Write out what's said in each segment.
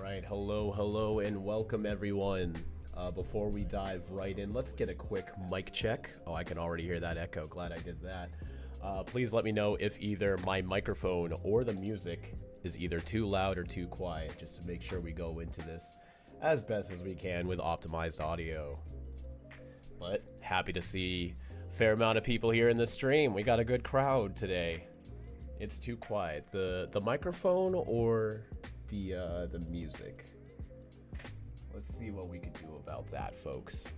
right, hello, and welcome everyone. Before we dive right in, let's get a quick mic check. Oh, I can already hear that echo. Glad I did that. Please let me know if either my microphone or the music is either too loud or too quiet, just to make sure we go into this as best as we can with optimized audio. But happy to see a fair amount of people here in the stream. We got a good crowd today. It's too quiet. The microphone or the music? Let's see what we can do about that, folks.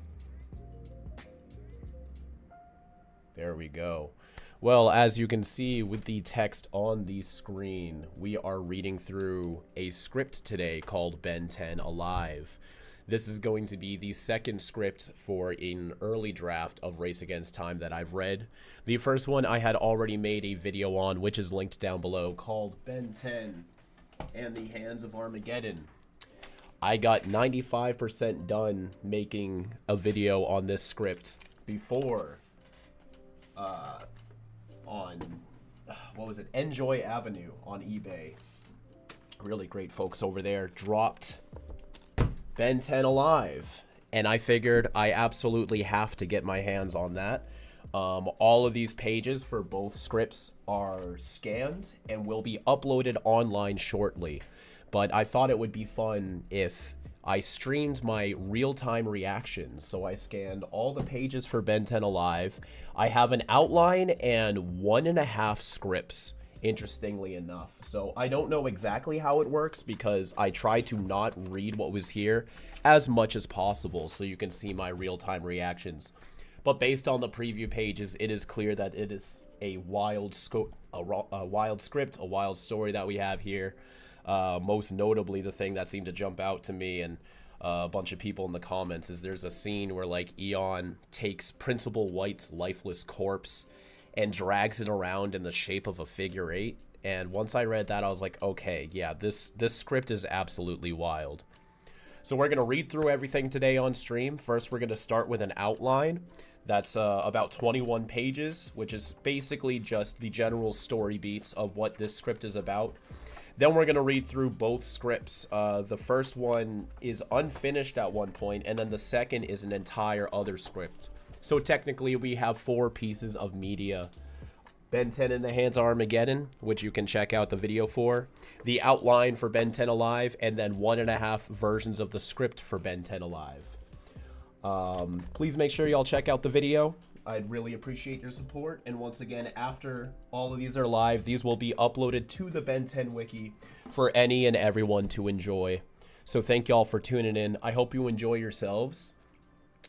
There we go. Well, as you can see with the text on the screen, we are reading through a script today called Ben 10 Alive. This is going to be the second script for an early draft of Race Against Time that I've read. The first one I had already made a video on, which is linked down below, called Ben 10 and the Hands of Armageddon. I got 95% done making a video on this script before on what was it, Enjoy Avenue on eBay. Really great folks over there dropped Ben 10 Alive, and I figured I absolutely have to get my hands on that. All of these pages for both scripts are scanned and will be uploaded online shortly. But I thought it would be fun if I streamed my real-time reactions. So I scanned all the pages for Ben 10 Alive. I have an outline and 1.5 scripts, interestingly enough. So I don't know exactly how it works because I try to not read what was here as much as possible so you can see my real-time reactions. But based on the preview pages, it is clear that it is a wild script, a wild story that we have here. Most notably, the thing that seemed to jump out to me and a bunch of people in the comments is there's a scene where like Eon takes Principal White's lifeless corpse and drags it around in the shape of a figure 8. And once I read that, I was like, okay, yeah, this script is absolutely wild. So we're going to read through everything today on stream. First, we're going to start with an outline. That's about 21 pages, which is basically just the general story beats of what this script is about. Then we're going to read through both scripts. The first one is unfinished at one point, and then the second is an entire other script. So technically, we have 4 pieces of media. Ben 10 in the Hands of Armageddon, which you can check out the video for. The outline for Ben 10 Alive, and then 1.5 versions of the script for Ben 10 Alive. Please make sure y'all check out the video. I'd really appreciate your support. And once again, after all of these are live, these will be uploaded to the Ben 10 wiki for any and everyone to enjoy. So thank y'all for tuning in. I hope you enjoy yourselves.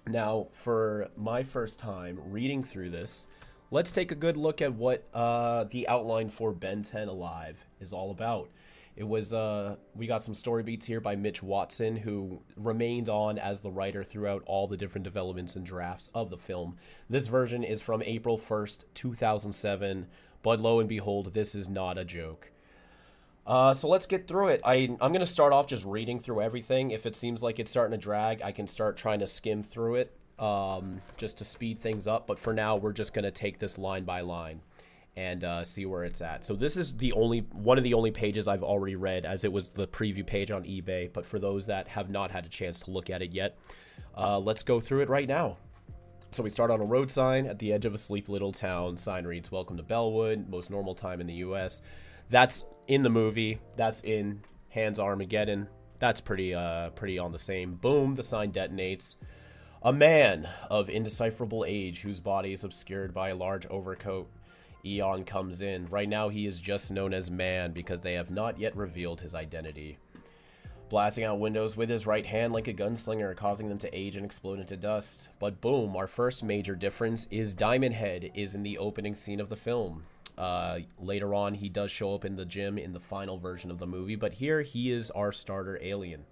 Now, for my first time reading through this, let's take a good look at what the outline for Ben 10 Alive is all about. It was, we got some story beats here by Mitch Watson, who remained on as the writer throughout all the different developments and drafts of the film. This version is from April 1st, 2007, but lo and behold, this is not a joke. So let's get through it. I'm going to start off just reading through everything. If it seems like it's starting to drag, I can start trying to skim through it just to speed things up. But for now, we're just going to take this line by line and see where it's at. So this is one of the only pages I've already read, as it was the preview page on eBay. But for those that have not had a chance to look at it yet, let's go through it right now. So we start on a road sign at the edge of a sleepy little town. Sign reads, "Welcome to Bellwood, most normal time in the U.S." That's in the movie. That's in Hands Armageddon. That's pretty on the same. Boom, the sign detonates. A man of indecipherable age whose body is obscured by a large overcoat. Eon comes in. Right now he is just known as Man because they have not yet revealed his identity. Blasting out windows with his right hand like a gunslinger, causing them to age and explode into dust. But boom, our first major difference is Diamond Head is in the opening scene of the film. Later on, he does show up in the gym in the final version of the movie, but here he is our starter alien.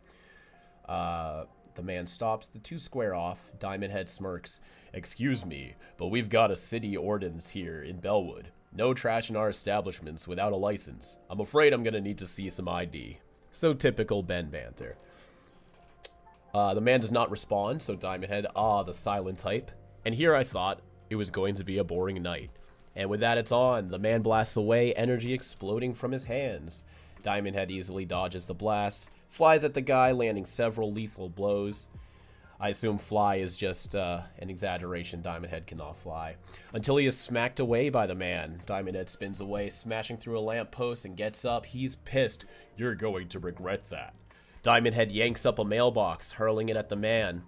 The man stops, the two square off. Diamond Head smirks. "Excuse me, but we've got a city ordinance here in Bellwood. No trash in our establishments without a license. I'm afraid I'm gonna need to see some ID." So typical Ben banter. The man does not respond, so Diamond Head, the silent type. And here I thought it was going to be a boring night. And with that, it's on. The man blasts away, energy exploding from his hands. Diamond Head easily dodges the blast, flies at the guy, landing several lethal blows. I assume fly is just an exaggeration. Diamond Head cannot fly. Until he is smacked away by the man. Diamond Head spins away, smashing through a lamppost and gets up. He's pissed. You're going to regret that. Diamond Head yanks up a mailbox, hurling it at the man.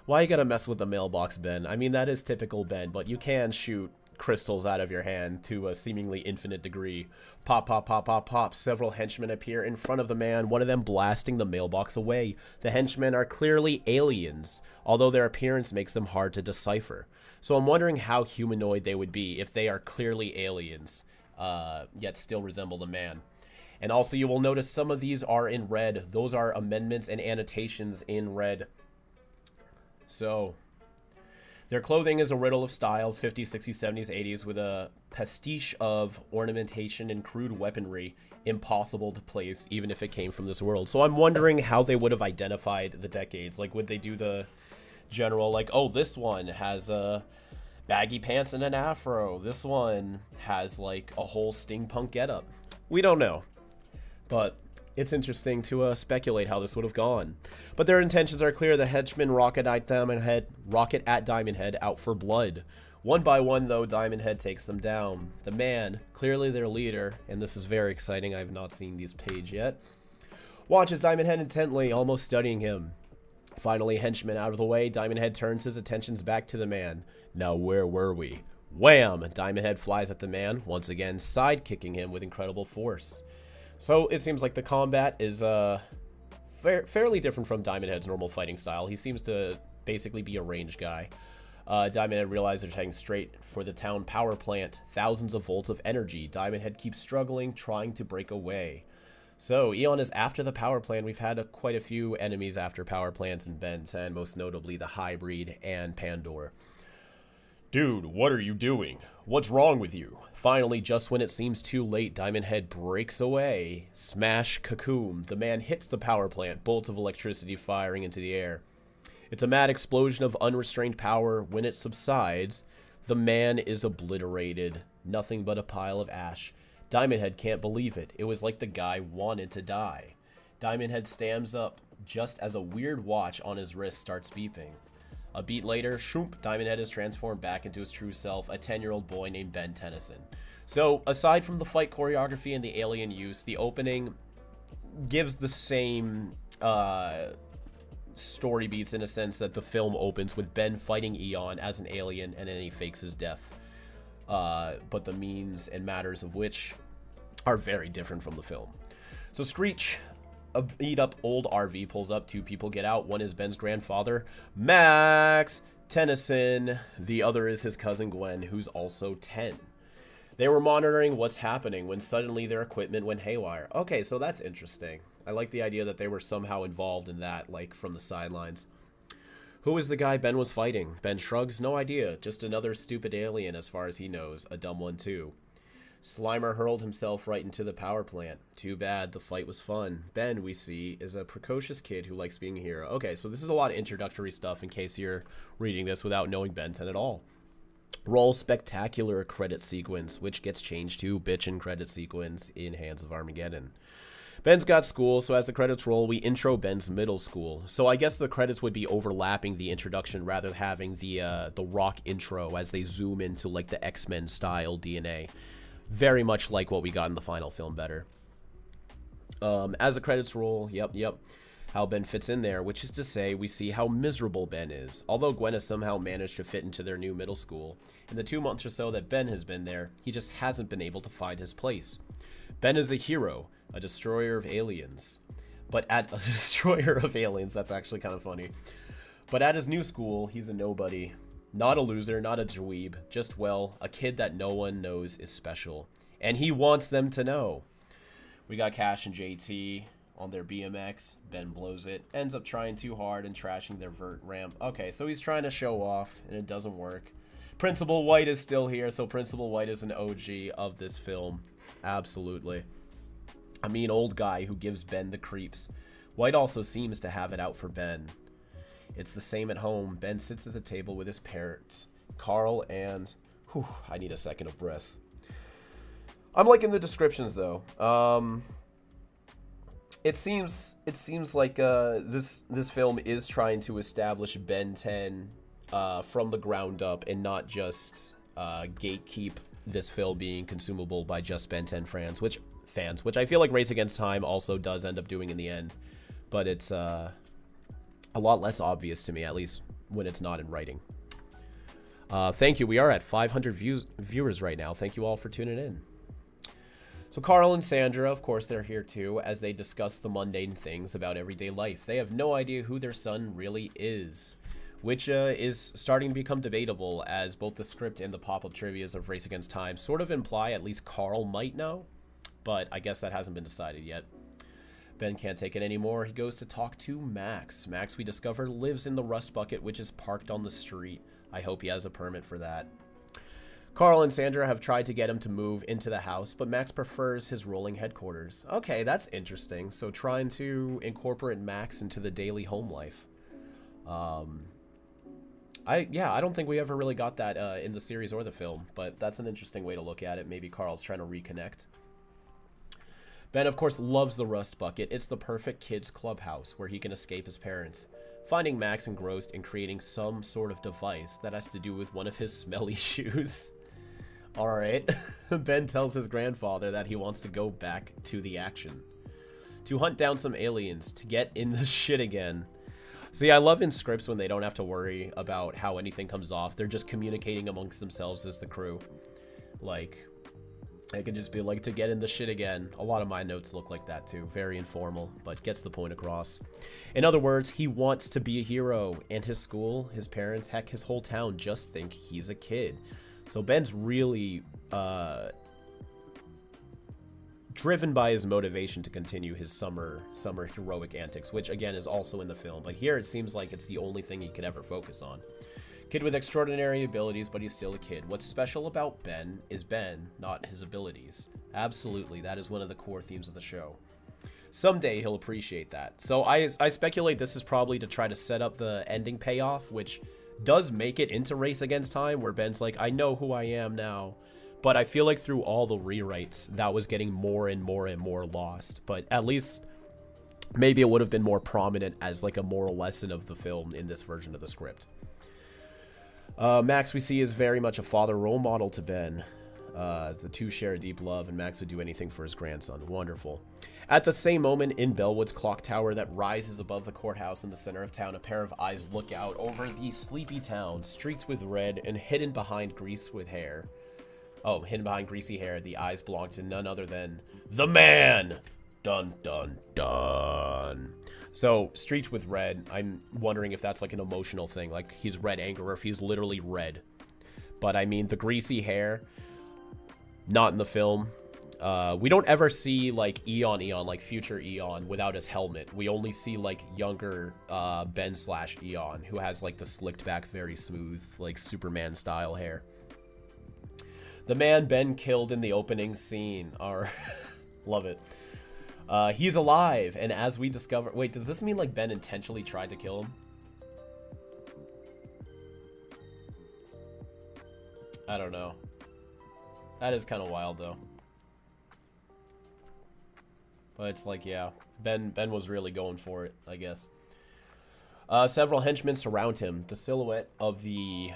Why you gotta mess with the mailbox, Ben? I mean, that is typical Ben, but you can shoot crystals out of your hand to a seemingly infinite degree. Pop, pop, pop, pop, pop. Several henchmen appear in front of the man, one of them blasting the mailbox away. The henchmen are clearly aliens, although their appearance makes them hard to decipher. So I'm wondering how humanoid they would be if they are clearly aliens, yet still resemble the man. And also you will notice some of these are in red. Those are amendments and annotations in red. So their clothing is a riddle of styles, 50s, 60s, 70s, 80s, with a pastiche of ornamentation and crude weaponry, impossible to place, even if it came from this world. So I'm wondering how they would have identified the decades. Like, would they do the general, like, oh, this one has baggy pants and an afro. This one has, like, a whole steampunk getup. We don't know. But it's interesting to speculate how this would have gone. But their intentions are clear. The henchmen rocket at Diamond Head out for blood. One by one, though, Diamond Head takes them down. The man, clearly their leader, and this is very exciting, I have not seen this page yet, watches Diamond Head intently, almost studying him. Finally, henchmen out of the way, Diamond Head turns his attentions back to the man. Now where were we? Wham! Diamond Head flies at the man, once again side-kicking him with incredible force. So it seems like the combat is fairly different from Diamond Head's normal fighting style. He seems to basically be a range guy. Diamond Head realizes they're heading straight for the town power plant. Thousands of volts of energy. Diamond Head keeps struggling, trying to break away. So Eon is after the power plant. We've had quite a few enemies after power plants in Ben 10, most notably the Hybrid and Pandora. Dude, what are you doing? What's wrong with you? Finally, just when it seems too late, Diamond Head breaks away. Smash, Cocoon. The man hits the power plant, bolts of electricity firing into the air. It's a mad explosion of unrestrained power. When it subsides, the man is obliterated. Nothing but a pile of ash. Diamond Head can't believe it. It was like the guy wanted to die. Diamond Head stands up just as a weird watch on his wrist starts beeping. A beat later, shoop, Diamond Head is transformed back into his true self, a 10-year-old boy named Ben Tennyson. So, aside from the fight choreography and the alien use, the opening gives the same story beats in a sense that the film opens with Ben fighting Eon as an alien and then he fakes his death. But the means and matters of which are very different from the film. So Screech, a beat-up old RV pulls up. Two people get out. One is Ben's grandfather, Max Tennyson. The other is his cousin Gwen, who's also 10. They were monitoring what's happening when suddenly their equipment went haywire. Okay, so that's interesting. I like the idea that they were somehow involved in that, like, from the sidelines. Who is the guy Ben was fighting? Ben shrugs. No idea. Just another stupid alien as far as he knows. A dumb one, too. Slimer hurled himself right into the power plant. Too bad, the fight was fun. Ben, we see, is a precocious kid who likes being a hero. Okay, so this is a lot of introductory stuff in case you're reading this without knowing Ben 10 at all. Roll spectacular credit sequence, which gets changed to bitchin' credit sequence in Hands of Armageddon. Ben's got school, so as the credits roll, we intro Ben's middle school. So I guess the credits would be overlapping the introduction rather than having the rock intro as they zoom into like the X-Men style DNA. Very much like what we got in the final film better. As the credits roll, yep, how Ben fits in there, which is to say we see how miserable Ben is. Although Gwen has somehow managed to fit into their new middle school, in the 2 months or so that Ben has been there, he just hasn't been able to find his place. Ben is a hero, a destroyer of aliens. That's actually kind of funny. But at his new school, he's a nobody. Not a loser, not a dweeb, just, well, a kid that no one knows is special. And he wants them to know. We got Cash and JT on their BMX. Ben blows it, ends up trying too hard and trashing their vert ramp. Okay, so he's trying to show off, and it doesn't work. Principal White is still here, so Principal White is an OG of this film. Absolutely. A mean old guy who gives Ben the creeps. White also seems to have it out for Ben. It's the same at home. Ben sits at the table with his parents, Carl and... I need a second of breath. I'm liking the descriptions, though. It seems like this film is trying to establish Ben 10 from the ground up and not just gatekeep this film being consumable by just Ben 10 fans, which I feel like Race Against Time also does end up doing in the end, but it's a lot less obvious to me, at least when it's not in writing. Thank you. We are at 500 viewers right now. Thank you all for tuning in. So Carl and Sandra, of course, they're here too, as they discuss the mundane things about everyday life. They have no idea who their son really is, which is starting to become debatable, as both the script and the pop-up trivias of Race Against Time sort of imply at least Carl might know, but I guess that hasn't been decided yet. Ben can't take it anymore. He goes to talk to Max. Max, we discover, lives in the rust bucket, which is parked on the street. I hope he has a permit for that. Carl and Sandra have tried to get him to move into the house, but Max prefers his rolling headquarters. Okay, that's interesting. So trying to incorporate Max into the daily home life. I don't think we ever really got that in the series or the film, but that's an interesting way to look at it. Maybe Carl's trying to reconnect. Ben, of course, loves the rust bucket. It's the perfect kid's clubhouse where he can escape his parents. Finding Max engrossed in creating some sort of device that has to do with one of his smelly shoes. Alright. Ben tells his grandfather that he wants to go back to the action. To hunt down some aliens, to get in the shit again. See, I love in scripts when they don't have to worry about how anything comes off. They're just communicating amongst themselves as the crew. Like, they can just be like, to get in the shit again. A lot of my notes look like that too. Very informal, but gets the point across. In other words, he wants to be a hero. And his school, his parents, heck, his whole town just think he's a kid. So Ben's really driven by his motivation to continue his summer heroic antics, which again is also in the film. But here it seems like it's the only thing he could ever focus on. Kid with extraordinary abilities, but he's still a kid. What's special about Ben is Ben, not his abilities. Absolutely, that is one of the core themes of the show. Someday he'll appreciate that. So I speculate this is probably to try to set up the ending payoff, which does make it into Race Against Time, where Ben's like, I know who I am now. But I feel like through all the rewrites, that was getting more and more and more lost. But at least maybe it would have been more prominent as like a moral lesson of the film in this version of the script. Max, we see, is very much a father role model to Ben. The two share a deep love, and Max would do anything for his grandson. Wonderful. At the same moment, in Bellwood's clock tower that rises above the courthouse in the center of town, a pair of eyes look out over the sleepy town, streaked with red and hidden behind greasy hair. Oh, hidden behind greasy hair, the eyes belong to none other than the man! Dun, dun, dun. So, streaked with red, I'm wondering if that's like an emotional thing, like he's red anger, or if he's literally red. But I mean, the greasy hair, not in the film. We don't ever see like Eon, like future Eon, without his helmet. We only see like younger Ben / Eon, who has like the slicked back, very smooth, like Superman style hair. The man Ben killed in the opening scene. Love it. He's alive, and as we discover... Wait, does this mean like Ben intentionally tried to kill him? I don't know. That is kind of wild, though. But it's like, yeah, Ben was really going for it, I guess. Several henchmen surround him. The silhouette of the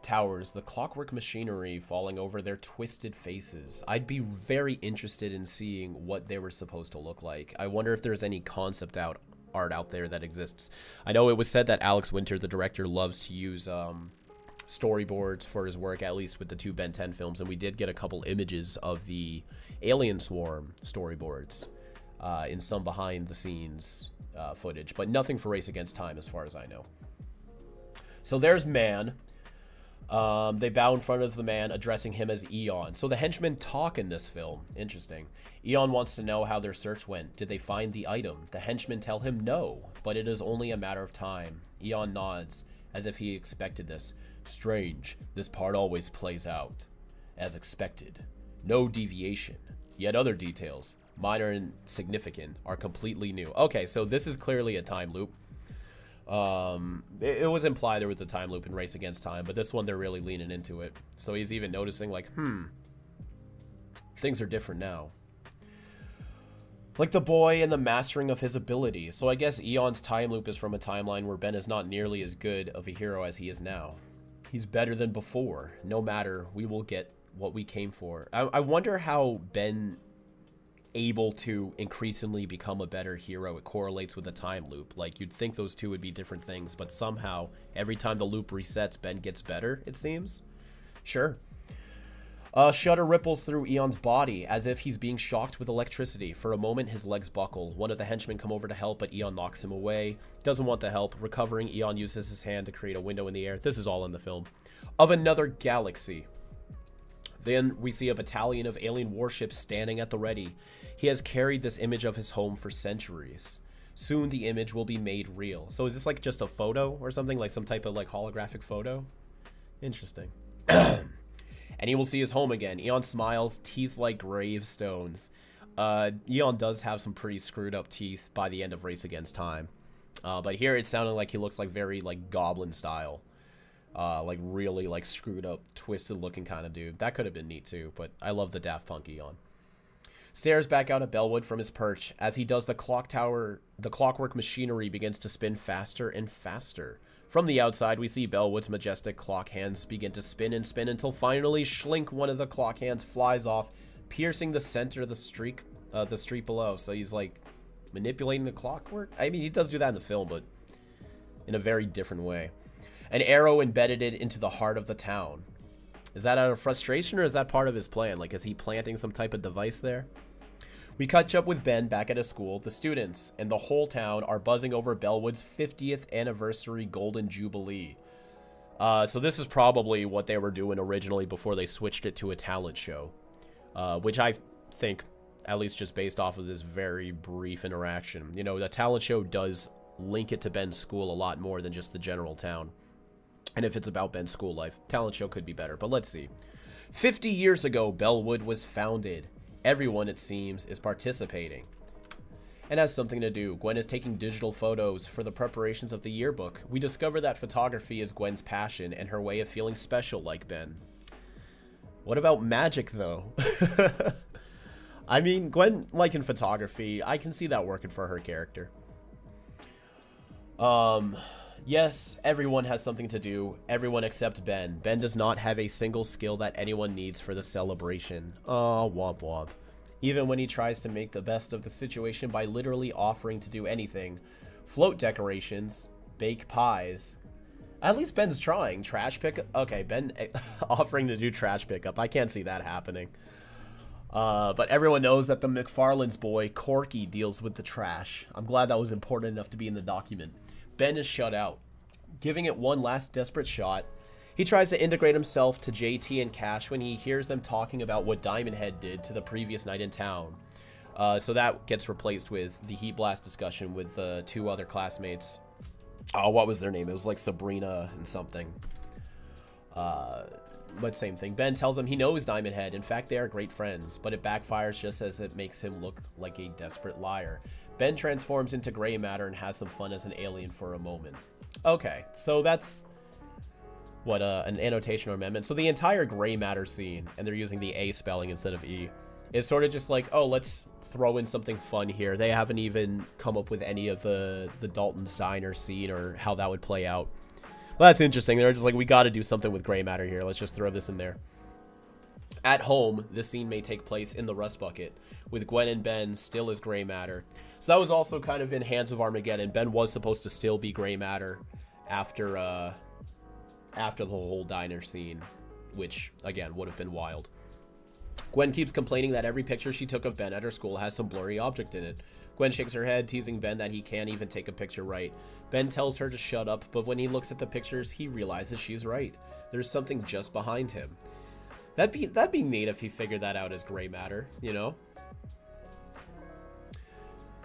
towers, the clockwork machinery falling over their twisted faces. I'd be very interested in seeing what they were supposed to look like. I wonder if there's any concept art out there that exists. I know it was said that Alex Winter, the director, loves to use storyboards for his work, at least with the two Ben 10 films, and we did get a couple images of the Alien Swarm storyboards in some behind the scenes footage, but nothing for Race Against Time as far as I know. So there's Man. They bow in front of the man, addressing him as Eon. So the henchmen talk in this film. Interesting. Eon wants to know how their search went. Did they find the item? The henchmen tell him no, but it is only a matter of time. Eon nods, as if he expected this. Strange. This part always plays out as expected. No deviation. Yet other details, minor and significant, are completely new. Okay, so this is clearly a time loop. It was implied there was a time loop in Race Against Time, but this one they're really leaning into it. So he's even noticing like, things are different now. Like the boy and the mastering of his abilities. So I guess Eon's time loop is from a timeline where Ben is not nearly as good of a hero as he is now. He's better than before. No matter, we will get what we came for. I wonder how Ben able to increasingly become a better hero, it correlates with a time loop. Like, you'd think those two would be different things, but somehow every time the loop resets, Ben gets better, it seems. Sure. Shudder ripples through Eon's body as if he's being shocked with electricity. For a moment, his legs buckle. One of the henchmen come over to help, but Eon knocks him away. Doesn't want the help. Recovering, Eon uses his hand to create a window in the air. This is all in the film. Of another galaxy. Then we see a battalion of alien warships standing at the ready. He has carried this image of his home for centuries. Soon the image will be made real. So is this like just a photo or something? Like some type of like holographic photo? Interesting. And he will see his home again. Eon smiles, teeth like gravestones. Eon does have some pretty screwed up teeth by the end of Race Against Time. But here it sounded like he looks like very like goblin style. Like really like screwed up, twisted looking kind of dude. That could have been neat too, but I love the Daft Punk Eon. Stares back out at Bellwood from his perch. As he does, the clock tower, the clockwork machinery begins to spin faster and faster. From the outside, we see Bellwood's majestic clock hands begin to spin and spin until finally, Schlink, one of the clock hands, flies off, piercing the center of the street below. So he's like manipulating the clockwork. I mean, he does do that in the film, but in a very different way. An arrow embedded it into the heart of the town. Is that out of frustration, or is that part of his plan? Like, is he planting some type of device there? We catch up with Ben back at his school. The students and the whole town are buzzing over Bellwood's 50th anniversary Golden Jubilee. So this is probably what they were doing originally before they switched it to a talent show. Which I think, at least just based off of this very brief interaction, you know, the talent show does link it to Ben's school a lot more than just the general town. And if it's about Ben's school life, talent show could be better. But let's see. 50 years ago, Bellwood was founded. Everyone, it seems, is participating and has something to do. Gwen is taking digital photos for the preparations of the yearbook. We discover that photography is Gwen's passion and her way of feeling special like Ben. What about magic, though? I mean, Gwen liking photography, I can see that working for her character. Yes, everyone has something to do. Everyone except Ben. Ben does not have a single skill that anyone needs for the celebration. Oh, womp womp. Even when he tries to make the best of the situation by literally offering to do anything. Float decorations, bake pies. At least Ben's trying. Trash pickup. Okay, Ben offering to do trash pickup. I can't see that happening. But everyone knows that the McFarlane's boy, Corky, deals with the trash. I'm glad that was important enough to be in the document. Ben is shut out. Giving it one last desperate shot, he tries to integrate himself to JT and Cash when he hears them talking about what Diamond Head did to the previous night in town. So that gets replaced with the Heat Blast discussion with the two other classmates. Oh, what was their name? It was like Sabrina and something. But same thing. Ben tells him he knows Diamond Head. In fact, they are great friends, but it backfires just as it makes him look like a desperate liar. Ben transforms into gray matter and has some fun as an alien for a moment. Okay, so that's what an annotation or amendment. So the entire gray matter scene, and they're using the A spelling instead of E, is sort of just like, oh, let's throw in something fun here. They haven't even come up with any of the Dalton's diner scene or how that would play out. Well, that's interesting. They're just like, we got to do something with gray matter here. Let's just throw this in there. At home, this scene may take place in the Rust Bucket, with Gwen and Ben still as gray matter. So that was also kind of in Hands of Armageddon. Ben was supposed to still be gray matter after the whole diner scene, which, again, would have been wild. Gwen keeps complaining that every picture she took of Ben at her school has some blurry object in it. Gwen shakes her head, teasing Ben that he can't even take a picture right. Ben tells her to shut up, but when he looks at the pictures, he realizes she's right. There's something just behind him. That'd be neat if he figured that out as gray matter, you know?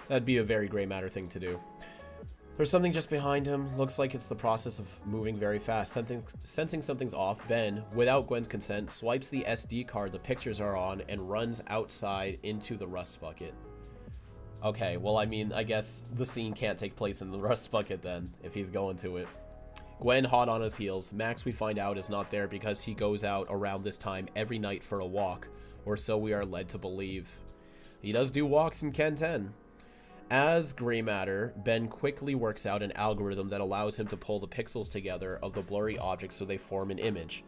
That'd be a very gray matter thing to do. There's something just behind him. Looks like it's the process of moving very fast. Sensing something's off, Ben, without Gwen's consent, swipes the SD card the pictures are on and runs outside into the Rust Bucket. Okay, well, I mean, I guess the scene can't take place in the Rust Bucket then, if he's going to it. Gwen hot on his heels. Max, we find out, is not there because he goes out around this time every night for a walk, or so we are led to believe. He does do walks in Ken 10. As gray matter, Ben quickly works out an algorithm that allows him to pull the pixels together of the blurry objects so they form an image.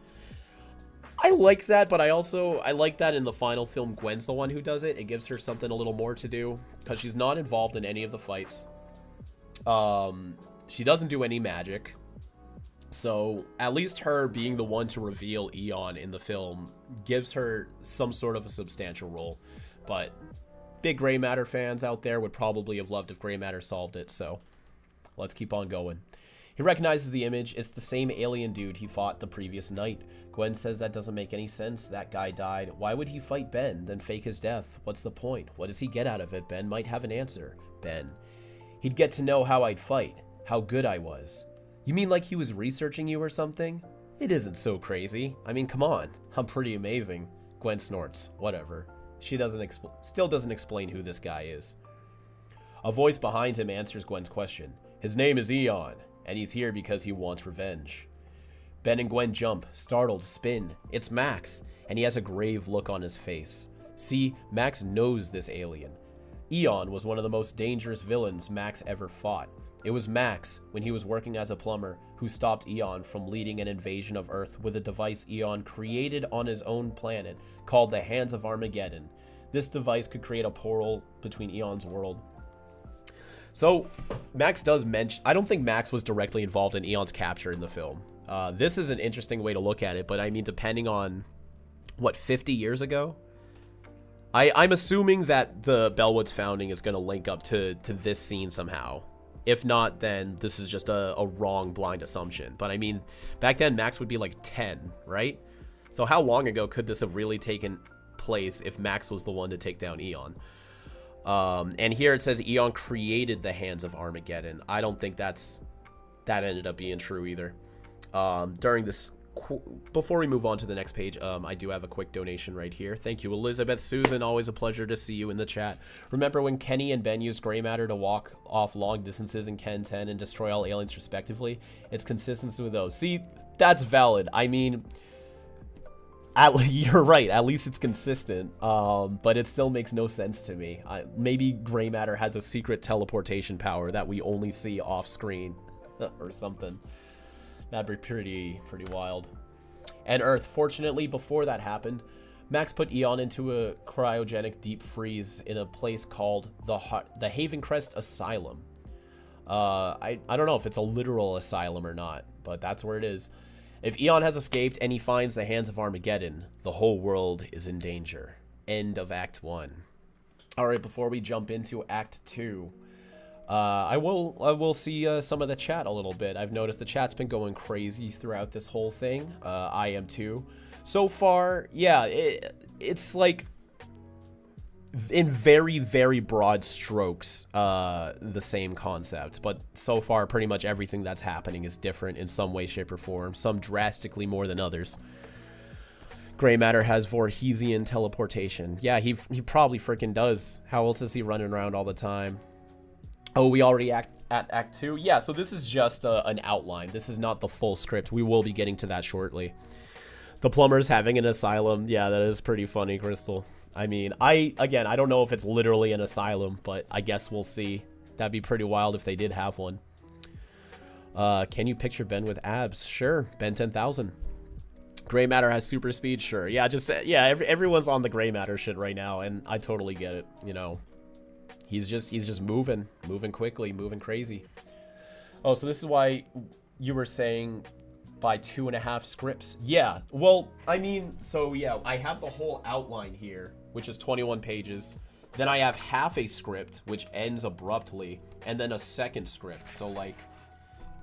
I like that, but I like that in the final film, Gwen's the one who does it. It gives her something a little more to do, because she's not involved in any of the fights. She doesn't do any magic. So, at least her being the one to reveal Eon in the film gives her some sort of a substantial role. But big gray matter fans out there would probably have loved if gray matter solved it, so let's keep on going. He recognizes the image. It's the same alien dude he fought the previous night. Gwen says that doesn't make any sense. That guy died. Why would he fight Ben, then fake his death? What's the point? What does he get out of it? Ben might have an answer. Ben. He'd get to know how I'd fight. How good I was. You mean like he was researching you or something? It isn't so crazy. I mean, come on. I'm pretty amazing. Gwen snorts. Whatever. She still doesn't explain who this guy is. A voice behind him answers Gwen's question. His name is Eon, and he's here because he wants revenge. Ben and Gwen jump, startled, spin. It's Max, and he has a grave look on his face. See, Max knows this alien. Eon was one of the most dangerous villains Max ever fought. It was Max, when he was working as a plumber, who stopped Eon from leading an invasion of Earth with a device Eon created on his own planet called the Hands of Armageddon. This device could create a portal between Eon's world. So, Max does mention... I don't think Max was directly involved in Eon's capture in the film. This is an interesting way to look at it, but I mean, depending on, what, 50 years ago? I'm assuming that the Bellwood's founding is going to link up to this scene somehow. If not, then this is just a wrong blind assumption. But I mean, back then Max would be like 10, right? So how long ago could this have really taken place if Max was the one to take down Eon? And here it says Eon created the Hands of Armageddon. I don't think that ended up being true either. During this, before we move on to the next page, I do have a quick donation right here. Thank you, Elizabeth Susan. Always a pleasure to see you in the chat. Remember when Kenny and Ben used gray matter to walk off long distances in Ken 10 and destroy all aliens respectively? It's consistent with those. See, that's valid. I mean, you're right. At least it's consistent. But it still makes no sense to me. Maybe gray matter has a secret teleportation power that we only see off screen or something. That'd be pretty wild. And Earth, fortunately, before that happened, Max put Eon into a cryogenic deep freeze in a place called the Havencrest Asylum. I don't know if it's a literal asylum or not, but that's where it is. If Eon has escaped and he finds the Hands of Armageddon, the whole world is in danger. End of Act 1. All right, before we jump into Act 2, I will see some of the chat a little bit. I've noticed the chat's been going crazy throughout this whole thing. I am too. So far, yeah, it's like in very, very broad strokes, the same concept. But so far, pretty much everything that's happening is different in some way, shape, or form. Some drastically more than others. Gray matter has Vorhesian teleportation. Yeah, he probably freaking does. How else is he running around all the time? Oh, we already at Act 2? Yeah, so this is just an outline. This is not the full script. We will be getting to that shortly. The plumber's having an asylum. Yeah, that is pretty funny, Crystal. I mean, I don't know if it's literally an asylum, but I guess we'll see. That'd be pretty wild if they did have one. Can you picture Ben with abs? Sure, Ben 10,000. Gray matter has super speed? Sure. Yeah, everyone's on the gray matter shit right now, and I totally get it, you know. He's just moving quickly, moving crazy. Oh, so this is why you were saying by 2.5 scripts. Yeah, well, I mean, so yeah, I have the whole outline here, which is 21 pages. Then I have half a script, which ends abruptly, and then a second script. So like,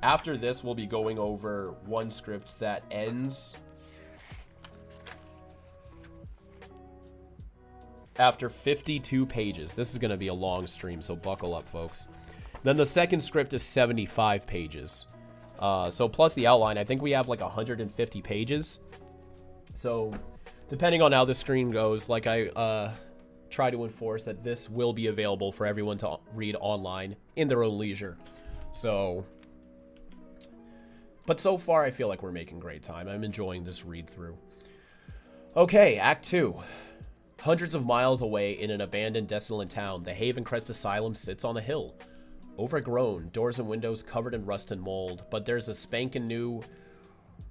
after this, we'll be going over one script that ends after 52 pages. This is going to be a long stream, so buckle up, folks. Then the second script is 75 pages. So plus the outline, I think we have like 150 pages. So depending on how the stream goes, like I try to enforce that this will be available for everyone to read online in their own leisure. So, but so far I feel like we're making great time. I'm enjoying this read through. Okay, Act 2. Hundreds of miles away in an abandoned, desolate town, the Havencrest Asylum sits on a hill. Overgrown, doors and windows covered in rust and mold, but there's a spanking new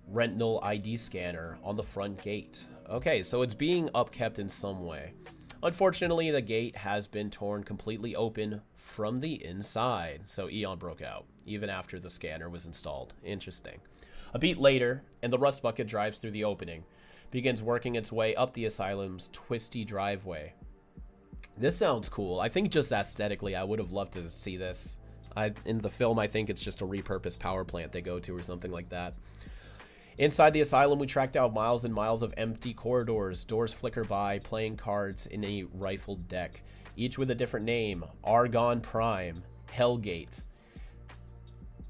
retinal ID scanner on the front gate. Okay, so it's being upkept in some way. Unfortunately, the gate has been torn completely open from the inside, so Eon broke out, even after the scanner was installed. Interesting. A beat later, and the rust bucket drives through the opening, begins working its way up the asylum's twisty driveway. This sounds cool. I think just aesthetically, I would have loved to see this. In the film, I think it's just a repurposed power plant they go to or something like that. Inside the asylum, we track down miles and miles of empty corridors. Doors flicker by, playing cards in a rifled deck, each with a different name. Argon Prime, Hellgate,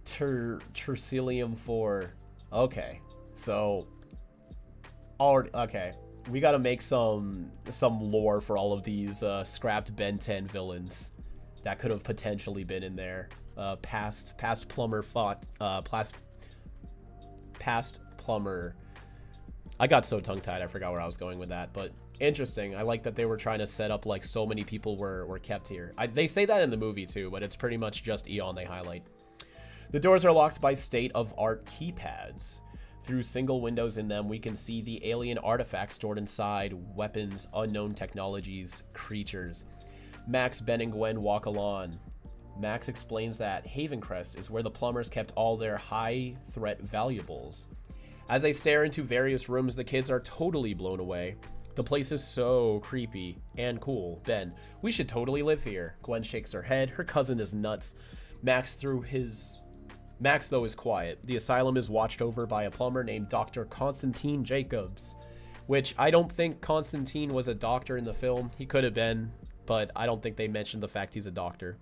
Tercelium 4. Okay, so... okay, we gotta make some lore for all of these scrapped Ben 10 villains that could have potentially been in there. Past plumber fought, past plumber. I got so tongue-tied, I forgot where I was going with that, but interesting. I like that they were trying to set up like so many people were kept here. They say that in the movie too, but it's pretty much just Eon they highlight. The doors are locked by state-of-art keypads. Through single windows in them, we can see the alien artifacts stored inside, weapons, unknown technologies, creatures. Max, Ben, and Gwen walk along. Max explains that Havencrest is where the plumbers kept all their high-threat valuables. As they stare into various rooms, the kids are totally blown away. The place is so creepy and cool. Ben, we should totally live here. Gwen shakes her head. Her cousin is nuts. Max, though, is quiet. The asylum is watched over by a plumber named Dr. Constantine Jacobs, which I don't think Constantine was a doctor in the film. He could have been, but I don't think they mentioned the fact he's a doctor.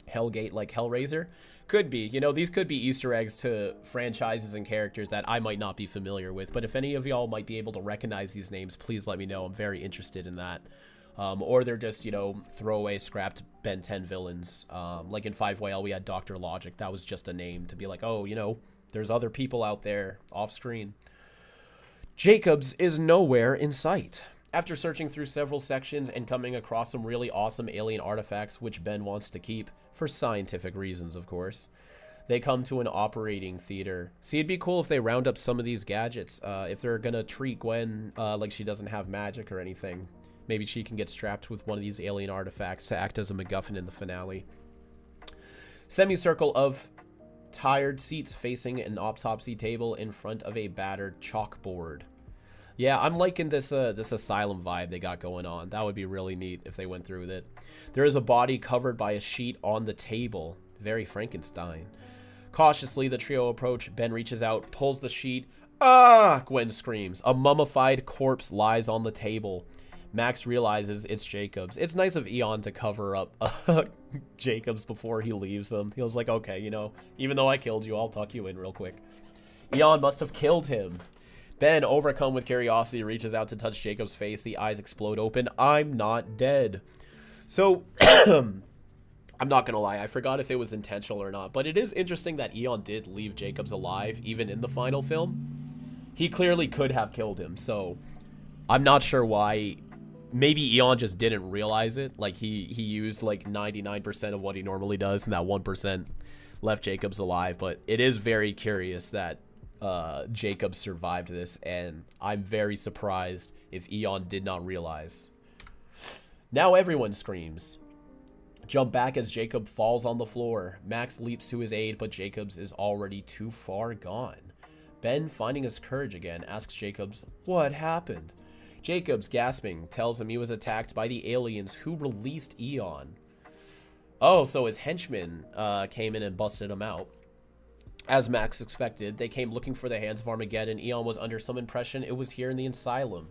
Hellgate, like Hellraiser? Could be. You know, these could be Easter eggs to franchises and characters that I might not be familiar with, but if any of y'all might be able to recognize these names, please let me know. I'm very interested in that. Or they're just, you know, throwaway, scrapped Ben 10 villains. Like in 5YL, we had Dr. Logic. That was just a name to be like, oh, you know, there's other people out there off screen. Jacobs is nowhere in sight. After searching through several sections and coming across some really awesome alien artifacts, which Ben wants to keep, for scientific reasons, of course, they come to an operating theater. See, it'd be cool if they round up some of these gadgets. If they're gonna treat Gwen like she doesn't have magic or anything. Maybe she can get strapped with one of these alien artifacts to act as a MacGuffin in the finale. Semicircle of tired seats facing an autopsy table in front of a battered chalkboard. Yeah, I'm liking this this asylum vibe they got going on. That would be really neat if they went through with it. There is a body covered by a sheet on the table. Very Frankenstein. Cautiously, the trio approach. Ben reaches out, pulls the sheet. Ah! Gwen screams. A mummified corpse lies on the table. Max realizes it's Jacobs. It's nice of Eon to cover up Jacobs before he leaves them. He was like, okay, you know, even though I killed you, I'll tuck you in real quick. Eon must have killed him. Ben, overcome with curiosity, reaches out to touch Jacob's face. The eyes explode open. I'm not dead. So, I'm not going to lie. I forgot if it was intentional or not. But it is interesting that Eon did leave Jacobs alive, even in the final film. He clearly could have killed him. So, I'm not sure why. Maybe Eon just didn't realize it. Like, he used, like, 99% of what he normally does. And that 1% left Jacobs alive. But it is very curious that Jacob survived this, and I'm very surprised if Eon did not realize. Now everyone screams. Jump back as Jacob falls on the floor. Max leaps to his aid, but Jacobs is already too far gone. Ben, finding his courage again, asks Jacobs, what happened? Jacobs, gasping, tells him he was attacked by the aliens who released Eon. Oh, so his henchmen came in and busted him out. As Max expected, they came looking for the Hands of Armageddon. Eon was under some impression it was here in the asylum.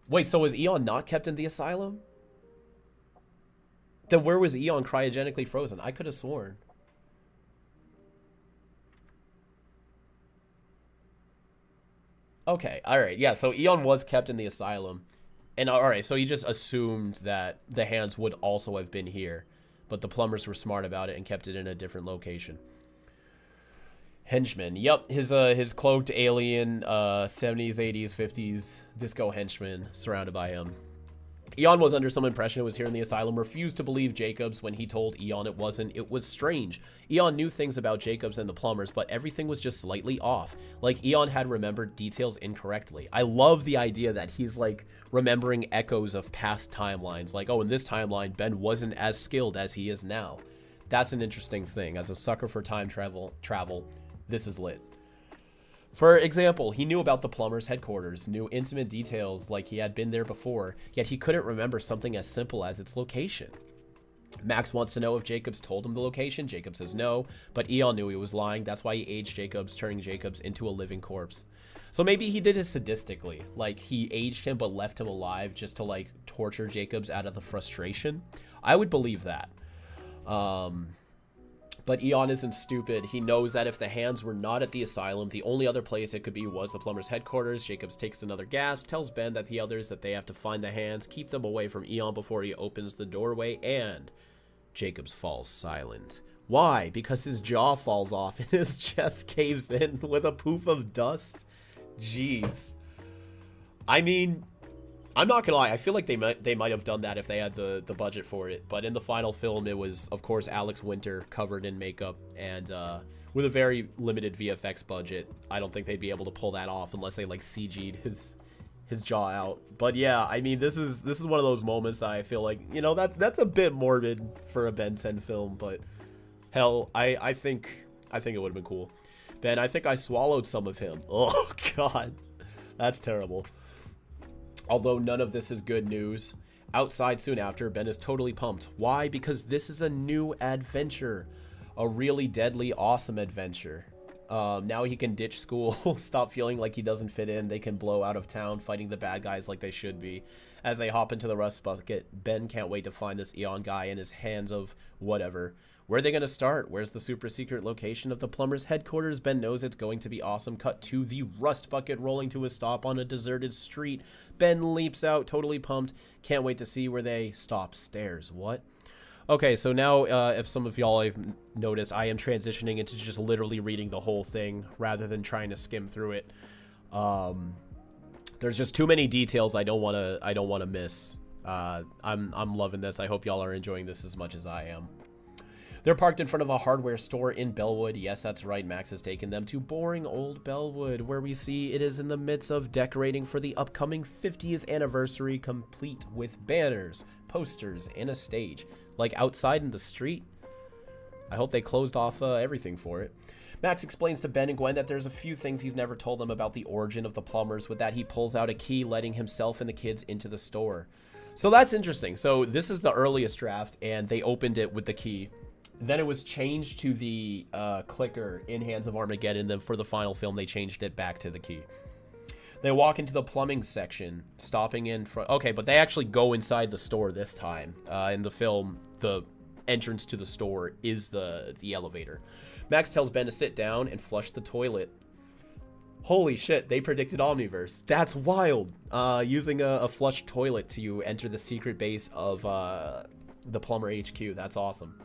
Wait, so was Eon not kept in the asylum? Then where was Eon cryogenically frozen? I could have sworn. Okay, alright, yeah, so Eon was kept in the asylum. And alright, so he just assumed that the Hands would also have been here. But the plumbers were smart about it and kept it in a different location. Henchman. Yep, his cloaked alien 70s, 80s, 50s disco henchman surrounded by him. Eon was under some impression it was here in the asylum, refused to believe Jacobs when he told Eon it wasn't. It was strange. Eon knew things about Jacobs and the plumbers, but everything was just slightly off. Like Eon had remembered details incorrectly. I love the idea that he's like remembering echoes of past timelines. Like, oh, in this timeline, Ben wasn't as skilled as he is now. That's an interesting thing. As a sucker for time travel, this is lit. For example, he knew about the plumber's headquarters, knew intimate details like he had been there before, yet he couldn't remember something as simple as its location. Max wants to know if Jacobs told him the location. Jacob says no, but Eon knew he was lying. That's why he aged Jacobs, turning Jacobs into a living corpse. So maybe he did it sadistically, like he aged him but left him alive just to like torture Jacobs out of the frustration. I would believe that. But Eon isn't stupid. He knows that if the hands were not at the asylum, the only other place it could be was the plumber's headquarters. Jacobs takes another gasp, tells Ben that the others that they have to find the hands, keep them away from Eon before he opens the doorway, and Jacobs falls silent. Why? Because his jaw falls off and his chest caves in with a poof of dust? Jeez. I mean, I'm not gonna lie, I feel like they might have done that if they had the budget for it, but in the final film it was of course Alex Winter covered in makeup, and with a very limited VFX budget, I don't think they'd be able to pull that off unless they like CG'd his jaw out. But yeah, I mean, this is one of those moments that I feel like, you know, that's a bit morbid for a Ben 10 film, but hell, I think it would have been cool. Ben, I think I swallowed some of him. Oh god, that's terrible. Although none of this is good news. Outside soon after, Ben is totally pumped. Why? Because this is a new adventure. A really deadly, awesome adventure. Now he can ditch school, stop feeling like he doesn't fit in. They can blow out of town fighting the bad guys like they should be. As they hop into the rust bucket, Ben can't wait to find this Eon guy in his hands of whatever. Where are they going to start? Where's the super secret location of the plumber's headquarters? Ben knows it's going to be awesome. Cut to the rust bucket rolling to a stop on a deserted street. Ben leaps out, totally pumped. Can't wait to see where they stop. Stairs. What? Okay, so now if some of y'all have noticed, I am transitioning into just literally reading the whole thing rather than trying to skim through it. There's just too many details I don't want to miss. I'm loving this. I hope y'all are enjoying this as much as I am. They're parked in front of a hardware store in Bellwood. Yes, that's right. Max has taken them to boring old Bellwood, where we see it is in the midst of decorating for the upcoming 50th anniversary, complete with banners, posters, and a stage. Like outside in the street. I hope they closed off everything for it. Max explains to Ben and Gwen that there's a few things he's never told them about the origin of the plumbers. With that, he pulls out a key, letting himself and the kids into the store. So that's interesting. So this is the earliest draft, and they opened it with the key. Then it was changed to the clicker in Hands of Armageddon. Then for the final film, they changed it back to the key. They walk into the plumbing section, stopping in front. Okay, but they actually go inside the store this time. In the film, the entrance to the store is the elevator. Max tells Ben to sit down and flush the toilet. Holy shit, they predicted Omniverse. That's wild. Using a flush toilet to enter the secret base of the Plumber HQ. That's awesome.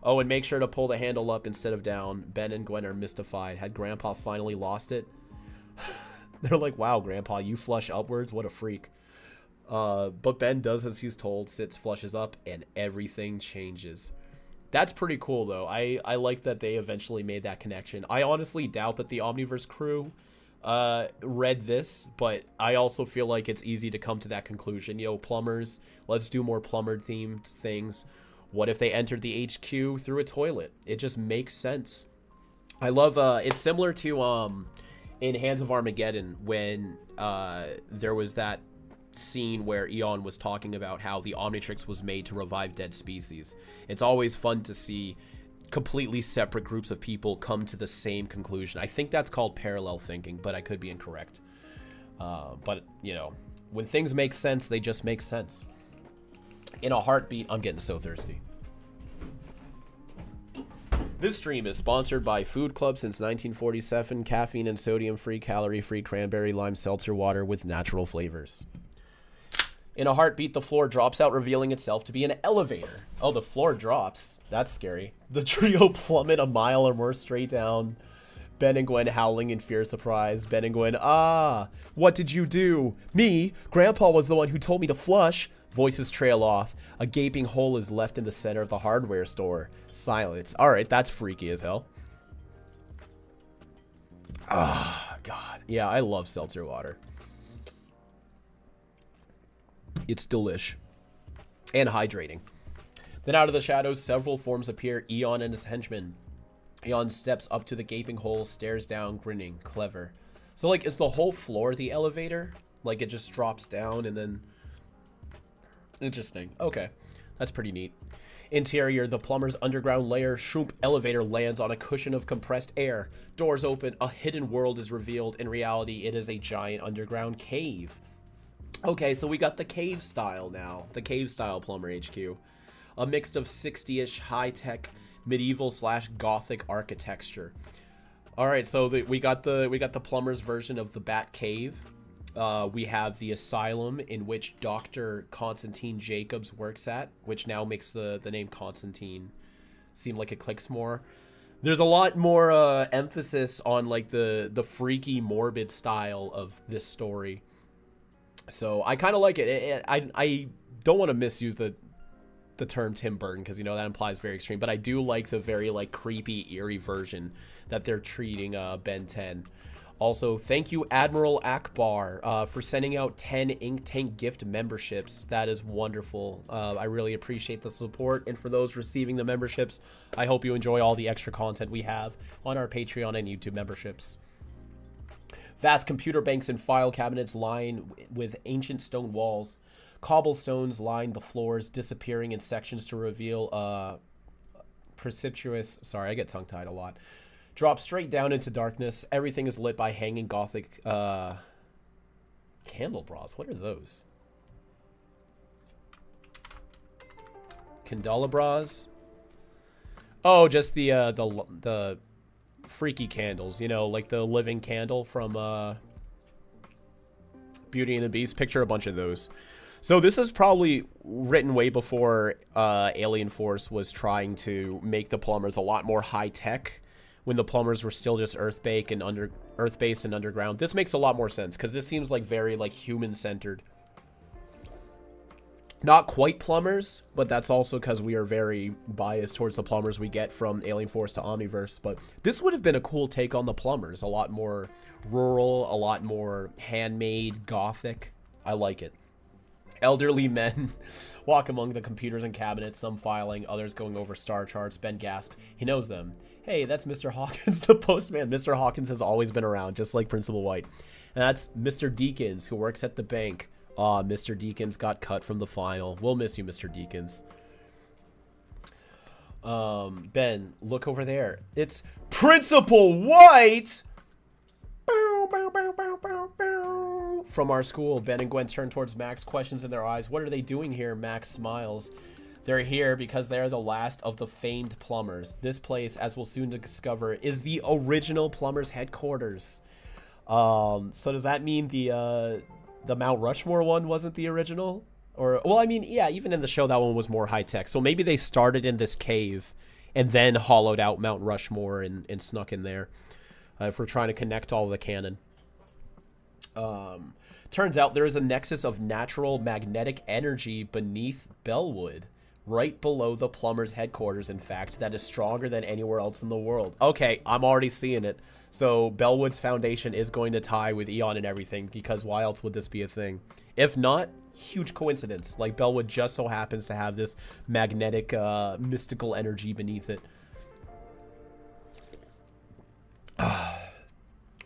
Oh, and make sure to pull the handle up instead of down. Ben and Gwen are mystified. Had Grandpa finally lost it? They're like, wow, Grandpa, you flush upwards? What a freak. But Ben does as he's told, sits, flushes up, and everything changes. That's pretty cool, though. I like that they eventually made that connection. I honestly doubt that the Omniverse crew read this, but I also feel like it's easy to come to that conclusion. Yo, plumbers, let's do more plumber-themed things. What if they entered the HQ through a toilet? It just makes sense. I love, it's similar to, in Hands of Armageddon, when there was that scene where Eon was talking about how the Omnitrix was made to revive dead species. It's always fun to see completely separate groups of people come to the same conclusion. I think that's called parallel thinking, but I could be incorrect. But, you know, when things make sense, they just make sense. In a heartbeat, I'm getting so thirsty. This stream is sponsored by Food Club since 1947. Caffeine and sodium-free, calorie-free cranberry lime seltzer water with natural flavors. In a heartbeat, the floor drops out, revealing itself to be an elevator. Oh, the floor drops. That's scary. The trio plummet a mile or more straight down. Ben and Gwen howling in fear, surprise. Ben and Gwen, what did you do? Me? Grandpa was the one who told me to flush. Voices trail off. A gaping hole is left in the center of the hardware store. Silence. Alright, that's freaky as hell. Ah, God. Yeah, I love seltzer water. It's delish. And hydrating. Then out of the shadows, several forms appear. Eon and his henchmen. Eon steps up to the gaping hole, stares down, grinning. Clever. So, like, is the whole floor the elevator? Like, it just drops down and then... Interesting. Okay. That's pretty neat. Interior, the plumber's underground lair. Shroomp elevator lands on a cushion of compressed air. Doors open. A hidden world is revealed. In reality, it is a giant underground cave. Okay, so we got the cave style now. The cave style plumber HQ. A mix of 60-ish high-tech medieval / gothic architecture. All right, so we got the plumber's version of the Bat Cave. We have the asylum in which Dr. Constantine Jacobs works at, which now makes the name Constantine seem like it clicks more. There's a lot more emphasis on like the freaky, morbid style of this story. So I kind of like it. I don't want to misuse the term Tim Burton because, you know, that implies very extreme. But I do like the very like creepy, eerie version that they're treating Ben 10. Also, thank you, Admiral Akbar, for sending out 10 Ink Tank gift memberships. That is wonderful. I really appreciate the support. And for those receiving the memberships, I hope you enjoy all the extra content we have on our Patreon and YouTube memberships. Vast computer banks and file cabinets line with ancient stone walls. Cobblestones line the floors, disappearing in sections to reveal precipitous... Sorry, I get tongue-tied a lot. Drop straight down into darkness. Everything is lit by hanging gothic candelabras. What are those? Candelabras? Oh, just the freaky candles. You know, like the living candle from Beauty and the Beast. Picture a bunch of those. So this is probably written way before Alien Force was trying to make the plumbers a lot more high-tech, when the plumbers were still just earth-based and underground. This makes a lot more sense because this seems like very like human-centered. Not quite plumbers, but that's also because we are very biased towards the plumbers we get from Alien Force to Omniverse. But this would have been a cool take on the plumbers. A lot more rural, a lot more handmade, gothic. I like it. Elderly men walk among the computers and cabinets, some filing, others going over star charts. Ben gasped. He knows them. Hey, that's Mr. Hawkins, the postman. Mr. Hawkins has always been around, just like Principal White. And that's Mr. Deakins, who works at the bank. Aw, Mr. Deakins got cut from the final. We'll miss you, Mr. Deakins. Ben, look over there. It's Principal White! From our school. Ben and Gwen turn towards Max, questions in their eyes. What are they doing here? Max smiles. They're here because they're the last of the famed plumbers. This place, as we'll soon discover, is the original plumbers' headquarters. So does that mean the Mount Rushmore one wasn't the original? Or, well, I mean, yeah, even in the show, that one was more high-tech. So maybe they started in this cave and then hollowed out Mount Rushmore and snuck in there. If we're trying to connect all the canon. Turns out there is a nexus of natural magnetic energy beneath Bellwood. Right below the plumber's headquarters, in fact, that is stronger than anywhere else in the world. Okay, I'm already seeing it. So Bellwood's foundation is going to tie with Eon and everything, because why else would this be a thing? If not, huge coincidence. Like, Bellwood just so happens to have this magnetic, mystical energy beneath it.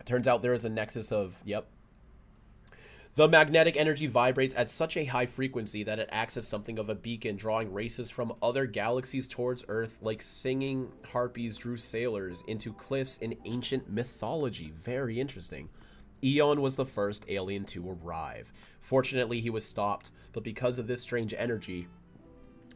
Turns out there is a nexus of, yep. The magnetic energy vibrates at such a high frequency that it acts as something of a beacon, drawing races from other galaxies towards Earth, like singing harpies drew sailors into cliffs in ancient mythology. Very interesting. Eon was the first alien to arrive. Fortunately, he was stopped, but because of this strange energy,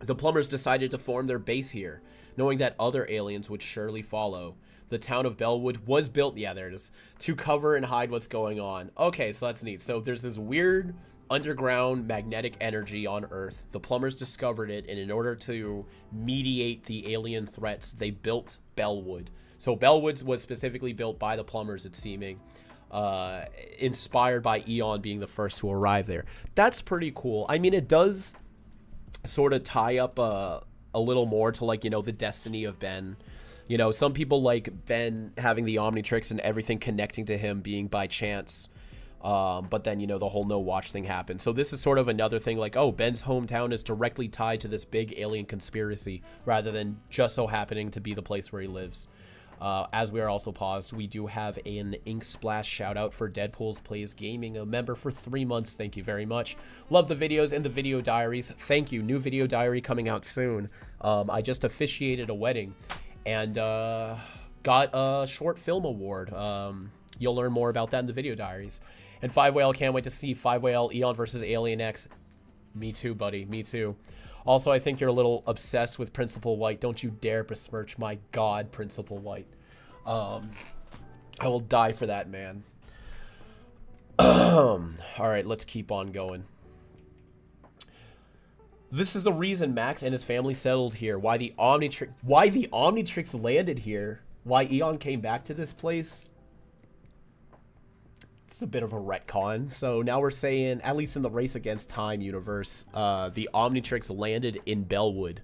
the plumbers decided to form their base here, knowing that other aliens would surely follow. The town of Bellwood was built, yeah, there it is, to cover and hide what's going on. Okay, so that's neat. So there's this weird underground magnetic energy on Earth. The plumbers discovered it, and in order to mediate the alien threats, they built Bellwood. So Bellwood was specifically built by the plumbers, it's seeming. inspired by Eon being the first to arrive there. That's pretty cool. I mean, it does sort of tie up a little more to, like, you know, the destiny of Ben. You know, some people like Ben having the Omnitrix and everything connecting to him being by chance. But then, you know, the whole no watch thing happened. So this is sort of another thing, like, oh, Ben's hometown is directly tied to this big alien conspiracy rather than just so happening to be the place where he lives. As we are also paused, we do have an Ink Splash shout out for Deadpool's Plays Gaming, a member for 3 months. Thank you very much. Love the videos and the video diaries. Thank you. New video diary coming out soon. I just officiated a wedding and got a short film award. You'll learn more about that in the video diaries. And 5-Whale, can't wait to see 5-Whale Eon versus Alien X. Me too, buddy. Me too. Also, I think you're a little obsessed with Principal White. Don't you dare besmirch my god, Principal White. I will die for that, man. Alright, let's keep on going. This is the reason Max and his family settled here. Why the Omnitrix landed here. Why Eon came back to this place. It's a bit of a retcon. So now we're saying, at least in the Race Against Time universe, the Omnitrix landed in Bellwood.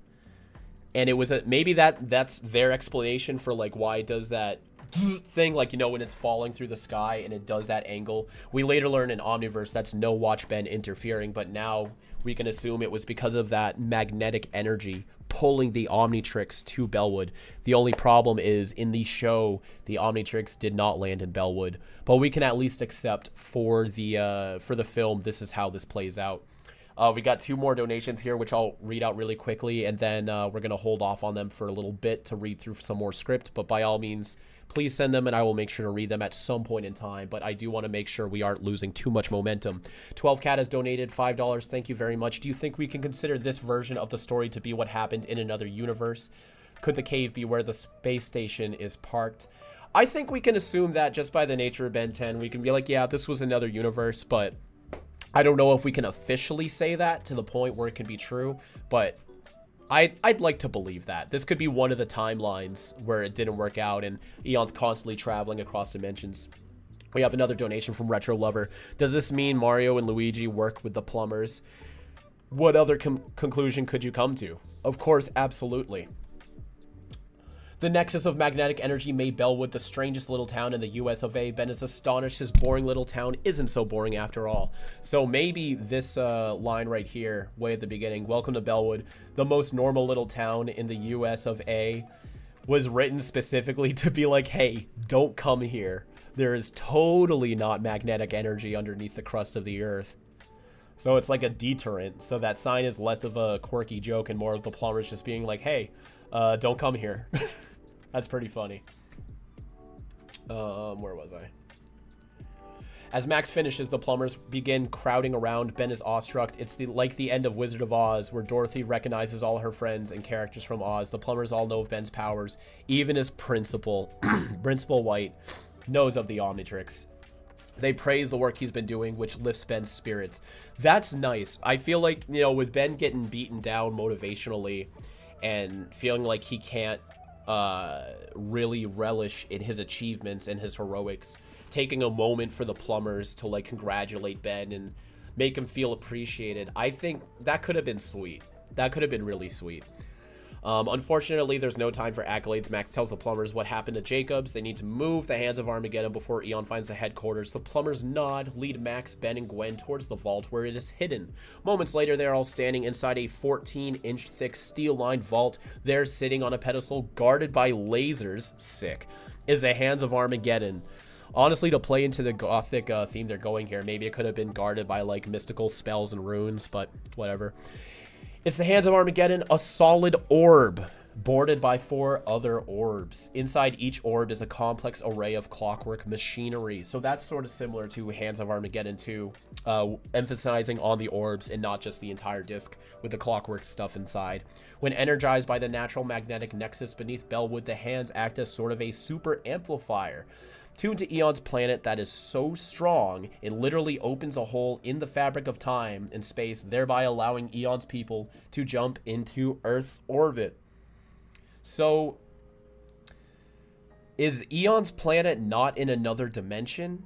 And it was maybe that's their explanation for, like, why it does that thing, like, you know, when it's falling through the sky and it does that angle. We later learn in Omniverse that's no Watch Ben interfering, but now we can assume it was because of that magnetic energy pulling the Omnitrix to Bellwood. The only problem is, in the show, the Omnitrix did not land in Bellwood, but we can at least accept for the film, this is how this plays out. We got 2 more donations here, which I'll read out really quickly, and then we're going to hold off on them for a little bit to read through some more script, but by all means, please send them and I will make sure to read them at some point in time, but I do want to make sure we aren't losing too much momentum. 12cat has donated $5. Thank you very much. Do you think we can consider this version of the story to be what happened in another universe? Could the cave be where the space station is parked? I think we can assume that just by the nature of Ben 10. We can be like, yeah, this was another universe, but I don't know if we can officially say that to the point where it can be true, but I'd like to believe that. This could be one of the timelines where it didn't work out and Eon's constantly traveling across dimensions. We have another donation from Retro Lover. Does this mean Mario and Luigi work with the plumbers? What other conclusion could you come to? Of course, absolutely. The nexus of magnetic energy made Bellwood the strangest little town in the US of A. Ben is astonished his boring little town isn't so boring after all. So maybe this line right here, way at the beginning, welcome to Bellwood, the most normal little town in the US of A, was written specifically to be like, hey, don't come here. There is totally not magnetic energy underneath the crust of the earth. So it's like a deterrent. So that sign is less of a quirky joke and more of the plumbers just being like, hey, don't come here. That's pretty funny. Where was I? As Max finishes, the plumbers begin crowding around. Ben is awestruck. It's like the end of Wizard of Oz, where Dorothy recognizes all her friends and characters from Oz. The plumbers all know of Ben's powers. Even his principal, Principal White, knows of the Omnitrix. They praise the work he's been doing, which lifts Ben's spirits. That's nice. I feel like, you know, with Ben getting beaten down motivationally and feeling like he can't really relish in his achievements and his heroics, taking a moment for the plumbers to, like, congratulate Ben and make him feel appreciated, I think that could have been sweet. That could have been really sweet. Unfortunately, there's no time for accolades. Max tells the plumbers what happened to Jacobs. They need to move the hands of Armageddon before Eon finds the headquarters. The plumbers nod, lead Max, Ben, and Gwen towards the vault where it is hidden. Moments later, they're all standing inside a 14-inch thick steel-lined vault. They're sitting on a pedestal guarded by lasers. Sick. Is the hands of Armageddon. Honestly, to play into the gothic theme they're going here, maybe it could have been guarded by, like, mystical spells and runes, but whatever. It's the hands of Armageddon, a solid orb, boarded by 4 other orbs. Inside each orb is a complex array of clockwork machinery. So that's sort of similar to Hands of Armageddon 2, emphasizing on the orbs and not just the entire disc with the clockwork stuff inside. When energized by the natural magnetic nexus beneath Bellwood, the hands act as sort of a super amplifier. Tuned to Eon's planet that is so strong, it literally opens a hole in the fabric of time and space, thereby allowing Eon's people to jump into Earth's orbit. So, is Eon's planet not in another dimension?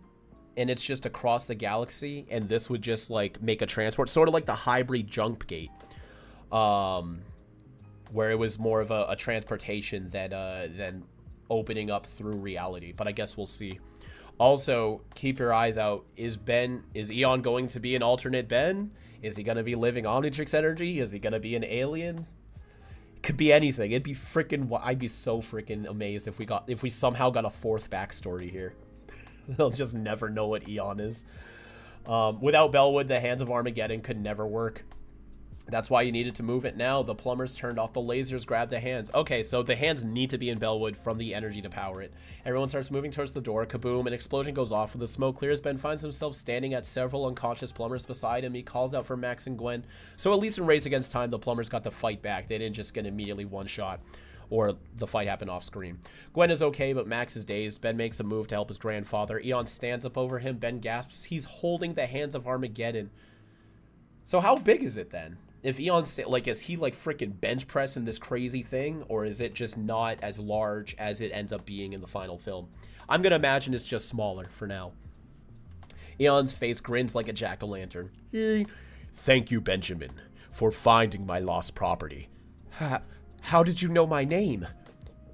and it's just across the galaxy, and this would just like make a transport, sort of like the hybrid jump gate, where it was more of a transportation than opening up through reality. But I guess we'll see. Also, keep your eyes out. Is Eon going to be an alternate Ben? Is he going to be living Omnitrix energy? Is he going to be an alien? It could be anything. It'd be freaking... I'd be so freaking amazed if we somehow got a fourth backstory here. They'll just never know what Eon is. Without Bellwood, the Hands of Armageddon could never work. That's why you needed to move it now. The plumbers turned off the lasers, grabbed the hands. Okay, so the hands need to be in Bellwood from the energy to power it. Everyone starts moving towards the door. Kaboom, an explosion goes off. When the smoke clears, Ben finds himself standing at several unconscious plumbers beside him. He calls out for Max and Gwen. So at least in Race Against Time, the plumbers got to fight back. They didn't just get immediately one shot, or the fight happened off screen. Gwen is okay, but Max is dazed. Ben makes a move to help his grandfather. Eon stands up over him. Ben gasps. He's holding the Hands of Armageddon. So how big is it then? If Eon's, like, is he, like, freaking bench pressing this crazy thing? Or is it just not as large as it ends up being in the final film? I'm going to imagine it's just smaller for now. Eon's face grins like a jack-o'-lantern. Thank you, Benjamin, for finding my lost property. How did you know my name?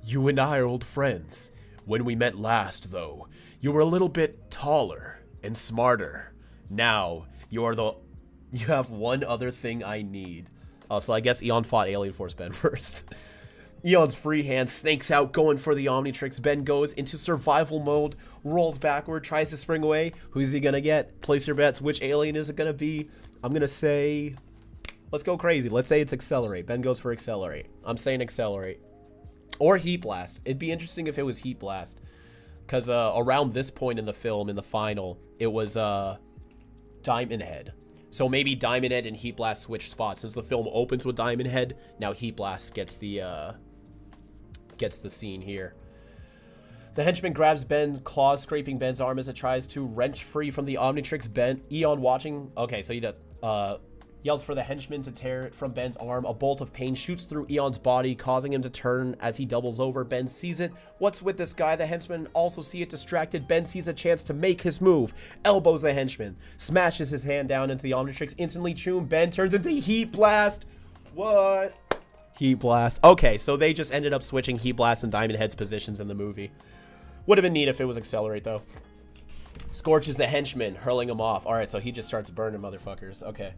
You and I are old friends. When we met last, though, you were a little bit taller and smarter. Now, you have one other thing I need. So I guess Eon fought Alien Force Ben first. Eon's free hand snakes out, going for the Omnitrix. Ben goes into survival mode, rolls backward, tries to spring away. Who's he gonna get? Place your bets. Which alien is it gonna be? I'm gonna say... Let's go crazy. Let's say it's Accelerate. Ben goes for Accelerate. I'm saying Accelerate. Or Heat Blast. It'd be interesting if it was Heat Blast. Because around this point in the film, in the final, it was Diamond Head. So maybe Diamond Head and Heat Blast switch spots. Since the film opens with Diamond Head, now Heat Blast gets the scene here. The henchman grabs Ben, claws scraping Ben's arm as it tries to wrench free from the Omnitrix. Eon watching. Okay, so he does, yells for the henchman to tear it from Ben's arm. A bolt of pain shoots through Eon's body, causing him to turn as he doubles over. Ben sees it. What's with this guy? The henchmen also see it distracted. Ben sees a chance to make his move. Elbows the henchman. Smashes his hand down into the Omnitrix. Instantly tuned. Ben turns into Heat Blast. What? Heat Blast. Okay, so they just ended up switching Heat Blast and Diamond Head's positions in the movie. Would have been neat if it was Accelerate, though. Scorches the henchman, hurling him off. Alright, so he just starts burning motherfuckers. Okay.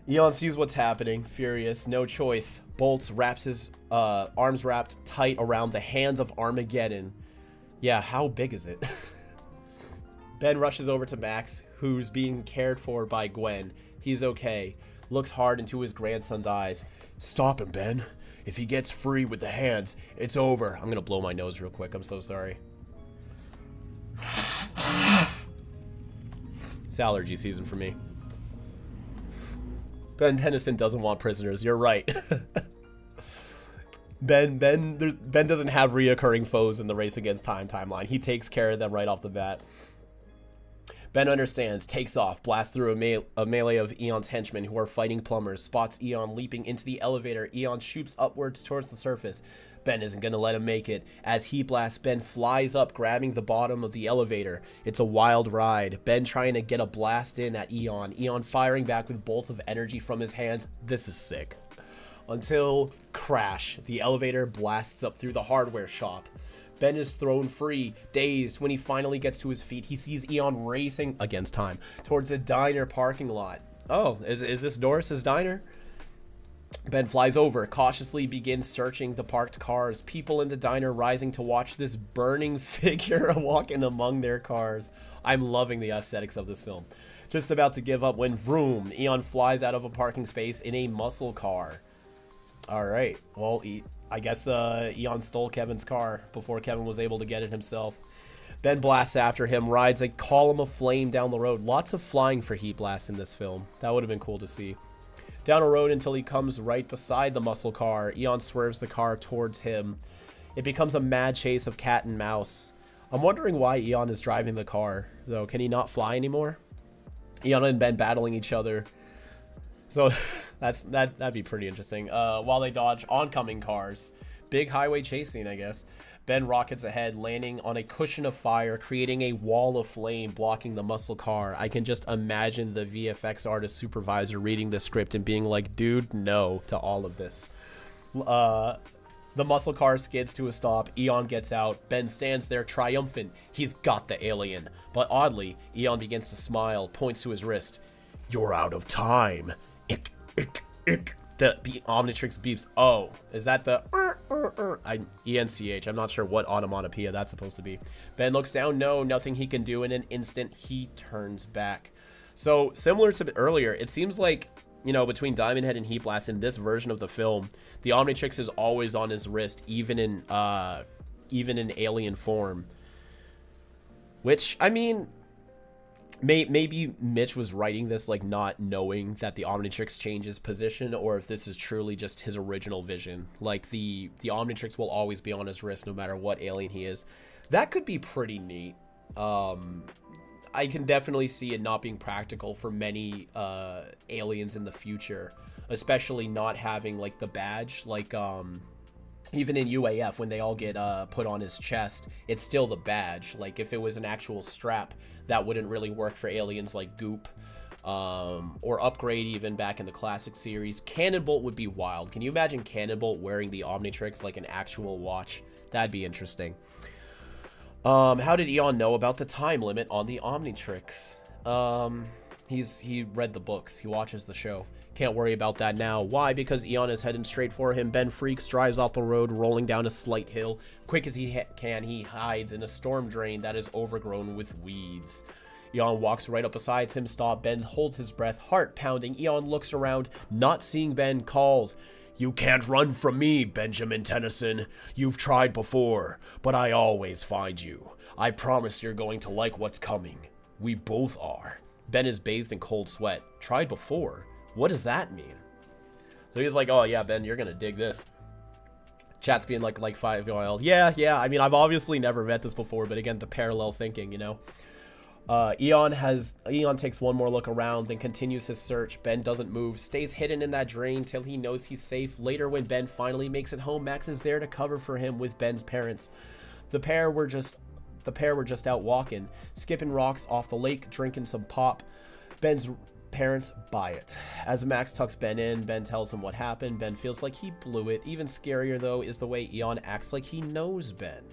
Eon sees what's happening, furious, no choice. Bolts wraps his arms wrapped tight around the Hands of Armageddon. Yeah, how big is it? Ben rushes over to Max, who's being cared for by Gwen. He's okay. Looks hard into his grandson's eyes. Stop him, Ben. If he gets free with the hands, it's over. I'm gonna blow my nose real quick. I'm so sorry. It's allergy season for me. Ben Tennyson doesn't want prisoners. You're right. Ben doesn't have reoccurring foes in the Race Against Time timeline. He takes care of them right off the bat. Ben understands, takes off, blasts through a melee of Eon's henchmen who are fighting plumbers, spots Eon leaping into the elevator. Eon shoots upwards towards the surface. Ben isn't going to let him make it. As he blasts, Ben flies up, grabbing the bottom of the elevator. It's a wild ride. Ben trying to get a blast in at Eon. Eon firing back with bolts of energy from his hands. This is sick. Until crash. The elevator blasts up through the hardware shop. Ben is thrown free, dazed. When he finally gets to his feet, he sees Eon racing against time towards a diner parking lot. Oh, is this Doris's diner? Ben flies over, cautiously begins searching the parked cars. People in the diner rising to watch this burning figure walking among their cars. I'm loving the aesthetics of this film. Just about to give up when vroom, Eon flies out of a parking space in a muscle car. Alright, well, I guess Eon stole Kevin's car before Kevin was able to get it himself. Ben blasts after him, rides a column of flame down the road. Lots of flying for Heat Blast in this film. That would have been cool to see. Down a road until he comes right beside the muscle car. Eon swerves the car towards him. It becomes a mad chase of cat and mouse. I'm wondering why Eon is driving the car, though. Can he not fly anymore? Eon and Ben battling each other. So that'd be pretty interesting. While they dodge oncoming cars. Big highway chase scene, I guess. Ben rockets ahead, landing on a cushion of fire, creating a wall of flame blocking the muscle car. I can just imagine the VFX artist supervisor reading the script and being like, dude, no to all of this. The muscle car skids to a stop. Eon gets out. Ben stands there triumphant. He's got the alien. But oddly, Eon begins to smile, points to his wrist. You're out of time. Ick, ick, ick. The Omnitrix beeps. Oh, is that the ENCH? I'm not sure what onomatopoeia that's supposed to be. Ben looks down. No, nothing he can do. In an instant, he turns back. So similar to earlier, it seems like, you know, between Diamond Head and Heat Blast in this version of the film, the Omnitrix is always on his wrist, even in alien form. Which, I mean, maybe Mitch was writing this like not knowing that the Omnitrix changes position, or if this is truly just his original vision. Like the Omnitrix will always be on his wrist no matter what alien he is. That could be pretty neat. I can definitely see it not being practical for many aliens in the future, especially not having like the badge. Like even in UAF, when they all get put on his chest, it's still the badge. Like if it was an actual strap, that wouldn't really work for aliens like Goop or Upgrade. Even back in the classic series, Cannonbolt would be wild. Can you imagine Cannonbolt wearing the Omnitrix like an actual watch? That'd be interesting. How did Eon know about the time limit on the Omnitrix? He read the books. He watches the show. Can't worry about that now. Why? Because Eon is heading straight for him. Ben freaks, drives off the road, rolling down a slight hill. Quick as he can, he hides in a storm drain that is overgrown with weeds. Eon walks right up beside him. Stop. Ben holds his breath, heart pounding. Eon looks around, not seeing Ben, calls. You can't run from me, Benjamin Tennyson. You've tried before, but I always find you. I promise you're going to like what's coming. We both are. Ben is bathed in cold sweat. Tried before? What does that mean? So he's like, oh yeah, Ben, you're going to dig this. Chat's being like 5 oil. Yeah. I mean, I've obviously never met this before, but again, the parallel thinking, you know. Eon takes one more look around, then continues his search. Ben doesn't move, stays hidden in that drain till he knows he's safe. Later, when Ben finally makes it home, Max is there to cover for him with Ben's parents. The pair were just out walking, skipping rocks off the lake, drinking some pop. Ben's parents buy it. As Max tucks Ben in, Ben tells him what happened. Ben feels like he blew it. Even scarier, though, is the way Eon acts like he knows Ben.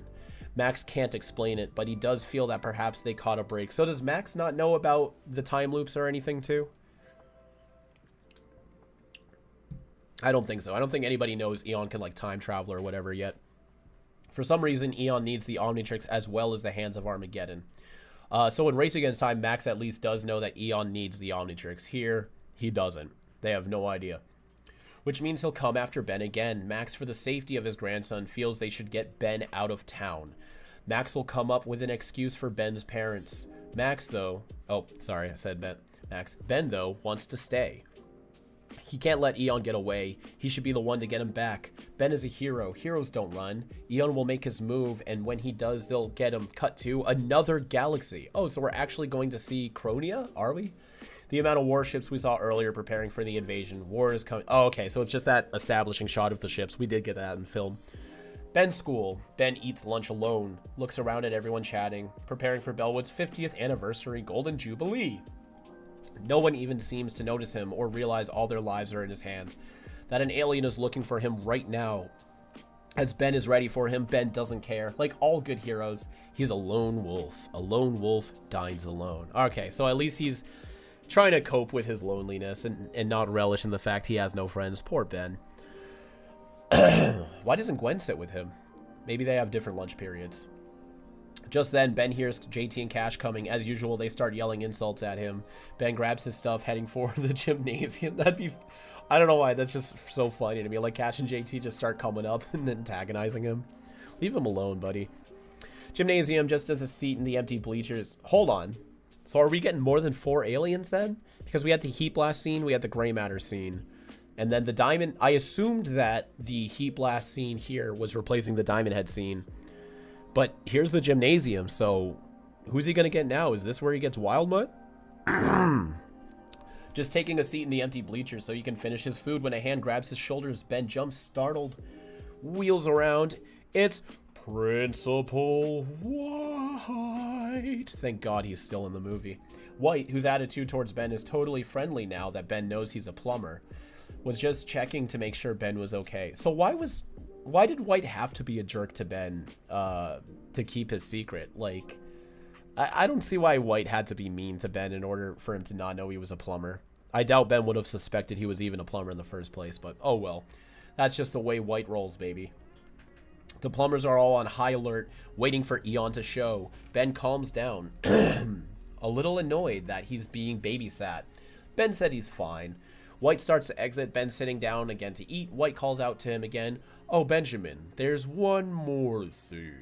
Max can't explain it, but he does feel that perhaps they caught a break. So does Max not know about the time loops or anything too? I don't think so. I don't think anybody knows Eon can like time travel or whatever yet. For some reason, Eon needs the Omnitrix as well as the Hands of Armageddon. So in Race Against Time, Max at least does know that Eon needs the Omnitrix. Here, he doesn't. They have no idea. Which means he'll come after Ben again. Max, for the safety of his grandson, feels they should get Ben out of town. Max will come up with an excuse for Ben's parents. Max, though... Oh, sorry, I said Ben. Max. Ben, though, wants to stay. He can't let Eon get away. He should be the one to get him back. Ben is a hero. Heroes don't run. Eon will make his move, and when he does, they'll get him. Cut to another galaxy. Oh, so we're actually going to see Cronia? Are we? The amount of warships we saw earlier preparing for the invasion. War is coming. Oh, okay, so it's just that establishing shot of the ships. We did get that in film. Ben's school. Ben eats lunch alone. Looks around at everyone chatting. Preparing for Bellwood's 50th anniversary Golden Jubilee. No one even seems to notice him or realize all their lives are in his hands. That an alien is looking for him right now. As Ben is ready for him, Ben doesn't care. Like all good heroes, he's a lone wolf. A lone wolf dines alone. Okay, so at least he's trying to cope with his loneliness and not relish in the fact he has no friends. Poor Ben. Why doesn't Gwen sit with him? Maybe they have different lunch periods. Just then, Ben hears JT and Cash coming. As usual, they start yelling insults at him. Ben grabs his stuff, heading for the gymnasium. That'd be... I don't know why, that's just so funny to me. Like, Cash and JT just start coming up and antagonizing him. Leave him alone, buddy. Gymnasium, just as a seat in the empty bleachers. Hold on. So are we getting more than 4 aliens then? Because we had the Heat Blast scene, we had the Gray Matter scene. And then the Diamond... I assumed that the Heat Blast scene here was replacing the Diamond Head scene. But here's the gymnasium, so who's he going to get now? Is this where he gets Wild Mutt? Just taking a seat in the empty bleachers so he can finish his food when a hand grabs his shoulders. Ben jumps, startled, wheels around. It's Principal White. Thank God he's still in the movie. White, whose attitude towards Ben is totally friendly now that Ben knows he's a plumber, was just checking to make sure Ben was okay. So why did White have to be a jerk to Ben to keep his secret? Like, I don't see why White had to be mean to Ben in order for him to not know he was a plumber. I doubt Ben would have suspected he was even a plumber in the first place, but oh well. That's just the way White rolls, baby. The plumbers are all on high alert, waiting for Eon to show. Ben calms down, a little annoyed that he's being babysat. Ben said he's fine. White starts to exit, Ben sitting down again to eat. White calls out to him again. Oh, Benjamin, there's one more thing.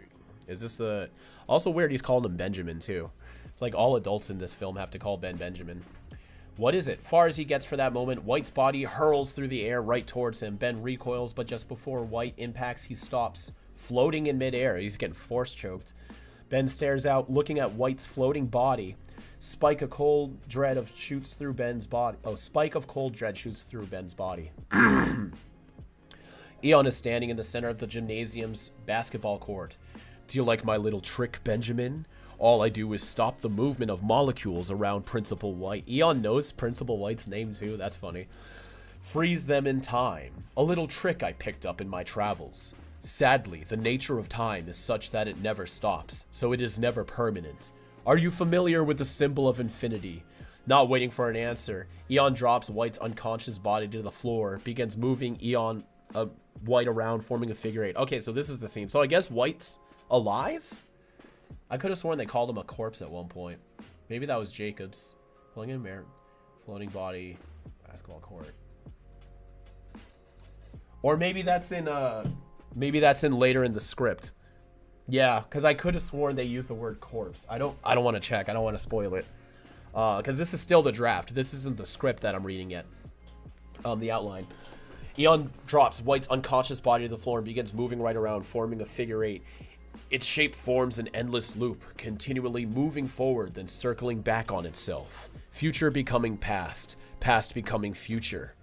Is this the... Also weird he's calling him Benjamin, too. It's like all adults in this film have to call Ben Benjamin. What is it? Far as he gets for that moment, White's body hurls through the air right towards him. Ben recoils, but just before White impacts, he stops, floating in midair. He's getting force choked. Ben stares out, looking at White's floating body. Spike of cold dread shoots through Ben's body. Oh, spike of cold dread shoots through Ben's body. Eon is standing in the center of the gymnasium's basketball court. Do you like my little trick, Benjamin? All I do is stop the movement of molecules around Principal White. Eon knows Principal White's name too. That's funny. Freeze them in time. A little trick I picked up in my travels. Sadly, the nature of time is such that it never stops, so it is never permanent. Are you familiar with the symbol of infinity? Not waiting for an answer, Eon drops White's unconscious body to the floor, begins moving White around, forming a figure eight. Okay, so this is the scene. So I guess White's alive? I could have sworn they called him a corpse at one point. Maybe that was Jacobs. Floating in air, floating body, basketball court. Or maybe that's in later in the script. Yeah, because I could have sworn they used the word corpse. I don't want to check. I don't want to spoil it. Because this is still the draft. This isn't the script that I'm reading yet. The outline. Eon drops White's unconscious body to the floor and begins moving right around, forming a figure eight. Its shape forms an endless loop, continually moving forward, then circling back on itself. Future becoming past, past becoming future.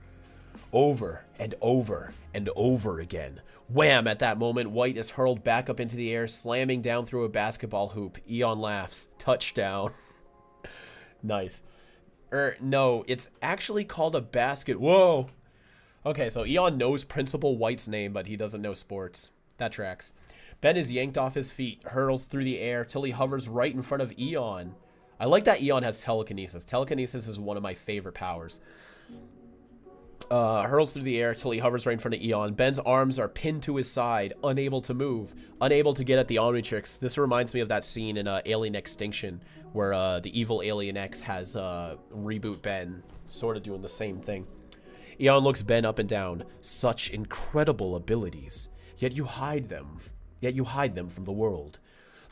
Over and over and over again. Wham! At that moment, White is hurled back up into the air, slamming down through a basketball hoop. Eon laughs. Touchdown. Nice. No, it's actually called a basket. Whoa! Okay, so Eon knows Principal White's name, but he doesn't know sports. That tracks. Ben is yanked off his feet, hurtles through the air till he hovers right in front of Eon. I like that Eon has telekinesis. Telekinesis is one of my favorite powers. Hurls through the air till he hovers right in front of Eon. Ben's arms are pinned to his side, unable to move, unable to get at the Omnitrix. This reminds me of that scene in Alien Extinction, where the evil Alien X has Reboot Ben, sort of doing the same thing. Eon looks Ben up and down. Such incredible abilities, yet you hide them from the world.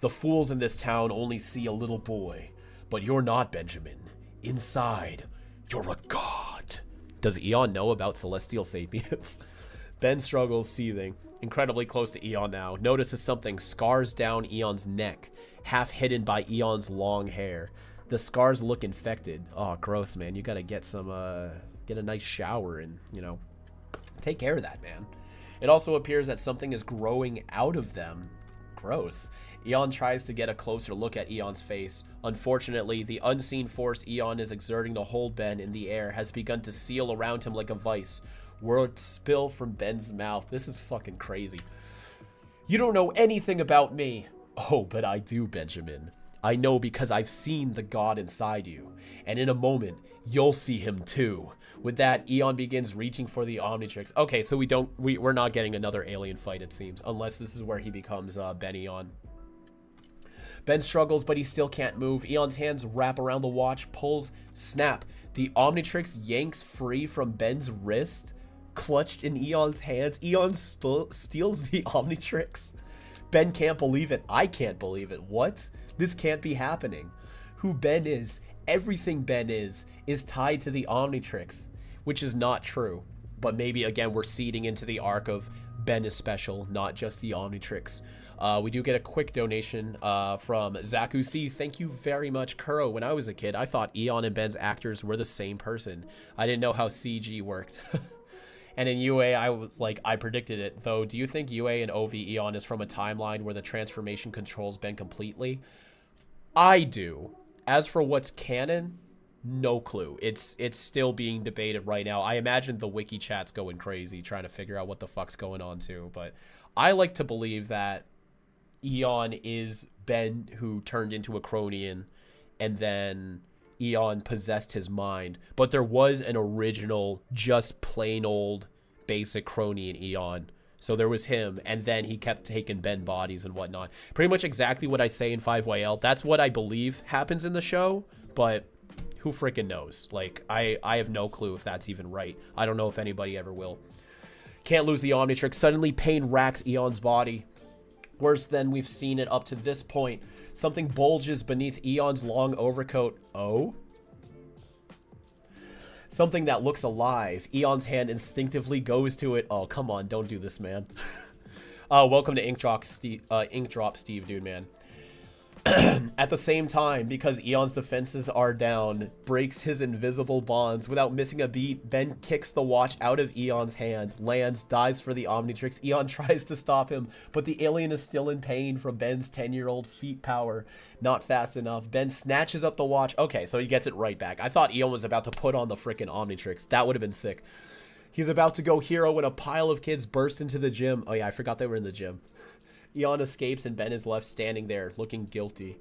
The fools in this town only see a little boy, but you're not, Benjamin. Inside, you're a god. Does Eon know about celestial sapiens? Ben struggles, seething. Incredibly close to Eon now. Notices something scars down Eon's neck, half hidden by Eon's long hair. The scars look infected. Oh, gross, man. You gotta get get a nice shower and, take care of that, man. It also appears that something is growing out of them. Gross. Eon tries to get a closer look at Eon's face. Unfortunately, the unseen force Eon is exerting to hold Ben in the air has begun to seal around him like a vice. Words spill from Ben's mouth. This is fucking crazy. You don't know anything about me. Oh, but I do, Benjamin. I know because I've seen the god inside you. And in a moment, you'll see him too. With that, Eon begins reaching for the Omnitrix. Okay, so we're not getting another alien fight, it seems. Unless this is where he becomes Ben Eon. Ben struggles, but he still can't move. Eon's hands wrap around the watch, pulls, snap. The Omnitrix yanks free from Ben's wrist, clutched in Eon's hands. Eon steals the Omnitrix. Ben can't believe it. I can't believe it. What? This can't be happening. Who Ben is, everything Ben is tied to the Omnitrix, which is not true. But maybe, again, we're seeding into the arc of Ben is special, not just the Omnitrix. We do get a quick donation from Zaku C. Thank you very much. Kuro, when I was a kid, I thought Eon and Ben's actors were the same person. I didn't know how CG worked. And in UA, I was like, I predicted it. Though, do you think UA and OV Eon is from a timeline where the transformation controls Ben completely? I do. As for what's canon, no clue. It's still being debated right now. I imagine the wiki chat's going crazy trying to figure out what the fuck's going on too. But I like to believe that Eon is Ben who turned into a Cronian, and then Eon possessed his mind. But there was an original, just plain old, basic Cronian Eon. So there was him, and then he kept taking Ben bodies and whatnot. Pretty much exactly what I say in 5YL. That's what I believe happens in the show, but who freaking knows? Like, I have no clue if that's even right. I don't know if anybody ever will. Can't lose the Omnitrix. Suddenly, pain racks Eon's body. Worse than we've seen it up to this point. Something bulges beneath Eon's long overcoat. Oh? Something that looks alive. Eon's hand instinctively goes to it. Oh, come on. Don't do this, man. Welcome to Ink Drop, Steve, dude, man. At the same time, because Eon's defenses are down, breaks his invisible bonds. Without missing a beat, Ben kicks the watch out of Eon's hand, lands, dives for the Omnitrix. Eon tries to stop him, but the alien is still in pain from Ben's 10-year-old feet power. Not fast enough. Ben snatches up the watch. Okay, so he gets it right back. I thought Eon was about to put on the frickin' Omnitrix. That would have been sick. He's about to go hero when a pile of kids burst into the gym. Oh yeah, I forgot they were in the gym. Eon escapes and Ben is left standing there, looking guilty.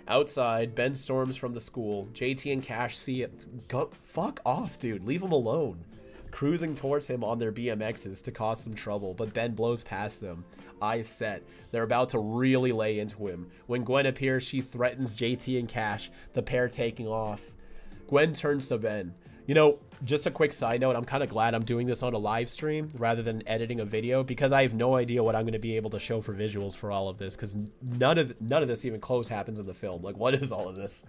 Outside, Ben storms from the school. JT and Cash see it. Go, fuck off, dude. Leave him alone. Cruising towards him on their BMXs to cause some trouble, but Ben blows past them. Eyes set. They're about to really lay into him. When Gwen appears, she threatens JT and Cash, the pair taking off. Gwen turns to Ben. You know, just a quick side note, I'm kind of glad I'm doing this on a live stream rather than editing a video, because I have no idea what I'm going to be able to show for visuals for all of this, because none of this even close happens in the film. Like, what is all of this?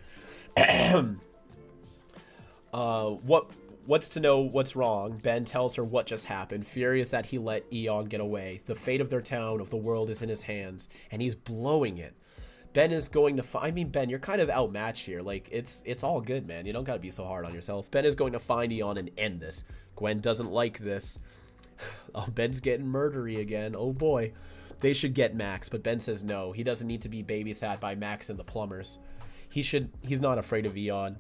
What's to know what's wrong? Ben tells her what just happened, furious that he let Eon get away. The fate of their town, of the world, is in his hands, and he's blowing it. Ben is going to I mean, Ben, you're kind of outmatched here. Like, it's all good, man. You don't gotta be so hard on yourself. Ben is going to find Eon and end this. Gwen doesn't like this. Oh, Ben's getting murdery again. Oh boy. They should get Max, but Ben says no. He doesn't need to be babysat by Max and the plumbers. He's not afraid of Eon.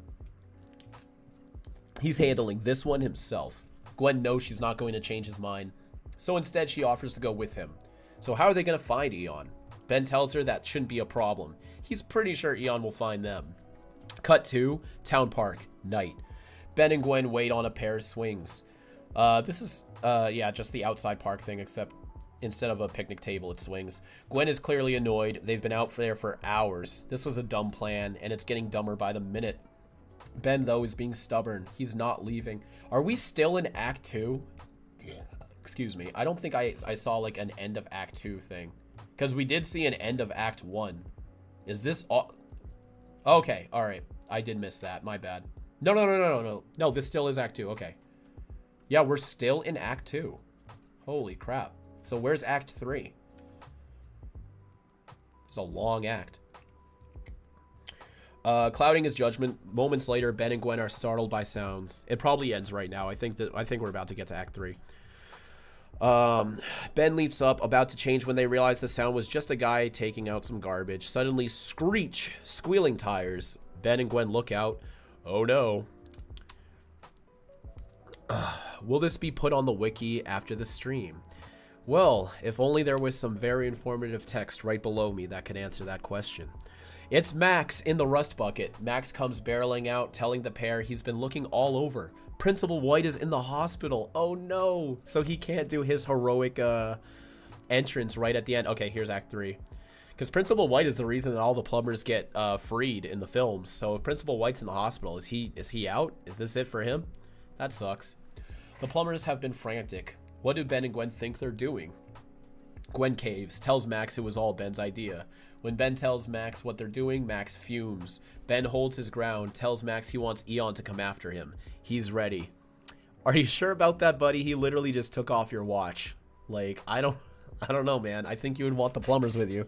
He's handling this one himself. Gwen knows she's not going to change his mind, so instead she offers to go with him. So how are they going to find Eon? Ben tells her that shouldn't be a problem. He's pretty sure Eon will find them. Cut to Town Park, night. Ben and Gwen wait on a pair of swings. This is, yeah, just the outside park thing, except instead of a picnic table, it swings. Gwen is clearly annoyed. They've been out there for hours. This was a dumb plan, and it's getting dumber by the minute. Ben, though, is being stubborn. He's not leaving. Are we still in Act 2? Yeah. Excuse me. I don't think I saw, like, an end of Act 2 thing. Because we did see an end of Act 1. Is this all? Okay, alright. I did miss that. My bad. No. No, this still is Act 2. Okay. Yeah, we're still in Act 2. Holy crap. So where's Act 3? It's a long act. Clouding his judgment. Moments later, Ben and Gwen are startled by sounds. It probably ends right now. I think we're about to get to Act 3. Ben leaps up, about to change when they realize the sound was just a guy taking out some garbage. Suddenly, screech, squealing tires. Ben and Gwen look out. Oh no. Will this be put on the wiki after the stream? Well, if only there was some very informative text right below me that could answer that question. It's Max in the rust bucket. Max comes barreling out, telling the pair he's been looking all over. Principal White is in the hospital. Oh no. So he can't do his heroic entrance right at the end. Okay, here's Act 3. Because Principal White is the reason that all the plumbers get freed in the films. So if Principal White's in the hospital, is he out? Is this it for him? That sucks. The plumbers have been frantic. What do Ben and Gwen think they're doing? Gwen caves, tells Max it was all Ben's idea. When Ben tells Max what they're doing, Max fumes. Ben holds his ground, tells Max he wants Eon to come after him. He's ready. Are you sure about that, buddy? He literally just took off your watch. Like, I don't know, man. I think you would want the plumbers with you.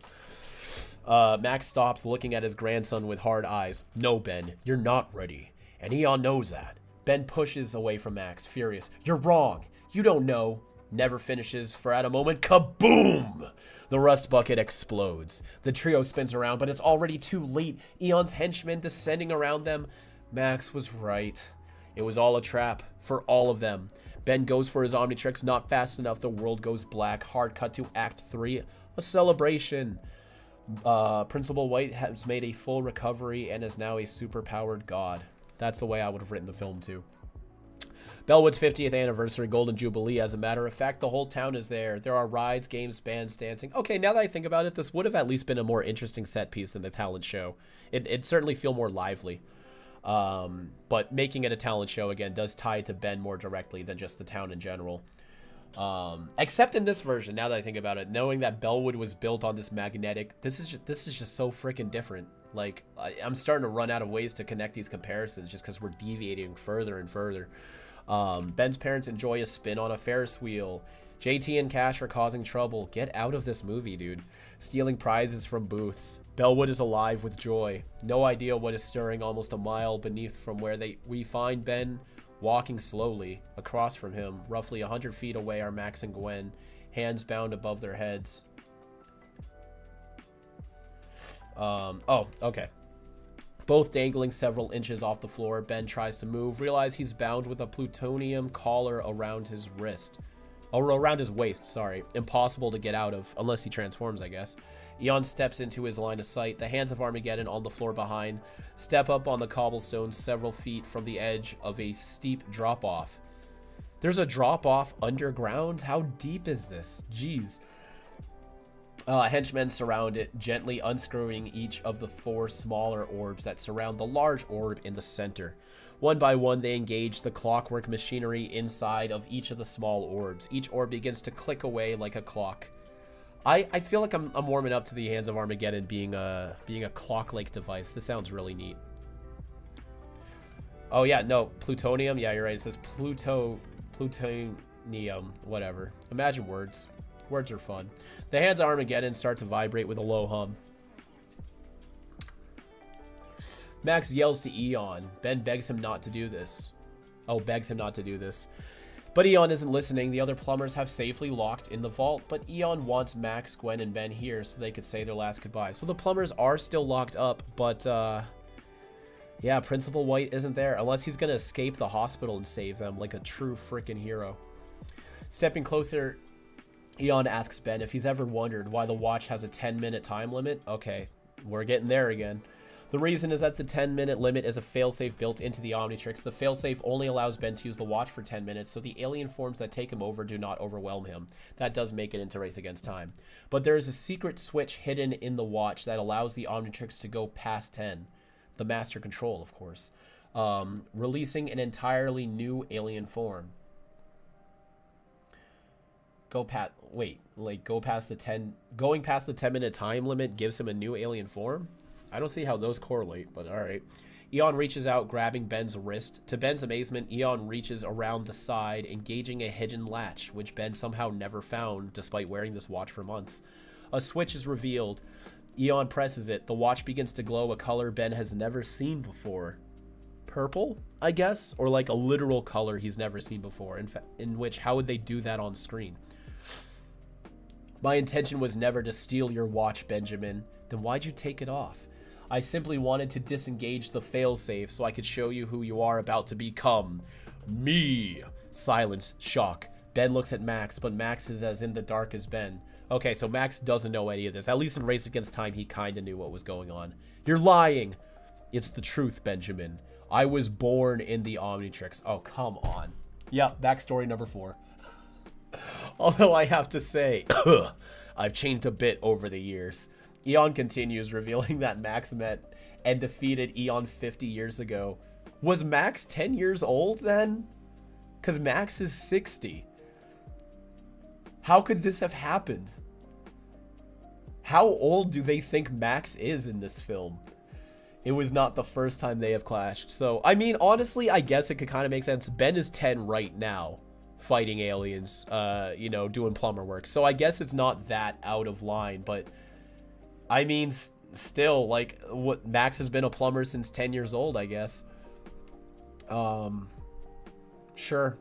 Max stops, looking at his grandson with hard eyes. No, Ben, you're not ready. And Eon knows that. Ben pushes away from Max, furious. You're wrong. You don't know. Never finishes, for at a moment, kaboom! The rust bucket explodes. The trio spins around, but it's already too late. Eon's henchmen descending around them. Max was right. It was all a trap for all of them. Ben goes for his Omnitrix, not fast enough. The world goes black. Hard cut to Act 3, a celebration. Principal White has made a full recovery and is now a super-powered god. That's the way I would have written the film, too. Bellwood's 50th anniversary, Golden Jubilee. As a matter of fact, the whole town is there. There are rides, games, bands, dancing. Okay, now that I think about it, this would have at least been a more interesting set piece than the talent show. It'd certainly feel more lively. But making it a talent show, again, does tie to Ben more directly than just the town in general. Except in this version, now that I think about it, knowing that Bellwood was built on this magnetic, this is just so freaking different. Like, I'm starting to run out of ways to connect these comparisons just because we're deviating further and further. Ben's parents enjoy a spin on a Ferris wheel. JT and Cash are causing trouble. Get out of this movie, dude. Stealing prizes from booths. Bellwood is alive with joy. No idea what is stirring almost a mile beneath from where we find Ben walking slowly. Across from him, roughly 100 feet away, are Max and Gwen, hands bound above their heads. Oh, okay. Both dangling several inches off the floor. Ben tries to move, realize he's bound with a plutonium collar around his wrist. Or around his waist, sorry. Impossible to get out of, unless he transforms, I guess. Eon steps into his line of sight. The hands of Armageddon on the floor behind. Step up on the cobblestones several feet from the edge of a steep drop-off. There's a drop-off underground? How deep is this? Jeez. Henchmen surround it, gently unscrewing each of the 4 smaller orbs that surround the large orb in the center. One by one, they engage the clockwork machinery inside of each of the small orbs. Each orb begins to click away like a clock. I feel like I'm warming up to the hands of Armageddon being a clock-like device. This sounds really neat. Oh yeah, no, plutonium. Yeah, you're right. It says plutonium, whatever. Imagine words. Words are fun. The hands of Armageddon start to vibrate with a low hum. Max yells to Eon. Ben begs him not to do this. Begs him not to do this. But Eon isn't listening. The other plumbers have safely locked in the vault, but Eon wants Max, Gwen, and Ben here so they could say their last goodbye. So the plumbers are still locked up, but yeah, Principal White isn't there unless he's gonna escape the hospital and save them like a true freaking hero. Stepping closer, Eon asks Ben if he's ever wondered why the watch has a 10-minute time limit. Okay, we're getting there again. The reason is that the 10-minute limit is a failsafe built into the Omnitrix. The failsafe only allows Ben to use the watch for 10 minutes, so the alien forms that take him over do not overwhelm him. That does make it into Race Against Time. But there is a secret switch hidden in the watch that allows the Omnitrix to go past 10. The Master Control, of course. Releasing an entirely new alien form. Going past the 10-minute time limit gives him a new alien form? I don't see how those correlate, but alright. Eon reaches out, grabbing Ben's wrist. To Ben's amazement, Eon reaches around the side, engaging a hidden latch, which Ben somehow never found, despite wearing this watch for months. A switch is revealed. Eon presses it. The watch begins to glow a color Ben has never seen before. Purple, I guess? Or like a literal color he's never seen before. In which, how would they do that on screen? My intention was never to steal your watch, Benjamin. Then why'd you take it off? I simply wanted to disengage the failsafe so I could show you who you are about to become. Me. Silence. Shock. Ben looks at Max, but Max is as in the dark as Ben. Okay, so Max doesn't know any of this. At least in Race Against Time, he kinda knew what was going on. You're lying. It's the truth, Benjamin. I was born in the Omnitrix. Oh, come on. Yeah, backstory number 4. Although I have to say, I've changed a bit over the years. Eon continues, revealing that Max met and defeated Eon 50 years ago. Was Max 10 years old then? Because Max is 60. How could this have happened? How old do they think Max is in this film? It was not the first time they have clashed. So, I mean, honestly, I guess it could kind of make sense. Ben is 10 right now, fighting aliens, you know, doing plumber work. So I guess it's not that out of line, but I mean, still, like, what Max has been a plumber since 10 years old, I guess. Sure.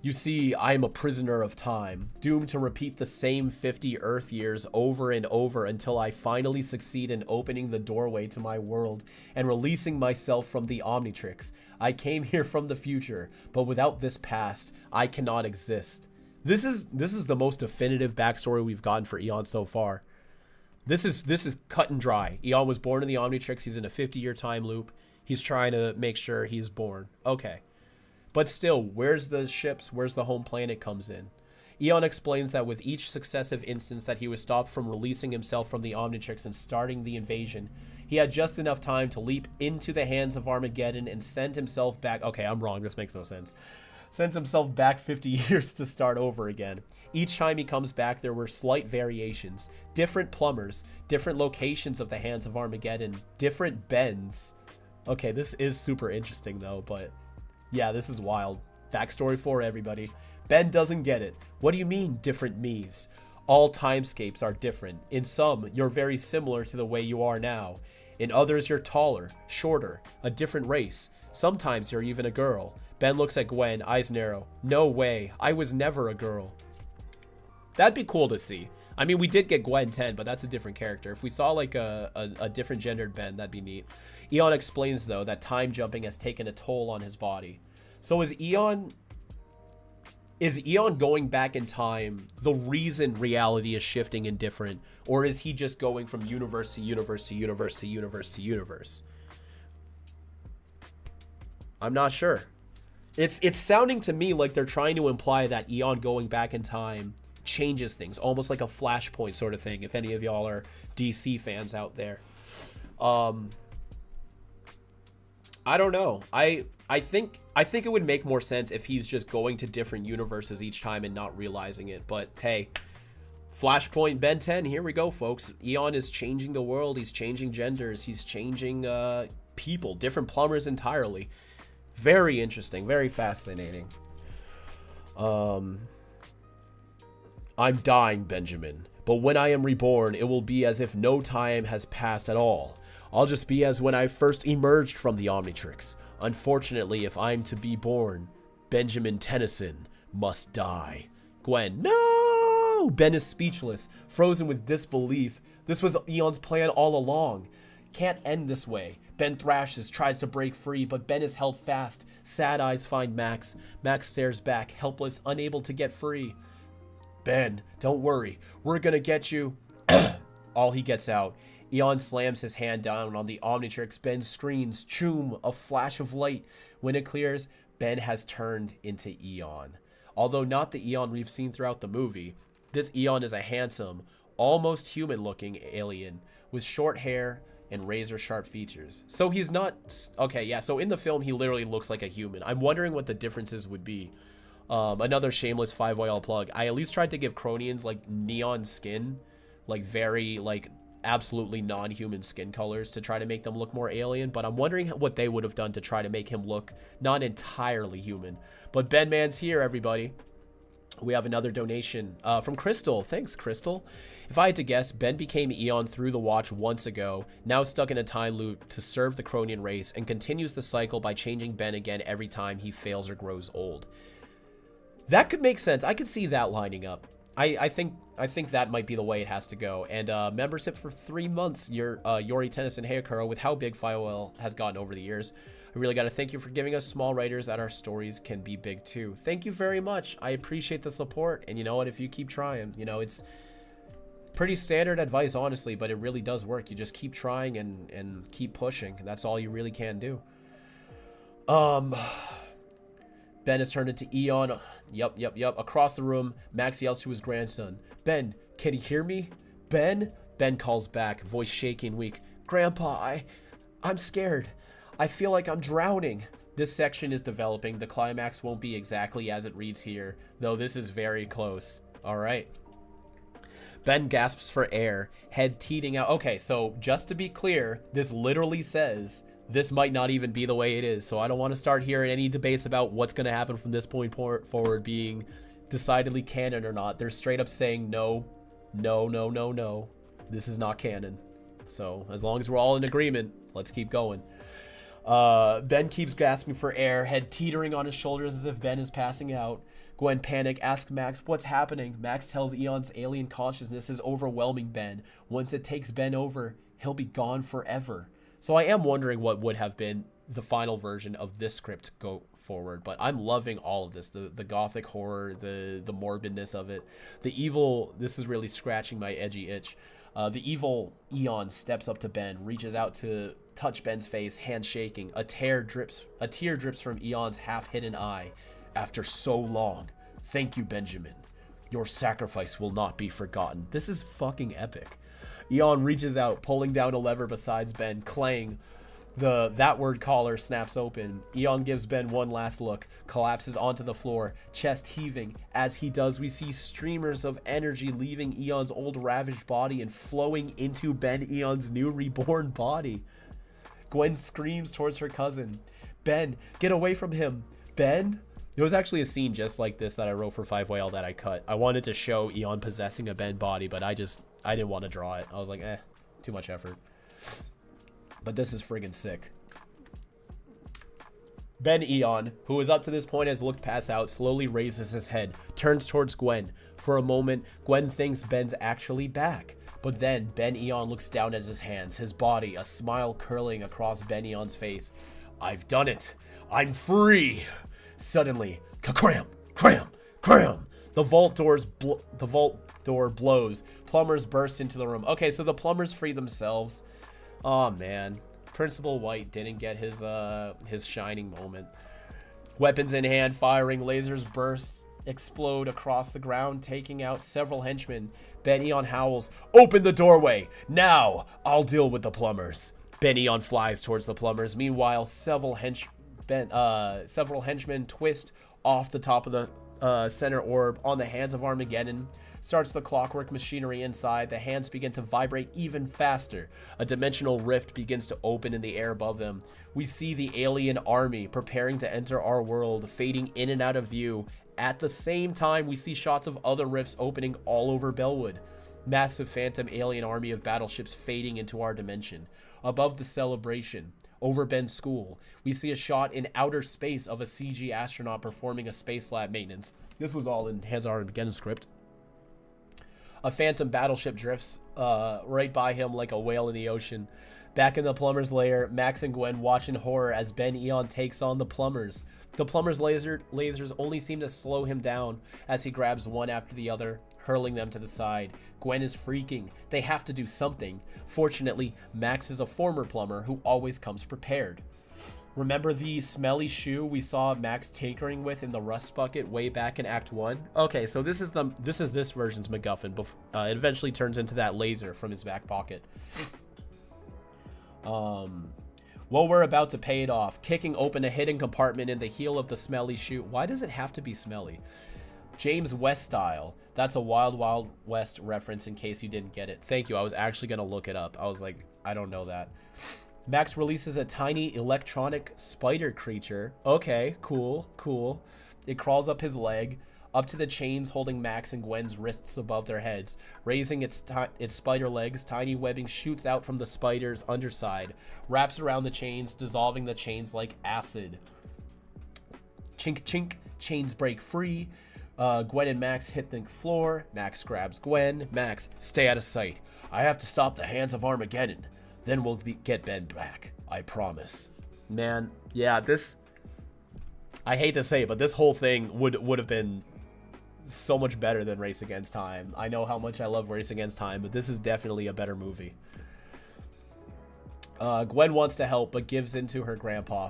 You see, I am a prisoner of time, doomed to repeat the same 50 Earth years over and over until I finally succeed in opening the doorway to my world and releasing myself from the Omnitrix. I came here from the future, but without this past, I cannot exist. This is the most definitive backstory we've gotten for Eon so far. This is cut and dry. Eon was born in the Omnitrix. He's in a 50-year time loop. He's trying to make sure he's born. Okay. But still, where's the ships? Where's the home planet comes in? Eon explains that with each successive instance that he was stopped from releasing himself from the Omnitrix and starting the invasion, he had just enough time to leap into the hands of Armageddon and send himself back. Okay, I'm wrong. This makes no sense. Sends himself back 50 years to start over again. Each time he comes back, there were slight variations. Different plumbers, different locations of the hands of Armageddon, different bends. Okay, this is super interesting though, but yeah, this is wild. Backstory for everybody. Ben doesn't get it. What do you mean, different me's? All timescapes are different. In some, you're very similar to the way you are now. In others, you're taller, shorter, a different race. Sometimes you're even a girl. Ben looks at Gwen, eyes narrow. No way. I was never a girl. That'd be cool to see. I mean, we did get Gwen 10, but that's a different character. If we saw like a different gendered Ben, that'd be neat. Eon explains, though, that time jumping has taken a toll on his body. So is Eon going back in time the reason reality is shifting and different? Or is he just going from universe to universe to universe to universe to universe? I'm not sure. It's sounding to me like they're trying to imply that Eon going back in time changes things, almost like a Flashpoint sort of thing, if any of y'all are DC fans out there. I don't know. I think it would make more sense if he's just going to different universes each time and not realizing it. But hey, Flashpoint Ben 10, here we go, folks. Eon is changing the world. He's changing genders. He's changing people, different plumbers entirely. Very interesting, very fascinating. I'm dying, Benjamin, but when I am reborn, it will be as if no time has passed at all. I'll just be as when I first emerged from the Omnitrix. Unfortunately, if I'm to be born, Benjamin Tennyson must die. Gwen, no! Ben is speechless, frozen with disbelief. This was Eon's plan all along. Can't end this way. Ben thrashes, tries to break free, but Ben is held fast. Sad eyes find Max. Max stares back, helpless, unable to get free. Ben, don't worry. We're gonna get you. All he gets out. Eon slams his hand down on the Omnitrix. Ben screams, choom, a flash of light. When it clears, Ben has turned into Eon. Although not the Eon we've seen throughout the movie, this Eon is a handsome, almost human-looking alien with short hair and razor-sharp features. So he's not... Okay, yeah, so in the film, he literally looks like a human. I'm wondering what the differences would be. Another shameless 5YL plug. I at least tried to give Cronians, like, neon skin. Like, very, like, absolutely non-human skin colors to try to make them look more alien. But I'm wondering what they would have done to try to make him look not entirely human. But Ben Man's here, everybody. We have another donation from Crystal. Thanks, Crystal. If I had to guess, Ben became Eon through the watch once ago, now stuck in a time loop to serve the Cronian race, and continues the cycle by changing Ben again every time he fails or grows old. That could make sense. I could see that lining up. I think that might be the way it has to go. And membership for 3 months, Yori Tennyson Hayakura, with how big FiOL has gotten over the years. I really got to thank you for giving us small writers that our stories can be big too. Thank you very much. I appreciate the support. And you know what? If you keep trying, you know, it's pretty standard advice, honestly, but it really does work. You just keep trying and keep pushing. That's all you really can do. Ben has turned into Eon. Yup. Across the room, Max yells to his grandson. Ben, can you hear me? Ben? Ben calls back, voice shaky and weak. Grandpa, I'm scared. I feel like I'm drowning. This section is developing. The climax won't be exactly as it reads here, though this is very close. All right. Ben gasps for air, head teeting out. Okay, so just to be clear, this literally says this might not even be the way it is. So I don't want to start hearing any debates about what's going to happen from this point forward being decidedly canon or not. They're straight up saying no. This is not canon. So as long as we're all in agreement, let's keep going. Ben keeps gasping for air, head teetering on his shoulders as if Ben is passing out. Gwen, panic, asks Max what's happening. Max tells Eon's alien consciousness is overwhelming Ben. Once it takes Ben over, he'll be gone forever. So I am wondering what would have been the final version of this script go forward, but I'm loving all of this. The gothic horror, the morbidness of it. The evil, this is really scratching my edgy itch. The evil Eon steps up to Ben, reaches out to touch Ben's face, hand shaking. A tear drips from Eon's half-hidden eye. After so long, thank you, Benjamin. Your sacrifice will not be forgotten. This is fucking epic. Eon reaches out, pulling down a lever beside Ben. Clang. That word collar snaps open. Eon gives Ben one last look, collapses onto the floor, chest heaving. As he does, we see streamers of energy leaving Eon's old ravaged body and flowing into Ben Eon's new reborn body. Gwen screams towards her cousin. Ben, get away from him. Ben? There was actually a scene just like this that I wrote for 5 Whale that I cut. I wanted to show Eon possessing a Ben body, but I didn't want to draw it. I was like, too much effort. But this is friggin' sick. Ben Eon, who is up to this point has looked pass out, slowly raises his head, turns towards Gwen. For a moment, Gwen thinks Ben's actually back. But then, Ben Eon looks down at his hands, his body, a smile curling across Ben Eon's face. I've done it. I'm free. Suddenly, ka-cram, cram, cram. The vault door blows. Plumbers burst into the room. Okay, so the plumbers free themselves. Oh man, Principal White didn't get his shining moment. Weapons in hand, firing, lasers burst, explode across the ground, taking out several henchmen. Ben Eon howls, "Open the doorway now! I'll deal with the plumbers." Ben Eon flies towards the plumbers. Meanwhile, several henchmen twist off the top of the center orb on the hands of Armageddon. Starts the clockwork machinery inside. The hands begin to vibrate even faster. A dimensional rift begins to open in the air above them. We see the alien army preparing to enter our world, fading in and out of view. At the same time, we see shots of other rifts opening all over Bellwood. Massive phantom alien army of battleships fading into our dimension. Above the celebration, over Ben's school, we see a shot in outer space of a CG astronaut performing a space lab maintenance. This was all in Hands Armageddon script. A phantom battleship drifts right by him like a whale in the ocean. Back in the plumber's lair, Max and Gwen watch in horror as Ben Eon takes on the plumbers. The plumber's lasers only seem to slow him down as he grabs one after the other, hurling them to the side. Gwen is freaking. They have to do something. Fortunately, Max is a former plumber who always comes prepared. Remember the smelly shoe we saw Max tinkering with in the rust bucket way back in Act 1? Okay, so this is this version's MacGuffin. It eventually turns into that laser from his back pocket. Well, we're about to pay it off, kicking open a hidden compartment in the heel of the smelly shoe. Why does it have to be smelly? James West style. That's a Wild Wild West reference in case you didn't get it. Thank you. I was actually going to look it up. I was like, I don't know that. Max releases a tiny electronic spider creature. Okay, cool. It crawls up his leg, up to the chains holding Max and Gwen's wrists above their heads. Raising its spider legs, tiny webbing shoots out from the spider's underside, wraps around the chains, dissolving the chains like acid. Chink, chink, chains break free. Gwen and Max hit the floor. Max grabs Gwen. Max, stay out of sight. I have to stop the hands of Armageddon. Then we'll get Ben back. I promise. Man, yeah, this... I hate to say it, but this whole thing would have been so much better than Race Against Time. I know how much I love Race Against Time, but this is definitely a better movie. Gwen wants to help, but gives in to her grandpa.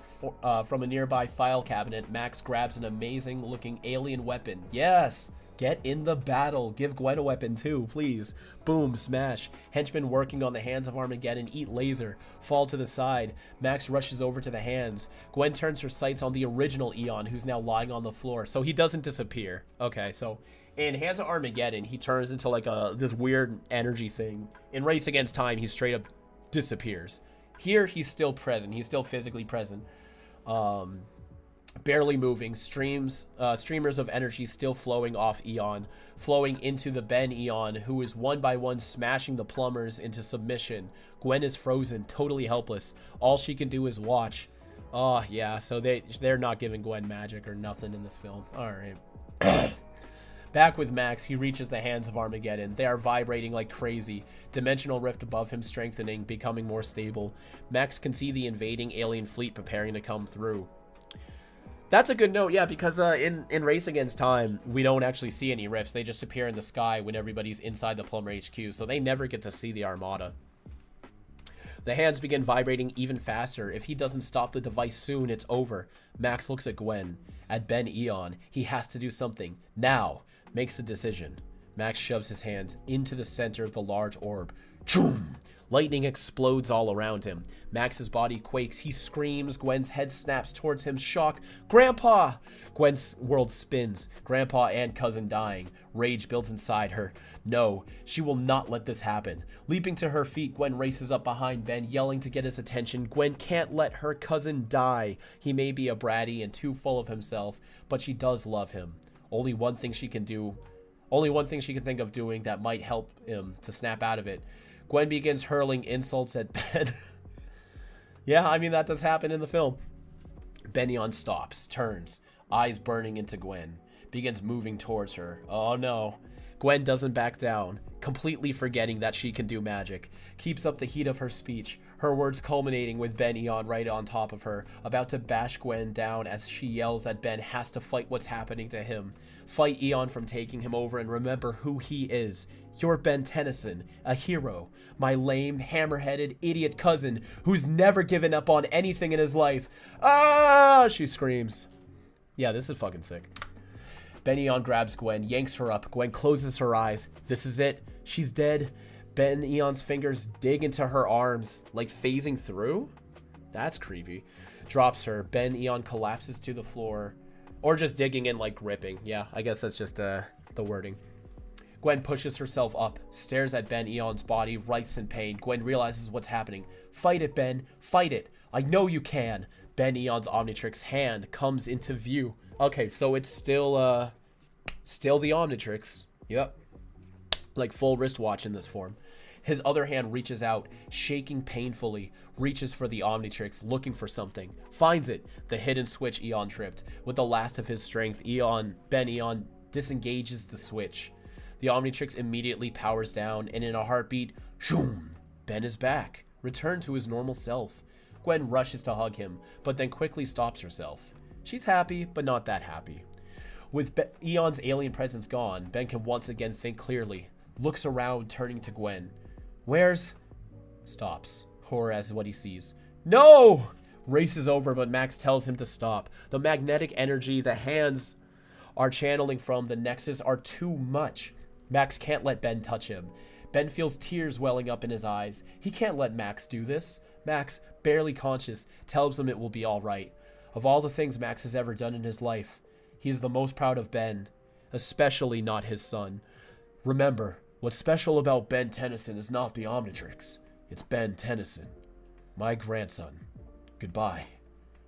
From a nearby file cabinet, Max grabs an amazing-looking alien weapon. Yes! Get in the battle. Give Gwen a weapon too, please. Boom, smash. Henchmen working on the hands of Armageddon eat laser, fall to the side. Max rushes over to the hands. Gwen turns her sights on the original Eon, who's now lying on the floor, so he doesn't disappear. Okay, so in Hands of Armageddon, he turns into like this weird energy thing. In Race Against Time, he straight up disappears. Here, he's still present. He's still physically present. Barely moving, streamers of energy still flowing off Eon, flowing into the Ben Eon, who is one by one smashing the plumbers into submission. Gwen is frozen, totally helpless. All she can do is watch. Oh, yeah, so they're not giving Gwen magic or nothing in this film. All right. Back with Max, he reaches the hands of Armageddon. They are vibrating like crazy. Dimensional rift above him strengthening, becoming more stable. Max can see the invading alien fleet preparing to come through. That's a good note, yeah, because in Race Against Time, we don't actually see any rifts. They just appear in the sky when everybody's inside the Plumber HQ, so they never get to see the Armada. The hands begin vibrating even faster. If he doesn't stop the device soon, it's over. Max looks at Gwen, at Ben Eon. He has to do something. Now. Makes a decision. Max shoves his hands into the center of the large orb. Choom! Lightning explodes all around him. Max's body quakes. He screams. Gwen's head snaps towards him. Shock. Grandpa! Gwen's world spins. Grandpa and cousin dying. Rage builds inside her. No, she will not let this happen. Leaping to her feet, Gwen races up behind Ben, yelling to get his attention. Gwen can't let her cousin die. He may be a bratty and too full of himself, but she does love him. Only one thing she can think of doing that might help him to snap out of it. Gwen begins hurling insults at Ben. Yeah, I mean, that does happen in the film. Benyon stops, turns, eyes burning into Gwen, begins moving towards her. Oh no. Gwen doesn't back down, completely forgetting that she can do magic. Keeps up the heat of her speech, her words culminating with Ben Eon right on top of her, about to bash Gwen down as she yells that Ben has to fight what's happening to him. Fight Eon from taking him over and remember who he is. You're Ben Tennyson, a hero. My lame, hammer-headed, idiot cousin who's never given up on anything in his life. Ah! She screams. Yeah, this is fucking sick. Ben Eon grabs Gwen, yanks her up. Gwen closes her eyes. This is it. She's dead. Ben Eon's fingers dig into her arms, like phasing through? That's creepy. Drops her. Ben Eon collapses to the floor. Or just digging in, like gripping. Yeah, I guess that's just the wording. Gwen pushes herself up, stares at Ben Eon's body, writhes in pain. Gwen realizes what's happening. Fight it, Ben. Fight it. I know you can. Ben Eon's Omnitrix hand comes into view. Okay, so it's still the Omnitrix. Yep. Like full wristwatch in this form. His other hand reaches out, shaking painfully, reaches for the Omnitrix, looking for something. Finds it, the hidden switch Eon tripped. With the last of his strength, Ben Eon disengages the switch. The Omnitrix immediately powers down, and in a heartbeat, shoom, Ben is back, returned to his normal self. Gwen rushes to hug him, but then quickly stops herself. She's happy, but not that happy. With Eon's alien presence gone, Ben can once again think clearly. Looks around, turning to Gwen. Where's... Stops. Horror as what he sees. No! Races over, but Max tells him to stop. The magnetic energy the hands are channeling from the Nexus are too much. Max can't let Ben touch him. Ben feels tears welling up in his eyes. He can't let Max do this. Max, barely conscious, tells him it will be alright. Of all the things Max has ever done in his life, he is the most proud of Ben, especially not his son. Remember, what's special about Ben Tennyson is not the Omnitrix. It's Ben Tennyson, my grandson. Goodbye.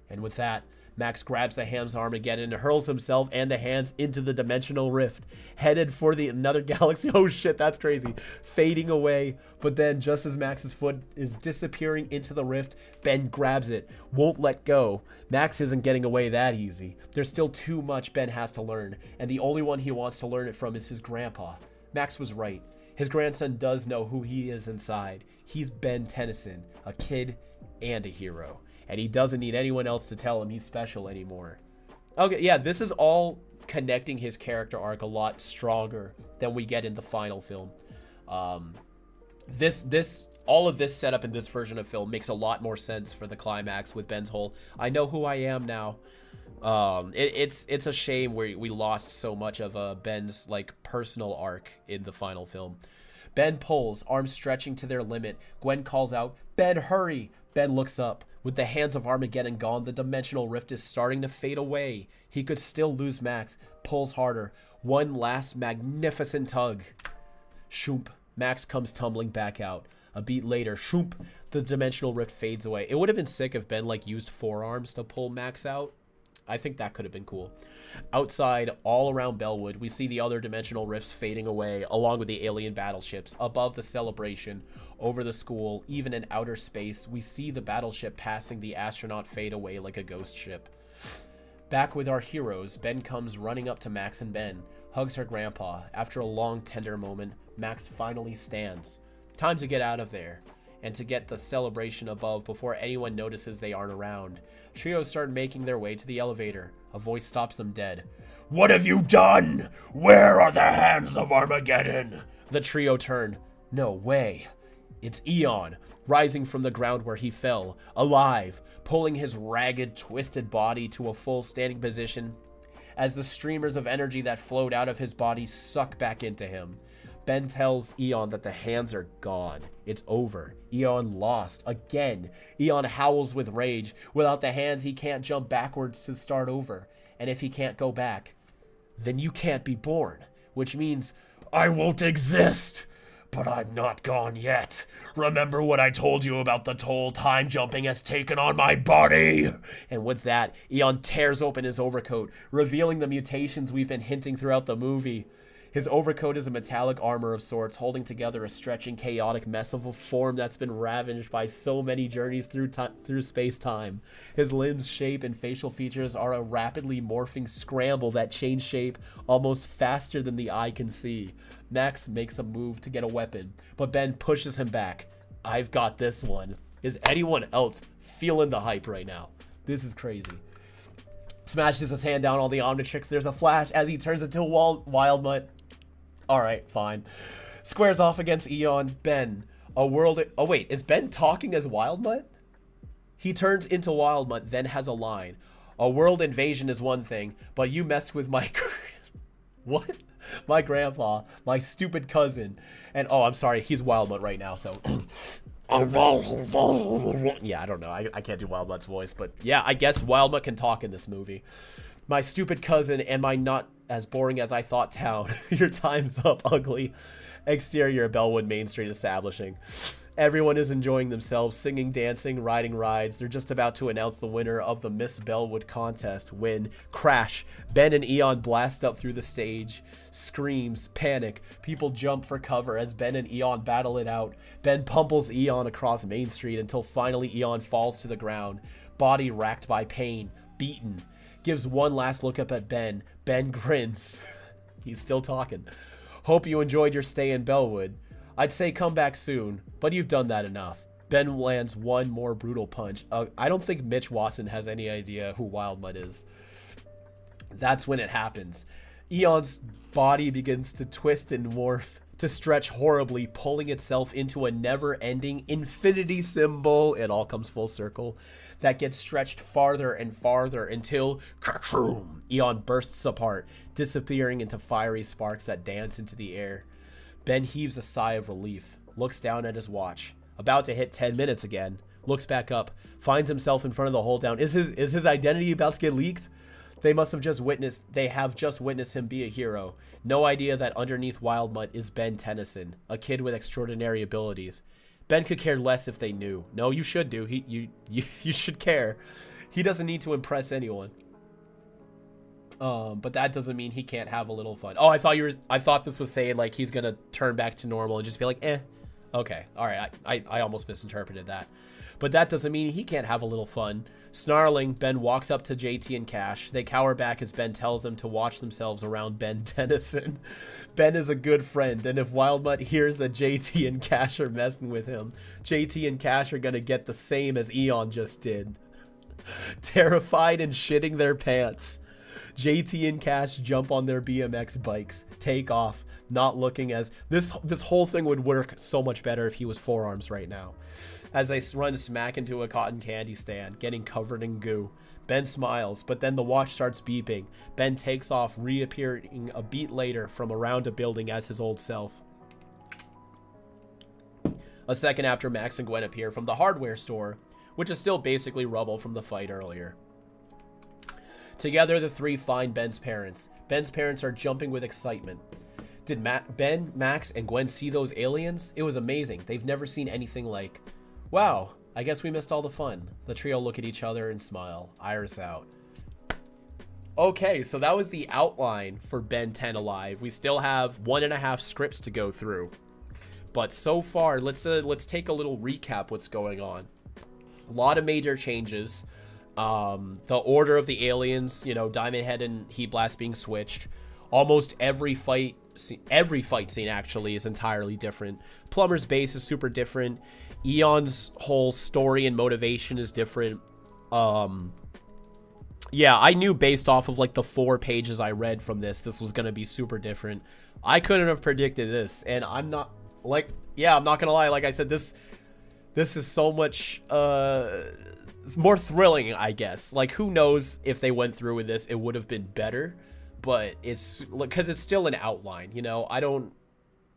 And with that, Max grabs the hands of Armageddon and hurls himself and the hands into the dimensional rift, headed for another galaxy. Oh shit, that's crazy. Fading away, but then just as Max's foot is disappearing into the rift, Ben grabs it, won't let go. Max isn't getting away that easy. There's still too much Ben has to learn, and the only one he wants to learn it from is his grandpa. Max was right. His grandson does know who he is inside. He's Ben Tennyson, a kid and a hero. And he doesn't need anyone else to tell him he's special anymore. Okay, yeah, this is all connecting his character arc a lot stronger than we get in the final film. All of this setup in this version of film makes a lot more sense for the climax with Ben's whole, I know who I am now. It's a shame we lost so much of Ben's like personal arc in the final film. Ben pulls, arms stretching to their limit. Gwen calls out, Ben, hurry! Ben looks up. With the hands of Armageddon gone, the dimensional rift is starting to fade away. He could still lose Max. Pulls harder. One last magnificent tug. Shoomp. Max comes tumbling back out. A beat later, shoomp, the dimensional rift fades away. It would have been sick if Ben like used forearms to pull Max out. I think that could have been cool. Outside, all around Bellwood, we see the other dimensional rifts fading away, along with the alien battleships. Above the celebration, over the school, even in outer space, we see the battleship passing the astronaut fade away like a ghost ship. Back with our heroes, Ben comes running up to Max and Ben, hugs her grandpa. After a long, tender moment, Max finally stands. Time to get out of there, and to get the celebration above before anyone notices they aren't around. Trios start making their way to the elevator. A voice stops them dead. "What have you done? Where are the hands of Armageddon?" The trio turn. No way. It's Eon, rising from the ground where he fell, alive, pulling his ragged, twisted body to a full standing position as the streamers of energy that flowed out of his body suck back into him. Ben tells Eon that the hands are gone. It's over. Eon lost. Again. Eon howls with rage. Without the hands, he can't jump backwards to start over. And if he can't go back, then you can't be born. Which means, I won't exist. But I'm not gone yet. Remember what I told you about the toll time jumping has taken on my body? And with that, Eon tears open his overcoat, revealing the mutations we've been hinting throughout the movie. His overcoat is a metallic armor of sorts, holding together a stretching, chaotic mess of a form that's been ravaged by so many journeys through space-time. His limbs, shape, and facial features are a rapidly morphing scramble that change shape almost faster than the eye can see. Max makes a move to get a weapon, but Ben pushes him back. I've got this one. Is anyone else feeling the hype right now? This is crazy. Smashes his hand down on the Omnitrix. There's a flash as he turns into Wildmutt. Alright, fine. Squares off against Eon. Ben. A world... Oh, wait. Is Ben talking as Wildmutt? He turns into Wildmutt, then has a line. A world invasion is one thing, but you messed with my... What? My grandpa. My stupid cousin. And, oh, I'm sorry. He's Wildmutt right now, so... Yeah, I don't know. I can't do Wildmutt's voice, but yeah, I guess Wildmutt can talk in this movie. My stupid cousin and my not as boring as I thought town. Your time's up, ugly. Exterior, Bellwood Main Street establishing. Everyone is enjoying themselves, singing, dancing, riding rides. They're just about to announce the winner of the Miss Bellwood contest when, crash, Ben and Eon blast up through the stage. Screams, panic. People jump for cover as Ben and Eon battle it out. Ben pummels Eon across Main Street until finally Eon falls to the ground. Body racked by pain, beaten. Gives one last look up at Ben. Ben grins. He's still talking. Hope you enjoyed your stay in Bellwood. I'd say come back soon, but you've done that enough. Ben lands one more brutal punch. I don't think Mitch Watson has any idea who Wildmutt is. That's when it happens. Eon's body begins to twist and morph, to stretch horribly, pulling itself into a never-ending infinity symbol. It all comes full circle. That gets stretched farther and farther until Eon bursts apart, disappearing into fiery sparks that dance into the air. Ben heaves a sigh of relief, looks down at his watch, about to hit 10 minutes again, looks back up, finds himself in front of the hold down. Is his identity about to get leaked? They have just witnessed him be a hero. No idea that underneath Wildmutt is Ben Tennyson, a kid with extraordinary abilities. Ben could care less if they knew. No, you should do. You should care. He doesn't need to impress anyone. But that doesn't mean he can't have a little fun. Oh, I thought this was saying like he's gonna turn back to normal and just be like, okay, all right. I almost misinterpreted that. But that doesn't mean he can't have a little fun. Snarling, Ben walks up to JT and Cash. They cower back as Ben tells them to watch themselves around Ben Tennyson. Ben is a good friend, and if Wildmutt hears that JT and Cash are messing with him, JT and Cash are gonna get the same as Eon just did. Terrified and shitting their pants, JT and Cash jump on their BMX bikes, take off, not looking as... This whole thing would work so much better if he was forearms right now. As they run smack into a cotton candy stand, getting covered in goo. Ben smiles, but then the watch starts beeping. Ben takes off, reappearing a beat later from around a building as his old self. A second after Max and Gwen appear from the hardware store, which is still basically rubble from the fight earlier. Together, the three find Ben's parents. Ben's parents are jumping with excitement. Did Ben, Max, and Gwen see those aliens? It was amazing. They've never seen anything like... Wow, I guess we missed all the fun. The trio look at each other and smile. Iris out. Okay, so that was the outline for Ben 10 Alive. We still have 1.5 scripts to go through. But so far, let's take a little recap what's going on. A lot of major changes. The order of the aliens, you know, Diamond Head and Heat Blast being switched. Almost every fight scene actually is entirely different. Plumber's base is super different. Eon's whole story and motivation is different. Yeah, I knew based off of like the 4 pages I read from this was going to be super different. I couldn't have predicted this, and I'm not like, yeah, I'm not going to lie. Like I said, this is so much more thrilling, I guess. Like, who knows if they went through with this, it would have been better, but it's because it's still an outline, you know. I don't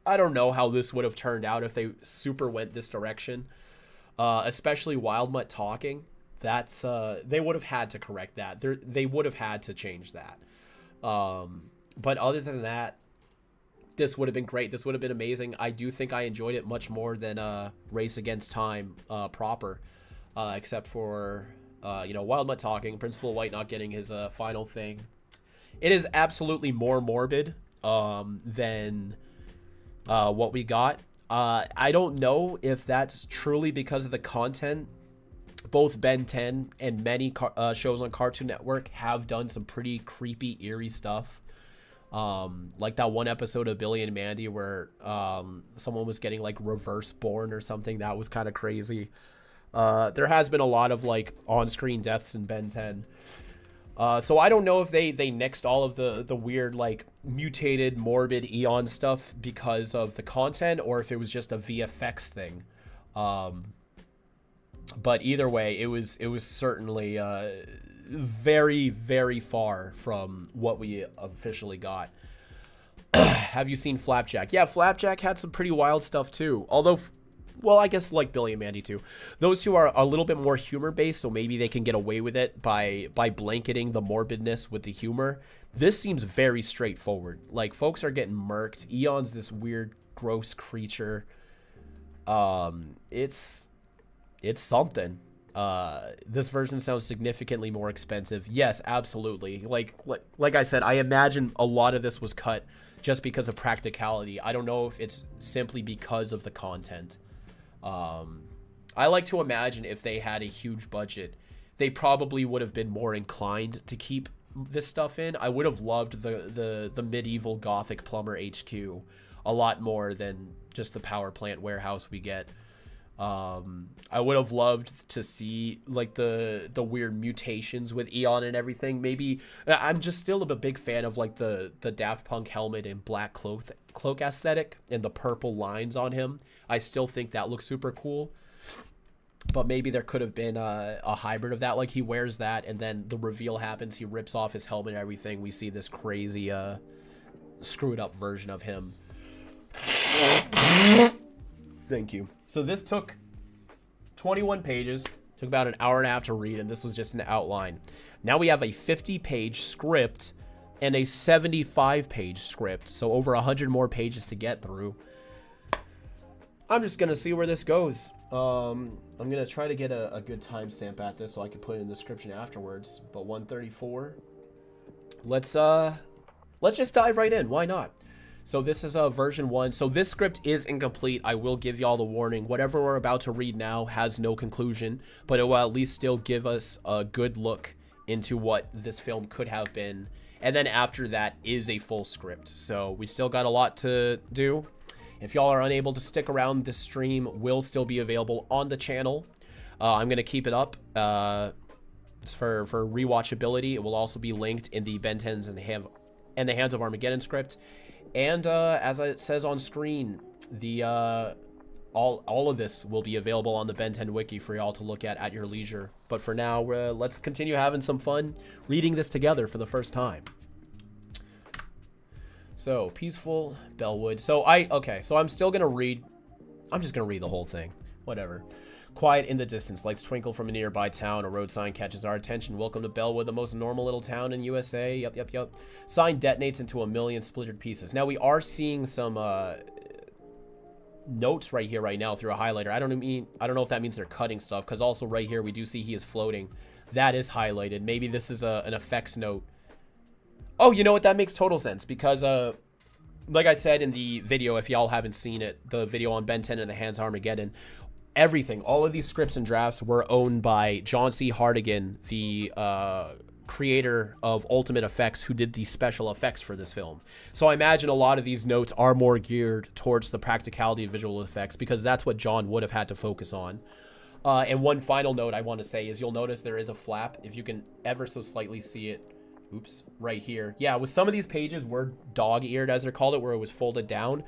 know how this would have turned out if they super went this direction, especially Wildmutt talking. That's they would have had to correct that. They would have had to change that. But other than that, this would have been great. This would have been amazing. I do think I enjoyed it much more than Race Against Time proper, except for you know, Wildmutt talking, Principal White not getting his final thing. It is absolutely more morbid than what we got. I don't know if that's truly because of the content. Both Ben 10 and many shows on Cartoon Network have done some pretty creepy, eerie stuff. Like that one episode of Billy and Mandy where someone was getting like reverse born or something. That was kind of crazy. There has been a lot of like on-screen deaths in Ben 10. So I don't know if they nixed all of the weird like mutated morbid Eon stuff because of the content, or if it was just a VFX thing. But either way, it was certainly very, very far from what we officially got. Have you seen Flapjack? Yeah, Flapjack had some pretty wild stuff too. Although, well, I guess like Billy and Mandy too. Those two are a little bit more humor-based, so maybe they can get away with it by blanketing the morbidness with the humor. This seems very straightforward. Like, folks are getting murked. Eon's this weird, gross creature. It's something. This version sounds significantly more expensive. Yes, absolutely. Like I said, I imagine a lot of this was cut just because of practicality. I don't know if it's simply because of the content. I like to imagine if they had a huge budget, they probably would have been more inclined to keep this stuff in. I would have loved the medieval gothic plumber HQ a lot more than just the power plant warehouse we get. I would have loved to see like the weird mutations with Eon and everything. Maybe I'm just still a big fan of like the Daft Punk helmet and black cloak aesthetic and the purple lines on him. I still think that looks super cool. But maybe there could have been a hybrid of that. Like he wears that and then the reveal happens. He rips off his helmet and everything. We see this crazy screwed up version of him. Thank you. So this took 21 pages, took about an hour and a half to read, and this was just an outline. Now we have a 50-page script and a 75-page script, so over 100 more pages to get through. I'm just going to see where this goes. I'm going to try to get a good timestamp at this so I can put it in the description afterwards, but 134. Let's just dive right in. Why not? So this is version 1. So this script is incomplete. I will give y'all the warning. Whatever we're about to read now has no conclusion, but it will at least still give us a good look into what this film could have been. And then after that is a full script. So we still got a lot to do. If y'all are unable to stick around, this stream will still be available on the channel. I'm going to keep it up for rewatchability. It will also be linked in the Ben 10s and the Hands of Armageddon script. And as it says on screen, the all of this will be available on the Ben 10 wiki for y'all to look at your leisure. But for now, let's continue having some fun reading this together for the first time. So, Peaceful Bellwood. So I'm still gonna read. I'm just gonna read the whole thing. Whatever. Quiet in the distance, lights twinkle from a nearby town. A road sign catches our attention. Welcome to Bellwood, the most normal little town in USA. Yep. Sign detonates into a million splintered pieces. Now we are seeing some notes right here, right now through a highlighter. I don't know if that means they're cutting stuff, because also right here we do see he is floating. That is highlighted. Maybe this is an effects note Oh, you know what? That makes total sense because, like I said in the video, if y'all haven't seen it, the video on Ben 10 and the Hands Armageddon, everything, all of these scripts and drafts were owned by John C. Hartigan, the creator of Ultimate Effects, who did the special effects for this film. So I imagine a lot of these notes are more geared towards the practicality of visual effects because that's what John would have had to focus on. And one final note I want to say is you'll notice there is a flap, if you can ever so slightly see it. Oops, right here. Yeah, with some of these pages were dog-eared, as they're called it, where it was folded down.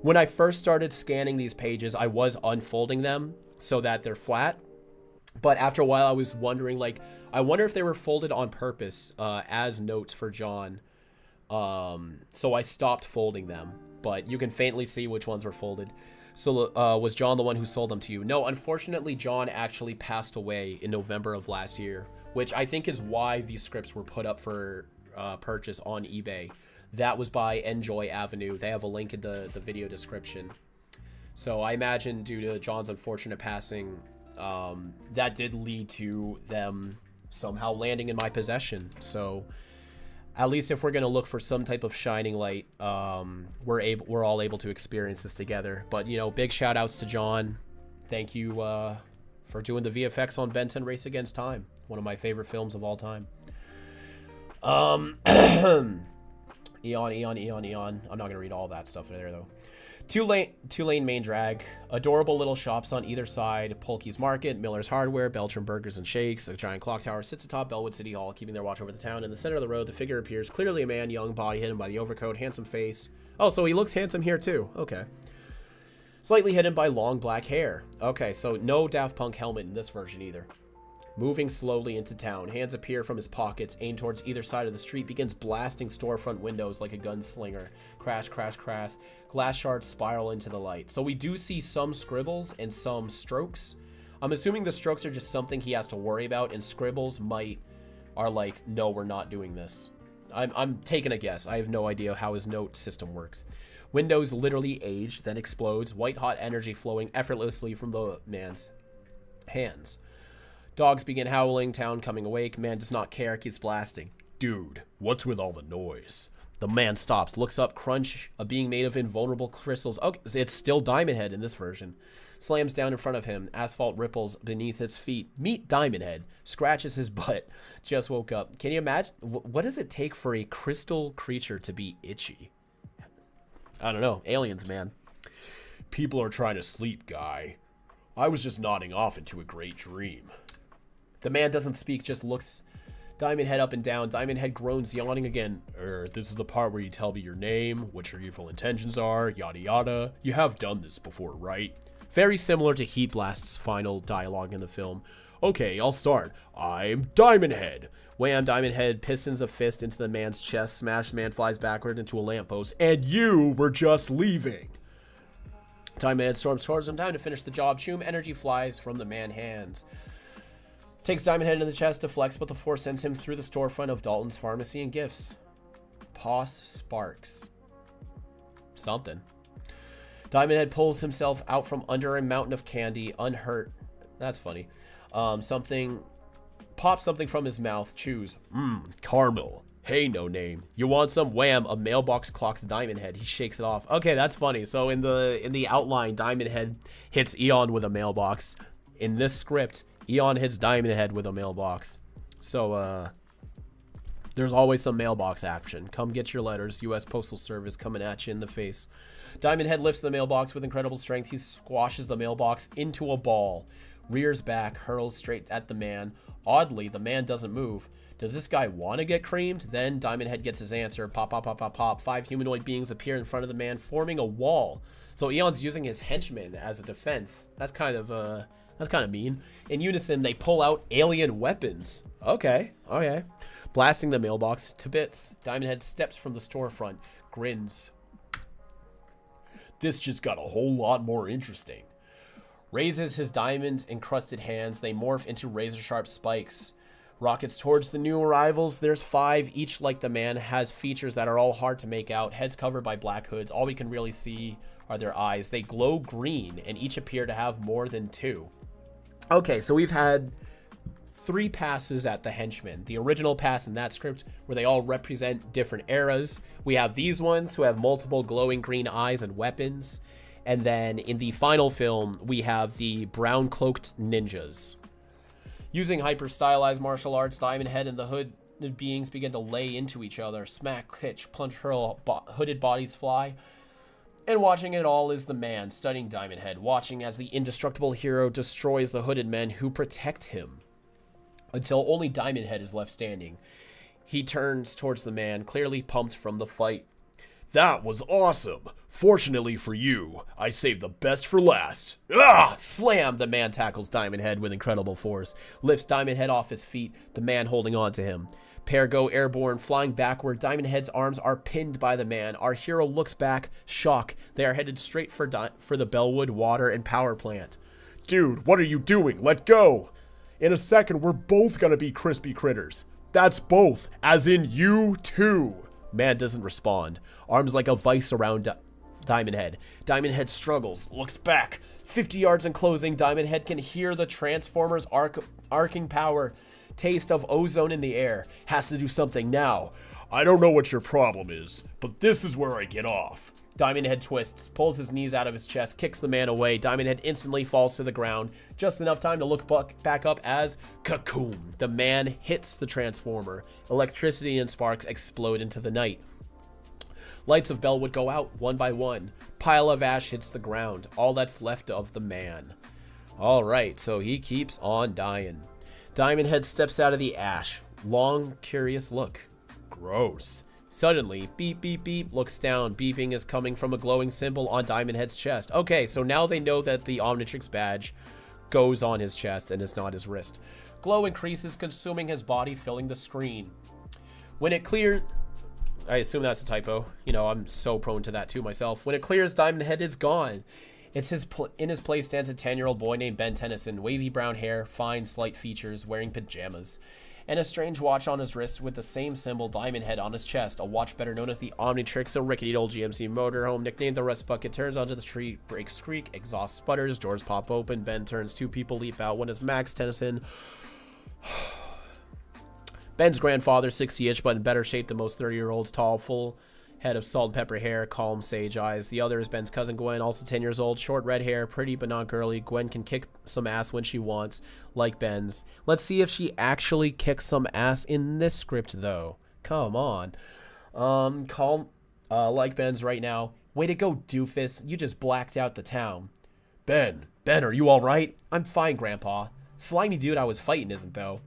When I first started scanning these pages, I was unfolding them so that they're flat. But after a while, I was wondering, like, I wonder if they were folded on purpose as notes for John. So I stopped folding them. But you can faintly see which ones were folded. So was John the one who sold them to you? No, unfortunately, John actually passed away in November of last year, which I think is why these scripts were put up for purchase on eBay. That was by Enjoy Avenue. They have a link in the video description. So I imagine due to John's unfortunate passing, that did lead to them somehow landing in my possession. So at least if we're going to look for some type of shining light, we're all able to experience this together. But, you know, big shout outs to John. Thank you for doing the VFX on Ben 10 Race Against Time. One of my favorite films of all time. Eon. I'm not going to read all that stuff there, though. Two-lane main drag. Adorable little shops on either side. Polky's Market, Miller's Hardware, Beltram Burgers and Shakes. A giant clock tower sits atop Bellwood City Hall, keeping their watch over the town. In the center of the road, the figure appears. Clearly a man, young, body hidden by the overcoat, handsome face. Oh, so he looks handsome here, too. Okay. Slightly hidden by long black hair. Okay, so no Daft Punk helmet in this version either. Moving slowly into town, hands appear from his pockets, aimed towards either side of the street, begins blasting storefront windows like a gunslinger. Crash, crash, crash. Glass shards spiral into the light. So we do see some scribbles and some strokes. I'm assuming the strokes are just something he has to worry about, and scribbles are like, no, we're not doing this. I'm taking a guess. I have no idea how his note system works. Windows literally age, then explodes. White hot energy flowing effortlessly from the man's hands. Dogs begin howling, town coming awake. Man does not care, keeps blasting. Dude, what's with all the noise? The man stops, looks up, crunch, a being made of invulnerable crystals. Okay, it's still Diamond Head in this version. Slams down in front of him. Asphalt ripples beneath his feet. Meet Diamond Head. Scratches his butt. Just woke up. Can you imagine? What does it take for a crystal creature to be itchy? I don't know. Aliens, man. People are trying to sleep, guy. I was just nodding off into a great dream. The man doesn't speak, just looks Diamond Head up and down. Diamond Head groans, yawning again. This is the part where you tell me your name, what your evil intentions are, yada yada. You have done this before, right? Very similar to Heat Blast's final dialogue in the film. Okay, I'll start. I'm Diamond Head. Wham, Diamond Head pistons a fist into the man's chest. Smashed man flies backward into a lamppost. And you were just leaving. Diamond Head storms towards him. Time to finish the job. Choom energy flies from the man's hands. Takes Diamond Head in the chest to flex, but the force sends him through the storefront of Dalton's Pharmacy and Gifts. Poss Sparks. Something. Diamond Head pulls himself out from under a mountain of candy, unhurt. That's funny. Pops something from his mouth, chews. Caramel. Hey, no name. You want some? Wham, a mailbox clocks Diamond Head. He shakes it off. Okay, that's funny. So in the outline, Diamond Head hits Eon with a mailbox. In this script, Eon hits Diamond Head with a mailbox. So, there's always some mailbox action. Come get your letters. U.S. Postal Service coming at you in the face. Diamond Head lifts the mailbox with incredible strength. He squashes the mailbox into a ball. Rears back, hurls straight at the man. Oddly, the man doesn't move. Does this guy want to get creamed? Then Diamond Head gets his answer. Pop, pop, pop, pop, pop. 5 humanoid beings appear in front of the man, forming a wall. So Eon's using his henchmen as a defense. That's kind of mean. In unison, they pull out alien weapons. Okay. Blasting the mailbox to bits. Diamond Head steps from the storefront, grins. This just got a whole lot more interesting. Raises his diamond-encrusted hands. They morph into razor-sharp spikes. Rockets towards the new arrivals. There's 5, each like the man, has features that are all hard to make out. Heads covered by black hoods. All we can really see are their eyes. They glow green, and each appear to have more than 2. Okay, so we've had 3 passes at the henchmen. The original pass in that script, where they all represent different eras. We have these ones who have multiple glowing green eyes and weapons. And then in the final film, we have the brown-cloaked ninjas. Using hyper-stylized martial arts, Diamond Head and the hooded beings begin to lay into each other. Smack, hitch, plunge, hurl, hooded bodies fly. And watching it all is the man, studying Diamond Head, watching as the indestructible hero destroys the hooded men who protect him, until only Diamond Head is left standing. He turns towards the man, clearly pumped from the fight. That was awesome. Fortunately for you, I saved the best for last. Ah! Slam! The man tackles Diamond Head with incredible force, lifts Diamond Head off his feet, the man holding on to him. Pair go airborne, flying backward. Diamond Head's arms are pinned by the man. Our hero looks back, shock. They are headed straight for the Bellwood water and power plant. Dude, what are you doing? Let go. In a second, we're both gonna be crispy critters. That's both, as in you too. Man doesn't respond. Arms like a vice around Diamond Head. Diamond Head struggles, looks back. 50 yards in closing, Diamond Head can hear the Transformers' arcing power. Taste of ozone in the air. Has to do something now. I don't know what your problem is, but this is where I get off. Diamond Head twists, pulls his knees out of his chest, kicks the man away. Diamond Head instantly falls to the ground. Just enough time to look back up as Cocoon. The man hits the Transformer. Electricity and sparks explode into the night. Lights of Bellwood go out one by one. Pile of ash hits the ground. All that's left of the man. Alright, so he keeps on dying. Diamond Head steps out of the ash. Long, curious look. Gross. Suddenly, beep, beep, beep, looks down. Beeping is coming from a glowing symbol on Diamond Head's chest. Okay, so now they know that the Omnitrix badge goes on his chest and it's not his wrist. Glow increases, consuming his body, filling the screen. When it clears... I assume that's a typo. You know, I'm so prone to that too myself. When it clears, Diamond Head is gone. It's in his place stands a 10-year-old boy named Ben Tennyson. Wavy brown hair, fine, slight features, wearing pajamas. And a strange watch on his wrist with the same symbol, Diamond Head, on his chest. A watch better known as the Omnitrix, a rickety old GMC motorhome, nicknamed the Rust Bucket, turns onto the street, brakes creak, exhaust sputters, doors pop open, Ben turns, 2 people leap out. One is Max Tennyson. Ben's grandfather, 60-ish, but in better shape than most 30-year-olds, tall, full head of salt and pepper hair, calm, sage eyes. The other is Ben's cousin Gwen, also 10 years old, short red hair, pretty but not girly. Gwen can kick some ass when she wants, like Ben's. Let's see if she actually kicks some ass in this script, though. Come on. Calm, like Ben's right now. Way to go, doofus. You just blacked out the town. Ben, are you alright? I'm fine, Grandpa. Slimy dude I was fighting isn't, though.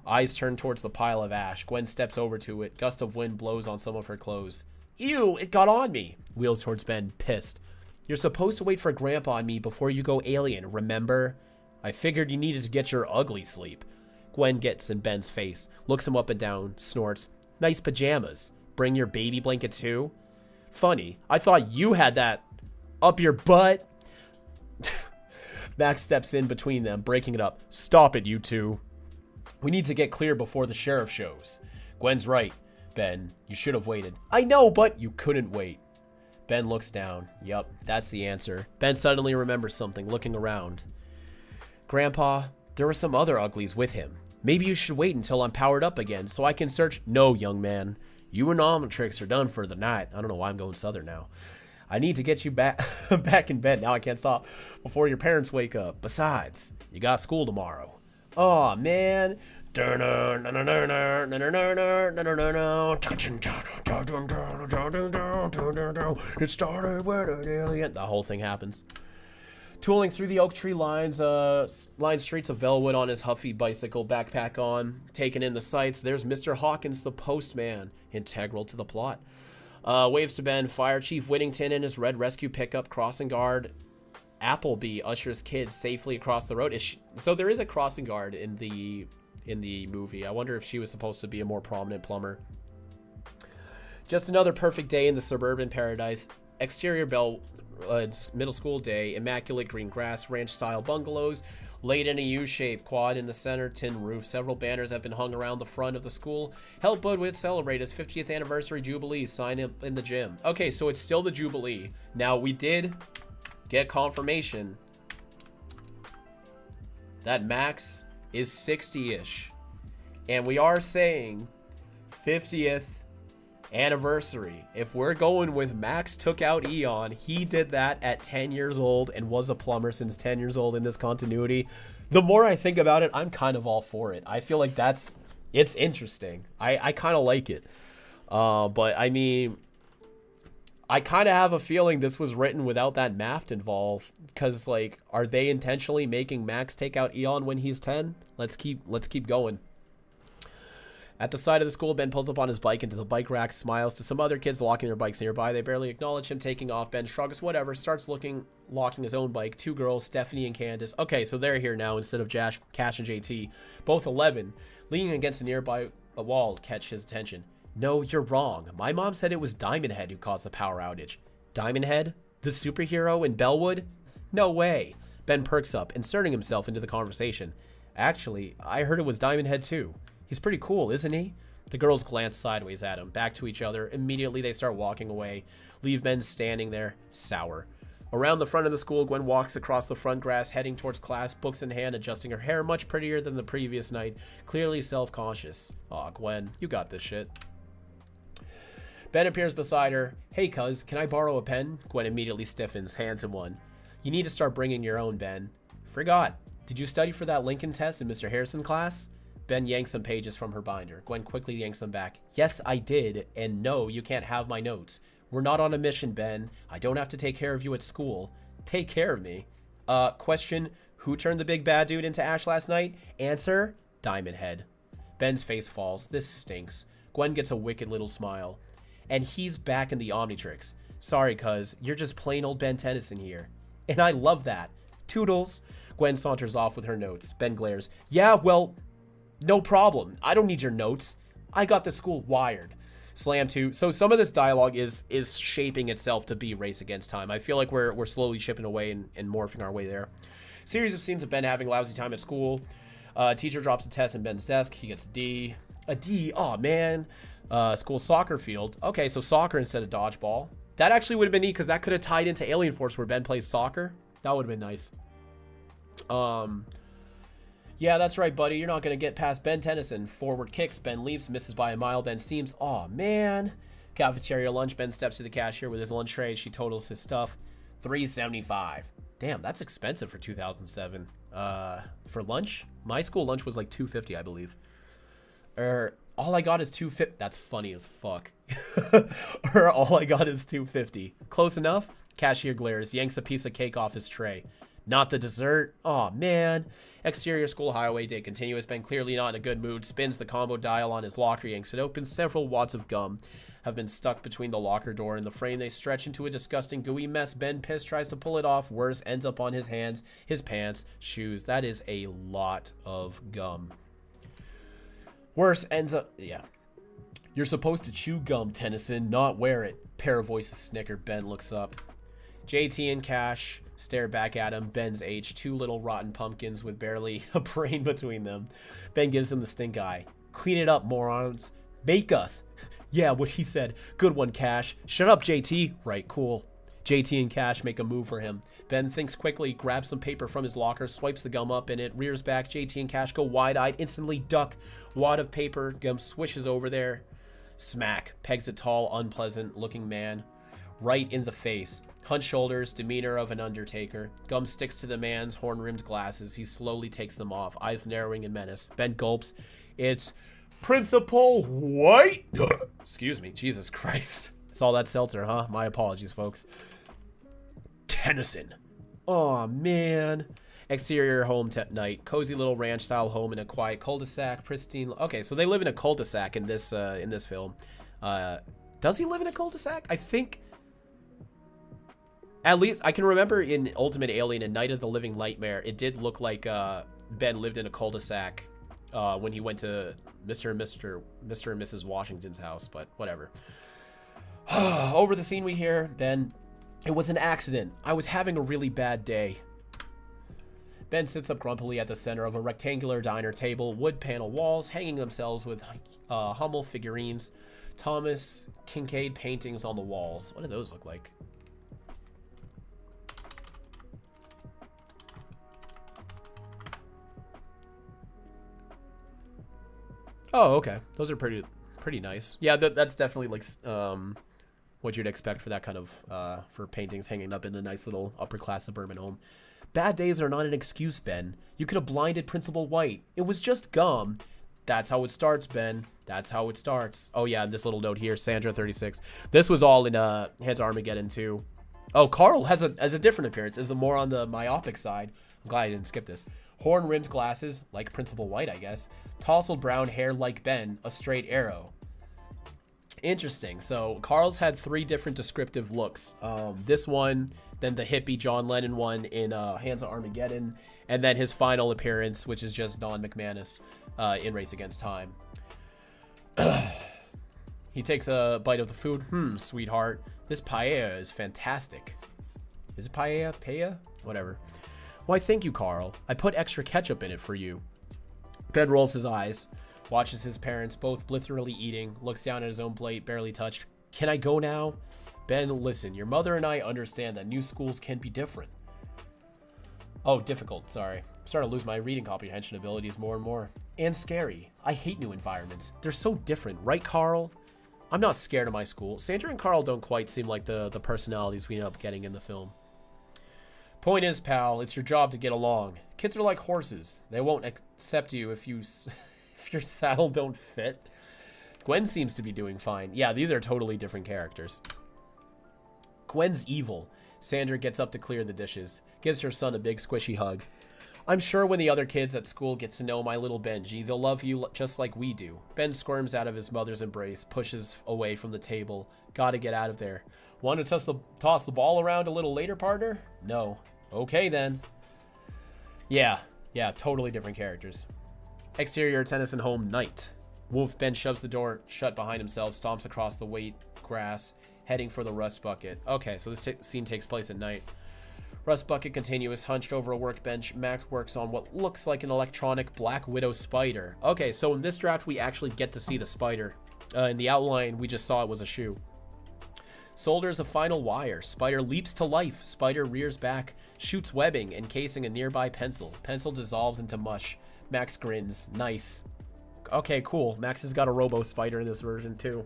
Eyes turn towards the pile of ash. Gwen steps over to it. Gust of wind blows on some of her clothes. Ew, it got on me. Wheels towards Ben, pissed. You're supposed to wait for Grandpa and me before you go alien, remember? I figured you needed to get your ugly sleep. Gwen gets in Ben's face, looks him up and down, snorts. Nice pajamas. Bring your baby blanket too? Funny, I thought you had that up your butt. Max steps in between them, breaking it up. Stop it, you two. We need to get clear before the sheriff shows. Gwen's right. Ben, you should have waited. I know, but you couldn't wait. Ben looks down. Yup, that's the answer. Ben suddenly remembers something, looking around. Grandpa, there were some other uglies with him. Maybe you should wait until I'm powered up again so I can search. No, young man. You and Omnitrix are done for the night. I don't know why I'm going southern now. I need to get you back in bed. Now I can't stop before your parents wake up. Besides, you got school tomorrow. Aw, man. It started with an alien. The whole thing happens. Tooling through the oak tree lined streets of Bellwood on his huffy bicycle, backpack on, taking in the sights. There's Mr. Hawkins, the postman, integral to the plot. Waves to Ben. Fire Chief Whittington in his red rescue pickup, crossing guard Appleby ushers kids safely across the road. So there is a crossing guard in the movie. I wonder if she was supposed to be a more prominent plumber. Just another perfect day in the suburban paradise. Exterior middle school day. Immaculate green grass, ranch-style bungalows, laid in a U-shape, quad in the center, tin roof. Several banners have been hung around the front of the school. Help Budwood celebrate his 50th anniversary Jubilee. Sign up in the gym. Okay, so it's still the Jubilee. Now, we did get confirmation that Max is 60-ish. And we are saying 50th anniversary. If we're going with Max took out Eon, he did that at 10 years old and was a plumber since 10 years old in this continuity. The more I think about it, I'm kind of all for it. I feel like it's interesting. I kind of like it. But I mean, I kind of have a feeling this was written without that math involved, because like, are they intentionally making Max take out Eon when he's 10? Let's keep going. At the side of the school, Ben pulls up on his bike into the bike rack, smiles to some other kids locking their bikes nearby. They barely acknowledge him taking off. Ben shrugs, whatever, starts locking his own bike. Two girls, Stephanie and Candace. Okay, so they're here now instead of Cash and JT. Both 11, leaning against a nearby wall to catch his attention. No, you're wrong. My mom said it was Diamond Head who caused the power outage. Diamond Head? The superhero in Bellwood? No way. Ben perks up, inserting himself into the conversation. Actually, I heard it was Diamond Head too. He's pretty cool, isn't he? The girls glance sideways at him, back to each other. Immediately, they start walking away. Leave Ben standing there, sour. Around the front of the school, Gwen walks across the front grass, heading towards class, books in hand, adjusting her hair, much prettier than the previous night, clearly self-conscious. Aw, Gwen, you got this shit. Ben appears beside her. Hey, cuz, can I borrow a pen? Gwen immediately stiffens, hands him one. You need to start bringing your own, Ben. Forgot. Did you study for that Lincoln test in Mr. Harrison's class? Ben yanks some pages from her binder. Gwen quickly yanks them back. Yes, I did, and no, you can't have my notes. We're not on a mission, Ben. I don't have to take care of you at school. Take care of me? Question, who turned the big bad dude into ash last night? Answer, Diamond Head. Ben's face falls. This stinks. Gwen gets a wicked little smile. And he's back in the Omnitrix. Sorry, cuz, you're just plain old Ben Tennyson here. And I love that. Toodles. Gwen saunters off with her notes. Ben glares. Yeah, well, no problem. I don't need your notes. I got the school wired. Slam 2. So some of this dialogue is shaping itself to be Race Against Time. I feel like we're slowly chipping away and morphing our way there. Series of scenes of Ben having lousy time at school. Teacher drops a test in Ben's desk. He gets a D. A D. Oh, man. School soccer field. Okay, so soccer instead of dodgeball. That actually would have been neat because that could have tied into Alien Force where Ben plays soccer. That would have been nice. Yeah, that's right, buddy. You're not going to get past Ben Tennyson. Forward kicks. Ben leaps, misses by a mile. Ben steams. Aw, man. Cafeteria lunch. Ben steps to the cashier with his lunch tray. She totals his stuff. $3.75. Damn, that's expensive for 2007. For lunch? My school lunch was like $2.50, I believe. All I got is $2.50. That's funny as fuck. Or all I got is $2.50. Close enough? Cashier glares, yanks a piece of cake off his tray. Not the dessert. Aw, man. Exterior school highway day continuous. Ben clearly not in a good mood. Spins the combo dial on his locker, yanks it open. Several wads of gum have been stuck between the locker door and the frame. They stretch into a disgusting gooey mess. Ben, pissed, tries to pull it off. Worse, ends up on his hands, his pants, shoes. That is a lot of gum. Worse, ends up... Yeah. You're supposed to chew gum, Tennyson, not wear it. Pair of voices snicker. Ben looks up. JT and Cash stare back at him. Ben's age, two little rotten pumpkins with barely a brain between them. Ben gives him the stink eye. Clean it up, morons. Make us. Yeah, what he said. Good one, Cash. Shut up, JT. Right, cool. JT and Cash make a move for him. Ben thinks quickly, grabs some paper from his locker, swipes the gum up in it, rears back. JT and Cash go wide-eyed, instantly duck. Wad of paper, gum swishes over there. Smack. Pegs a tall, unpleasant-looking man right in the face. Hunched shoulders, demeanor of an undertaker. Gum sticks to the man's horn-rimmed glasses. He slowly takes them off, eyes narrowing in menace. Ben gulps. It's Principal White. Excuse me. Jesus Christ. It's all that seltzer, huh? My apologies, folks. Tennyson. Aw, man. Exterior home night. Cozy little ranch-style home in a quiet cul-de-sac. Pristine. Okay, so they live in a cul-de-sac in this film. Does he live in a cul-de-sac? I think... At least, I can remember in Ultimate Alien and Night of the Living Nightmare, it did look like Ben lived in a cul-de-sac when he went to Mr. and Mrs. Washington's house, but whatever. Over the scene we hear, Ben, it was an accident. I was having a really bad day. Ben sits up grumpily at the center of a rectangular diner table, wood panel walls hanging themselves with Hummel figurines, Thomas Kincaid paintings on the walls. What do those look like? Oh, okay. Those are pretty nice. Yeah, that's definitely like what you'd expect for that kind of for paintings hanging up in a nice little upper class suburban home. Bad days are not an excuse, Ben. You could have blinded Principal White. It was just gum. That's how it starts, Ben. That's how it starts. Oh yeah, this little note here, Sandra 36. This was all in Heads Armageddon too. Oh, Carl has a different appearance. Is more on the myopic side. I'm glad I didn't skip this. Horn-rimmed glasses, like Principal White, I guess. Tousled brown hair like Ben, a straight arrow. Interesting. So Carl's had 3 different descriptive looks. This one, then the hippie John Lennon one in Hands of Armageddon, and then his final appearance, which is just Don McManus in Race Against Time. He takes a bite of the food. Sweetheart, this paella is fantastic. Is it paella? Paella? Whatever. Why, thank you, Carl. I put extra ketchup in it for you. Ben rolls his eyes, watches his parents both blithely eating, looks down at his own plate, barely touched. Can I go now? Ben, listen, your mother and I understand that new schools can be different. Oh, difficult, sorry. I'm starting to lose my reading comprehension abilities more and more. And scary. I hate new environments. They're so different, right, Carl? I'm not scared of my school. Sandra and Carl don't quite seem like the personalities we end up getting in the film. Point is, pal, it's your job to get along. Kids are like horses. They won't accept you if your saddle don't fit. Gwen seems to be doing fine. Yeah, these are totally different characters. Gwen's evil. Sandra gets up to clear the dishes. Gives her son a big squishy hug. I'm sure when the other kids at school get to know my little Benji, they'll love you just like we do. Ben squirms out of his mother's embrace, pushes away from the table. Gotta get out of there. Want to toss the ball around a little later, partner? No. Okay, then. Yeah, totally different characters. Exterior Tennyson home night. Wolf Ben shoves the door shut behind himself, stomps across the wet grass, heading for the rust bucket. Okay, so this scene takes place at night. Rust bucket continuous, hunched over a workbench. Max works on what looks like an electronic Black Widow spider. Okay, so in this draft, we actually get to see the spider. In the outline, we just saw it was a shoe. Solders a final wire. Spider leaps to life. Spider rears back, shoots webbing, encasing a nearby pencil. Pencil dissolves into mush. Max grins. Nice. Okay, cool. Max has got a robo spider in this version, too.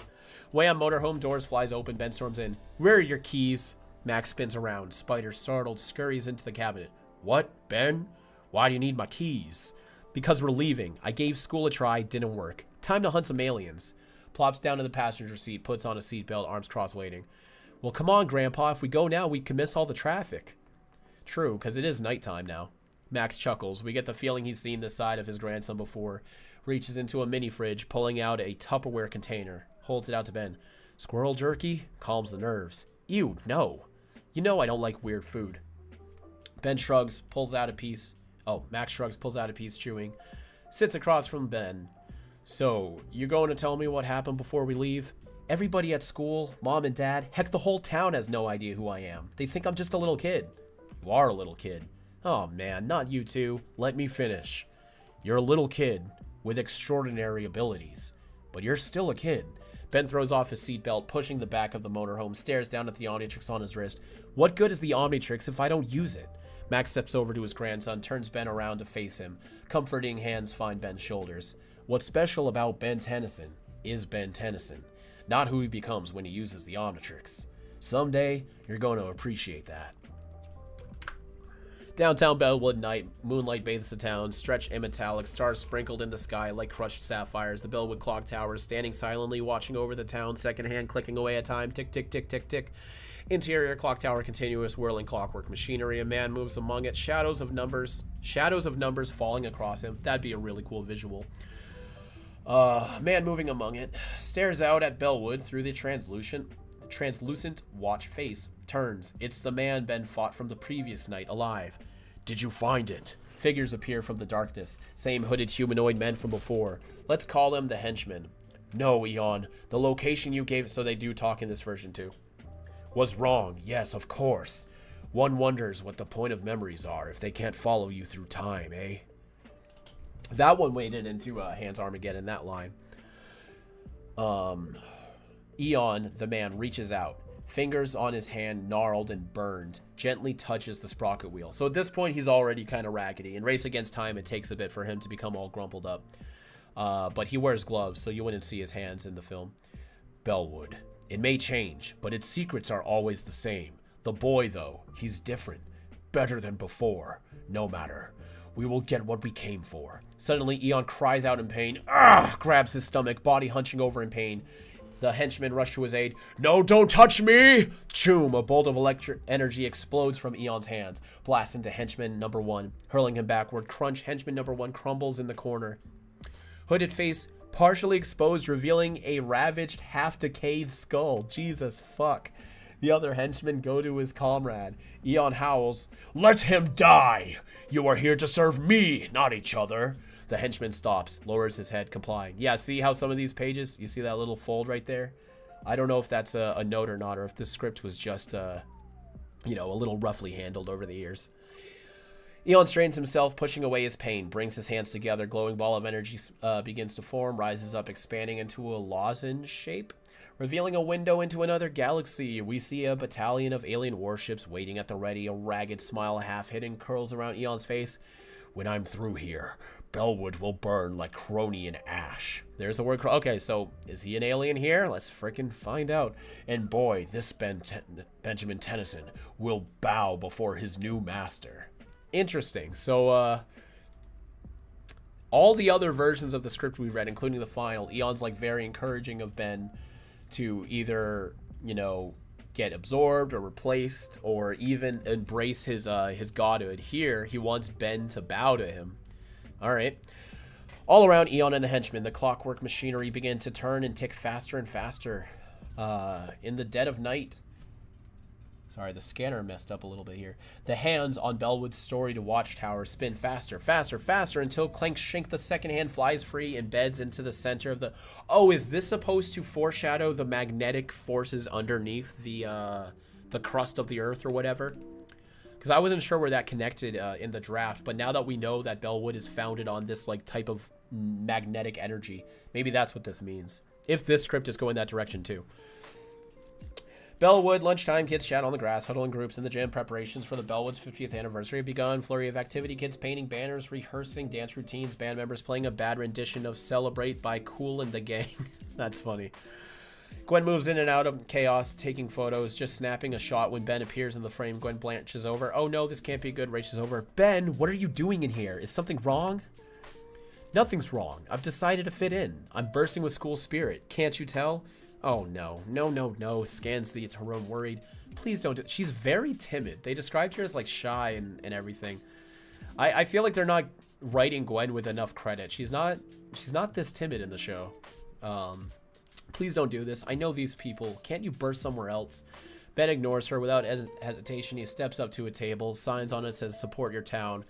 Wham! Motorhome doors flies open. Ben storms in. Where are your keys? Max spins around. Spider, startled, scurries into the cabinet. What, Ben? Why do you need my keys? Because we're leaving. I gave school a try, didn't work. Time to hunt some aliens. Plops down to the passenger seat, puts on a seatbelt, arms crossed waiting. Well, come on, Grandpa. If we go now, we can miss all the traffic. True, because it is nighttime now. Max chuckles. We get the feeling he's seen this side of his grandson before. Reaches into a mini fridge, pulling out a Tupperware container. Holds it out to Ben. Squirrel jerky? Calms the nerves. Ew, no. You know I don't like weird food. Ben shrugs, pulls out a piece. Oh, Max shrugs, pulls out a piece, chewing. Sits across from Ben. So, you're going to tell me what happened before we leave? Everybody at school, mom and dad, heck, the whole town has no idea who I am. They think I'm just a little kid. You are a little kid. Oh man, not you two. Let me finish. You're a little kid with extraordinary abilities, but you're still a kid. Ben throws off his seatbelt, pushing the back of the motorhome, stares down at the Omnitrix on his wrist. What good is the Omnitrix if I don't use it? Max steps over to his grandson, turns Ben around to face him. Comforting hands find Ben's shoulders. What's special about Ben Tennyson is Ben Tennyson, not who he becomes when he uses the Omnitrix. Someday, you're going to appreciate that. Downtown Bellwood night, moonlight bathes the town, stretched and metallic, stars sprinkled in the sky like crushed sapphires. The Bellwood clock tower is standing silently, watching over the town, second hand clicking away at time, tick, tick, tick, tick, tick. Interior clock tower continuous, whirling clockwork machinery. A man moves among it, shadows of numbers falling across him. That'd be a really cool visual. Man moving among it, stares out at Bellwood through the translucent watch face, turns. It's the man Ben fought from the previous night, alive. Did you find it? Figures appear from the darkness, same hooded humanoid men from before. Let's call them the henchmen. No, Eon, the location you gave, so they do talk in this version too. Was wrong, yes, of course. One wonders what the point of memories are if they can't follow you through time, eh? That one waded into Hands Armageddon, that line. Eon, the man, reaches out. Fingers on his hand, gnarled and burned, gently touches the sprocket wheel. So at this point, he's already kind of raggedy. In Race Against Time, it takes a bit for him to become all grumpled up. But he wears gloves, so you wouldn't see his hands in the film. Bellwood. It may change, but its secrets are always the same. The boy, though, he's different. Better than before. No matter. We will get what we came for. Suddenly, Eon cries out in pain. Ah! Grabs his stomach, body hunching over in pain. The henchmen rush to his aid. No, don't touch me! Choom! A bolt of electric energy explodes from Eon's hands. Blasts into henchman number 1, hurling him backward. Crunch, henchman number 1 crumbles in the corner. Hooded face partially exposed, revealing a ravaged, half-decayed skull. Jesus fuck. The other henchmen go to his comrade. Eon howls, "Let him die! You are here to serve me, not each other." The henchman stops, lowers his head, complying. Yeah, see how some of these pages, you see that little fold right there? I don't know if that's a note or not, or if the script was just, you know, a little roughly handled over the years. Eon strains himself, pushing away his pain, brings his hands together. Glowing ball of energy begins to form, rises up, expanding into a lozenge shape. Revealing a window into another galaxy, we see a battalion of alien warships waiting at the ready. A ragged smile, half hidden, curls around Eon's face. When I'm through here, Bellwood will burn like crony in ash. There's a word. Okay, so is he an alien here? Let's frickin' find out. And boy, this Benjamin Tennyson will bow before his new master. Interesting. So, all the other versions of the script we've read, including the final, Eon's like very encouraging of Ben to either, you know, get absorbed or replaced, or even embrace his godhood. Here, he wants Ben to bow to him. All right. All around Eon and the henchmen, the clockwork machinery began to turn and tick faster and faster. In the dead of night. Sorry, the scanner messed up a little bit here. The hands on Bellwood's storied watchtower spin faster, faster, faster, until Clank Shink, the second hand, flies free and beds into the center of the... Oh, is this supposed to foreshadow the magnetic forces underneath the crust of the Earth or whatever? Because I wasn't sure where that connected in the draft, but now that we know that Bellwood is founded on this like type of magnetic energy, maybe that's what this means. If this script is going that direction too. Bellwood, lunchtime, kids chat on the grass, huddle in groups in the gym. Preparations for the Bellwood's 50th anniversary have begun. Flurry of activity, kids painting banners, rehearsing dance routines, band members playing a bad rendition of Celebrate by Kool and the Gang. That's funny. Gwen moves in and out of chaos, taking photos, just snapping a shot. When Ben appears in the frame, Gwen blanches over. Oh no, this can't be good, races over. Ben, what are you doing in here? Is something wrong? Nothing's wrong. I've decided to fit in. I'm bursting with school spirit. Can't you tell? Oh no, no, no, no, scans the room worried. Please don't do. She's very timid. They described her as like shy and everything. I feel like they're not writing Gwen with enough credit. She's not this timid in the show. Please don't do this. I know these people. Can't you burst somewhere else? Ben ignores her without hesitation. He steps up to a table. Signs on it says support your town.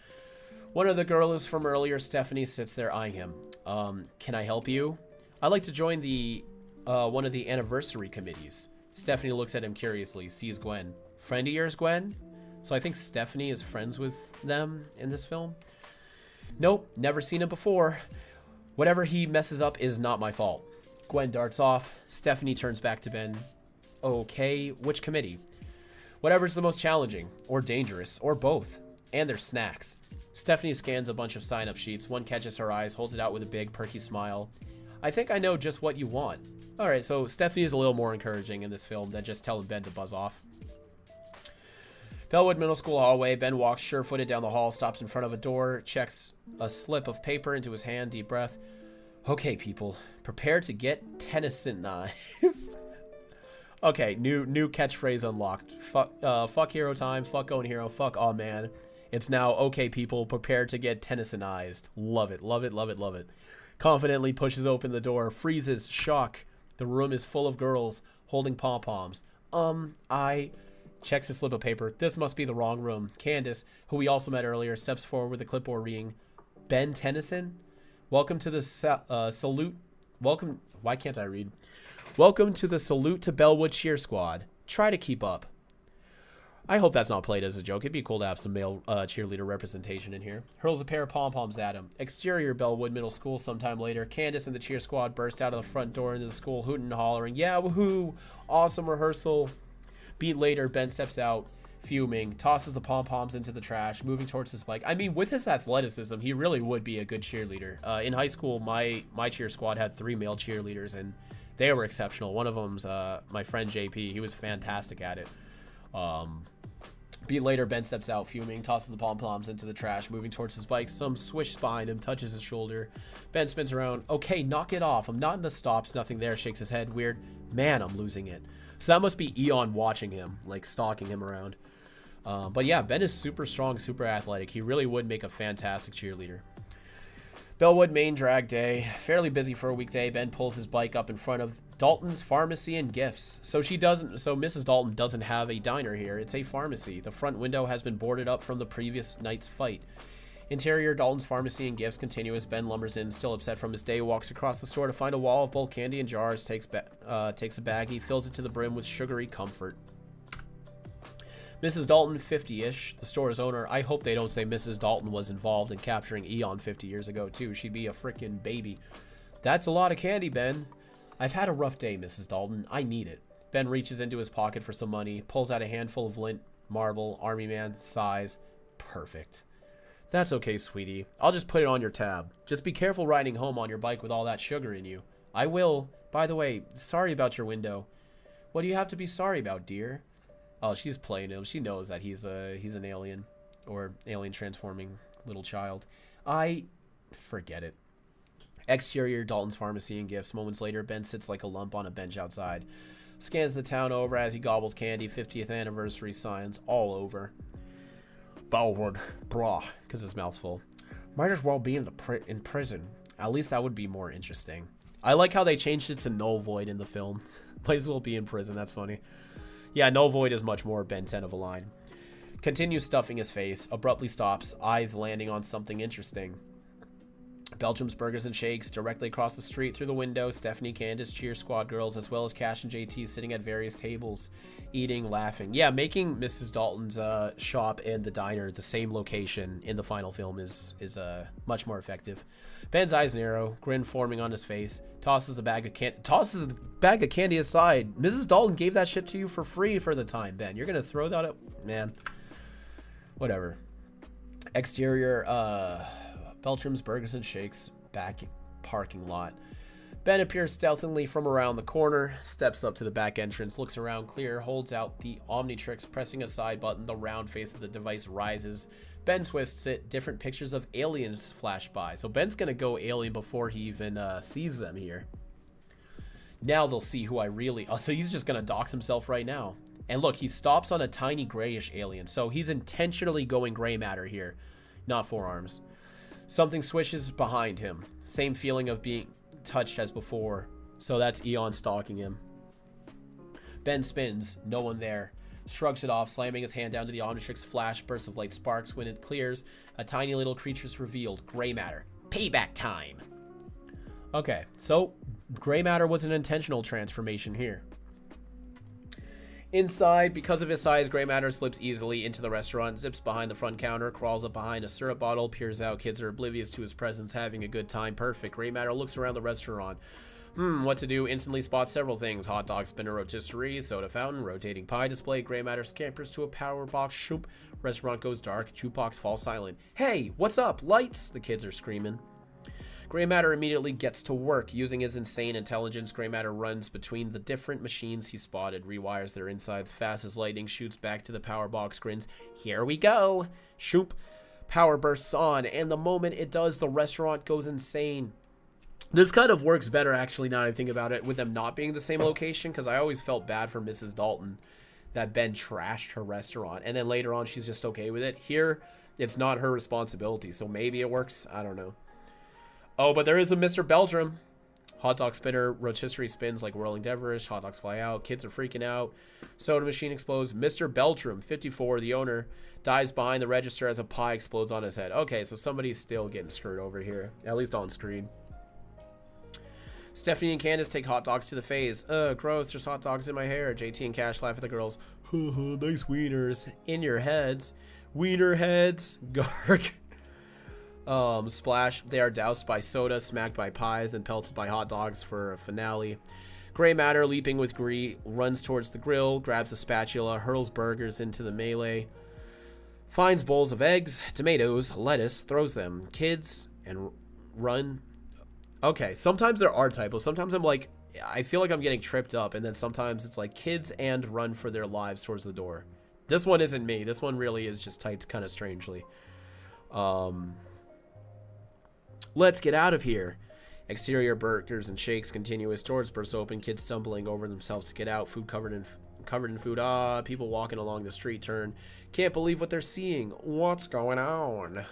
One of the girls from earlier, Stephanie, sits there eyeing him. Can I help you? I'd like to join the one of the anniversary committees. Stephanie looks at him curiously, sees Gwen. Friend of yours, Gwen? So I think Stephanie is friends with them in this film. Nope, never seen him before. Whatever he messes up is not my fault. Gwen darts off. Stephanie turns back to Ben. Okay, which committee? Whatever's the most challenging, or dangerous, or both. And there's snacks. Stephanie scans a bunch of sign-up sheets. One catches her eyes, holds it out with a big, perky smile. I think I know just what you want. Alright, so Stephanie is a little more encouraging in this film than just telling Ben to buzz off. Bellwood Middle School hallway. Ben walks sure-footed down the hall, stops in front of a door, checks a slip of paper into his hand, deep breath. Okay, people, prepare to get Tennysonized. Okay, new catchphrase unlocked. Fuck hero time, fuck going hero, fuck aw man. It's now, okay, people, prepare to get Tennysonized. Love it, love it, love it, love it. Confidently pushes open the door, freezes, shock. The room is full of girls holding pom-poms. I... Checks his slip of paper. This must be the wrong room. Candace, who we also met earlier, steps forward with a clipboard reading, Ben Tennyson? Welcome to the salute. Welcome. Why can't I read? Welcome to the Salute to Bellwood Cheer Squad. Try to keep up. I hope that's not played as a joke. It'd be cool to have some male cheerleader representation in here. Hurls a pair of pom-poms at him. Exterior Bellwood Middle School sometime later. Candace and the cheer squad burst out of the front door into the school, hooting and hollering. Yeah, woohoo! Awesome rehearsal. Beat later, Ben steps out. fuming, tosses the pom-poms into the trash, moving towards his bike. I mean, with his athleticism, he really would be a good cheerleader. In high school, my cheer squad had 3 male cheerleaders, and they were exceptional. One of them's my friend JP. He was fantastic at it. Beat later, Ben steps out, fuming, tosses the pom-poms into the trash, moving towards his bike. Some swish behind him, touches his shoulder. Ben spins around. Okay, knock it off. I'm not in the stops. Nothing there. Shakes his head. Weird. Man, I'm losing it. So that must be Eon watching him, like stalking him around. But yeah, Ben is super strong, super athletic. He really would make a fantastic cheerleader. Bellwood main drag day. Fairly busy for a weekday. Ben pulls his bike up in front of Dalton's Pharmacy and Gifts. So Mrs. Dalton doesn't have a diner here. It's a pharmacy. The front window has been boarded up from the previous night's fight. Interior, Dalton's Pharmacy and Gifts continue as Ben lumbers in, still upset from his day, walks across the store to find a wall of bulk candy and jars, takes a baggie, fills it to the brim with sugary comfort. Mrs. Dalton, 50-ish, the store's owner. I hope they don't say Mrs. Dalton was involved in capturing Eon 50 years ago, too. She'd be a freaking baby. That's a lot of candy, Ben. I've had a rough day, Mrs. Dalton. I need it. Ben reaches into his pocket for some money, pulls out a handful of lint, marble, army man, size. Perfect. That's okay, sweetie. I'll just put it on your tab. Just be careful riding home on your bike with all that sugar in you. I will. By the way, sorry about your window. What do you have to be sorry about, dear? Oh, she's playing him. She knows that he's an alien, or alien transforming little child. I forget it. Exterior, Dalton's Pharmacy and Gifts. Moments later, Ben sits like a lump on a bench outside. Scans the town over as he gobbles candy. 50th anniversary signs all over. Bellwood, brah. Because his mouth's full. Might as well be in prison. At least that would be more interesting. I like how they changed it to null void in the film. Might as well be in prison. That's funny. Yeah, null void is much more Ben 10 of a line. Continues stuffing his face. Abruptly stops. Eyes landing on something interesting. Belgium's Burgers and Shakes. Directly across the street through the window. Stephanie, Candace, Cheer Squad girls, as well as Cash and JT sitting at various tables. Eating, laughing. Yeah, making Mrs. Dalton's shop and the diner the same location in the final film is much more effective. Ben's eyes narrow, grin forming on his face, tosses the bag of candy aside. Mrs. Dalton gave that shit to you for free for the time, Ben. You're gonna throw that up, man. Whatever. Exterior, Beltram's Burgers and Shakes, back parking lot. Ben appears stealthily from around the corner, steps up to the back entrance, looks around clear, holds out the Omnitrix, pressing a side button. The round face of the device rises. Ben twists it. Different pictures of aliens flash by. So Ben's going to go alien before he even sees them here. Now they'll see who I really... Oh, so he's just going to dox himself right now. And look, he stops on a tiny grayish alien. So he's intentionally going gray matter here. Not forearms. Something swishes behind him. Same feeling of being touched as before. So that's Eon stalking him. Ben spins. No one there. Shrugs it off, slamming his hand down to the Omnitrix. Flash, bursts of light sparks. When it clears, a tiny little creature's revealed. Gray matter. Payback time. Okay, so gray matter was an intentional transformation here. Inside, because of his size, gray matter slips easily into the restaurant, zips behind the front counter, crawls up behind a syrup bottle, peers out. Kids are oblivious to his presence, having a good time. Perfect. Gray matter looks around the restaurant. What to do? Instantly spots several things. Hot dog spinner, rotisserie, soda fountain, rotating pie display. Gray matter scampers to a power box. Shoop. Restaurant goes dark. Jukebox falls silent. Hey, what's up? Lights! The kids are screaming. Gray matter immediately gets to work. Using his insane intelligence, gray matter runs between the different machines he spotted, rewires their insides fast as lightning, shoots back to the power box, grins. Here we go! Shoop. Power bursts on, and the moment it does, the restaurant goes insane. This kind of works better, actually, now that I think about it, with them not being the same location, because I always felt bad for Mrs. Dalton that Ben trashed her restaurant, and then later on she's just okay with it. Here, it's not her responsibility, so maybe it works. I don't know. Oh, but there is a Mr. Beltram. Hot dog spinner, rotisserie spins like whirling dervish. Hot dogs fly out. Kids are freaking out. Soda machine explodes. Mr. Beltram, 54, the owner, dies behind the register as a pie explodes on his head. Okay, so somebody's still getting screwed over here, at least on screen. Stephanie and Candace take hot dogs to the face. Ugh, gross, there's hot dogs in my hair. JT and Cash laugh at the girls. Nice wieners. In your heads. Wiener heads. Garg. Splash. They are doused by soda, smacked by pies, then pelted by hot dogs for a finale. Gray matter, leaping with glee, runs towards the grill, grabs a spatula, hurls burgers into the melee, finds bowls of eggs, tomatoes, lettuce, throws them. Kids, and run. Okay, sometimes there are typos. Sometimes I'm like, I feel like I'm getting tripped up, and then sometimes it's like kids and run for their lives towards the door. This one isn't me. This one really is just typed kind of strangely. Let's get out of here. Exterior burgers and shakes continue as doors burst open. Kids stumbling over themselves to get out. Food covered in food. People walking along the street turn. Can't believe what they're seeing. What's going on?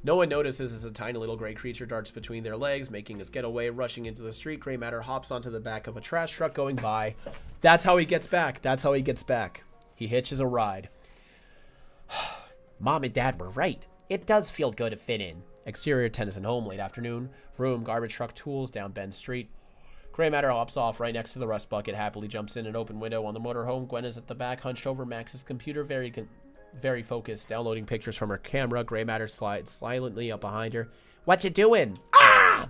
No one notices as a tiny little gray creature darts between their legs, making his getaway, rushing into the street. Gray matter hops onto the back of a trash truck going by. That's how he gets back. That's how he gets back. He hitches a ride. Mom and Dad were right. It does feel good to fit in. Exterior Tennyson home, late afternoon. Room, garbage truck, tools, down Bend Street. Gray matter hops off right next to the rust bucket, happily jumps in an open window on the motorhome. Gwen is at the back, hunched over Max's computer, very focused, downloading pictures from her camera. Gray matter slides silently up behind her. What you doing? Ah!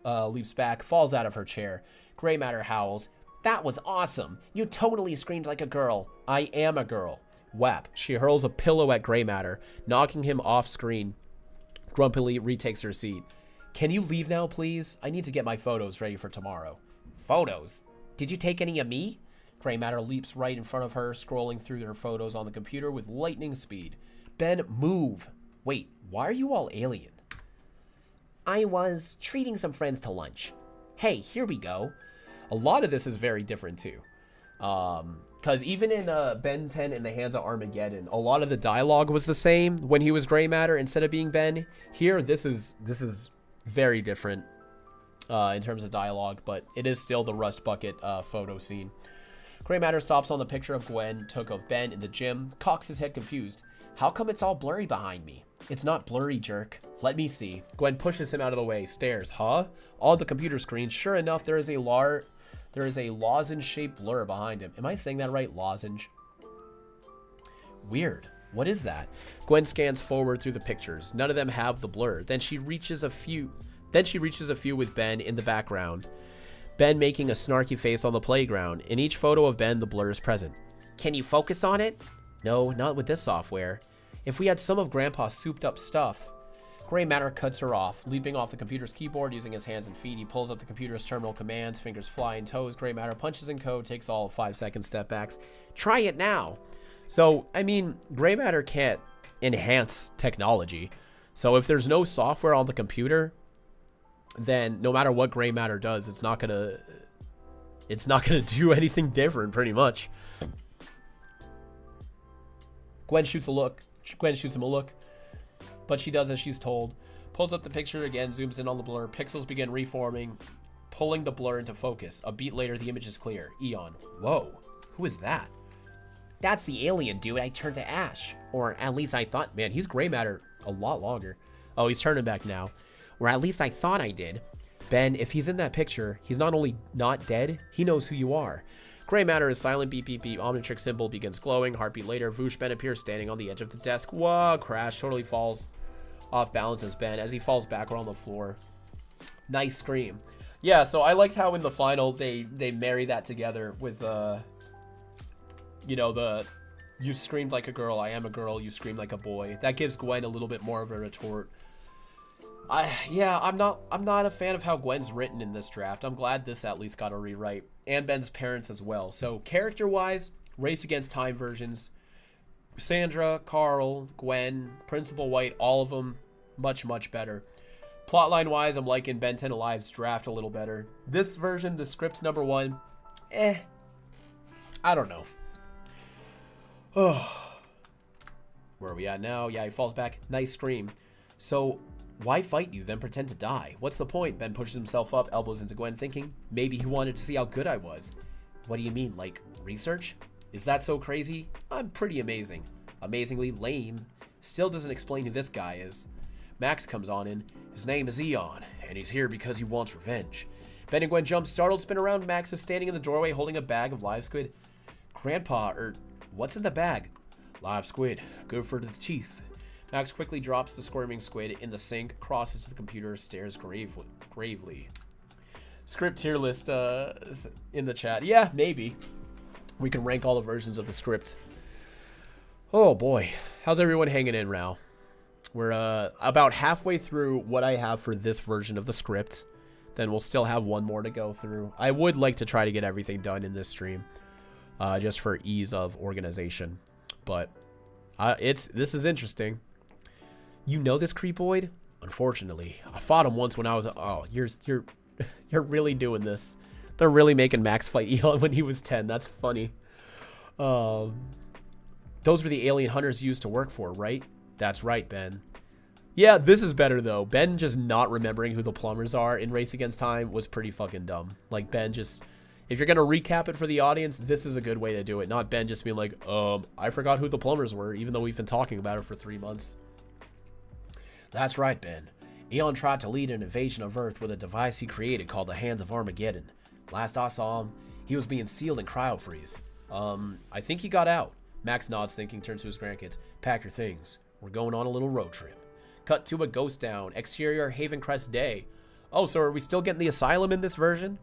Leaps back, falls out of her chair. Gray matter howls. That was awesome. You totally screamed like a girl. I am a girl. Whap. She hurls a pillow at Gray matter, knocking him off screen. Grumpily retakes her seat. Can you leave now, please? I need to get my photos ready for tomorrow. Photos? Did you take any of me? Gray matter leaps right in front of her, scrolling through her photos on the computer with lightning speed. Ben, move. Wait, why are you all alien? I was treating some friends to lunch. Hey, here we go. A lot of this is very different too. Because even in Ben 10 in the Hands of Armageddon, a lot of the dialogue was the same when he was Gray matter instead of being Ben. Here, this is very different in terms of dialogue, but it is still the rust bucket photo scene. Gray matter stops on the picture of Gwen took of Ben in the gym, cocks his head confused. How come it's all blurry behind me? It's not blurry, jerk. Let me see. Gwen pushes him out of the way, stares. Huh? On the computer screen, sure enough, there is a lozenge-shaped blur behind him. Am I saying that right? Lozenge? Weird. What is that? Gwen scans forward through the pictures. None of them have the blur. Then she reaches a few with Ben in the background. Ben making a snarky face on the playground. In each photo of Ben, the blur is present. Can you focus on it? No, not with this software. If we had some of Grandpa's souped up stuff. Gray matter cuts her off, leaping off the computer's keyboard using his hands and feet. He pulls up the computer's terminal commands, fingers fly in toes. Gray matter punches in code, takes all 5-second step backs. Try it now. So, I mean, Gray matter can't enhance technology. So if there's no software on the computer, then no matter what Gray matter does, it's not gonna do anything different, pretty much. Gwen shoots him a look, but she does as she's told. Pulls up the picture again, zooms in on the blur. Pixels begin reforming, pulling the blur into focus. A beat later, the image is clear. Eon. Whoa, who is that? That's the alien dude I turned to ash. Or at least I thought. Man, he's Gray matter a lot longer. Oh, he's turning back now. Or at least I thought I did. Ben, if he's in that picture, he's not only not dead, he knows who you are. Gray matter is silent. Beep, beep, beep. Omnitrix symbol begins glowing. Heartbeat later. Voosh. Ben appears standing on the edge of the desk. Whoa, crash. Totally falls off balance as Ben as he falls backward on the floor. Nice scream. Yeah, so I liked how in the final they marry that together with, you screamed like a girl, I am a girl, you screamed like a boy. That gives Gwen a little bit more of a retort. I'm not a fan of how Gwen's written in this draft. I'm glad this at least got a rewrite. And Ben's parents as well. So character-wise, Race Against Time versions, Sandra, Carl, Gwen, Principal White, all of them much, much better. Plotline-wise, I'm liking Ben 10 Alive's draft a little better. This version, the script's number one, I don't know. Where are we at now? Yeah, he falls back. Nice scream. So, why fight you, then pretend to die? What's the point? Ben pushes himself up, elbows into Gwen, thinking, maybe he wanted to see how good I was. What do you mean, like, research? Is that so crazy? I'm pretty amazing. Amazingly lame. Still doesn't explain who this guy is. Max comes on in. His name is Eon, and he's here because he wants revenge. Ben and Gwen jump, startled, spin around. Max is standing in the doorway holding a bag of live squid. Grandpa, what's in the bag? Live squid. Good for the teeth. Max quickly drops the squirming squid in the sink, crosses to the computer, stares gravely. Script tier list in the chat. Yeah, maybe. We can rank all the versions of the script. Oh boy. How's everyone hanging in now? We're about halfway through what I have for this version of the script. Then we'll still have one more to go through. I would like to try to get everything done in this stream. Just for ease of organization. But this is interesting. You know this creepoid? Unfortunately, I fought him once when I was... Oh, you're really doing this. They're really making Max fight Eon when he was 10. That's funny. Those were the alien hunters used to work for, right? That's right, Ben. Yeah, this is better, though. Ben just not remembering who the plumbers are in Race Against Time was pretty fucking dumb. Like, Ben just... If you're going to recap it for the audience, this is a good way to do it. Not Ben just being like, I forgot who the plumbers were, even though we've been talking about it for 3 months. That's right, Ben. Eon tried to lead an invasion of Earth with a device he created called the Hands of Armageddon. Last I saw him, he was being sealed in cryo-freeze. I think he got out. Max nods thinking, turns to his grandkids. Pack your things. We're going on a little road trip. Cut to a ghost town. Exterior Havencrest Day. Oh, so are we still getting the asylum in this version?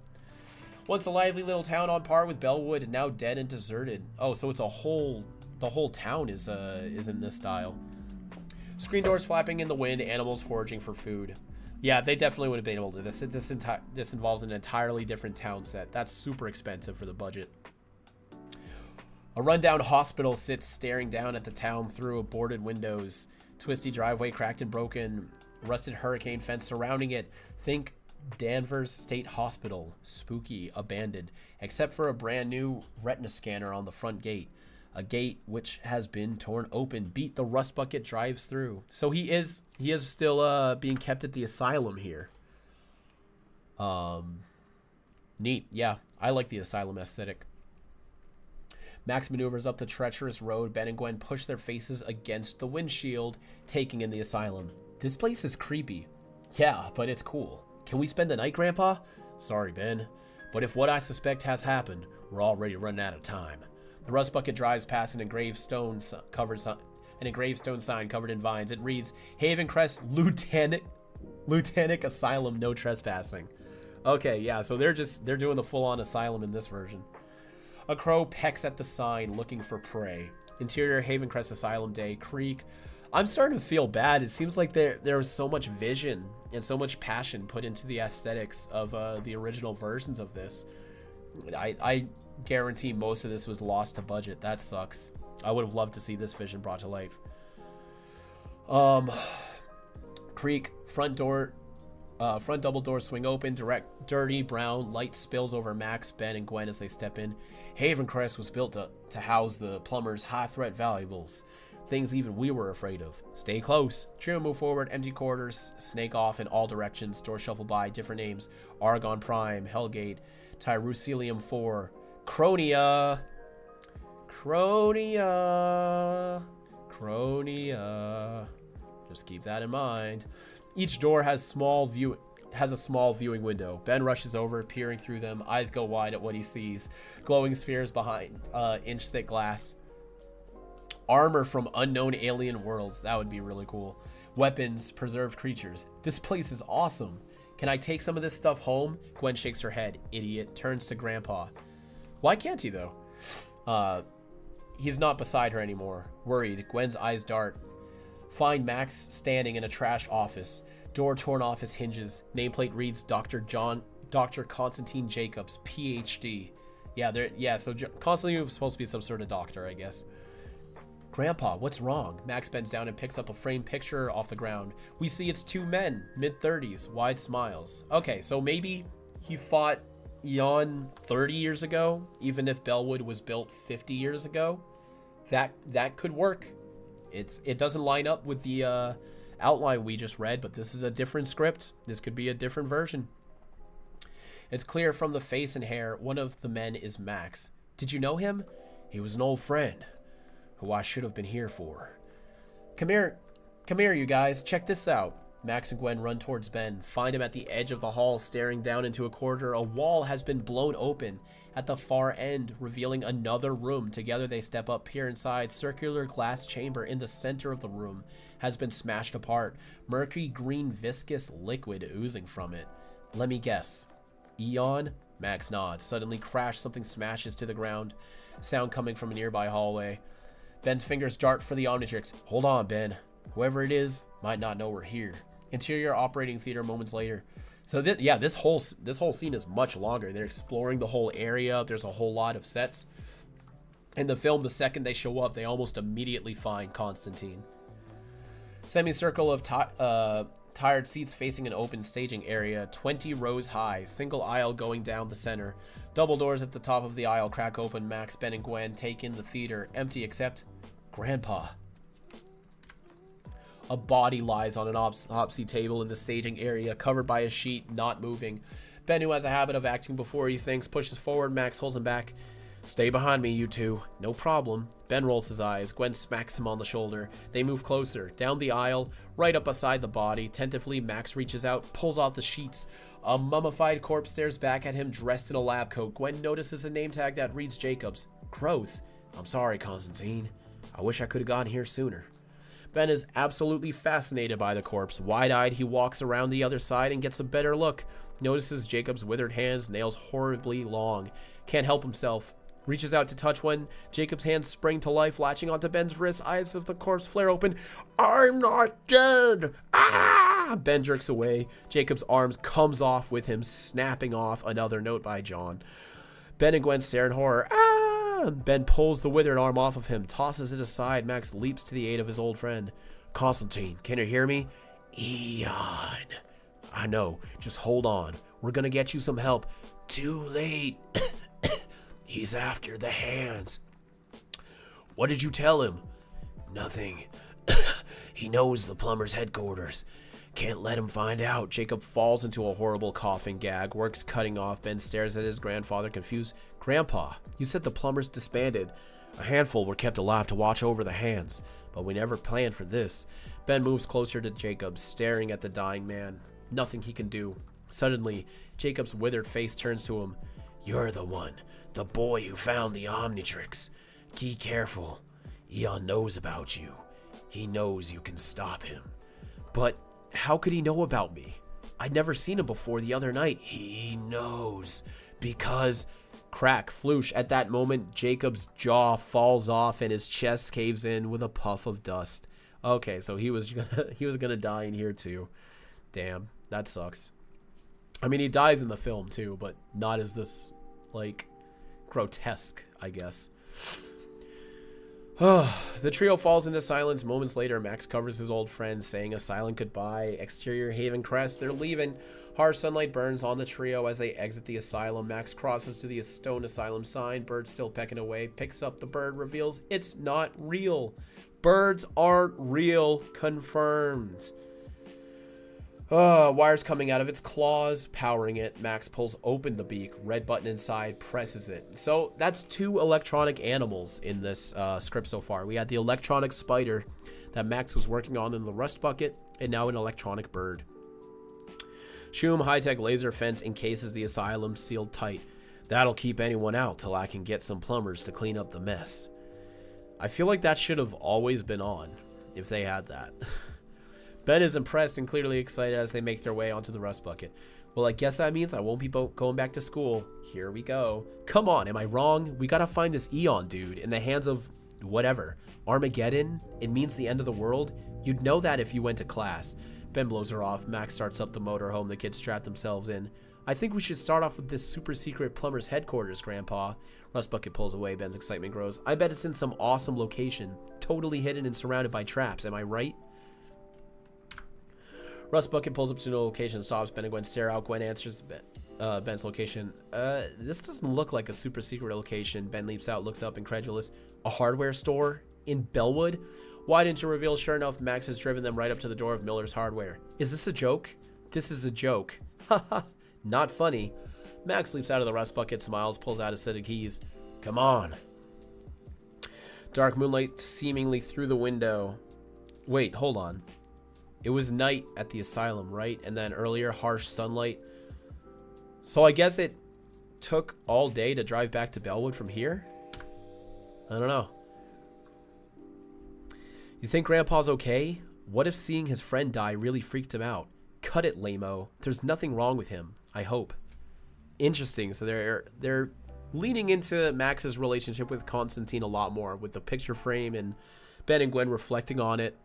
Once a lively little town on par with Bellwood, and now dead and deserted. Oh, so it's the whole town is in this style. Screen doors flapping in the wind, animals foraging for food. Yeah, they definitely would have been able to. This involves an entirely different town set. That's super expensive for the budget. A rundown hospital sits staring down at the town through boarded windows. Twisty driveway, cracked and broken. Rusted hurricane fence surrounding it. Think Danvers State Hospital. Spooky, abandoned, except for a brand new retina scanner on the front gate. A gate which has been torn open. Beat the rust bucket drives through. So he is still being kept at the asylum here. Neat. Yeah, I like the asylum aesthetic. Max maneuvers up the treacherous road. Ben and Gwen push their faces against the windshield, taking in the asylum. This place is creepy. Yeah, but it's cool. Can we spend the night, Grandpa? Sorry, Ben. But if what I suspect has happened, we're already running out of time. The rust bucket drives past an engraved stone sign covered in vines. It reads, Havencrest Lieutenant Asylum, no trespassing. Okay, yeah, so they're doing the full-on asylum in this version. A crow pecks at the sign, looking for prey. Interior Havencrest Asylum Day, Creek. I'm starting to feel bad. It seems like there was so much vision and so much passion put into the aesthetics of the original versions of this. I guarantee most of this was lost to budget. That sucks. I would have loved to see this vision brought to life. Creek, front double door swing open, dirty brown light spills over Max, Ben, and Gwen as they step in. Havencrest was built to house the plumber's high-threat valuables. Things even we were afraid of. Stay close. Trio move forward, empty quarters, snake off in all directions, doors shuffle by, different names. Argon Prime, Hellgate, Tyrusilium 4, Cronia. Just keep that in mind. Each door has a small viewing window. Ben rushes over, peering through them. Eyes go wide at what he sees. Glowing spheres behind inch-thick glass. Armor from unknown alien worlds. That would be really cool. Weapons, preserved creatures. This place is awesome. Can I take some of this stuff home? Gwen shakes her head. Idiot. Turns to Grandpa. Why can't he, though? He's not beside her anymore. Worried, Gwen's eyes dart. Find Max standing in a trashed office. Door torn off his hinges. Nameplate reads Dr. Constantine Jacobs, PhD. So Constantine was supposed to be some sort of doctor, I guess. Grandpa, what's wrong? Max bends down and picks up a framed picture off the ground. We see it's two men, mid-30s, wide smiles. Okay, so maybe he fought Eon 30 years ago, even if Bellwood was built 50 years ago. That could work. It doesn't line up with the outline we just read, but this is a different script. This could be a different version. It's clear from the face and hair, one of the men is Max. Did you know him? He was an old friend, who I should have been here for. Come here, you guys. Check this out. Max and Gwen run towards Ben, find him at the edge of the hall, staring down into a corridor. A wall has been blown open at the far end, revealing another room. Together they step up, peer inside. Circular glass chamber in the center of the room has been smashed apart. Murky green viscous liquid oozing from it. Let me guess. Eon? Max nods. Suddenly crash, something smashes to the ground. Sound coming from a nearby hallway. Ben's fingers dart for the Omnitrix. Hold on, Ben. Whoever it is might not know we're here. Interior operating theater moments later. So this whole scene is much longer. They're exploring the whole area. There's a whole lot of sets. In the film, the second they show up, they almost immediately find Constantine. Semicircle of tired seats facing an open staging area, 20 rows high, single aisle going down the center. Double doors at the top of the aisle crack open. Max, Ben, and Gwen take in the theater, empty except Grandpa. A body lies on an autopsy table in the staging area, covered by a sheet, not moving. Ben, who has a habit of acting before he thinks, pushes forward. Max holds him back. Stay behind me, you two. No problem. Ben rolls his eyes. Gwen smacks him on the shoulder. They move closer, down the aisle, right up beside the body. Tentatively, Max reaches out, pulls off the sheets. A mummified corpse stares back at him, dressed in a lab coat. Gwen notices a name tag that reads Jacobs. Gross. I'm sorry, Constantine. I wish I could have gotten here sooner. Ben is absolutely fascinated by the corpse. Wide-eyed, he walks around the other side and gets a better look. Notices Jacob's withered hands, nails horribly long. Can't help himself. Reaches out to touch when Jacob's hands spring to life, latching onto Ben's wrist. Eyes of the corpse flare open. I'm not dead! Ah! Ben jerks away. Jacob's arms comes off with him snapping off. Another note by John. Ben and Gwen stare in horror. Ah! Ben pulls the withered arm off of him, tosses it aside. Max leaps to the aid of his old friend. Constantine, can you hear me? Eon. I know. Just hold on. We're gonna get you some help. Too late. He's after the hands. What did you tell him? Nothing. He knows the plumber's headquarters. Can't let him find out. Jacob falls into a horrible coughing gag. Works cutting off. Ben stares at his grandfather, confused. Grandpa, you said the plumbers disbanded. A handful were kept alive to watch over the hands, but we never planned for this. Ben moves closer to Jacob, staring at the dying man. Nothing he can do. Suddenly, Jacob's withered face turns to him. You're the one. The boy who found the Omnitrix. Be careful. Eon knows about you. He knows you can stop him. But how could he know about me? I'd never seen him before the other night. He knows. Because... Crack, floosh. At that moment, Jacob's jaw falls off and his chest caves in with a puff of dust. Okay, so he was gonna die in here too. Damn, that sucks. I mean, he dies in the film too, but not as this, like... grotesque, I guess. The trio falls into silence. Moments later, Max covers his old friend, saying a silent goodbye. Exterior Haven Crest. They're leaving. Harsh sunlight burns on the trio as they exit the asylum. Max crosses to the stone asylum sign. Bird still pecking away. Picks up the bird. Reveals it's not real. Birds aren't real. Confirmed. Wires coming out of its claws, powering it. Max pulls open the beak. Red button inside, presses it. So that's 2 electronic animals in this script so far. We had the electronic spider that Max was working on in the rust bucket, and now an electronic bird. Shum high-tech laser fence encases the asylum, sealed tight. That'll keep anyone out till I can get some plumbers to clean up the mess. I feel like that should have always been on, if they had that. Ben is impressed and clearly excited as they make their way onto the rust bucket. Well, I guess that means I won't be going back to school. Here we go. Come on, am I wrong? We gotta find this Eon dude in the hands of whatever. Armageddon? It means the end of the world? You'd know that if you went to class. Ben blows her off. Max starts up the motorhome. The kids strap themselves in. I think we should start off with this super secret plumber's headquarters, Grandpa. Rust bucket pulls away. Ben's excitement grows. I bet it's in some awesome location. Totally hidden and surrounded by traps. Am I right? Rust bucket pulls up to the location, stops. Ben and Gwen stare out. Gwen answers Ben's location. This doesn't look like a super secret location. Ben leaps out, looks up, incredulous. A hardware store? In Bellwood? Widen to reveal, sure enough, Max has driven them right up to the door of Miller's Hardware. Is this a joke? This is a joke. Haha, not funny. Max leaps out of the rust bucket, smiles, pulls out a set of keys. Come on. Dark moonlight seemingly through the window. Wait, hold on. It was night at the asylum, right? And then earlier, harsh sunlight. So I guess it took all day to drive back to Bellwood from here? I don't know. You think Grandpa's okay? What if seeing his friend die really freaked him out? Cut it, lame-o. There's nothing wrong with him. I hope. interesting. So they're leaning into Max's relationship with Constantine a lot more, with the picture frame and Ben and Gwen reflecting on it.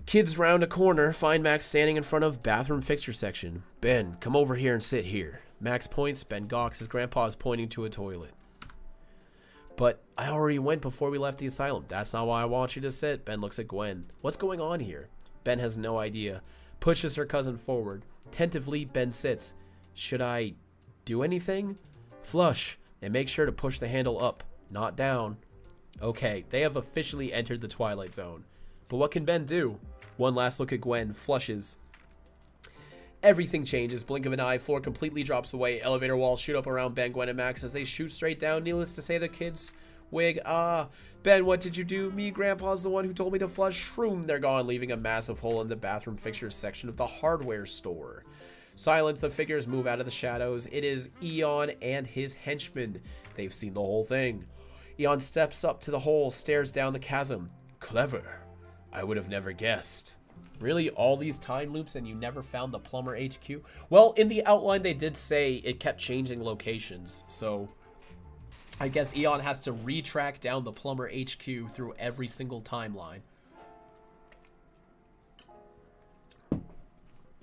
Kids round a corner, find Max standing in front of bathroom fixture section. Ben, come over here and sit here. Max points. Ben gawks. His grandpa is pointing to a toilet. But I already went before we left the asylum. That's not why I want you to sit. Ben looks at Gwen. What's going on here? Ben has no idea. Pushes her cousin forward. Tentatively, Ben sits. Should I do anything? Flush, and make sure to push the handle up, not down. Okay, they have officially entered the Twilight Zone. But what can Ben do? One last look at Gwen. Flushes. Everything changes. Blink of an eye. Floor completely drops away. Elevator walls shoot up around Ben, Gwen, and Max as they shoot straight down. Needless to say, the kids wig. Ben, what did you do? Me, Grandpa's the one who told me to flush. Shroom, they're gone, leaving a massive hole in the bathroom fixtures section of the hardware store. Silence, the figures move out of the shadows. It is Eon and his henchmen. They've seen the whole thing. Eon steps up to the hole, stares down the chasm. Clever. I would have never guessed. Really? All these time loops and you never found the plumber HQ? Well, in the outline they did say it kept changing locations. So I guess Eon has to retrack down the plumber HQ through every single timeline.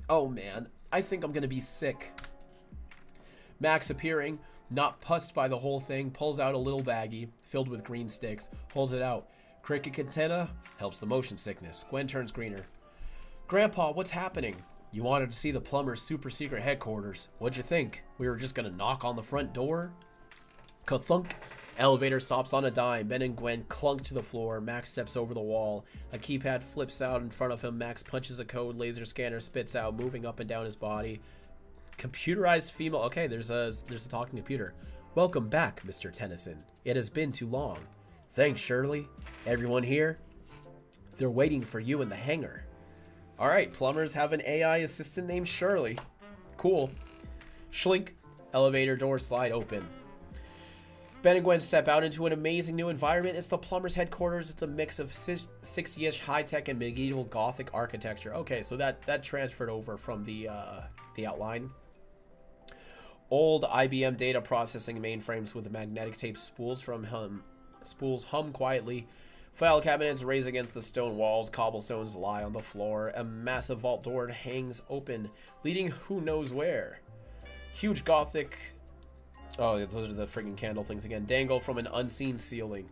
Oh man, I think I'm gonna be sick. Max appearing, not pussed by the whole thing, pulls out a little baggie filled with green sticks, holds it out. Cricket Katana helps the motion sickness. Gwen turns greener. Grandpa, what's happening? You wanted to see the plumber's super secret headquarters. What'd you think? We were just gonna knock on the front door? Ka-thunk. Elevator stops on a dime. Ben and Gwen clunk to the floor. Max steps over the wall. A keypad flips out in front of him. Max punches a code. Laser scanner spits out, moving up and down his body. Computerized female. Okay, there's a talking computer. Welcome back, Mr. Tennyson. It has been too long. Thanks, Shirley. Everyone here? They're waiting for you in the hangar. Alright, plumbers have an AI assistant named Shirley. Cool. Schlink. Elevator doors slide open. Ben and Gwen step out into an amazing new environment. It's the plumber's headquarters. It's a mix of 60-ish high-tech and medieval Gothic architecture. Okay, so that transferred over from the outline. Old IBM data processing mainframes with magnetic tape spools hum quietly. File cabinets raise against the stone walls. Cobblestones lie on the floor. A massive vault door hangs open, leading who knows where. Huge Gothic... Oh, those are the friggin' candle things again. Dangle from an unseen ceiling.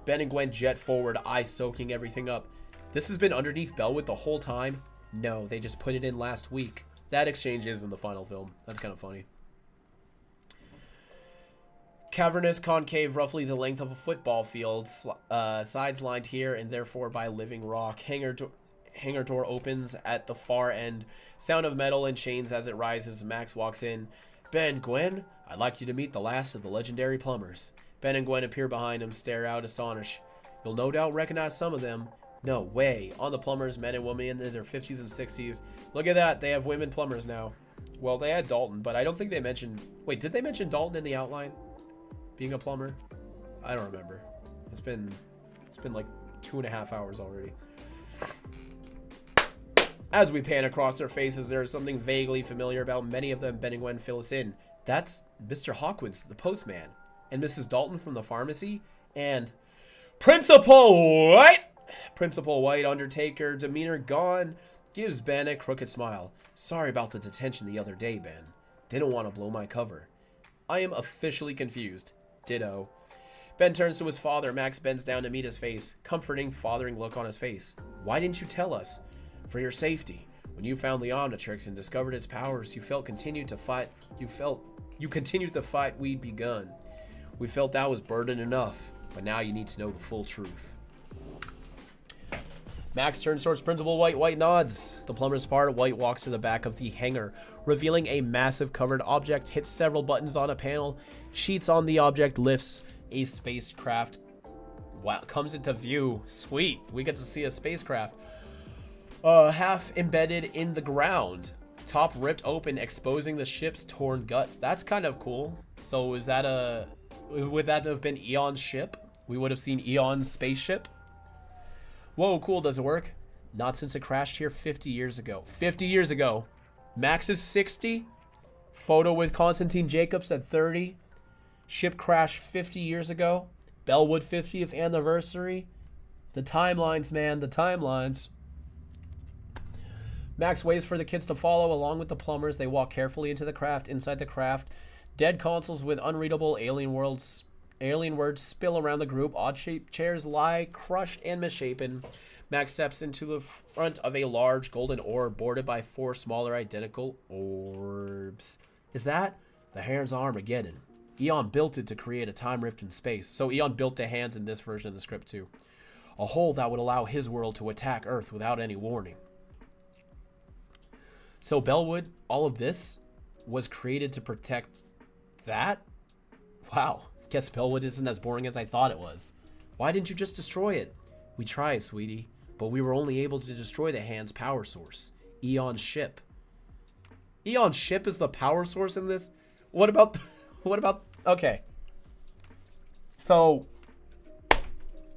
Ben and Gwen jet forward, eyes soaking everything up. This has been underneath Bellwood the whole time? No, they just put it in last week. That exchange is in the final film. That's kind of funny. Cavernous concave, roughly the length of a football field. Sides lined here and therefore by living rock. Hangar door opens at the far end. Sound of metal and chains as it rises. Max walks in. Ben, Gwen, I'd like you to meet the last of the legendary plumbers. Ben and Gwen appear behind him, stare out astonished. You'll no doubt recognize some of them. No way. On the plumbers, men and women in their 50s and 60s. Look at that. They have women plumbers now. Well, they had Dalton, but I don't think they mentioned... Wait, did they mention Dalton in the outline? Being a plumber? I don't remember. It's been like 2.5 hours already. As we pan across their faces, there is something vaguely familiar about many of them. Ben and Gwen fill us in. That's Mr. Hawkins, the postman, and Mrs. Dalton from the pharmacy, and Principal White. Principal White, Undertaker, demeanor gone, gives Ben a crooked smile. Sorry about the detention the other day, Ben. Didn't want to blow my cover. I am officially confused. Ditto. Ben turns to his father. Max bends down to meet his face. Comforting, fathering look on his face. Why didn't you tell us? For your safety. When you found the Omnitrix and discovered his powers, you continued to fight we'd begun. We felt that was burden enough, but now you need to know the full truth. Max turns towards Principal White. White nods. The plumber's part. White walks to the back of the hangar, revealing a massive covered object. Hits several buttons on a panel. Sheets on the object. Lifts. A spacecraft. Wow, comes into view. Sweet. We get to see a spacecraft. Half embedded in the ground. Top ripped open, exposing the ship's torn guts. That's kind of cool. So would that have been Eon's ship? We would have seen Eon's spaceship. Whoa, cool. Does it work? Not since it crashed here 50 years ago. 50 years ago. Max is 60? Photo with Constantine Jacobs at 30. Ship crash 50 years ago. Bellwood 50th anniversary. The timelines, man, the timelines. Max waits for the kids to follow along with the plumbers. They walk carefully into the craft. Inside the craft, dead consoles with unreadable alien words spill around the group. Odd-shaped chairs lie crushed and misshapen. Max steps into the front of a large golden orb bordered by 4 smaller identical orbs. Is that the Hands Armageddon? Eon built it to create a time rift in space. So Eon built the hands in this version of the script too. A hole that would allow his world to attack Earth without any warning. So Bellwood, all of this was created to protect that? Wow. Guess Bellwood isn't as boring as I thought it was. Why didn't you just destroy it? We tried, sweetie, but we were only able to destroy the hand's power source, Eon's ship. Eon's ship is the power source in this? What about okay. So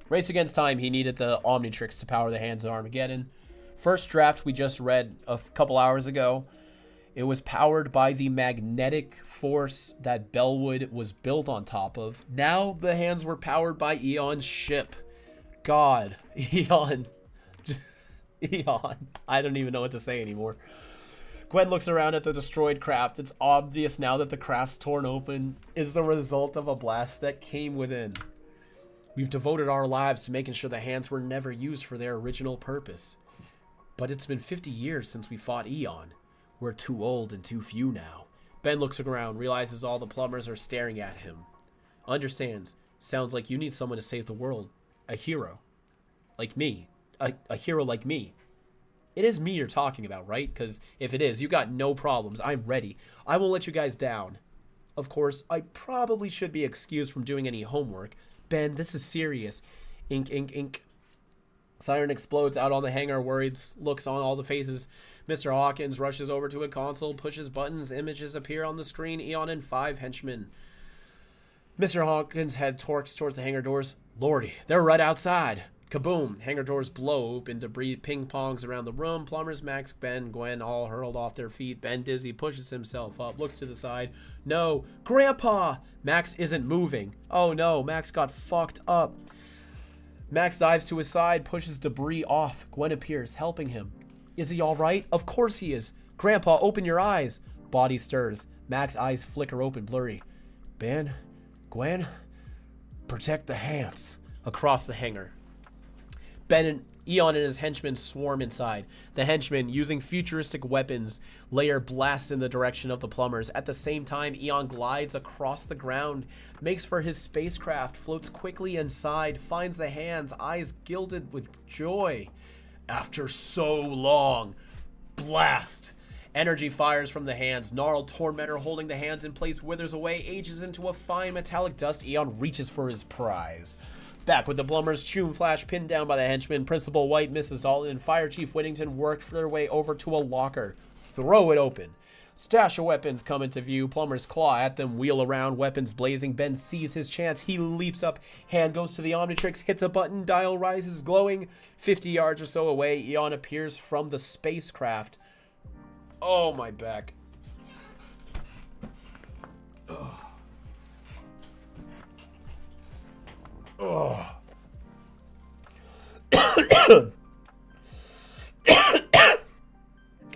Race Against Time, he needed the Omnitrix to power the Hands of Armageddon. First draft we just read a couple hours ago. It was powered by the magnetic force that Bellwood was built on top of. Now the hands were powered by Eon's ship. God, Eon. Eon. I don't even know what to say anymore. Gwen looks around at the destroyed craft. It's obvious now that the craft's torn open is the result of a blast that came within. We've devoted our lives to making sure the hands were never used for their original purpose. But it's been 50 years since we fought Eon. We're too old and too few now. Ben looks around, realizes all the plumbers are staring at him. Understands. Sounds like you need someone to save the world. A hero. Like me. A hero like me. It is me you're talking about, right? Because if it is, you got no problems. I'm ready. I won't let you guys down. Of course, I probably should be excused from doing any homework. Ben, this is serious. Ink, ink, ink. Siren explodes out on the hangar, worried looks on all the faces. Mr. Hawkins rushes over to a console, pushes buttons, images appear on the screen. Eon and 5 henchmen. Mr. Hawkins' head torques towards the hangar doors. Lordy, they're right outside. Kaboom! Hangar doors blow open, debris ping-pongs around the room. Plumbers, Max, Ben, Gwen all hurled off their feet. Ben, dizzy, pushes himself up, looks to the side. No! Grandpa! Max isn't moving. Oh no, Max got fucked up. Max dives to his side, pushes debris off. Gwen appears, helping him. Is he alright? Of course he is. Grandpa, open your eyes. Body stirs. Max's eyes flicker open, blurry. Ben, Gwen, protect the hands. Across the hangar. Ben and Eon and his henchmen swarm inside. The henchmen, using futuristic weapons, layer blasts in the direction of the plumbers. At the same time, Eon glides across the ground, makes for his spacecraft, floats quickly inside, finds the hands, eyes gilded with joy. After so long. Blast! Energy fires from the hands. Gnarled torn metal holding the hands in place withers away, ages into a fine metallic dust. Eon reaches for his prize. Back with the plumbers, Choom Flash pinned down by the henchmen. Principal White, Mrs. Dalton, and Fire Chief Whittington worked their way over to a locker. Throw it open. Stash of weapons come into view. Plumbers claw at them, wheel around, weapons blazing. Ben sees his chance. He leaps up. Hand goes to the Omnitrix, hits a button. Dial rises, glowing. 50 yards or so away, Eon appears from the spacecraft. Oh, my back. Ugh. Oh.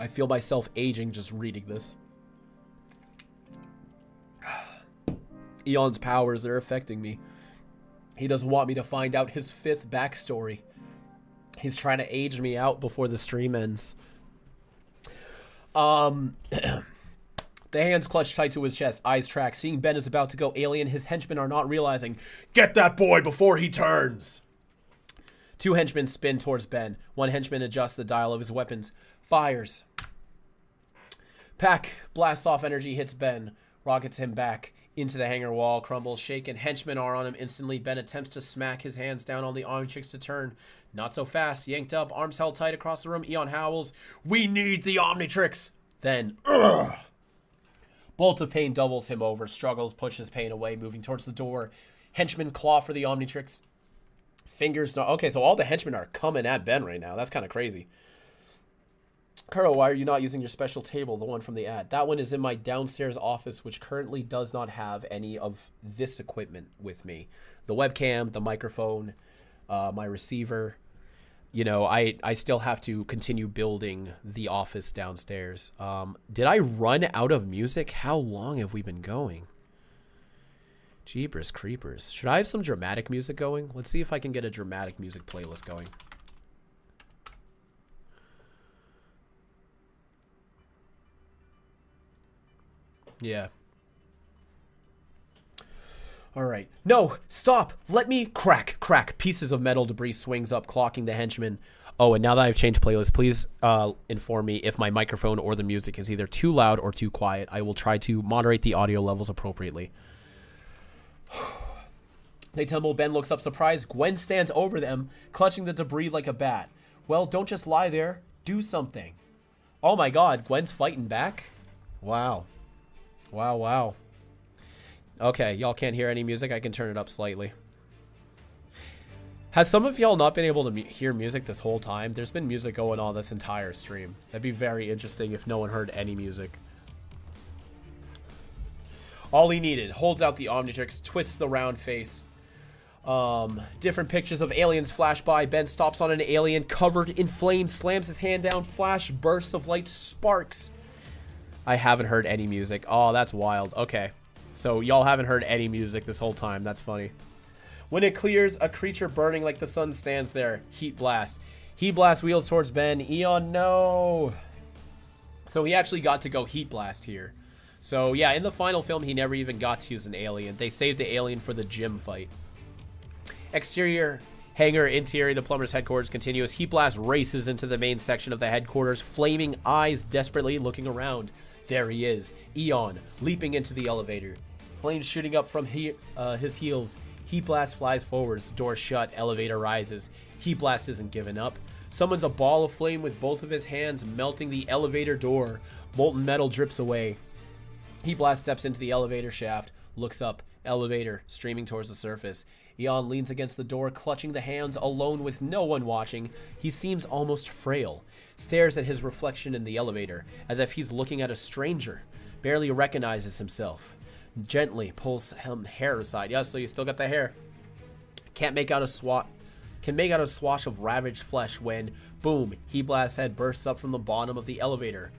I feel myself aging just reading this. Eon's powers are affecting me. He doesn't want me to find out his 5th backstory. He's trying to age me out before the stream ends. The hands clutch tight to his chest, eyes track. Seeing Ben is about to go alien, his henchmen are not realizing. Get that boy before he turns! 2 henchmen spin towards Ben. 1 henchman adjusts the dial of his weapons. Fires. Pack blasts off energy, hits Ben. Rockets him back into the hangar wall, crumbles, shaken. Henchmen are on him instantly. Ben attempts to smack his hands down on the Omnitrix to turn. Not so fast. Yanked up, arms held tight across the room. Eon howls. We need the Omnitrix! Then, ugh! Bolt of pain doubles him over, struggles, pushes pain away, moving towards the door. Henchmen claw for the Omnitrix. Fingers... Okay, so all the henchmen are coming at Ben right now. That's kind of crazy. Carl, why are you not using your special table, the one from the ad? That one is in my downstairs office, which currently does not have any of this equipment with me. The webcam, the microphone, my receiver. You know, I still have to continue building the office downstairs. Did I run out of music? How long have we been going? Jeepers creepers. Should I have some dramatic music going? Let's see if I can get a dramatic music playlist going. Yeah. All right. No, stop. Let me crack. Pieces of metal debris swings up, clocking the henchman. Oh, and now that I've changed playlist, please inform me if my microphone or the music is either too loud or too quiet. I will try to moderate the audio levels appropriately. They tumble. Ben looks up surprised. Gwen stands over them, clutching the debris like a bat. Well, don't just lie there. Do something. Oh my god, Gwen's fighting back? Wow. Wow. Okay, y'all can't hear any music. I can turn it up slightly. Has some of y'all not been able to hear music this whole time? There's been music going on this entire stream. That'd be very interesting if no one heard any music. All he needed. Holds out the Omnitrix, twists the round face. Different pictures of aliens flash by. Ben stops on an alien covered in flames, slams his hand down. Flash, bursts of light, sparks. I haven't heard any music. Oh, that's wild. Okay. So y'all haven't heard any music this whole time. That's funny. When it clears, a creature burning like the sun stands there. Heat blast. Heat blast wheels towards Ben. Eon, no. So he actually got to go heat blast here. So yeah, in the final film, he never even got to use an alien. They saved the alien for the gym fight. Exterior hangar, interior, the plumber's headquarters continuous. Heat blast races into the main section of the headquarters. Flaming eyes desperately looking around. There he is, Eon, leaping into the elevator. Flames shooting up from his heels. Heat blast flies forwards, door shut, elevator rises. Heat blast isn't giving up. Summons a ball of flame with both of his hands, melting the elevator door. Molten metal drips away. Heat blast steps into the elevator shaft, looks up, elevator streaming towards the surface. Eon leans against the door, clutching the hands, alone with no one watching. He seems almost frail. Stares at his reflection in the elevator, as if he's looking at a stranger. Barely recognizes himself. Gently pulls him hair aside. Yeah, so you still got the hair. Can make out a swash of ravaged flesh when, boom, Heat Blast's head bursts up from the bottom of the elevator.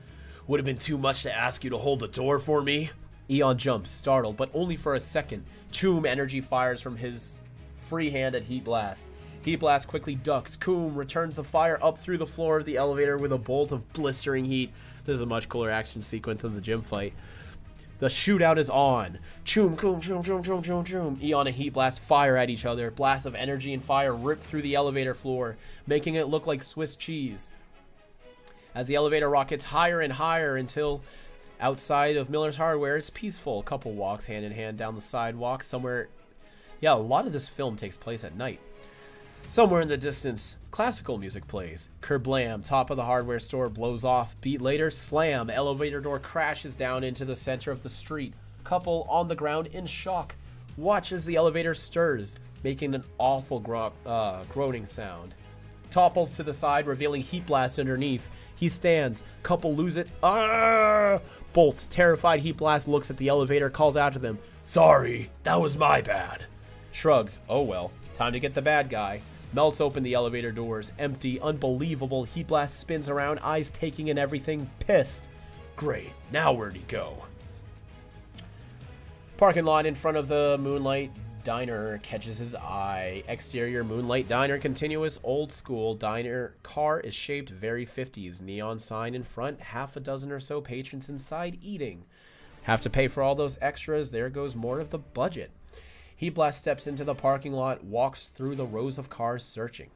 Would have been too much to ask you to hold the door for me? Eon jumps, startled, but only for a second. Choom energy fires from his free hand at Heat Blast. Heat Blast quickly ducks. Coom returns the fire up through the floor of the elevator with a bolt of blistering heat. This is a much cooler action sequence than the gym fight. The shootout is on. Choom, coom, choom, choom, choom, choom, choom. Eon and Heat Blast fire at each other. Blasts of energy and fire rip through the elevator floor, making it look like Swiss cheese. As the elevator rockets higher and higher until outside of Miller's Hardware, it's peaceful. A couple walks hand in hand down the sidewalk somewhere. Yeah, a lot of this film takes place at night. Somewhere in the distance, classical music plays. Kerblam, top of the hardware store blows off. Beat later, slam, elevator door crashes down into the center of the street. Couple on the ground in shock. Watch as the elevator stirs, making an awful groaning sound. Topples to the side, revealing Heat Blast underneath. He stands. Couple lose it. Ah! Bolts. Terrified, Heat Blast looks at the elevator, calls out to them. Sorry, that was my bad. Shrugs. Oh well. Time to get the bad guy. Melts open the elevator doors. Empty. Unbelievable. Heat Blast spins around, eyes taking in everything. Pissed. Great. Now where'd he go? Parking lot in front of the Moonlight Diner catches his eye. Exterior Moonlight Diner continuous. Old school diner. Car is shaped very 50s. Neon sign in front. Half a dozen or so patrons inside eating. Have to pay for all those extras. There goes more of the budget. Heat Blast steps into the parking lot, walks through the rows of cars searching.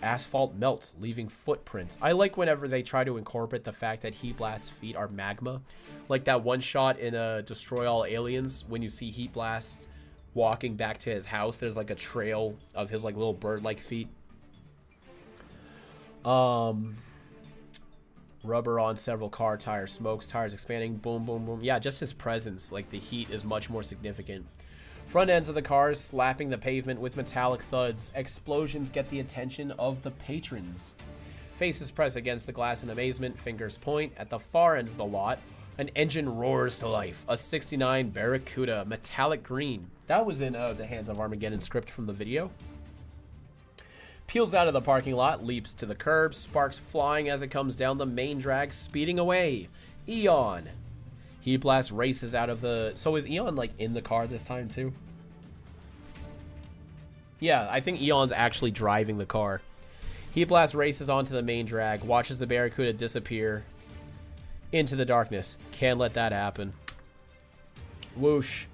Asphalt melts, leaving footprints. I like whenever they try to incorporate the fact that Heat Blast's feet are magma. Like that one shot in Destroy All Aliens, when you see Heat Blast walking back to his house, there's like a trail of his like little bird-like feet. Rubber on several car tires, smokes, tires expanding, boom, boom, boom. Yeah, just his presence, like the heat is much more significant. Front ends of the cars slapping the pavement with metallic thuds. Explosions get the attention of the patrons. Faces press against the glass in amazement, fingers point. At the far end of the lot, an engine roars to life. A 69 Barracuda, metallic green. That was in the Hands of Armageddon script from the video. Peels out of the parking lot, leaps to the curb, sparks flying as it comes down the main drag, speeding away. Eon. Heat Blast races out of the... So is Eon, like, in the car this time, too? Yeah, I think Eon's actually driving the car. Heat Blast races onto the main drag, watches the Barracuda disappear into the darkness. Can't let that happen. Whoosh.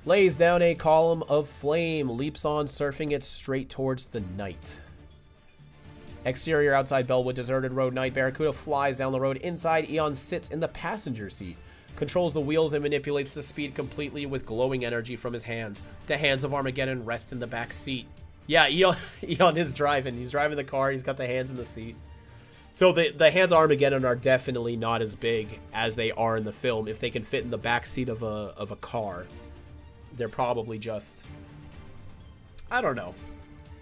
Lays down a column of flame, leaps on, surfing it straight towards the night. Exterior outside Bellwood, deserted road night. Barracuda flies down the road. Inside, Eon sits in the passenger seat, controls the wheels and manipulates the speed completely with glowing energy from his hands. The Hands of Armageddon rest in the back seat. Yeah, Eon is driving. He's driving the car. He's got the hands in the seat. So the Hands of Armageddon are definitely not as big as they are in the film. If they can fit in the back seat of a car, they're probably just, I don't know,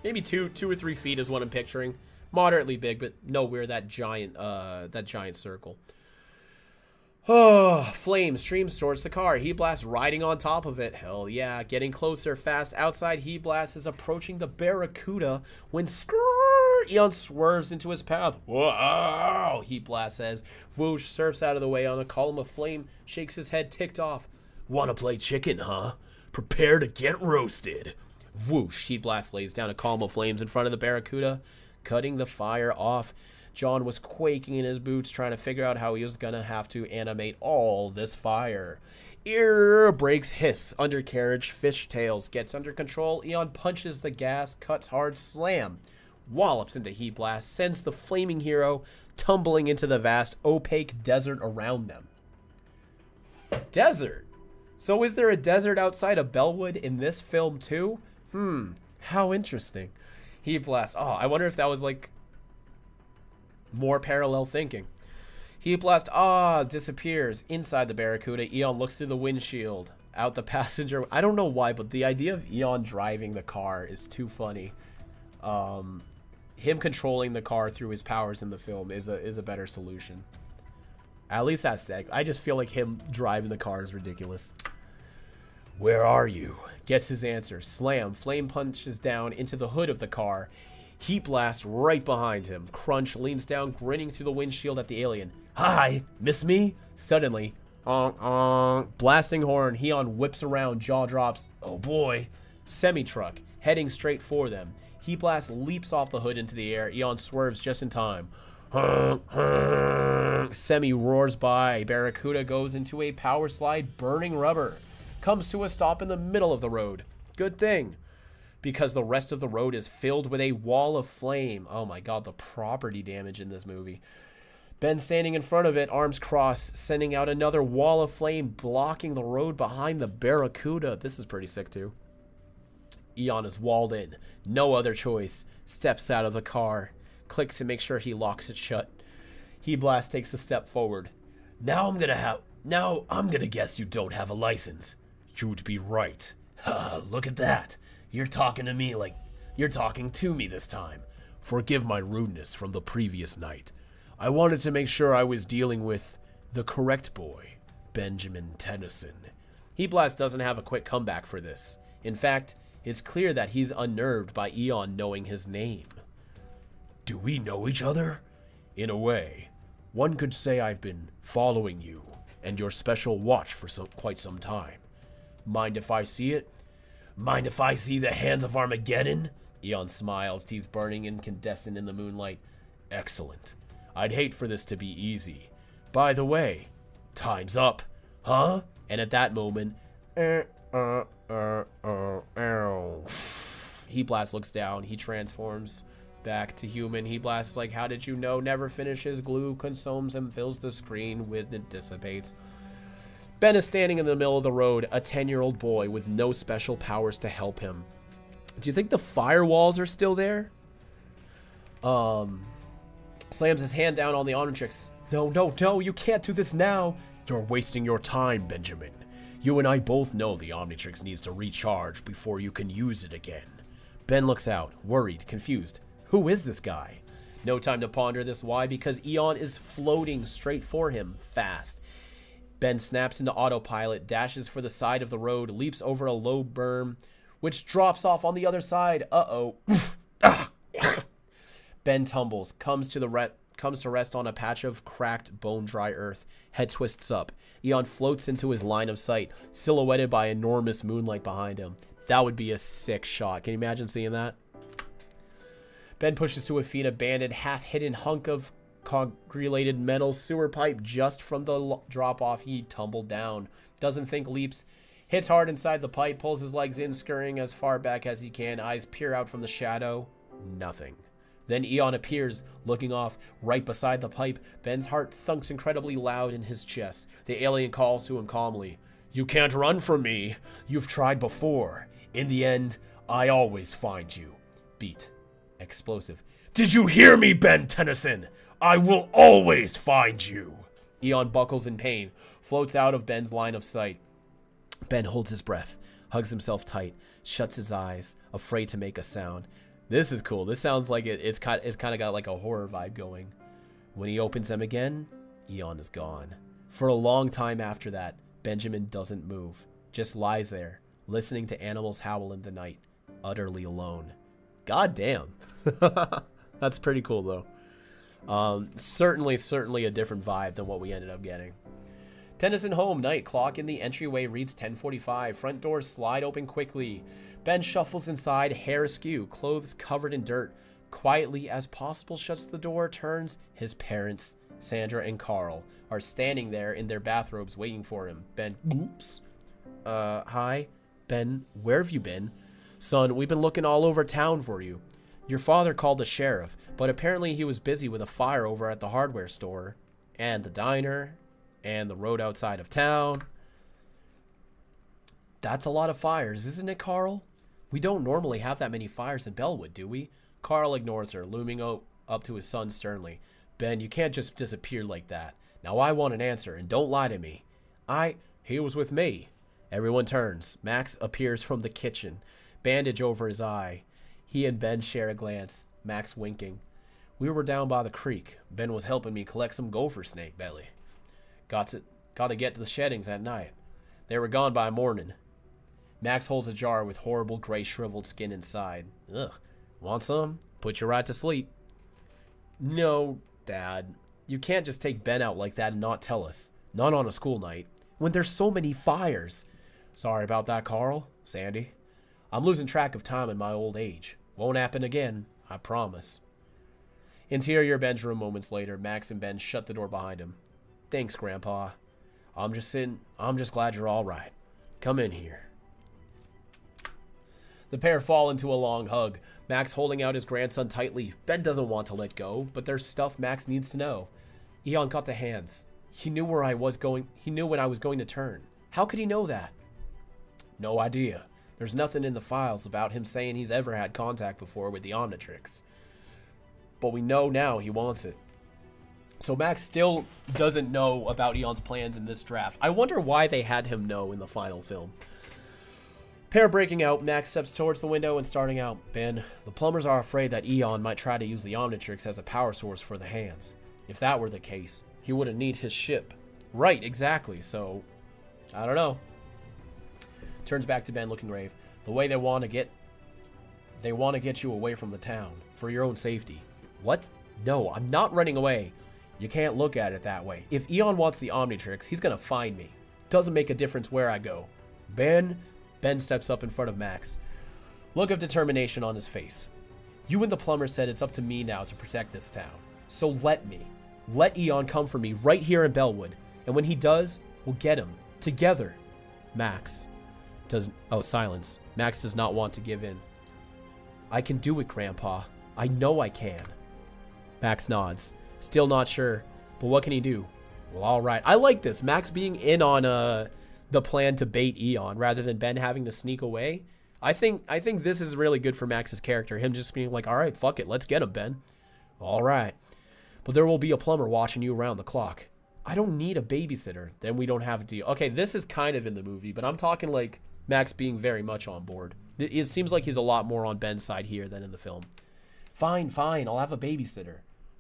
maybe 2 or 3 feet is what I'm picturing. Moderately big, but nowhere that giant circle. Oh, flame streams towards the car. Heat Blast riding on top of it. Hell yeah. Getting closer, fast. Outside, Heat Blast is approaching the Barracuda when Eon swerves into his path. Whoa! Heat Blast says. Whoosh surfs out of the way on a column of flame, shakes his head, ticked off. Wanna play chicken, huh? Prepare to get roasted. Whoosh! Heat Blast lays down a column of flames in front of the Barracuda, cutting the fire off. John was quaking in his boots, trying to figure out how he was going to have to animate all this fire. Ear brakes hiss, undercarriage, fishtails, gets under control. Eon punches the gas, cuts hard, slam, wallops into Heat Blast, sends the flaming hero tumbling into the vast, opaque desert around them. Desert? So is there a desert outside of Bellwood in this film too? How interesting. Heat Blast. Oh, I wonder if that was like more parallel thinking. Heat Blast, disappears. Inside the Barracuda, Eon looks through the windshield. Out the passenger. I don't know why, but the idea of Eon driving the car is too funny. Him controlling the car through his powers in the film is a better solution. At least that's that. I just feel like him driving the car is ridiculous. Where are you? Gets his answer. Slam. Flame punches down into the hood of the car. Heat Blast right behind him. Crunch leans down, grinning through the windshield at the alien. Hi, miss me? Suddenly, blasting horn. Eon whips around, jaw drops. Oh boy. Semi-truck, heading straight for them. Heat Blast leaps off the hood into the air. Eon swerves just in time. Semi roars by. Barracuda goes into a power slide, burning rubber. Comes to a stop in the middle of the road. Good thing, because the rest of the road is filled with a wall of flame. Oh my god, the property damage in this movie. Ben standing in front of it, arms crossed, sending out another wall of flame, blocking the road behind the Barracuda. This is pretty sick too. Eon is walled in. No other choice. Steps out of the car. Clicks to make sure he locks it shut. Heat Blast takes a step forward. Now I'm gonna guess you don't have a license. You'd be right. Look at that. You're talking to me this time. Forgive my rudeness from the previous night. I wanted to make sure I was dealing with the correct boy, Benjamin Tennyson. Heat Blast doesn't have a quick comeback for this. In fact, it's clear that he's unnerved by Eon knowing his name. Do we know each other? In a way. One could say I've been following you and your special watch for quite some time. Mind if I see it? Mind if I see the Hands of Armageddon? Eon smiles, teeth burning incandescent in the moonlight. Excellent. I'd hate for this to be easy. By the way, time's up, huh? And at that moment, Heat Blast looks down. He transforms back to human. Heat Blast is like, how did you know? Never finishes. Glue consumes him, fills the screen with it, dissipates. Ben is standing in the middle of the road, a 10-year-old boy with no special powers to help him. Do you think the firewalls are still there? Slams his hand down on the Omnitrix. No, you can't do this now. You're wasting your time, Benjamin. You and I both know the Omnitrix needs to recharge before you can use it again. Ben looks out, worried, confused. Who is this guy? No time to ponder this. Why? Because Eon is floating straight for him, fast. Ben snaps into autopilot, dashes for the side of the road, leaps over a low berm, which drops off on the other side. Uh-oh. Ben tumbles, comes to rest on a patch of cracked, bone-dry earth. Head twists up. Eon floats into his line of sight, silhouetted by enormous moonlight behind him. That would be a sick shot. Can you imagine seeing that? Ben pushes to a feet, a banded, half-hidden hunk of congregated metal sewer pipe just from the drop-off. He tumbled down. Doesn't think, leaps. Hits hard inside the pipe, pulls his legs in, scurrying as far back as he can. Eyes peer out from the shadow. Nothing. Then Eon appears, looking off, right beside the pipe. Ben's heart thunks incredibly loud in his chest. The alien calls to him calmly. "You can't run from me. You've tried before. In the end, I always find you." Beat. Explosive. "Did you hear me, Ben Tennyson? I will always find you." Eon buckles in pain, floats out of Ben's line of sight. Ben holds his breath, hugs himself tight, shuts his eyes, afraid to make a sound. This is cool. This sounds like it's kind of got like a horror vibe going. When he opens them again, Eon is gone. For a long time after that, Benjamin doesn't move, just lies there, listening to animals howl in the night, utterly alone. God damn. That's pretty cool, though. Certainly a different vibe than what we ended up getting. Tennyson home, night. Clock in the entryway reads 10:45. Front doors slide open quickly. Ben shuffles inside, hair askew, clothes covered in dirt. Quietly as possible shuts the door, turns. His parents, Sandra and Carl, are standing there in their bathrobes waiting for him. Ben, oops. Hi. Ben, where have you been? Son, we've been looking all over town for you. Your father called the sheriff, but apparently he was busy with a fire over at the hardware store, and the diner, and the road outside of town. That's a lot of fires, isn't it, Carl? We don't normally have that many fires in Bellwood, do we? Carl ignores her, looming up to his son sternly. Ben, you can't just disappear like that. Now I want an answer, and don't lie to me. He was with me. Everyone turns. Max appears from the kitchen, bandage over his eye. He and Ben share a glance, Max winking. We were down by the creek. Ben was helping me collect some gopher snake belly. Got to get to the sheddings at night. They were gone by morning. Max holds a jar with horrible gray shriveled skin inside. Ugh. Want some? Put you right to sleep. No, Dad. You can't just take Ben out like that and not tell us. Not on a school night. When there's so many fires. Sorry about that, Carl. Sandy. I'm losing track of time in my old age. Won't happen again. I promise. Interior Ben's room moments later. Max and Ben shut the door behind him. Thanks, Grandpa. I'm just glad you're all right. Come in here. The pair fall into a long hug, Max holding out his grandson tightly. Ben doesn't want to let go, but there's stuff Max needs to know. Eon caught the hands. He knew where I was going. He knew when I was going to turn. How could he know that? No idea. There's nothing in the files about him saying he's ever had contact before with the Omnitrix. But we know now he wants it. So Max still doesn't know about Eon's plans in this draft. I wonder why they had him know in the final film. Pair breaking out, Max steps towards the window and starting out. Ben, the plumbers are afraid that Eon might try to use the Omnitrix as a power source for the hands. If that were the case, he wouldn't need his ship. Right, exactly, so I don't know. Turns back to Ben looking grave. The way they want to get you away from the town, for your own safety. What? No, I'm not running away. You can't look at it that way. If Eon wants the Omnitrix, he's gonna find me. Doesn't make a difference where I go. Ben steps up in front of Max. Look of determination on his face. You and the plumber said it's up to me now to protect this town. So let me. Let Eon come for me right here in Bellwood. And when he does, we'll get him. Together. Silence. Max does not want to give in. I can do it, Grandpa. I know I can. Max nods. Still not sure. But what can he do? Well, all right. I like this. Max being in on the plan to bait Eon rather than Ben having to sneak away. I think this is really good for Max's character. Him just being like, all right, fuck it. Let's get him, Ben. All right. But there will be a plumber watching you around the clock. I don't need a babysitter. Then we don't have a deal. Okay, this is kind of in the movie, but I'm talking like Max being very much on board. It seems like he's a lot more on Ben's side here than in the film. Fine. I'll have a babysitter.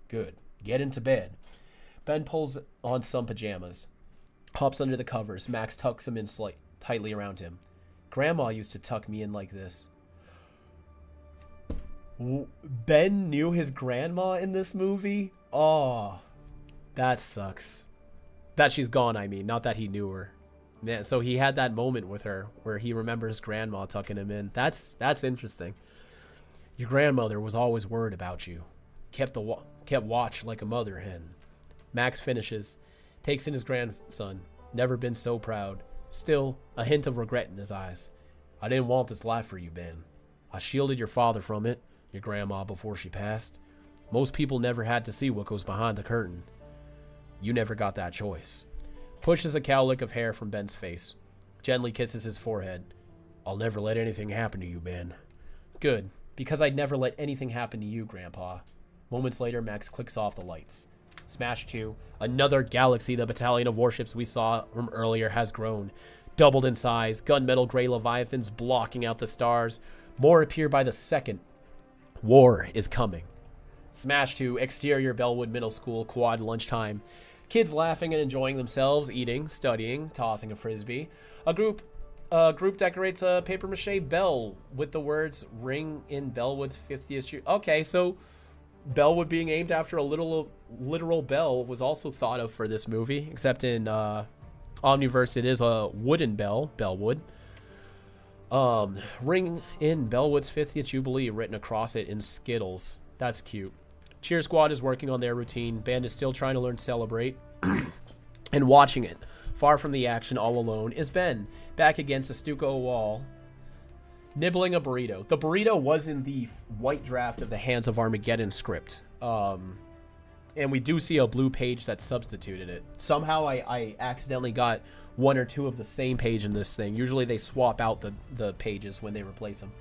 Good. Get into bed. Ben pulls on some pajamas, hops under the covers. Max tucks him in tightly around him. Grandma used to tuck me in like this. Ben knew his grandma in this movie? Oh, that sucks. That she's gone, I mean, not that he knew her. Yeah, so he had that moment with her where he remembers grandma tucking him in. That's interesting. Your grandmother was always worried about you. Kept watch like a mother hen. Max finishes, takes in his grandson. Never been so proud. Still, a hint of regret in his eyes. I didn't want this life for you, Ben. I shielded your father from it, your grandma before she passed. Most people never had to see what goes behind the curtain. You never got that choice. Pushes a cowlick of hair from Ben's face. Gently kisses his forehead. I'll never let anything happen to you, Ben. Good, because I'd never let anything happen to you, Grandpa. Moments later, Max clicks off the lights. Smash 2. Another galaxy. The battalion of warships we saw from earlier has grown. Doubled in size. Gunmetal gray leviathans blocking out the stars. More appear by the second. War is coming. Smash 2. Exterior Bellwood Middle School. Quad lunchtime. Kids laughing and enjoying themselves, eating, studying, tossing a frisbee. A group decorates a papier-mâché bell with the words "Ring in Bellwood's 50th year." Okay, so Bellwood being aimed after a literal bell was also thought of for this movie, except in Omniverse it is a wooden bell, Bellwood. Ring in Bellwood's 50th Jubilee written across it in Skittles. That's cute. Cheer Squad is working on their routine. Band is still trying to learn to celebrate. And watching it, far from the action, all alone, is Ben, back against a stucco wall, nibbling a burrito. The burrito was in the white draft of the Hands of Armageddon script. And we do see a blue page that substituted it. Somehow I accidentally got one or two of the same page in this thing. Usually they swap out the pages when they replace them.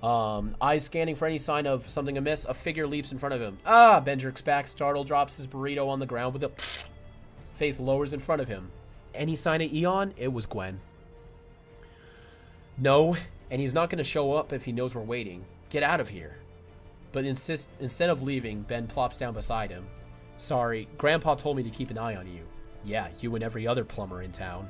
Eyes scanning for any sign of something amiss. A figure leaps in front of him. Ben jerks back, startled, drops his burrito on the ground with a face lowers in front of him. Any sign of Eon? It was Gwen. No, and he's not going to show up if he knows we're waiting. Get out of here. But instead of leaving, Ben plops down beside him. Sorry, Grandpa told me to keep an eye on you. Yeah, you and every other plumber in town.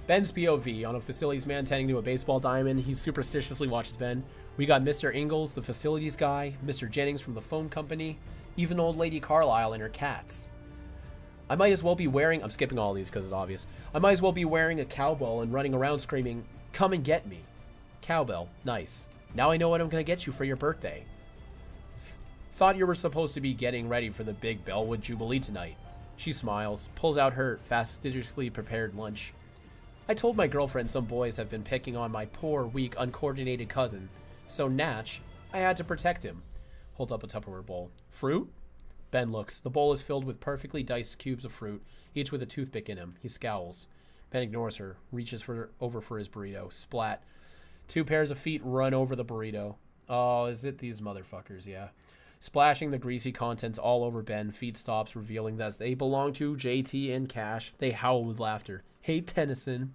Ben's POV on a facilities man tending to a baseball diamond. He superstitiously watches Ben. We got Mr. Ingalls, the facilities guy, Mr. Jennings from the phone company, even old lady Carlisle and her cats. I might as well be wearing... I'm skipping all these because it's obvious. I might as well be wearing a cowbell and running around screaming, "Come and get me." Cowbell. Nice. Now I know what I'm going to get you for your birthday. Thought you were supposed to be getting ready for the big Bellwood Jubilee tonight. She smiles, pulls out her fastidiously prepared lunch. I told my girlfriend some boys have been picking on my poor, weak, uncoordinated cousin. So Natch, I had to protect him. Holds up a Tupperware bowl. Fruit? Ben looks. The bowl is filled with perfectly diced cubes of fruit, each with a toothpick in him. He scowls. Ben ignores her, reaches over for his burrito. Splat. 2 pairs of feet run over the burrito. Oh, is it these motherfuckers? Yeah. Splashing the greasy contents all over Ben. Feet stops, revealing that they belong to JT and Cash. They howl with laughter. Hey, Tennyson.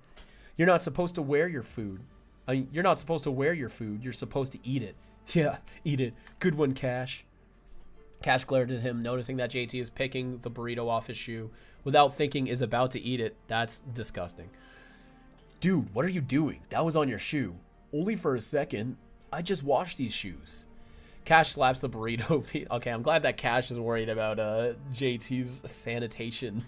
You're not supposed to wear your food. You're not supposed to wear your food. You're supposed to eat it. Yeah, eat it. Good one, Cash. Cash glared at him, noticing that JT is picking the burrito off his shoe. Without thinking, is about to eat it. That's disgusting. Dude, what are you doing? That was on your shoe. Only for a second. I just washed these shoes. Cash slaps the burrito. Okay, I'm glad that Cash is worried about JT's sanitation.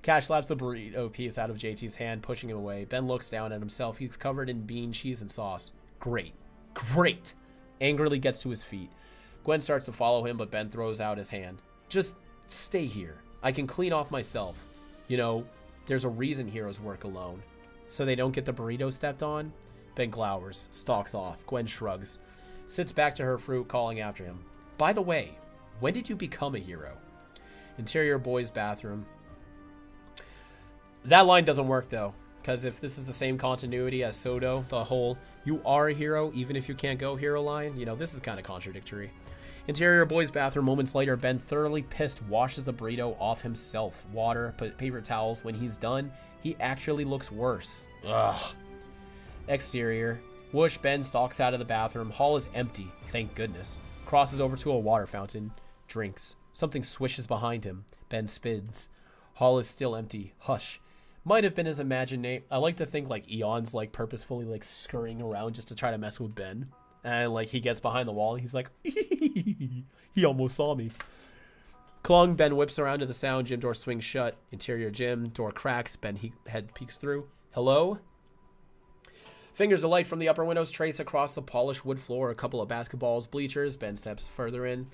Cash slaps the burrito piece out of JT's hand, pushing him away. Ben looks down at himself. He's covered in bean, cheese, and sauce. Great. Great. Angrily gets to his feet. Gwen starts to follow him, but Ben throws out his hand. Just stay here. I can clean off myself. You know, there's a reason heroes work alone. So they don't get the burrito stepped on? Ben glowers, stalks off. Gwen shrugs. Sits back to her fruit, calling after him. By the way, when did you become a hero? Interior boys' bathroom. That line doesn't work, though. Because if this is the same continuity as Soto, the whole, you are a hero even if you can't go hero line, you know, this is kind of contradictory. Interior boys' bathroom. Moments later, Ben, thoroughly pissed, washes the burrito off himself. Water, paper towels. When he's done, he actually looks worse. Ugh. Exterior. Whoosh, Ben stalks out of the bathroom. Hall is empty. Thank goodness. crosses over to a water fountain, drinks. Something swishes behind him. Ben spins. Hall is still empty. Hush. Might have been his imagination. I like to think like Eon's like purposefully like scurrying around just to try to mess with Ben. And like he gets behind the wall and he's like, he almost saw me. Clung, Ben whips around to the sound. Gym door swings shut. Interior gym. Door cracks. Ben head peeks through. Hello? Fingers of light from the upper windows trace across the polished wood floor. A couple of basketballs, bleachers. Ben steps further in.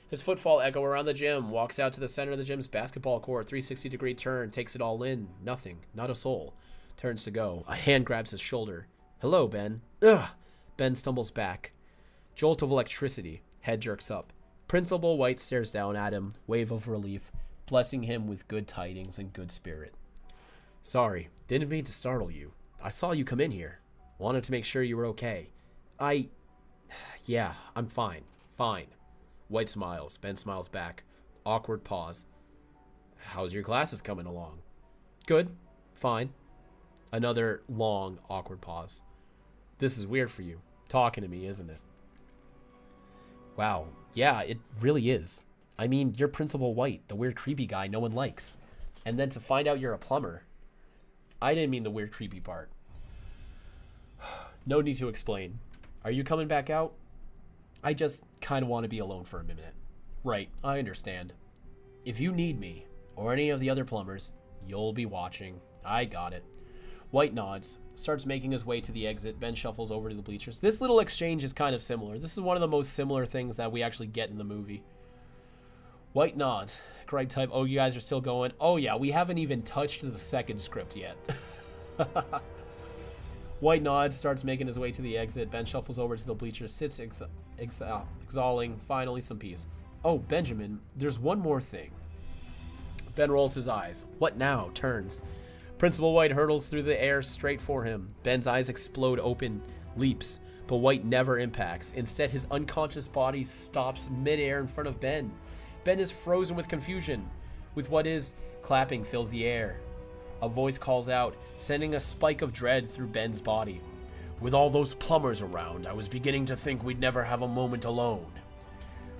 His footfall echo around the gym. Walks out to the center of the gym's basketball court. 360-degree turn. Takes it all in. Nothing. Not a soul. Turns to go. A hand grabs his shoulder. Hello, Ben. Ugh. Ben stumbles back. Jolt of electricity. Head jerks up. Principal White stares down at him, wave of relief, blessing him with good tidings and good spirit. Sorry, didn't mean to startle you. I saw you come in here. Wanted to make sure you were okay. Yeah, I'm fine. Fine. White smiles. Ben smiles back. Awkward pause. How's your classes coming along? Good. Fine. Another long, awkward pause. This is weird for you. Talking to me, isn't it? Wow. Yeah, it really is. I mean, you're Principal White, the weird creepy guy no one likes. And then to find out you're a plumber. I didn't mean the weird creepy part. No need to explain. Are you coming back out? I just kind of want to be alone for a minute. Right, I understand. If you need me, or any of the other plumbers, you'll be watching. I got it. White nods, starts making his way to the exit. Ben shuffles over to the bleachers. This little exchange is kind of similar. This is one of the most similar things that we actually get in the movie. White nods. Greg type, oh, you guys are still going? Oh, yeah, we haven't even touched the second script yet. White nods, starts making his way to the exit. Ben shuffles over to the bleachers, sits exhaling. Finally, some peace. Oh, Benjamin, there's one more thing. Ben rolls his eyes. What now? Turns. Principal White hurtles through the air straight for him. Ben's eyes explode open, leaps, but White never impacts. Instead, his unconscious body stops midair in front of Ben. Ben is frozen with confusion. With what is, clapping fills the air. A voice calls out, sending a spike of dread through Ben's body. With all those plumbers around, I was beginning to think we'd never have a moment alone.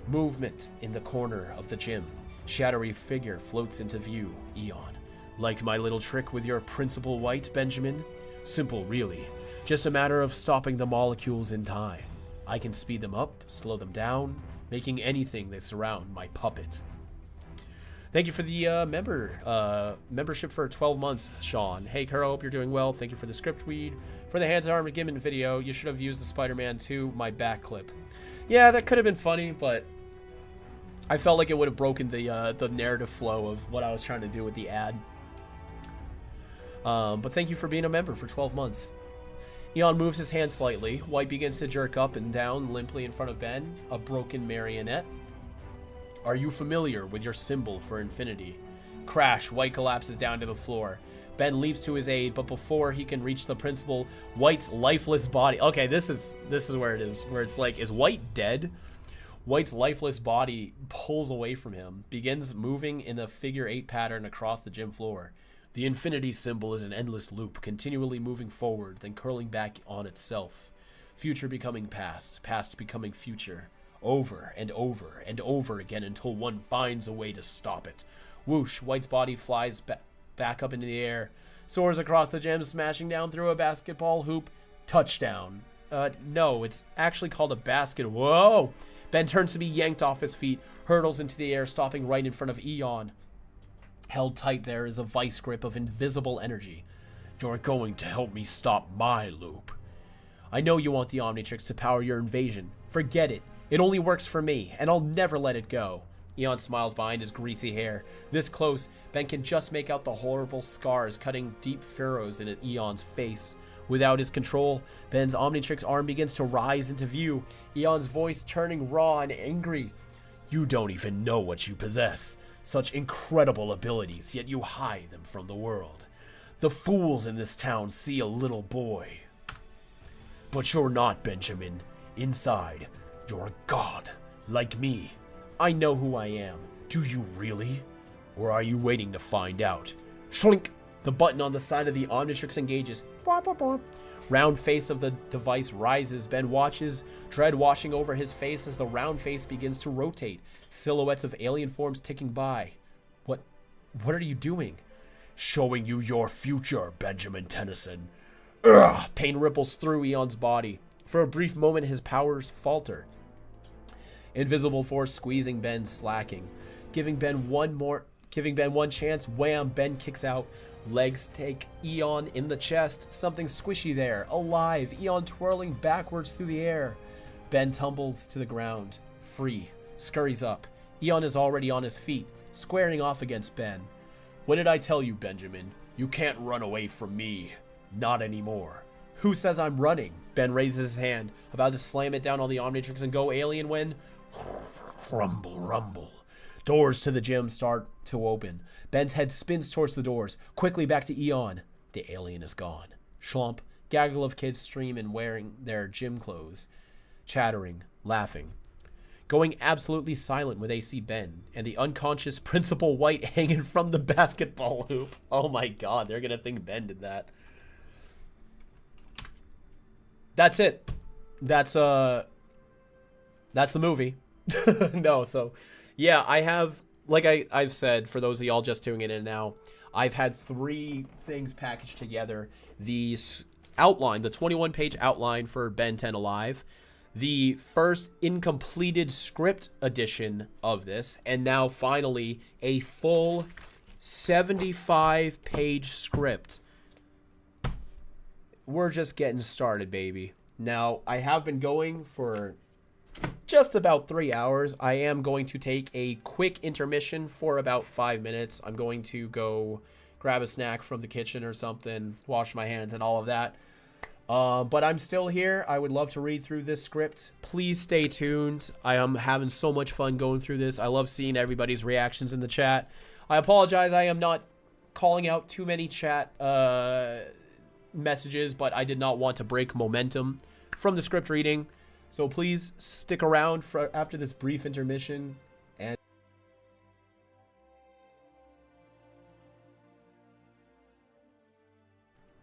Movement in the corner of the gym. Shadowy figure floats into view. Eon. Like my little trick with your Principal White, Benjamin? Simple, really. Just a matter of stopping the molecules in time. I can speed them up, slow them down, making anything they surround my puppet. Thank you for the membership for 12 months, Sean. Hey, Carl, hope you're doing well. Thank you for the script read. For the Hands of Armageddon video, you should have used the Spider-Man 2, my back clip. Yeah, that could have been funny, but I felt like it would have broken the narrative flow of what I was trying to do with the ad. But thank you for being a member for 12 months. Eon moves his hand slightly. White begins to jerk up and down limply in front of Ben, a broken marionette. Are you familiar with your symbol for infinity? Crash, White collapses down to the floor. Ben leaps to his aid, but before he can reach the principal, White's lifeless body... Okay, this is where it is, where it's like, is White dead? White's lifeless body pulls away from him, begins moving in a figure 8 pattern across the gym floor. The infinity symbol is an endless loop, continually moving forward, then curling back on itself. Future becoming past, past becoming future. Over and over and over again until one finds a way to stop it. Whoosh, White's body flies back up into the air, soars across the gym, smashing down through a basketball hoop. Touchdown. No, it's actually called a basket. Whoa! Ben turns to be yanked off his feet, hurtles into the air, stopping right in front of Eon. Held tight there is a vice grip of invisible energy. You're going to help me stop my loop. I know you want the Omnitrix to power your invasion. Forget it. It only works for me, and I'll never let it go. Eon smiles behind his greasy hair. This close, Ben can just make out the horrible scars cutting deep furrows in Eon's face. Without his control, Ben's Omnitrix arm begins to rise into view, Eon's voice turning raw and angry. You don't even know what you possess. Such incredible abilities, yet you hide them from the world. The fools in this town see a little boy. But you're not, Benjamin. Inside, you're a god, like me. I know who I am. Do you really? Or are you waiting to find out? Shlink! The button on the side of the Omnitrix engages. Round face of the device rises. Ben watches, dread washing over his face as the round face begins to rotate. Silhouettes of alien forms ticking by. What are you doing? Showing you your future, Benjamin Tennyson. Ugh! Pain ripples through Eon's body. For a brief moment, his powers falter. Invisible force squeezing Ben, slacking. Giving Ben one chance. Wham! Ben kicks out. Legs take Eon in the chest. Something squishy there. Alive. Eon twirling backwards through the air. Ben tumbles to the ground. Free. Scurries up. Eon is already on his feet, squaring off against Ben. What did I tell you, Benjamin? You can't run away from me. Not anymore. Who says I'm running? Ben raises his hand, about to slam it down on the Omnitrix and go alien when... Rumble, rumble. Doors to the gym start to open. Ben's head spins towards the doors, quickly back to Eon. The alien is gone. Schlump, gaggle of kids stream in wearing their gym clothes, chattering, laughing. Going absolutely silent when they see Ben and the unconscious Principal White hanging from the basketball hoop. Oh my god, they're gonna think Ben did that. That's it. That's the movie. No, so yeah, I have, like I've said, for those of y'all just tuning in now, I've had 3 things packaged together. The outline, the 21-page outline for Ben 10 Alive, the first incompleted script edition of this, and now finally a full 75-page script. We're just getting started, baby. Now, I have been going for just about 3 hours. I am going to take a quick intermission for about 5 minutes. I'm going to go grab a snack from the kitchen or something, wash my hands and all of that. But I'm still here. I would love to read through this script. Please stay tuned. I am having so much fun going through this. I love seeing everybody's reactions in the chat. I apologize. I am not calling out too many chat messages, but I did not want to break momentum from the script reading. So please stick around for after this brief intermission. And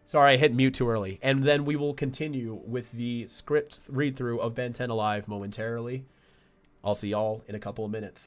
sorry, I hit mute too early. And then we will continue with the script read-through of Ben 10 Alive momentarily. I'll see y'all in a couple of minutes.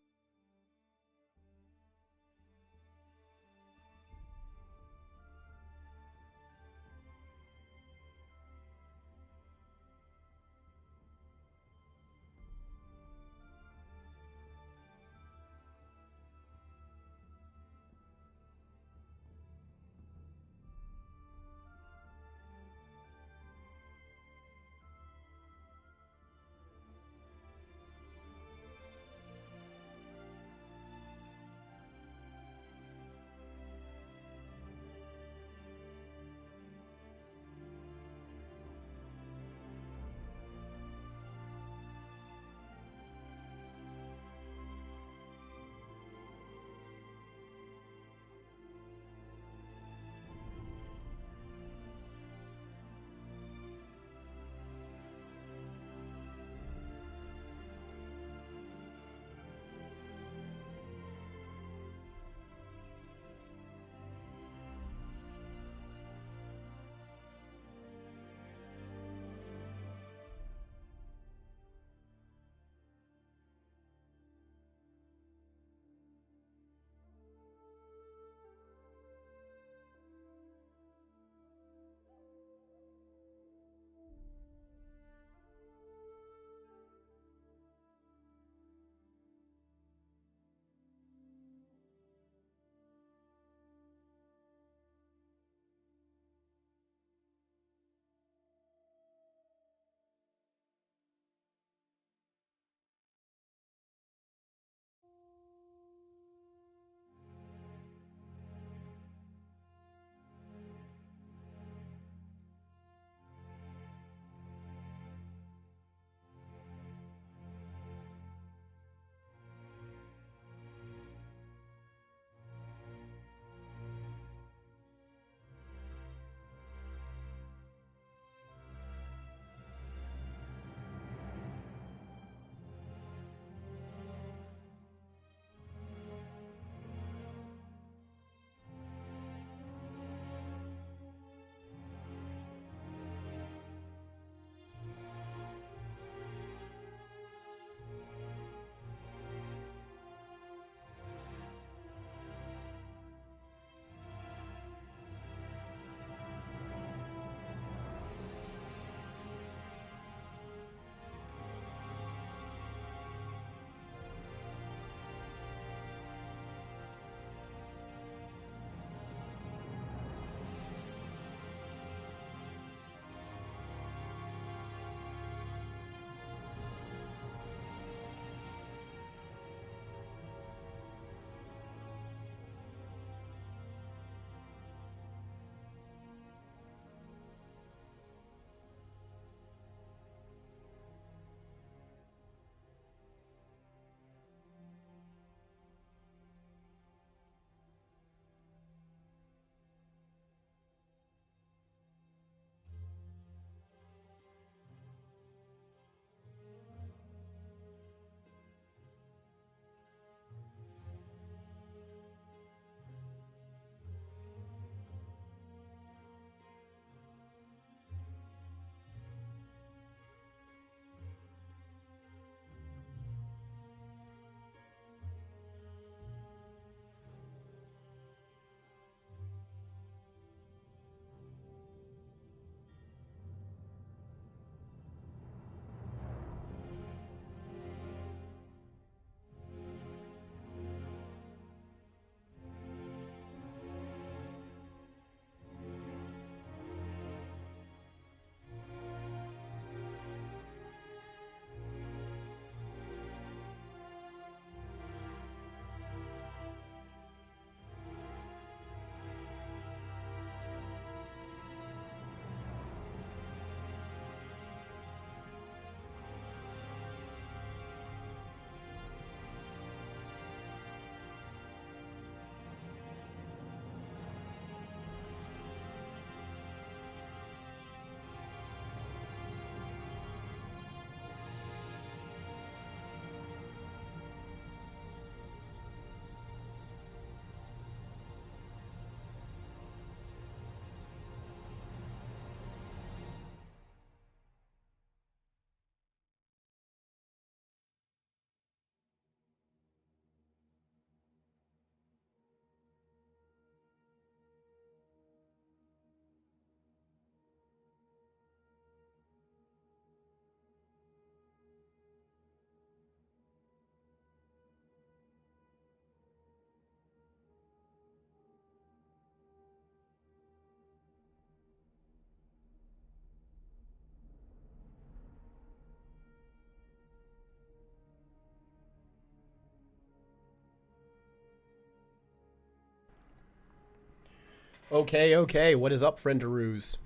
Okay. What is up, friendaroos?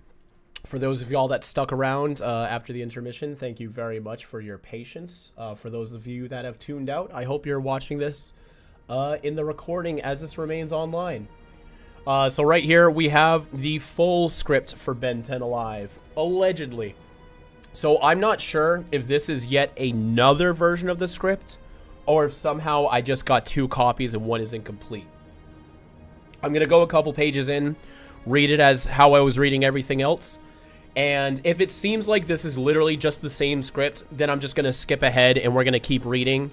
For those of y'all that stuck around after the intermission, thank you very much for your patience. For those of you that have tuned out, I hope you're watching this in the recording as this remains online. So right here, we have the full script for Ben 10 Alive, allegedly. So I'm not sure if this is yet another version of the script, or if somehow I just got 2 copies and one is incomplete. I'm going to go a couple pages in, read it as how I was reading everything else. And if it seems like this is literally just the same script, then I'm just going to skip ahead and we're going to keep reading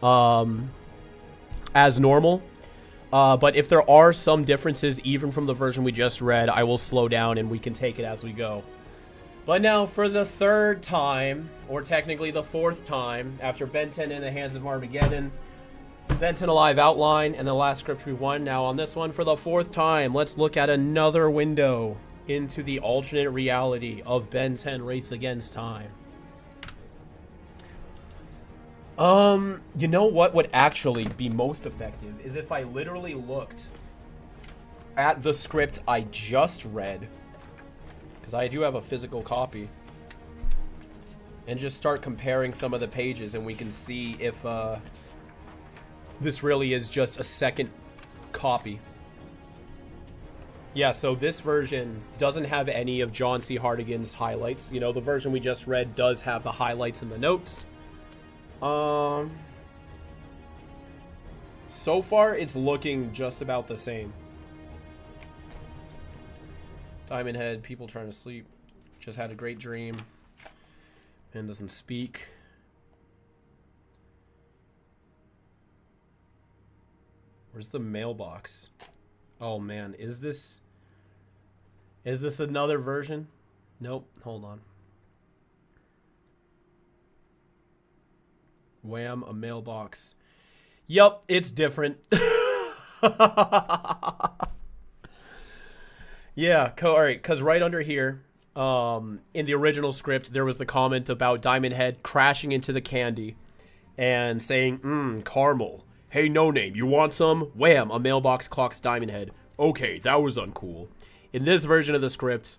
as normal. But if there are some differences, even from the version we just read, I will slow down and we can take it as we go. But now, for the 3rd time, or technically the 4th time, after Ben 10 in the Hands of Armageddon, Ben 10 Alive outline, and the last script we won. Now on this one, for the 4th time, let's look at another window into the alternate reality of Ben 10 Race Against Time. You know what would actually be most effective is if I literally looked at the script I just read, because I do have a physical copy, and just start comparing some of the pages, and we can see if this really is just a second copy. Yeah, so this version doesn't have any of John C. Hardigan's highlights. You know, the version we just read does have the highlights and the notes. So far, it's looking just about the same. Diamond Head, people trying to sleep. Just had a great dream. Man doesn't speak. Where's the mailbox? Oh man, is this another version? Nope, hold on. Wham, a mailbox. Yup, it's different. Yeah, alright, because right under here, in the original script, there was the comment about Diamond Head crashing into the candy and saying, caramel. Hey, no name, you want some? Wham, a mailbox clocks Diamond Head. Okay, that was uncool. In this version of the script,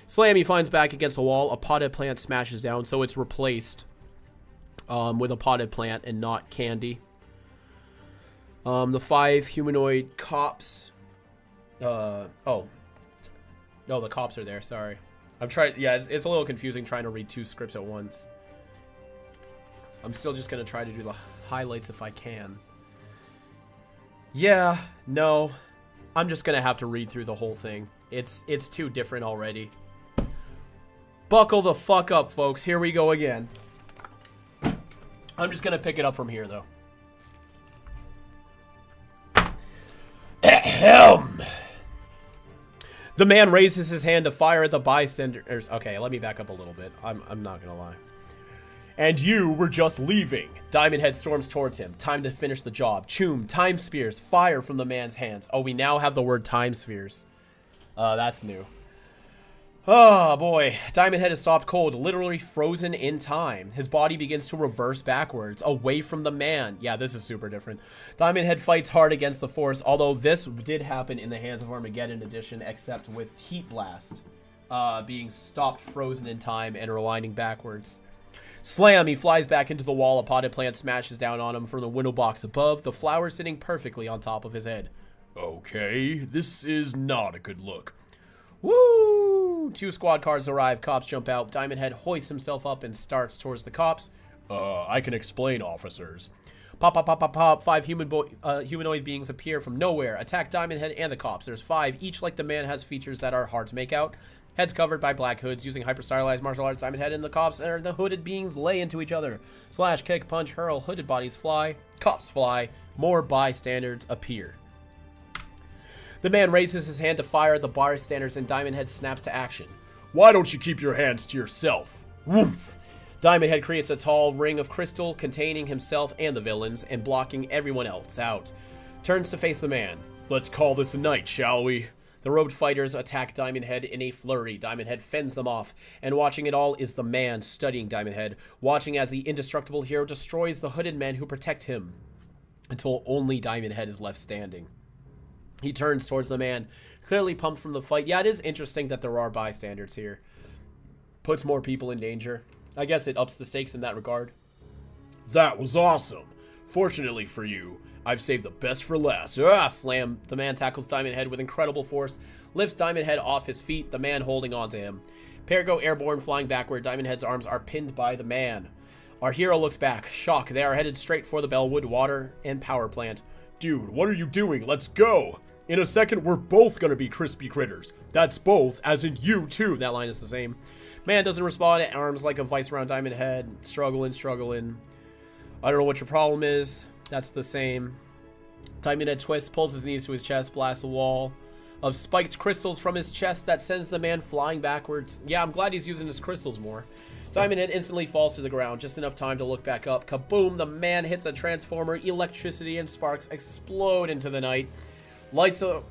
Slam, he finds back against the wall, a potted plant smashes down, so it's replaced with a potted plant and not candy. The 5 humanoid cops. Oh. No, the cops are there, sorry. I'm trying, yeah, it's a little confusing trying to read 2 scripts at once. I'm still just going to try to do the highlights if I can. Yeah, no. I'm just going to have to read through the whole thing. It's too different already. Buckle the fuck up, folks. Here we go again. I'm just going to pick it up from here, though. Ahem. The man raises his hand to fire at the bystanders. Okay, let me back up a little bit. I'm not going to lie. And you were just leaving. Diamond Head storms towards him. Time to finish the job. Choom, time spheres, fire from the man's hands. Oh, we now have the word time spheres. That's new. Oh, boy. Diamond Head is stopped cold, literally frozen in time. His body begins to reverse backwards, away from the man. Yeah, this is super different. Diamond Head fights hard against the force, although this did happen in the Hands of Armageddon edition, except with Heat Blast being stopped frozen in time and rewinding backwards. Slam, he flies back into the wall. A potted plant smashes down on him from the window box above, the flower sitting perfectly on top of his head. Okay, this is not a good look. Woo! 2 squad cars arrive. Cops jump out. Diamond Head hoists himself up and starts towards the cops. I can explain, officers. Pop, pop, pop, pop, pop. 5 humanoid beings appear from nowhere. Attack Diamond Head and the cops. There's 5. Each, like the man, has features that are hard to make out. Heads covered by black hoods. Using hyper-stylized martial arts, Diamond Head and the cops and the hooded beings lay into each other. Slash, kick, punch, hurl. Hooded bodies fly. Cops fly. More bystanders appear. The man raises his hand to fire at the bystanders and Diamond Head snaps to action. Why don't you keep your hands to yourself? Woof! Diamond Head creates a tall ring of crystal containing himself and the villains and blocking everyone else out. Turns to face the man. Let's call this a night, shall we? The robed fighters attack Diamond Head in a flurry. Diamond Head fends them off, and watching it all is the man studying Diamond Head, watching as the indestructible hero destroys the hooded men who protect him, until only Diamond Head is left standing. He turns towards the man, Clearly pumped from the fight. Yeah, it is interesting that there are bystanders here. Puts more people in danger. I guess it ups the stakes in that regard. That was awesome. Fortunately for you, I've saved the best for last. Slam. The man tackles Diamond Head with incredible force. Lifts Diamond Head off his feet, the man holding on to him. Pair go airborne, flying backward. Diamond Head's arms are pinned by the man. Our hero looks back. Shock. They are headed straight for the Bellwood water and power plant. Dude, what are you doing? Let's go. In a second, we're both gonna be crispy critters. That's both, as in you too. That line is the same. Man doesn't respond. Arms like a vice around Diamond Head. Struggling. I don't know what your problem is. That's the same. Diamond Head twists, pulls his knees to his chest, blasts a wall of spiked crystals from his chest that sends the man flying backwards. Yeah, I'm glad he's using his crystals more. Diamond Head instantly falls to the ground, just enough time to look back up. Kaboom! The man hits a transformer. Electricity and sparks explode into the night. Lights of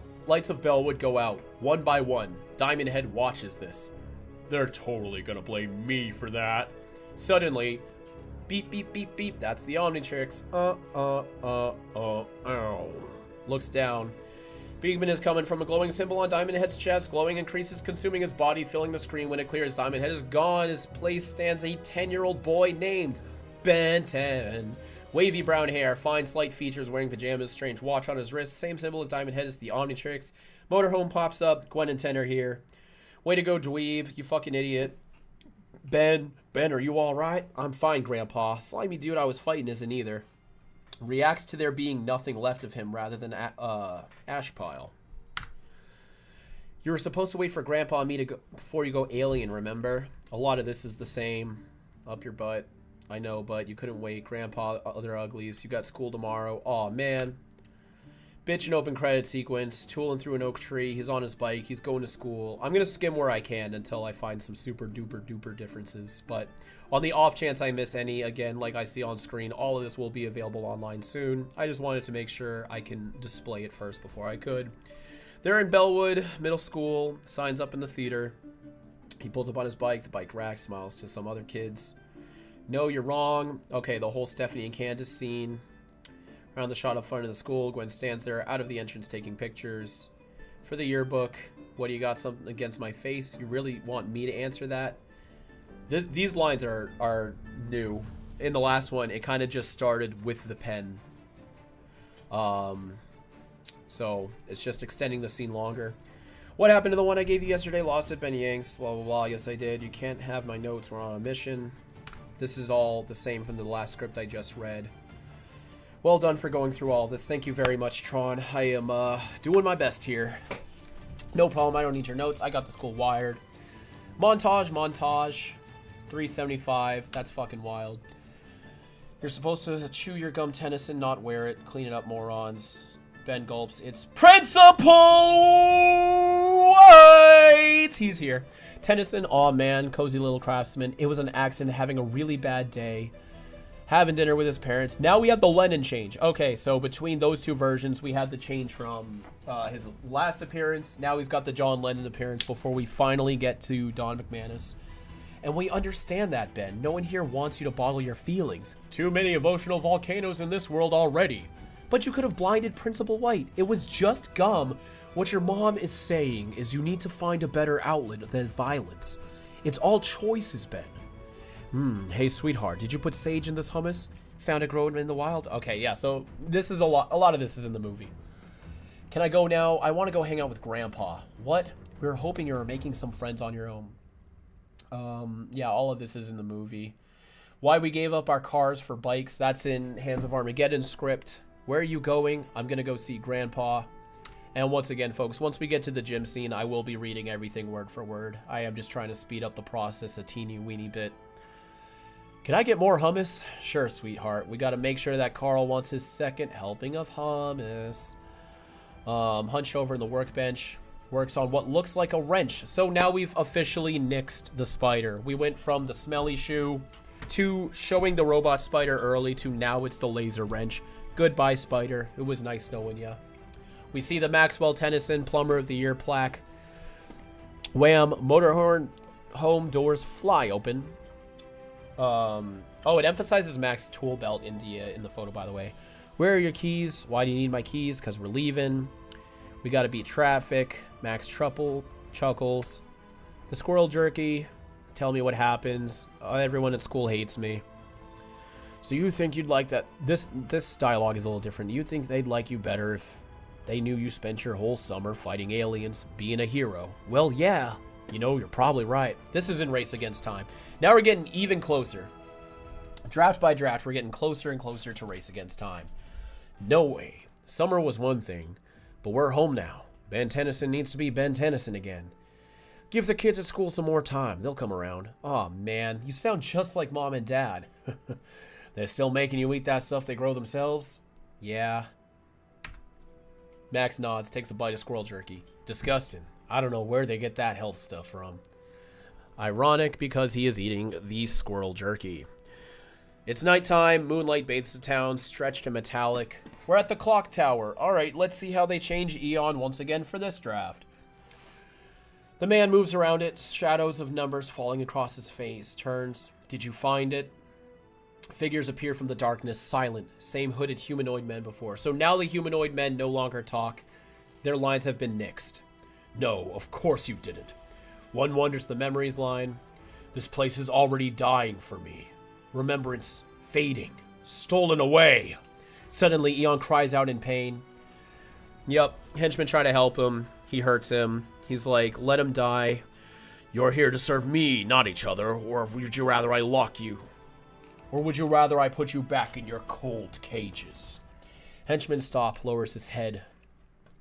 Bellwood go out, one by one. Diamond Head watches this. They're totally gonna blame me for that. Suddenly, beep, beep, beep, beep. That's the Omnitrix. Looks down. Beekman is coming from a glowing symbol on Diamond Head's chest. Glowing increases, consuming his body, filling the screen. When it clears, Diamond Head is gone. His place stands a 10-year-old boy named Ben 10. Wavy brown hair, fine slight features, wearing pajamas, strange watch on his wrist. Same symbol as Diamond Head is the Omnitrix. Motorhome pops up. Gwen and 10 are here. Way to go, dweeb. You fucking idiot. Ben, are you alright? I'm fine, Grandpa. Slimy dude I was fighting isn't either. Reacts to there being nothing left of him rather than ash pile. You were supposed to wait for Grandpa and me to go before you go alien, remember? A lot of this is the same. Up your butt. I know, but you couldn't wait. Grandpa, other uglies. You got school tomorrow. Aw, man. Bitch, an open credit sequence. Tooling through an oak tree. He's on his bike. He's going to school. I'm going to skim where I can until I find some super duper duper differences. But on the off chance I miss any, again, like I see on screen, all of this will be available online soon. I just wanted to make sure I can display it first before I could. They're in Bellwood Middle School. Signs up in the theater. He pulls up on his bike. The bike rack, smiles to some other kids. No, you're wrong. Okay, the whole Stephanie and Candace scene. Around the shot up front of the school, Gwen stands there out of the entrance taking pictures. For the yearbook, what do you got something against my face? You really want me to answer that? These lines are new. In the last one, it kind of just started with the pen. So it's just extending the scene longer. What happened to the one I gave you yesterday? Lost it, Ben Yanks. Blah, blah, blah. Yes, I did. You can't have my notes. We're on a mission. This is all the same from the last script I just read. Well done for going through all this. Thank you very much, Tron. I am doing my best here. No problem. I don't need your notes. I got the school wired. Montage. 375. That's fucking wild. You're supposed to chew your gum, Tennyson, not wear it. Clean it up, morons. Ben gulps. It's Principal White! He's here. Tennyson, aw man, cozy little craftsman. It was an accident, having a really bad day. Having dinner with his parents. Now we have the Lennon change. Okay, so between those two versions, we had the change from his last appearance. Now he's got the John Lennon appearance before we finally get to Don McManus. And we understand that, Ben. No one here wants you to bottle your feelings. Too many emotional volcanoes in this world already. But you could have blinded Principal White. It was just gum. What your mom is saying is you need to find a better outlet than violence. It's all choices, Ben. Hey, sweetheart, did you put sage in this hummus? Found it growing in the wild? Okay, yeah, so this is a lot of this is in the movie. Can I go now? I want to go hang out with Grandpa. What? We were hoping you were making some friends on your own. Yeah, all of this is in the movie. Why we gave up our cars for bikes, that's in Hands of Armageddon script. Where are you going? I'm going to go see Grandpa. And once again, folks, once we get to the gym scene, I will be reading everything word for word. I am just trying to speed up the process a teeny weeny bit. Can I get more hummus? Sure, sweetheart. We got to make sure that Carl wants his second helping of hummus. Hunched over in the workbench. Works on what looks like a wrench. So now we've officially nixed the spider. We went from the smelly shoe to showing the robot spider early to now it's the laser wrench. Goodbye, spider. It was nice knowing ya. We see the Maxwell Tennyson Plumber of the Year plaque. Wham! Motorhorn home doors fly open. Oh, it emphasizes Mac's tool belt in the photo, by the way. Where are your keys? Why do you need my keys? Because we're leaving. We gotta beat traffic. Max Chuckles. The squirrel jerky. Tell me what happens. Everyone at school hates me. So you think you'd like that? This dialogue is a little different. You think they'd like you better if they knew you spent your whole summer fighting aliens, being a hero? Well, yeah. You know, you're probably right. This is in Race Against Time. Now we're getting even closer. Draft by draft, we're getting closer and closer to Race Against Time. No way. Summer was one thing, but we're home now. Ben Tennyson needs to be Ben Tennyson again. Give the kids at school some more time. They'll come around. Aw, man, you sound just like Mom and Dad. They're still making you eat that stuff they grow themselves? Yeah. Max nods, takes a bite of squirrel jerky. Disgusting. I don't know where they get that health stuff from. Ironic, because he is eating the squirrel jerky. It's nighttime. Moonlight bathes the town, stretched and metallic. We're at the clock tower. All right, let's see how they change Eon once again for this draft. The man moves around it, shadows of numbers falling across his face. Turns. Did you find it? Figures appear from the darkness, silent. Same hooded humanoid men before. So now the humanoid men no longer talk. Their lines have been nixed. No, of course you didn't. One wonders the memories line. This place is already dying for me. Remembrance fading. Stolen away. Suddenly, Eon cries out in pain. Yup, henchmen try to help him. He hurts him. He's like, let him die. You're here to serve me, not each other. Or would you rather I lock you? Or would you rather I put you back in your cold cages? Henchman stop, lowers his head.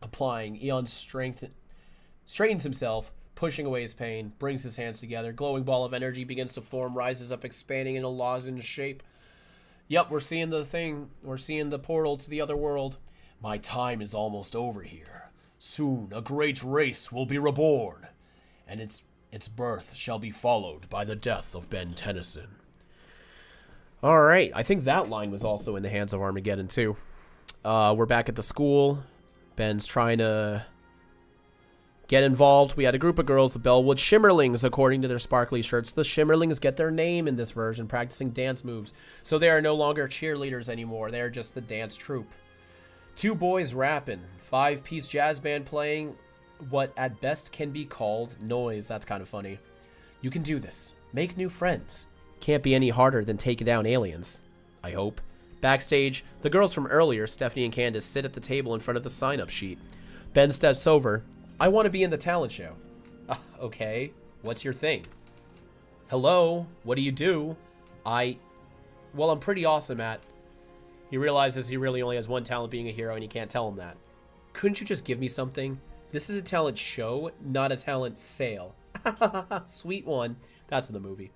Applying. Eon straightens himself, pushing away his pain, brings his hands together. Glowing ball of energy begins to form, rises up, expanding in a lozenge shape. Yep, we're seeing the thing. We're seeing the portal to the other world. My time is almost over here. Soon a great race will be reborn, and its birth shall be followed by the death of Ben Tennyson. All right, I think that line was also in the hands of Armageddon too. We're back at the school. Ben's trying to get involved. We had a group of girls, the Bellwood Shimmerlings, according to their sparkly shirts. The Shimmerlings get their name in this version, practicing dance moves. So they are no longer cheerleaders anymore. They're just the dance troupe. 2 boys rapping. 5-piece jazz band playing what at best can be called noise. That's kind of funny. You can do this. Make new friends. Can't be any harder than taking down aliens. I hope. Backstage, the girls from earlier, Stephanie and Candace, sit at the table in front of the sign-up sheet. Ben steps over. I want to be in the talent show. Okay. What's your thing? Hello? What do you do? Well, I'm pretty awesome at... He realizes he really only has one talent, being a hero, and he can't tell him that. Couldn't you just give me something? This is a talent show, not a talent sale. Sweet one. That's in the movie.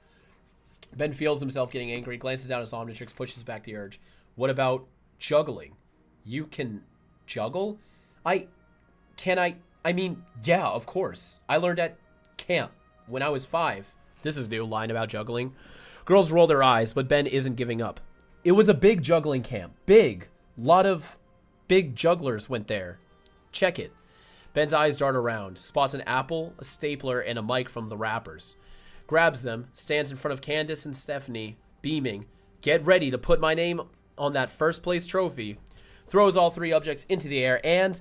Ben feels himself getting angry, glances down at his Omnitrix, pushes back the urge. What about juggling? You can juggle? I mean, yeah, of course. I learned at camp when I was 5. This is new, line about juggling. Girls roll their eyes, but Ben isn't giving up. It was a big juggling camp. Big. Lot of big jugglers went there. Check it. Ben's eyes dart around, spots an apple, a stapler, and a mic from the rappers. Grabs them, stands in front of Candace and Stephanie, beaming. Get ready to put my name on that first place trophy. Throws all 3 objects into the air and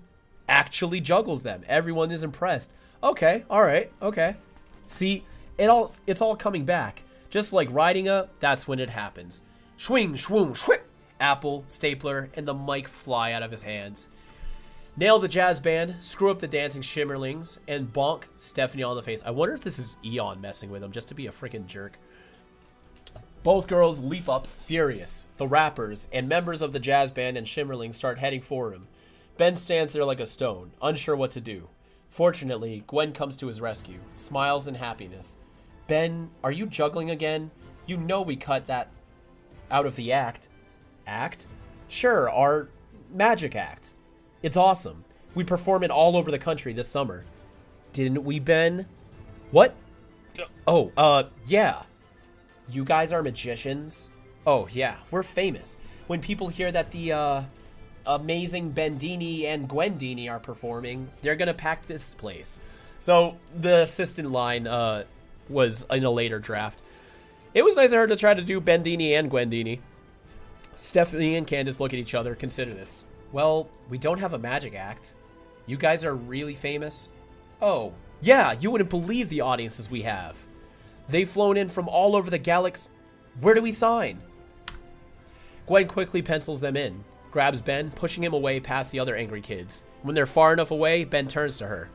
actually juggles them. Everyone is impressed. Okay, all right, okay. See, it's all coming back. Just like riding that's when it happens. Swing, swoom, swip. Apple, stapler, and the mic fly out of his hands. Nail the jazz band, screw up the dancing Shimmerlings, and bonk Stephanie on the face. I wonder if this is Eon messing with him just to be a freaking jerk. Both girls leap up, furious. The rappers and members of the jazz band and Shimmerlings start heading for him. Ben stands there like a stone, unsure what to do. Fortunately, Gwen comes to his rescue, smiles in happiness. Ben, are you juggling again? You know we cut that out of the act. Act? Sure, our magic act. It's awesome. We perform it all over the country this summer. Didn't we, Ben? What? Oh, yeah. You guys are magicians? Oh, yeah, we're famous. When people hear that the, amazing Bendini and Gwendini are performing, they're gonna pack this place. So, the assistant line, was in a later draft. It was nice of her to try to do Bendini and Gwendini. Stephanie and Candace look at each other, consider this. Well, we don't have a magic act. You guys are really famous? Oh, yeah, you wouldn't believe the audiences we have. They've flown in from all over the galaxy. Where do we sign? Gwen quickly pencils them in, grabs Ben, pushing him away past the other angry kids. When they're far enough away, Ben turns to her.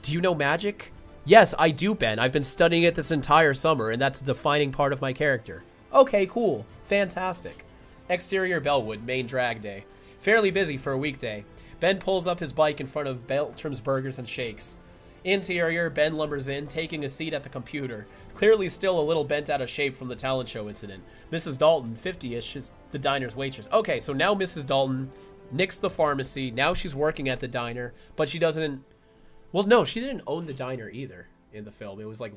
Do you know magic? Yes, I do, Ben. I've been studying it this entire summer, and that's a defining part of my character. Okay, cool. Fantastic. Exterior Bellwood, main drag day. Fairly busy for a weekday. Ben pulls up his bike in front of Beltram's Burgers and Shakes. Interior, Ben lumbers in, taking a seat at the computer. Clearly still a little bent out of shape from the talent show incident. Mrs. Dalton, 50-ish, is the diner's waitress. Okay, so now Mrs. Dalton nixed the pharmacy. Now she's working at the diner, but she doesn't... Well, no, she didn't own the diner either in the film. It was like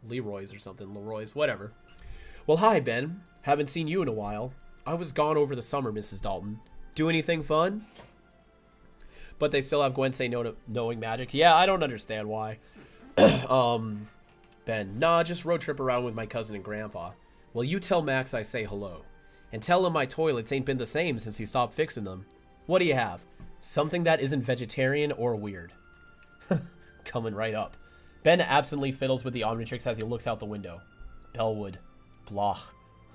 Leroy's or something. Leroy's, whatever. Well, hi, Ben. Haven't seen you in a while. I was gone over the summer, Mrs. Dalton. Do anything fun? But they still have Gwen say no to knowing magic. Yeah, I don't understand why. Ben, nah, just road trip around with my cousin and grandpa. Well, you tell Max I say hello. And tell him my toilets ain't been the same since he stopped fixing them. What do you have? Something that isn't vegetarian or weird. Coming right up. Ben absently fiddles with the Omnitrix as he looks out the window. Bellwood. Blah.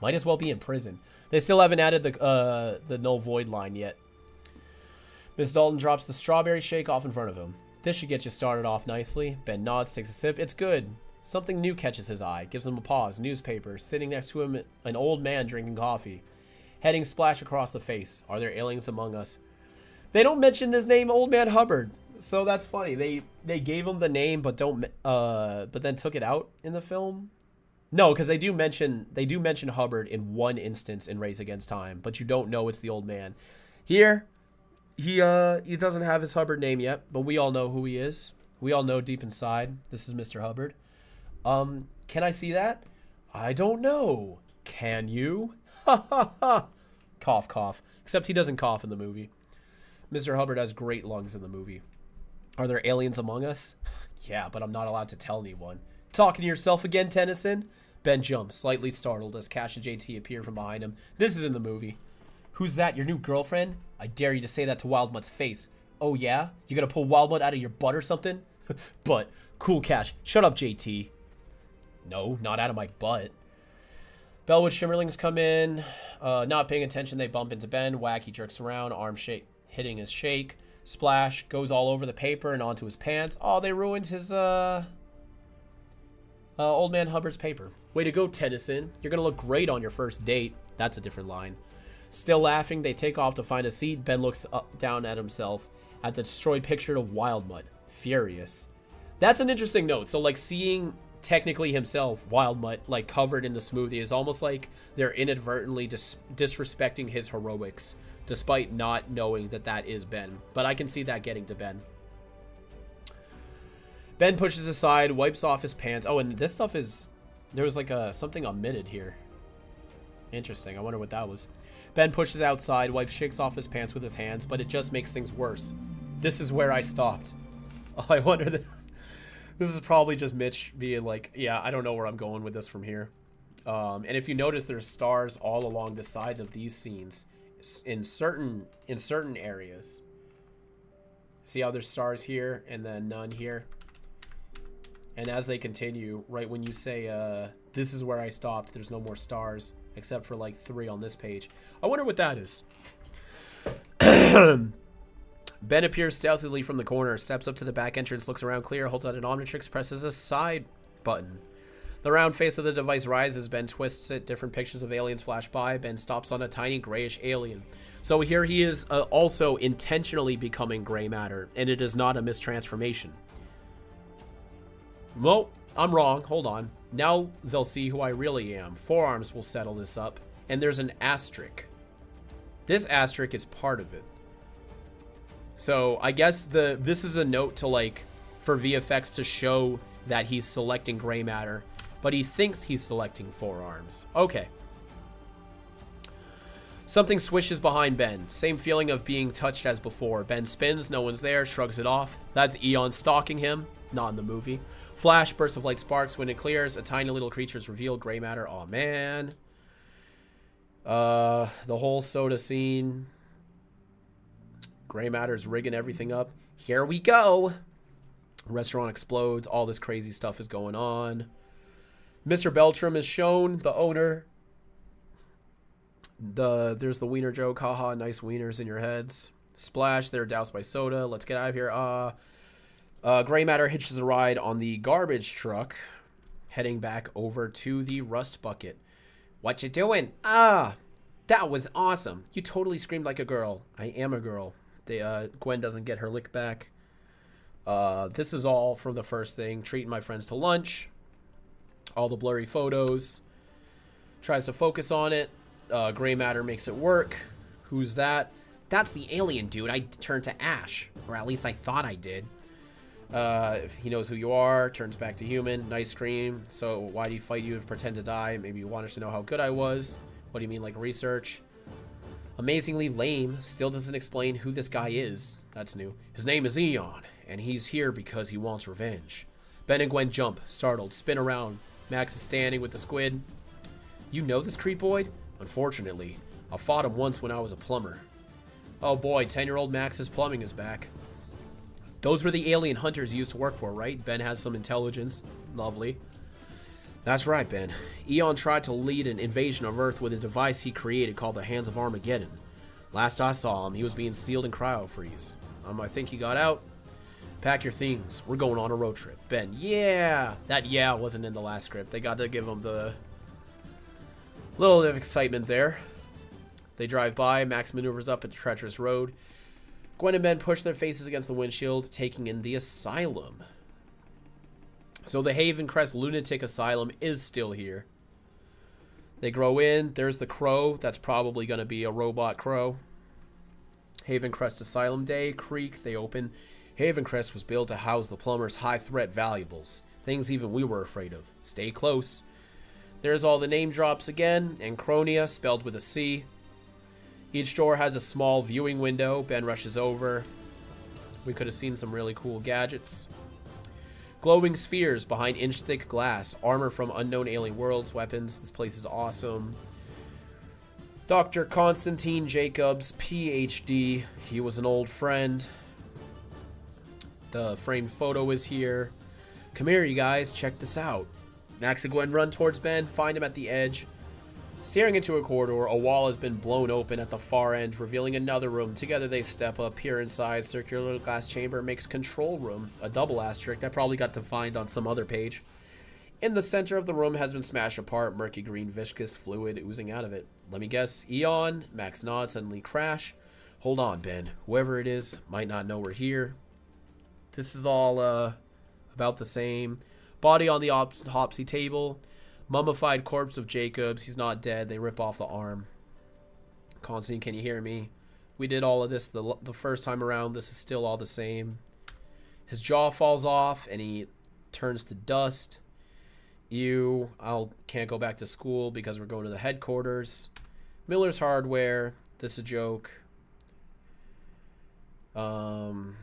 Might as well be in prison. They still haven't added the null void line yet. Miss Dalton drops the strawberry shake off in front of him. This should get you started off nicely. Ben nods, takes a sip. It's good. Something new catches his eye. Gives him a pause. Newspaper. Sitting next to him, an old man drinking coffee. Heading splash across the face. Are there aliens among us? They don't mention his name, Old Man Hubbard. So that's funny. They gave him the name, but then took it out in the film. No, because they do mention Hubbard in one instance in Race Against Time, but you don't know it's the old man. Here, he doesn't have his Hubbard name yet, but we all know who he is. We all know deep inside this is Mr. Hubbard. Can I see that? I don't know. Can you? Ha ha ha. Cough, cough. Except he doesn't cough in the movie. Mr. Hubbard has great lungs in the movie. Are there aliens among us? Yeah, but I'm not allowed to tell anyone. Talking to yourself again, Tennyson? Ben jumps, slightly startled, as Cash and JT appear from behind him. This is in the movie. Who's that, your new girlfriend? I dare you to say that to Wildmutt's face. Oh yeah? You gonna pull Wildmutt out of your butt or something? But, cool, Cash. Shut up, JT. No, not out of my butt. Bellwood Shimmerlings come in. Not paying attention, they bump into Ben. Whack, he jerks around, arm shake, hitting his shake. Splash, goes all over the paper and onto his pants. Oh, they ruined his, Old Man Hubbard's paper. Way to go, Tennyson. You're gonna look great on your first date. That's a different line. Still laughing, they take off to find a seat. Ben looks down at himself at the destroyed picture of Wildmutt. Furious. That's an interesting note. So, like, seeing technically himself, Wildmutt, like, covered in the smoothie is almost like they're inadvertently disrespecting his heroics, despite not knowing that that is Ben. But I can see that getting to Ben. Ben pushes aside, wipes off his pants. Oh, and this stuff is... There was like something omitted here. Interesting. I wonder what that was. Ben pushes outside, wipes, shakes off his pants with his hands, but it just makes things worse. This is where I stopped. Oh, I wonder... This is probably just Mitch being like, yeah, I don't know where I'm going with this from here. And if you notice, there's stars all along the sides of these scenes in certain areas. See how there's stars here and then none here? And as they continue, right when you say, this is where I stopped, there's no more stars, except for like 3 on this page. I wonder what that is. Ben appears stealthily from the corner, steps up to the back entrance, looks around clear, holds out an Omnitrix, presses a side button. The round face of the device rises. Ben twists it. Different pictures of aliens flash by. Ben stops on a tiny grayish alien. So here he is also intentionally becoming gray matter, and it is not a mistransformation. Well, I'm wrong. Hold on. Now they'll see who I really am. Forearms will settle this up. And there's an asterisk. This asterisk is part of it. So I guess this is a note to, like, for VFX to show that he's selecting gray matter, but he thinks he's selecting forearms. Okay. Something swishes behind Ben. Same feeling of being touched as before. Ben spins, no one's there, shrugs it off. That's Eon stalking him. Not in the movie. Flash, burst of light sparks. When it clears, a tiny little creature is revealed. Gray matter. Oh man. The whole soda scene. Gray matter's rigging everything up. Here we go. Restaurant explodes. All this crazy stuff is going on. Mr. Beltram is shown, the owner. There's the wiener joke. Haha, nice wieners in your heads. Splash, they're doused by soda. Let's get out of here. Gray Matter hitches a ride on the garbage truck, heading back over to the rust bucket. What you doing? Ah, that was awesome. You totally screamed like a girl. I am a girl. Gwen doesn't get her lick back. This is all from the first thing. Treating my friends to lunch. All the blurry photos. Tries to focus on it. Gray Matter makes it work. Who's that? That's the alien dude. I turned to ash. Or at least I thought I did. If he knows who you are, turns back to human. Nice scream. So why do you fight you to pretend to die? Maybe you want us to know how good I was. What do you mean, like research? Amazingly lame. Still doesn't explain who this guy is. That's new. His name is Eon, and he's here because he wants revenge. Ben and Gwen jump, startled, spin around. Max is standing with the squid. You know this creepoid? Unfortunately, I fought him once when I was a plumber. Oh boy, 10-year-old Max's plumbing is back. Those were the alien hunters he used to work for, right? Ben has some intelligence. Lovely. That's right, Ben. Eon tried to lead an invasion of Earth with a device he created called the Hands of Armageddon. Last I saw him, he was being sealed in cryo-freeze. I think he got out. Pack your things. We're going on a road trip. Ben, yeah! That yeah wasn't in the last script. They got to give him the little bit of excitement there. They drive by. Max maneuvers up a treacherous road. Gwen and Ben push their faces against the windshield, taking in the asylum. So the Haven Crest Lunatic Asylum is still here. They grow in. There's the crow. That's probably going to be a robot crow. Haven Crest Asylum Day. Creek. They open. Haven Crest was built to house the plumber's high-threat valuables. Things even we were afraid of. Stay close. There's all the name drops again. Anchronia, spelled with a C. Each door has a small viewing window. Ben rushes over. We could have seen some really cool gadgets. Glowing spheres behind inch-thick glass. Armor from unknown alien worlds. Weapons. This place is awesome. Dr. Constantine Jacobs, PhD. He was an old friend. The framed photo is here. Come here, you guys. Check this out. Max and Gwen run towards Ben. Find him at the edge. Staring into a corridor, a wall has been blown open at the far end, revealing another room. Together they step up, peer inside. Circular glass chamber makes control room. A double asterisk that probably got defined on some other page. In the center of the room has been smashed apart, murky green viscous fluid oozing out of it. Let me guess, Eon? Max nods, suddenly crash. Hold on, Ben. Whoever it is might not know we're here. This is all about the same. Body on the autopsy table. Mummified corpse of Jacobs. He's not dead. They rip off the arm. Constantine, can you hear me? We did all of this the first time around. This is still all the same. His jaw falls off and he turns to dust. Ew. Can't go back to school because we're going to the headquarters. Miller's Hardware. This is a joke. Eon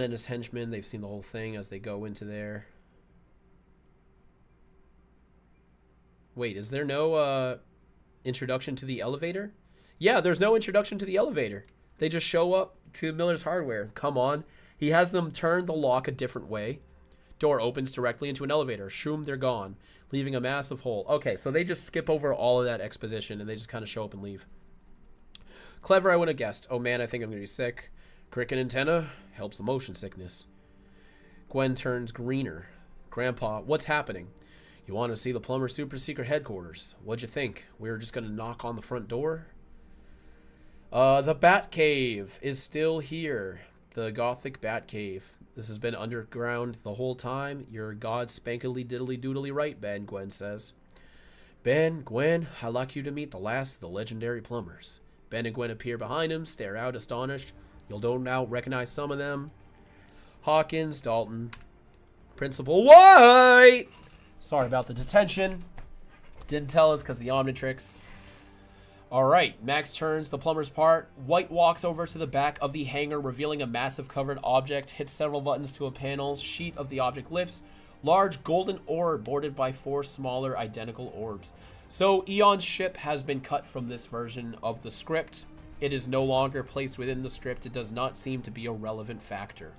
and his henchmen. They've seen the whole thing as they go into there. Wait, is there no introduction to the elevator? Yeah, there's no introduction to the elevator. They just show up to Miller's Hardware. Come on. He has them turn the lock a different way. Door opens directly into an elevator. Shoom, they're gone, leaving a massive hole. Okay, so they just skip over all of that exposition and they just kind of show up and leave. Clever, I would have guessed. Oh man, I think I'm going to be sick. Cricket antenna helps the motion sickness. Gwen turns greener. Grandpa, what's happening? You want to see the plumber super secret headquarters? What'd you think? We were just going to knock on the front door? The Bat Cave is still here. The Gothic Bat Cave. This has been underground the whole time. You're god spankily diddly doodly right, Ben, Gwen says. Ben, Gwen, I'd like you to meet the last of the legendary plumbers. Ben and Gwen appear behind him, stare out astonished. You'll no doubt recognize some of them. Hawkins, Dalton, Principal White! Sorry about the detention. Didn't tell us because the Omnitrix. Alright, Max turns the plumber's part. White walks over to the back of the hangar, revealing a massive covered object. Hits several buttons to a panel. Sheet of the object lifts. Large golden orb boarded by 4 smaller identical orbs. So Eon's ship has been cut from this version of the script. It is no longer placed within the script. It does not seem to be a relevant factor.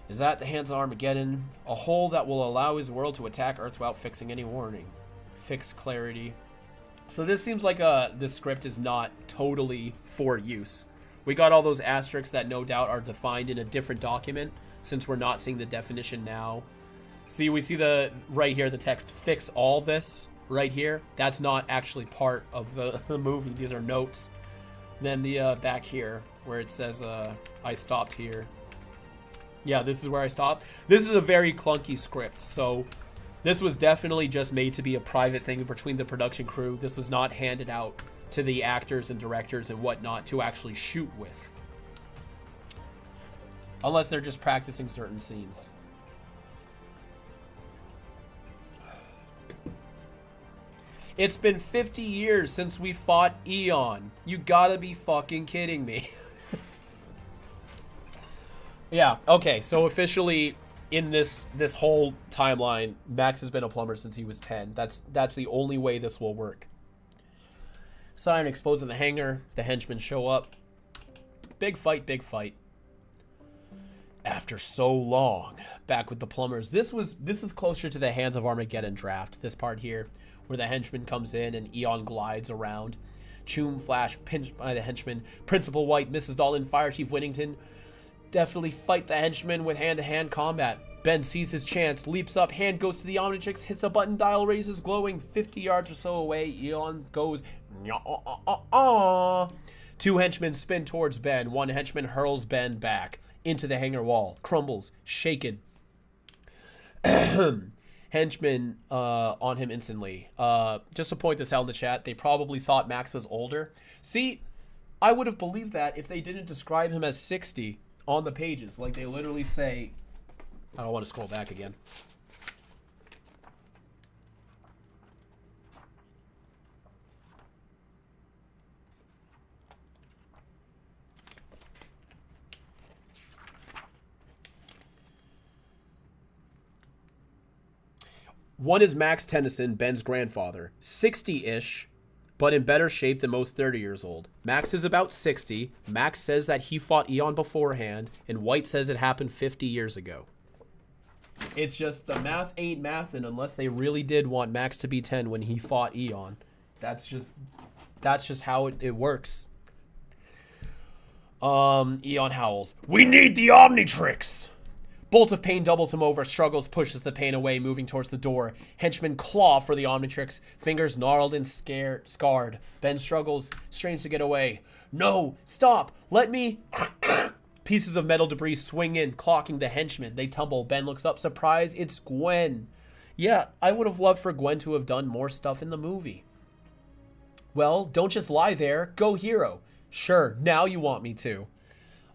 Is that the hands of Armageddon? A hole that will allow his world to attack Earth without fixing any warning. Fix clarity. So this seems like this script is not totally for use. We got all those asterisks that no doubt are defined in a different document, since we're not seeing the definition now. See, we see the right here, the text, fix all this right here. That's not actually part of the movie. These are notes. Then the back here where it says I stopped here. Yeah, this is where I stopped. This is a very clunky script, so this was definitely just made to be a private thing between the production crew. This was not handed out to the actors and directors and whatnot to actually shoot with. Unless they're just practicing certain scenes. It's been 50 years since we fought Eon. You gotta be fucking kidding me. Yeah, okay, so officially in this whole timeline, Max has been a plumber since he was 10. That's the only way this will work. Siren exposing the hangar. The henchmen show up. Big fight, big fight. After so long, back with the plumbers. This is closer to the Hands of Armageddon draft. This part here, where the henchman comes in and Eon glides around. Choom Flash pinched by the henchman. Principal White, Mrs. Dalton, Fire Chief Whittington definitely fight the henchman with hand-to-hand combat. Ben sees his chance, leaps up, hand goes to the Omnitrix, hits a button, dial raises, glowing 50 yards or so away. Eon goes, two henchmen spin towards Ben. One henchman hurls Ben back into the hangar wall, crumbles, shaken. Henchman on him instantly. Just to point this out in the chat, they probably thought Max was older. See, I would have believed that if they didn't describe him as 60 on the pages. Like, they literally say... I don't want to scroll back again. One is Max Tennyson, Ben's grandfather. 60-ish, but in better shape than most 30 years old. Max is about 60. Max says that he fought Eon beforehand, and White says it happened 50 years ago. It's just the math ain't mathin' unless they really did want Max to be 10 when he fought Eon. That's just how it works. Eon howls. We need the Omnitrix! Bolt of Pain doubles him over, struggles, pushes the pain away, moving towards the door. Henchmen claw for the Omnitrix, fingers gnarled and scarred. Ben struggles, strains to get away. No, stop, let me... Pieces of metal debris swing in, clocking the henchmen. They tumble. Ben looks up, surprised. It's Gwen. Yeah, I would have loved for Gwen to have done more stuff in the movie. Well, don't just lie there. Go hero. Sure, now you want me to.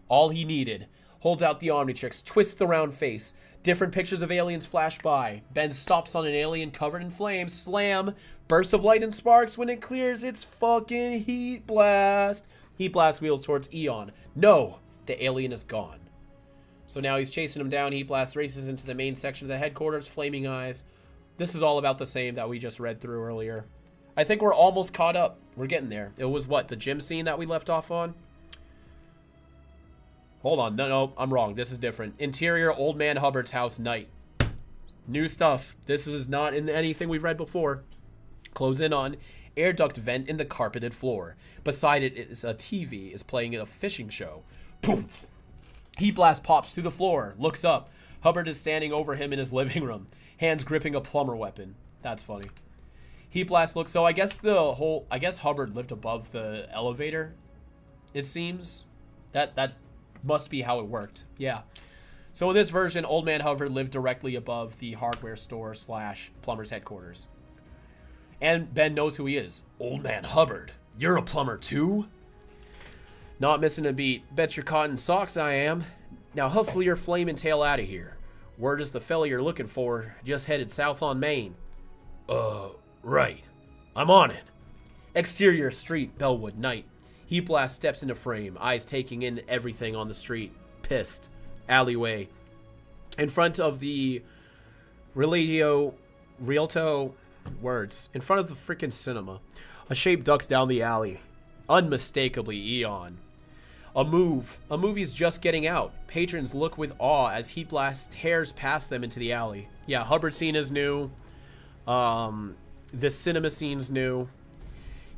All he needed. Holds out the Omnitrix, twists the round face. Different pictures of aliens flash by. Ben stops on an alien covered in flames. Slam. Bursts of light and sparks. When it clears, it's fucking Heat Blast. Heat Blast wheels towards Eon. No. The alien is gone. So now he's chasing him down. Heat Blast races into the main section of the headquarters. Flaming eyes. This is all about the same that we just read through earlier. I think we're almost caught up. We're getting there. It was what? The gym scene that we left off on? Hold on. No, I'm wrong. This is different. Interior, Old Man Hubbard's house, night. New stuff. This is not in anything we've read before. Close in on. Air duct vent in the carpeted floor. Beside it is a TV is playing a fishing show. Poof! Heat Blast pops through the floor, looks up. Hubbard is standing over him in his living room, hands gripping a plumber weapon. That's funny. Heat Blast looks, so I guess Hubbard lived above the elevator, it seems. That must be how it worked. Yeah. So in this version, Old Man Hubbard lived directly above the hardware store / plumber's headquarters. And Ben knows who he is. Old Man Hubbard, you're a plumber too? Not missing a beat. Bet your cotton socks I am. Now hustle your flaming tail out of here. Word is the fella you're looking for just headed south on Main. Right. I'm on it. Exterior street, Bellwood, night. Heat Blast steps into frame, eyes taking in everything on the street. Pissed. Alleyway. In front of the Rialto words. In front of the freaking cinema. A shape ducks down the alley. Unmistakably Eon. A movie's just getting out. Patrons look with awe as heat blast tears past them into the alley. Yeah, Hubbard scene is new. This cinema scene's new.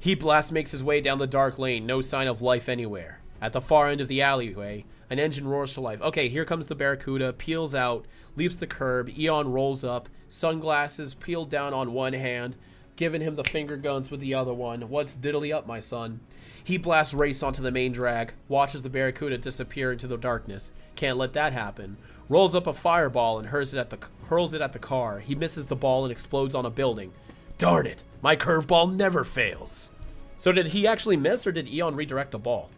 Heat blast makes his way down the dark lane. No sign of life anywhere. At the far end of the alleyway, an engine roars to life. Okay, here comes the Barracuda. Peels out. Leaps the curb. Eon rolls up. Sunglasses peeled down on one hand. Giving him the finger guns with the other one. What's diddly up, my son? He blasts race onto the main drag, watches the Barracuda disappear into the darkness. Can't let that happen. Rolls up a fireball and hurls it at the car. He misses the ball and explodes on a building. Darn it, my curveball never fails. So did he actually miss, or did Eon redirect the ball?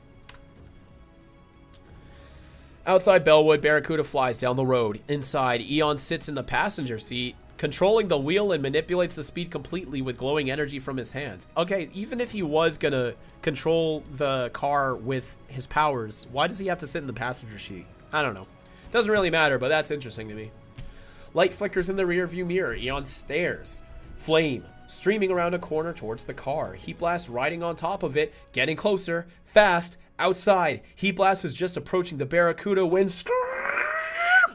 Outside Bellwood, Barracuda flies down the road. Inside, Eon sits in the passenger seat, controlling the wheel, and manipulates the speed completely with glowing energy from his hands. Okay, even if he was gonna control the car with his powers, why does he have to sit in the passenger seat? I don't know. Doesn't really matter, but that's interesting to me. Light flickers in the rear view mirror. Eon stares. Flame streaming around a corner towards the car. Heat blast riding on top of it, getting closer, fast. Outside, Heat blast is just approaching the Barracuda when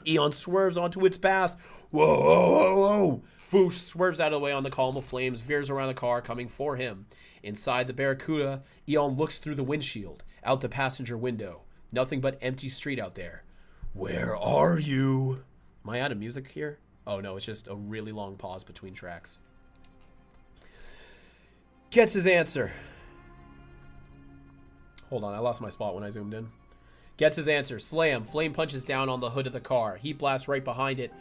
Eon swerves onto its path. Whoa, whoa, whoa, whoa. Foosh swerves out of the way on the column of flames, veers around the car, coming for him. Inside the Barracuda, Eon looks through the windshield, out the passenger window. Nothing but empty street out there. Where are you? Am I out of music here? Oh no, it's just a really long pause between tracks. Gets his answer. Hold on, I lost my spot when I zoomed in. Gets his answer. Slam. Flame punches down on the hood of the car. Heat blasts right behind it.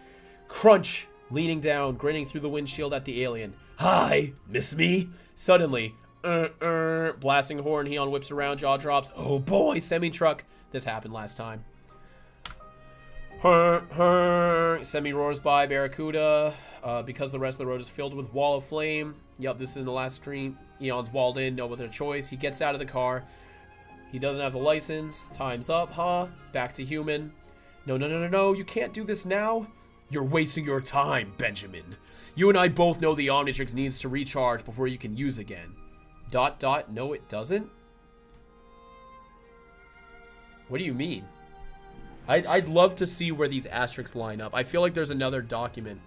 Crunch. Leaning down, grinning through the windshield at the alien. Hi, miss me? Suddenly, blasting horn. Eon whips around, jaw drops. Oh boy, semi-truck. This happened last time. Semi roars by Barracuda. Because the rest of the road is filled with wall of flame. Yup, this is in the last screen. Eon's walled in, no other choice. He gets out of the car. He doesn't have the license. Time's up, huh? Back to human. No, no, no, no, no. You can't do this now. You're wasting your time, Benjamin. You and I both know the Omnitrix needs to recharge before you can use again. ... No, it doesn't? What do you mean? I'd love to see where these asterisks line up. I feel like there's another document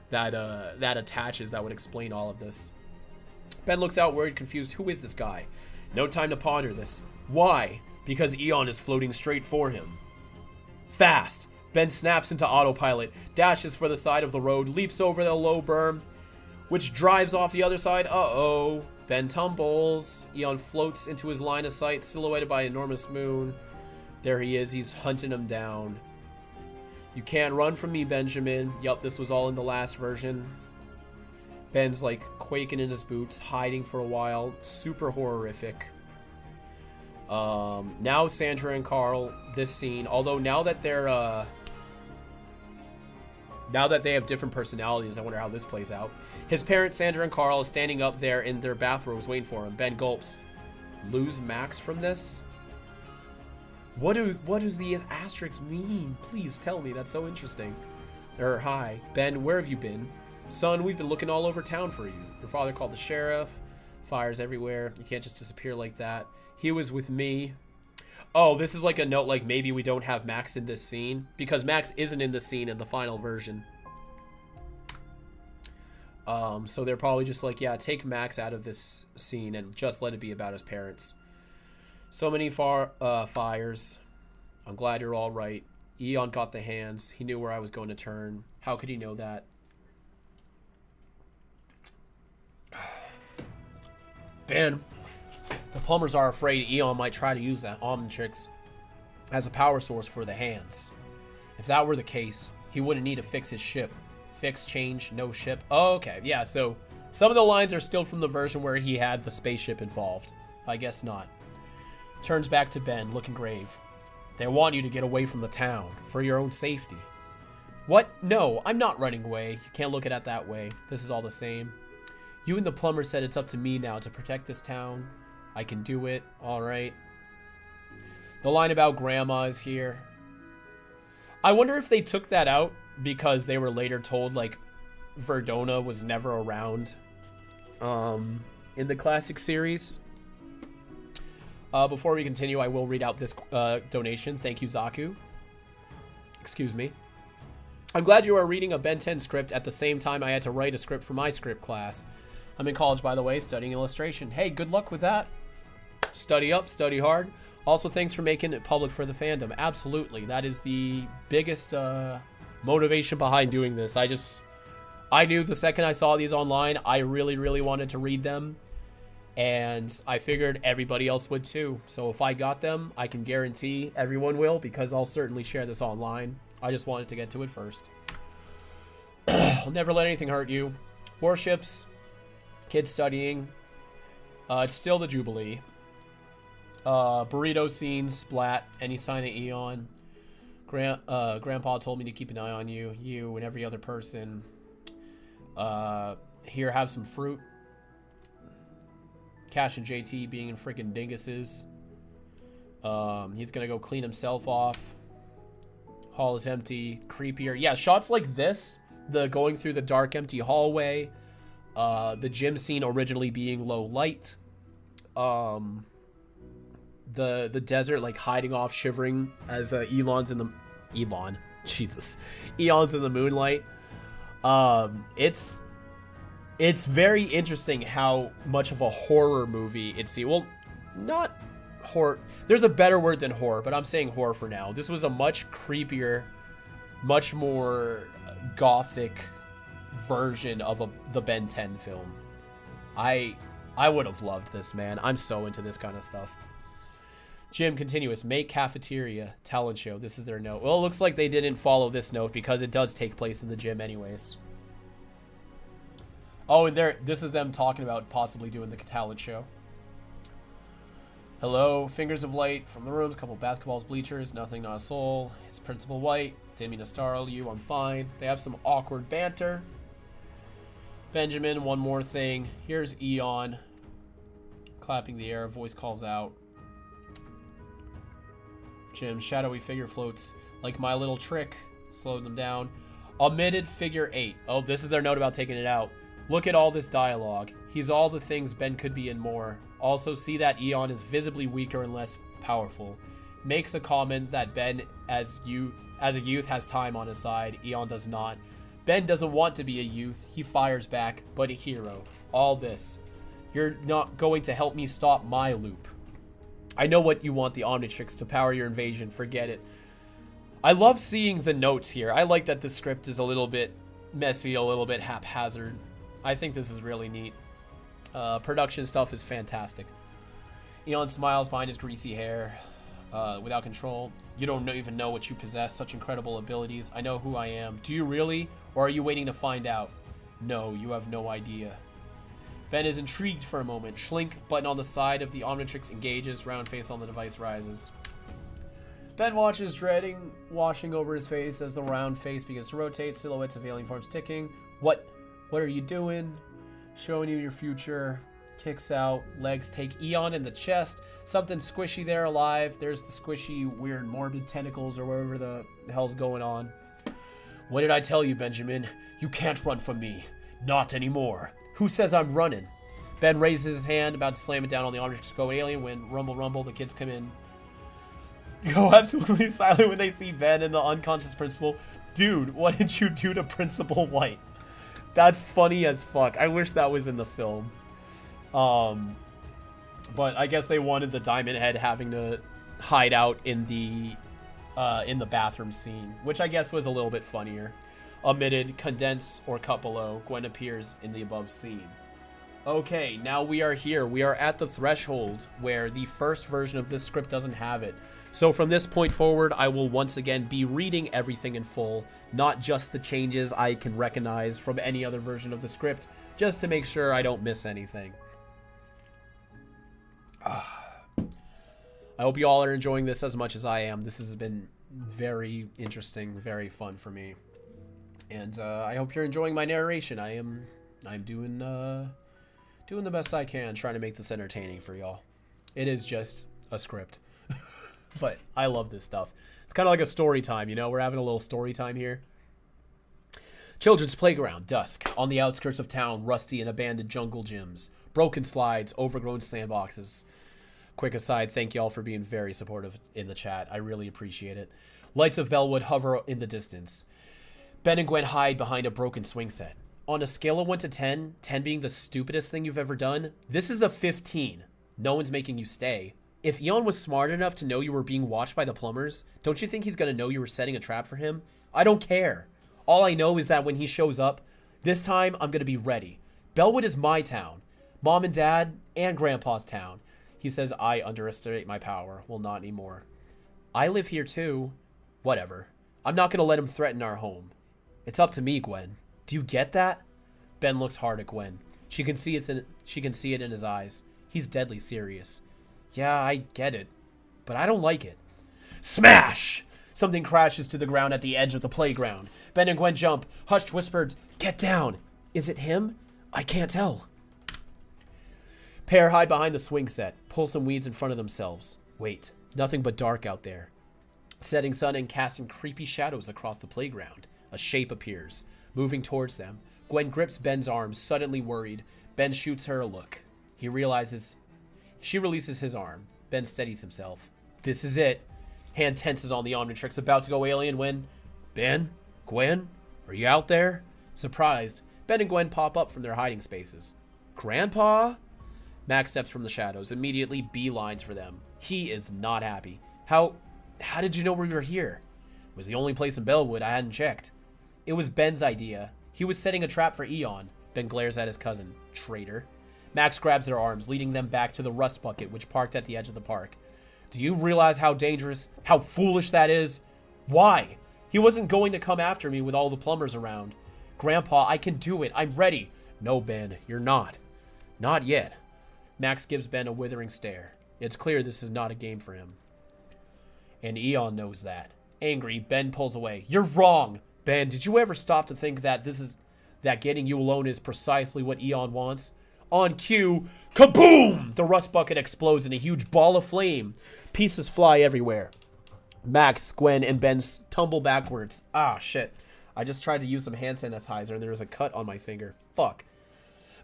that that attaches that would explain all of this. Ben looks out, worried, confused. Who is this guy? No time to ponder this. Why? Because Eon is floating straight for him. Fast. Ben snaps into autopilot, dashes for the side of the road, leaps over the low berm, which drives off the other side. Uh-oh. Ben tumbles. Eon floats into his line of sight, silhouetted by an enormous moon. There he is. He's hunting him down. You can't run from me, Benjamin. Yup, this was all in the last version. Ben's like quaking in his boots, hiding for a while. Super horrific. Now Sandra and Carl, this scene, although now that they have different personalities, I wonder how this plays out. His parents, Sandra and Carl, is standing up there in their bathrobes waiting for him. Ben gulps. Lose Max from this? What does the asterisks mean? Please tell me. That's so interesting. Hi. Ben, where have you been? Son, we've been looking all over town for you. Your father called the sheriff. Fires everywhere. You can't just disappear like that. He was with me. Oh, this is like a note, like maybe we don't have Max in this scene. Because Max isn't in the scene in the final version. So they're probably just like, yeah, take Max out of this scene and just let it be about his parents. So many fires. I'm glad you're all right. Eon got the hands. He knew where I was going to turn. How could he know that? Ben, the plumbers are afraid Eon might try to use that Omnitrix as a power source for the hands. If that were the case, he wouldn't need to fix his ship. Fix, change, no ship. Oh, okay, yeah, so some of the lines are still from the version where he had the spaceship involved. I guess not. Turns back to Ben, looking grave. They want you to get away from the town, for your own safety. What? No, I'm not running away. You can't look at it that way. This is all the same. You and the plumber said it's up to me now to protect this town. I can do it. All right. The line about grandma is here. I wonder if they took that out because they were later told, like, Verdona was never around in the classic series. Before we continue, I will read out this donation. Thank you, Zaku. Excuse me. I'm glad you are reading a Ben 10 script at the same time I had to write a script for my script class. I'm in college, by the way, studying illustration. Hey, good luck with that. Study up, study hard. Also, thanks for making it public for the fandom. Absolutely. That is the biggest motivation behind doing this. I knew the second I saw these online, I really, really wanted to read them. And I figured everybody else would too. So if I got them, I can guarantee everyone will, because I'll certainly share this online. I just wanted to get to it first. I'll never let anything hurt you. Warships. Kids studying. It's still the Jubilee. Burrito scene, splat, any sign of Eon. Grandpa told me to keep an eye on you. You and every other person. Here, have some fruit. Cash and JT being in freaking dinguses. He's gonna go clean himself off. Hall is empty. Creepier. Yeah, shots like this. The going through the dark, empty hallway. The gym scene originally being low light. The desert, like, hiding off, shivering as Eon's in the moonlight. It's very interesting how much of a horror movie it's. Well, not horror. There's a better word than horror, but I'm saying horror for now. This was a much creepier, much more gothic version of the Ben 10 film. I would have loved this, man. I'm so into this kind of stuff. Gym continuous. Make cafeteria. Talent show. This is their note. Well, it looks like they didn't follow this note because it does take place in the gym anyways. Oh, and this is them talking about possibly doing the talent show. Hello. Fingers of light from the rooms. Couple basketballs, bleachers. Nothing, not a soul. It's Principal White. Didn't mean to startle you. I'm fine. They have some awkward banter. Benjamin, one more thing. Here's Eon. Clapping the air. Voice calls out. Jim, shadowy figure floats like my little trick. Slowed them down. Omitted figure 8. Oh, this is their note about taking it out. Look at all this dialogue. He's all the things Ben could be and more. Also see that Eon is visibly weaker and less powerful. Makes a comment that Ben as a youth has time on his side. Eon does not. Ben doesn't want to be a youth. He fires back, but a hero. All this. You're not going to help me stop my loop. I know what you want the Omnitrix to power your invasion. Forget it. I love seeing the notes here. I like that the script is a little bit messy, a little bit haphazard. I think this is really neat. Production stuff is fantastic. Eon smiles behind his greasy hair. Without control. You don't even know what you possess. Such incredible abilities. I know who I am. Do you really? Or are you waiting to find out? No, you have no idea. Ben is intrigued for a moment. Schlink, button on the side of the Omnitrix engages. Round face on the device rises. Ben watches, dreading, washing over his face as the round face begins to rotate. Silhouettes of alien forms ticking. What are you doing? Showing you your future. Kicks out. Legs take Eon in the chest. Something squishy there alive. There's the squishy, weird, morbid tentacles or whatever the hell's going on. What did I tell you, Benjamin? You can't run from me. Not anymore. Who says I'm running? Ben raises his hand, about to slam it down on the Omnitrix Go alien when rumble, rumble, the kids come in. Go absolutely silent when they see Ben and the unconscious principal. Dude, what did you do to Principal White? That's funny as fuck. I wish that was in the film. But I guess they wanted the Diamond Head having to hide out in the bathroom scene, which I guess was a little bit funnier. Omitted, condense, or cut below. Gwen appears in the above scene. Okay, now we are here. We are at the threshold where the first version of this script doesn't have it. So from this point forward, I will once again be reading everything in full, not just the changes I can recognize from any other version of the script, just to make sure I don't miss anything. I hope you all are enjoying this as much as I am. This has been very interesting, very fun for me. And I hope you're enjoying my narration. I'm doing the best I can, trying to make this entertaining for y'all. It is just a script. But I love this stuff. It's kind of like a story time, you know? We're having a little story time here. Children's playground, dusk. On the outskirts of town, rusty and abandoned jungle gyms. Broken slides, overgrown sandboxes. Quick aside, thank y'all for being very supportive in the chat. I really appreciate it. Lights of Bellwood hover in the distance. Ben and Gwen hide behind a broken swing set. On a scale of 1 to 10, 10 being the stupidest thing you've ever done, this is a 15. No one's making you stay. If Eon was smart enough to know you were being watched by the plumbers, don't you think he's going to know you were setting a trap for him? I don't care. All I know is that when he shows up, this time I'm going to be ready. Bellwood is my town. Mom and Dad and Grandpa's town. He says I underestimate my power. Well, not anymore. I live here too. Whatever. I'm not going to let him threaten our home. It's up to me, Gwen. Do you get that? Ben looks hard at Gwen. She can see it in his eyes. He's deadly serious. Yeah, I get it. But I don't like it. Smash! Something crashes to the ground at the edge of the playground. Ben and Gwen jump. Hushed whispered, "Get down." Is it him? I can't tell. Pair hide behind the swing set. Pull some weeds in front of themselves. Wait, nothing but dark out there. Setting sun and casting creepy shadows across the playground. A shape appears, moving towards them. Gwen grips Ben's arm, suddenly worried. Ben shoots her a look. She releases his arm. Ben steadies himself. This is it. Hand tenses on the Omnitrix, about to go alien when... Ben? Gwen? Are you out there? Surprised, Ben and Gwen pop up from their hiding spaces. Grandpa? Max steps from the shadows, immediately beelines for them. He is not happy. How did you know we were here? It was the only place in Bellwood I hadn't checked. It was Ben's idea. He was setting a trap for Eon. Ben glares at his cousin. Traitor. Max grabs their arms, leading them back to the rust bucket, which parked at the edge of the park. Do you realize how dangerous, how foolish that is? Why? He wasn't going to come after me with all the plumbers around. Grandpa, I can do it. I'm ready. No, Ben, you're not. Not yet. Max gives Ben a withering stare. It's clear this is not a game for him. And Eon knows that. Angry, Ben pulls away. You're wrong. Ben, did you ever stop to think that getting you alone is precisely what Eon wants? On cue, kaboom! The rust bucket explodes in a huge ball of flame. Pieces fly everywhere. Max, Gwen, and Ben tumble backwards. Ah, shit. I just tried to use some hand sanitizer and there was a cut on my finger. Fuck.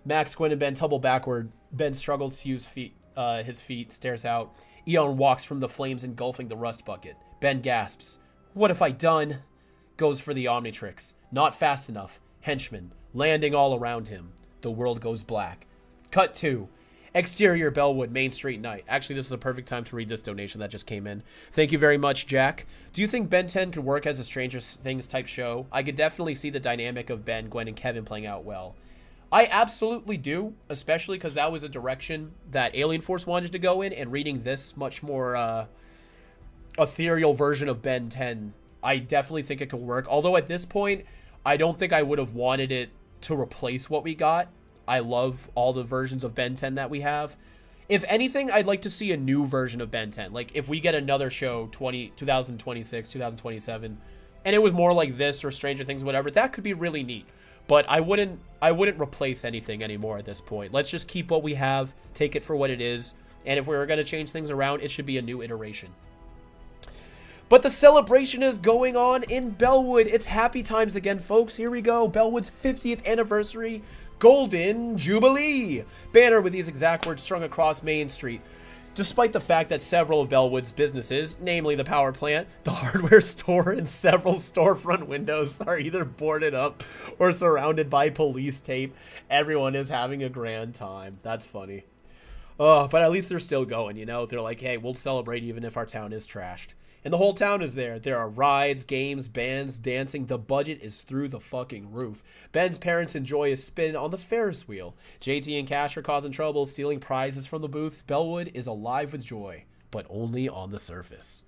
Max, Gwen, and Ben tumble backward. Ben struggles to use his feet, stares out. Eon walks from the flames engulfing the rust bucket. Ben gasps. What have I done? Goes for the Omnitrix. Not fast enough. Henchman. Landing all around him. The world goes black. Cut 2. Exterior Bellwood, Main Street night. Actually, this is a perfect time to read this donation that just came in. Thank you very much, Jack. Do you think Ben 10 could work as a Stranger Things type show? I could definitely see the dynamic of Ben, Gwen, and Kevin playing out well. I absolutely do, especially because that was a direction that Alien Force wanted to go in, and reading this much more ethereal version of Ben 10, I definitely think it could work. Although at this point, I don't think I would have wanted it to replace what we got. I love all the versions of Ben 10 that we have. If anything, I'd like to see a new version of Ben 10. Like, if we get another show, 2026, 2027, and it was more like this or Stranger Things, whatever, that could be really neat. But I wouldn't replace anything anymore at this point. Let's just keep what we have, take it for what it is, and if we were going to change things around, it should be a new iteration. But the celebration is going on in Bellwood. It's happy times again, folks. Here we go. Bellwood's 50th anniversary Golden Jubilee. Banner with these exact words strung across Main Street. Despite the fact that several of Bellwood's businesses, namely the power plant, the hardware store, and several storefront windows are either boarded up or surrounded by police tape, everyone is having a grand time. That's funny. Oh, but at least they're still going, you know? They're like, hey, we'll celebrate even if our town is trashed. And the whole town is there. There are rides, games, bands, dancing. The budget is through the fucking roof. Ben's parents enjoy a spin on the Ferris wheel. JT and Cash are causing trouble, stealing prizes from the booths. Bellwood is alive with joy, but only on the surface.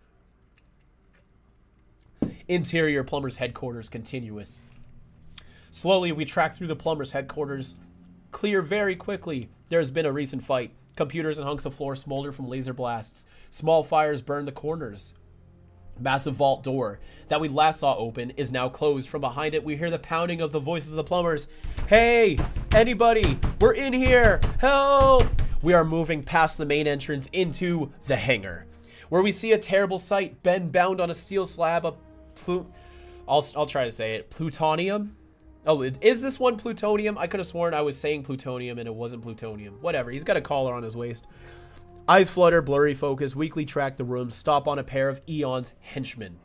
Interior Plumber's headquarters continuous. Slowly, we track through the Plumber's headquarters. Clear very quickly. There has been a recent fight. Computers and hunks of floor smolder from laser blasts. Small fires burn the corners. Massive vault door that we last saw open is now closed. From behind it, we hear the pounding of the voices of the plumbers. Hey, anybody, we're in here, help! We are moving past the main entrance into the hangar, where we see a terrible sight. Ben bound on a steel slab of I'll try to say it. Plutonium? Oh, is this one plutonium? I could have sworn I was saying plutonium and it wasn't plutonium. Whatever, he's got a collar on his waist. Eyes flutter, blurry focus, weakly track the room, stop on a pair of Eon's henchmen.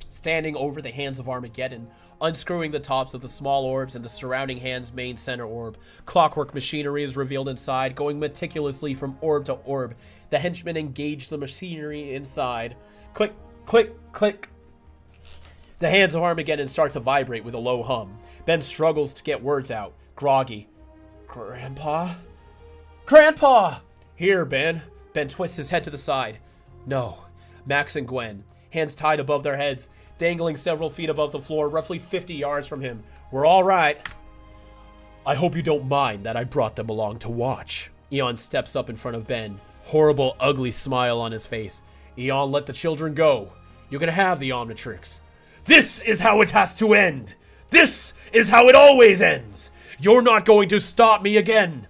Standing over the hands of Armageddon, unscrewing the tops of the small orbs and the surrounding hand's main center orb. Clockwork machinery is revealed inside, going meticulously from orb to orb. The henchmen engage the machinery inside. Click, click, click. The hands of Armageddon start to vibrate with a low hum. Ben struggles to get words out. Groggy. Grandpa? Grandpa! Here, Ben. Ben twists his head to the side. No. Max and Gwen, hands tied above their heads, dangling several feet above the floor, roughly 50 yards from him. We're all right. I hope you don't mind that I brought them along to watch. Eon steps up in front of Ben, horrible, ugly smile on his face. Eon, let the children go. You can have the Omnitrix. This is how it has to end. This is how it always ends. You're not going to stop me again.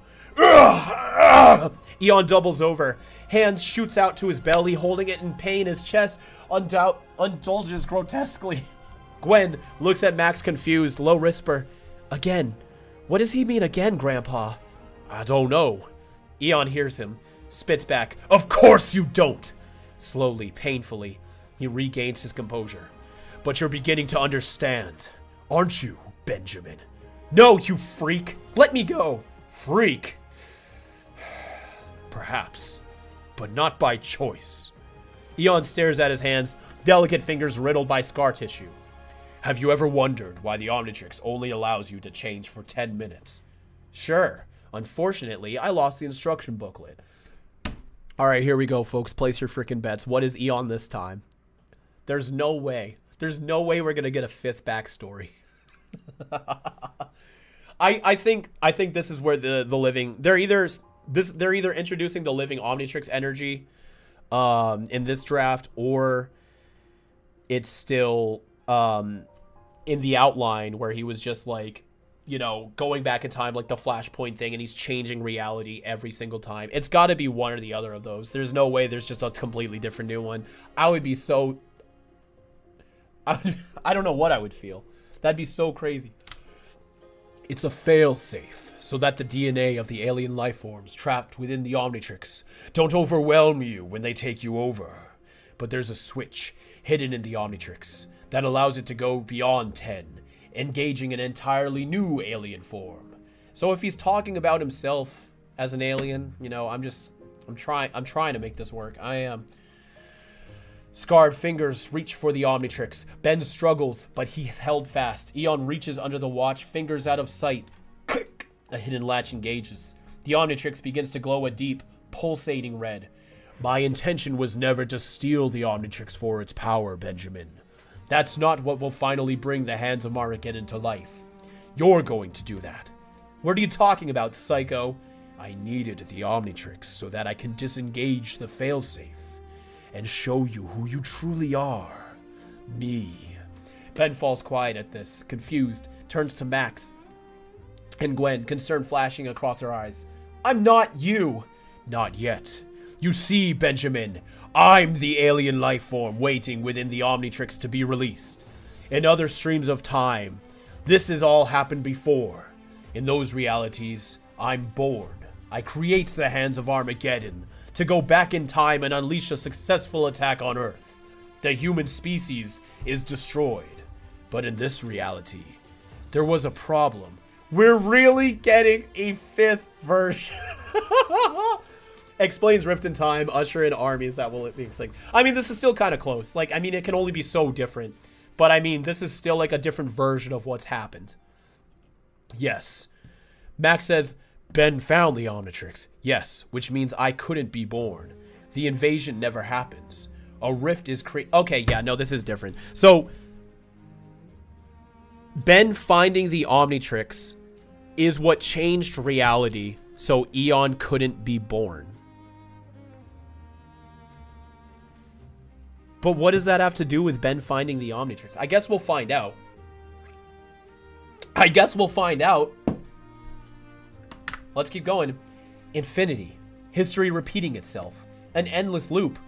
Eon doubles over. Hand shoots out to his belly, holding it in pain. His chest indulges grotesquely. Gwen looks at Max confused, low whisper. Again? What does he mean again, Grandpa? I don't know. Eon hears him, spits back. Of course you don't! Slowly, painfully, he regains his composure. But you're beginning to understand, aren't you, Benjamin? No, you freak! Let me go! Freak? Perhaps, but not by choice. Eon stares at his hands, delicate fingers riddled by scar tissue. Have you ever wondered why the Omnitrix only allows you to change for 10 minutes? Sure. Unfortunately, I lost the instruction booklet. Alright, here we go, folks. Place your freaking bets. What is Eon this time? There's no way. There's no way we're gonna get a fifth backstory. I think this is where the living... They're either introducing the living Omnitrix energy in this draft, or it's still in the outline where he was just like, you know, going back in time like the Flashpoint thing, and he's changing reality every single time. It's got to be one or the other of those. There's no way there's just a completely different new one. I would be so... I don't know what I would feel. That'd be so crazy. It's a failsafe, so that the DNA of the alien life forms trapped within the Omnitrix don't overwhelm you when they take you over. But there's a switch hidden in the Omnitrix that allows it to go beyond 10, engaging an entirely new alien form. So if he's talking about himself as an alien, you know, I'm trying to make this work. I am. Scarred fingers reach for the Omnitrix. Ben struggles, but he's held fast. Eon reaches under the watch, fingers out of sight. Click! A hidden latch engages. The Omnitrix begins to glow a deep, pulsating red. My intention was never to steal the Omnitrix for its power, Benjamin. That's not what will finally bring the hands of Armageddon to life. You're going to do that. What are you talking about, psycho? I needed the Omnitrix so that I can disengage the failsafe and show you who you truly are. Me. Ben falls quiet at this, confused, turns to Max and Gwen, concern flashing across her eyes. I'm not you. Not yet. You see, Benjamin, I'm the alien life form waiting within the Omnitrix to be released. In other streams of time, this has all happened before. In those realities, I'm born. I create the hands of Armageddon to go back in time and unleash a successful attack on Earth. The human species is destroyed. But in this reality, there was a problem. We're really getting a fifth version. Explains Rift in Time, usher in armies that will be extinct. I mean, this is still kind of close. Like, I mean, it can only be so different. But I mean, this is still like a different version of what's happened. Yes. Max says, Ben found the Omnitrix. Yes, which means I couldn't be born. The invasion never happens. A rift is created. Okay, yeah, no, this is different. So, Ben finding the Omnitrix is what changed reality so Eon couldn't be born. But what does that have to do with Ben finding the Omnitrix? I guess we'll find out. Let's keep going. Infinity. History repeating itself. An endless loop.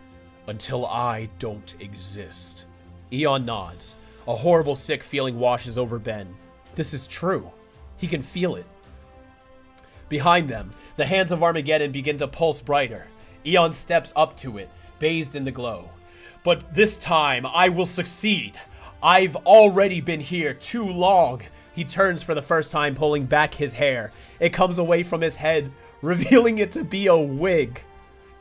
Until I don't exist. Eon nods. A horrible, sick feeling washes over Ben. This is true. He can feel it. Behind them, the hands of Armageddon begin to pulse brighter. Eon steps up to it, bathed in the glow. But this time, I will succeed. I've already been here too long. He turns for the first time, pulling back his hair. It comes away from his head, revealing it to be a wig.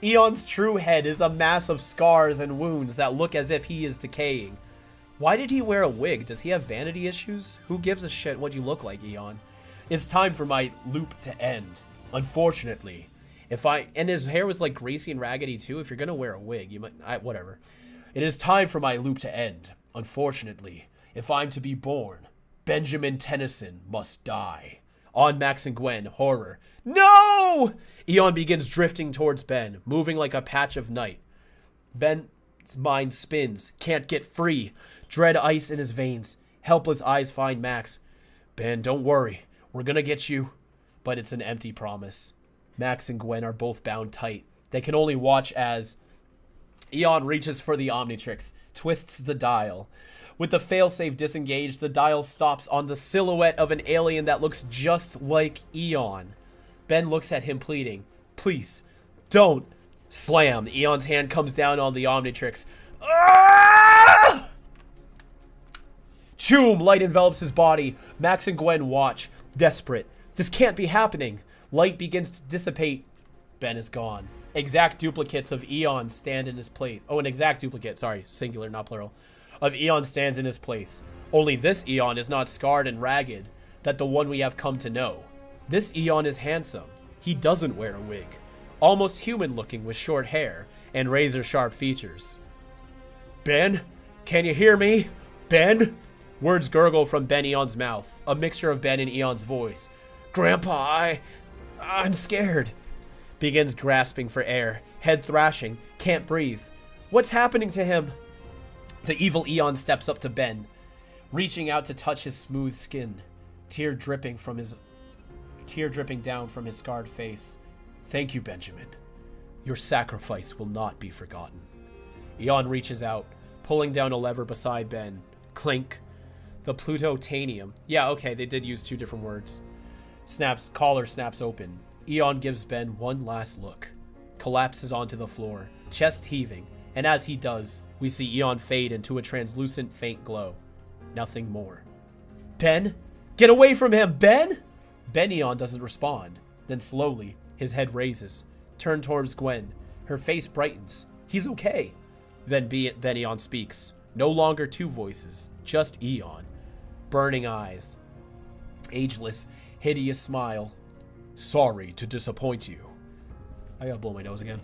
Eon's true head is a mass of scars and wounds that look as if he is decaying. Why did he wear a wig? Does he have vanity issues? Who gives a shit what you look like, Eon? It's time for my loop to end. Unfortunately. And his hair was like greasy and raggedy too. If you're gonna wear a wig, you might, whatever. It is time for my loop to end. Unfortunately, if I'm to be born, Benjamin Tennyson must die. On Max and Gwen, horror. No! Eon begins drifting towards Ben, moving like a patch of night. Ben's mind spins, can't get free. Dread ice in his veins. Helpless eyes find Max. Ben, don't worry. We're gonna get you. But it's an empty promise. Max and Gwen are both bound tight. They can only watch as Eon reaches for the Omnitrix, twists the dial. With the failsafe disengaged, the dial stops on the silhouette of an alien that looks just like Eon. Ben looks at him pleading, please, don't. Slam. Eon's hand comes down on the Omnitrix. Ah! Choom! Light envelops his body. Max and Gwen watch, desperate. This can't be happening. Light begins to dissipate. Ben is gone. Exact duplicates of Eon stand in his place. Oh, an exact duplicate, sorry, singular, not plural, of Eon stands in his place. Only this Eon is not scarred and ragged, that the one we have come to know. This Eon is handsome. He doesn't wear a wig. Almost human looking with short hair and razor sharp features. Ben? Can you hear me? Ben? Words gurgle from Ben Eon's mouth, a mixture of Ben and Eon's voice. Grandpa, I'm scared. Begins grasping for air, head thrashing, can't breathe. What's happening to him? The evil Eon steps up to Ben, reaching out to touch his smooth skin, tear dripping down from his scarred face. Thank you, Benjamin. Your sacrifice will not be forgotten. Eon reaches out, pulling down a lever beside Ben. Clink. The plutotanium. Yeah, okay, they did use two different words. Collar snaps open. Eon gives Ben one last look. Collapses onto the floor, chest heaving, and as he does, we see Eon fade into a translucent faint glow. Nothing more. Ben? Get away from him, Ben! Ben Eon doesn't respond. Then slowly, his head raises, turned towards Gwen. Her face brightens. He's okay. Then Eon speaks. No longer two voices, just Eon. Burning eyes. Ageless, hideous smile. Sorry to disappoint you. I gotta blow my nose again.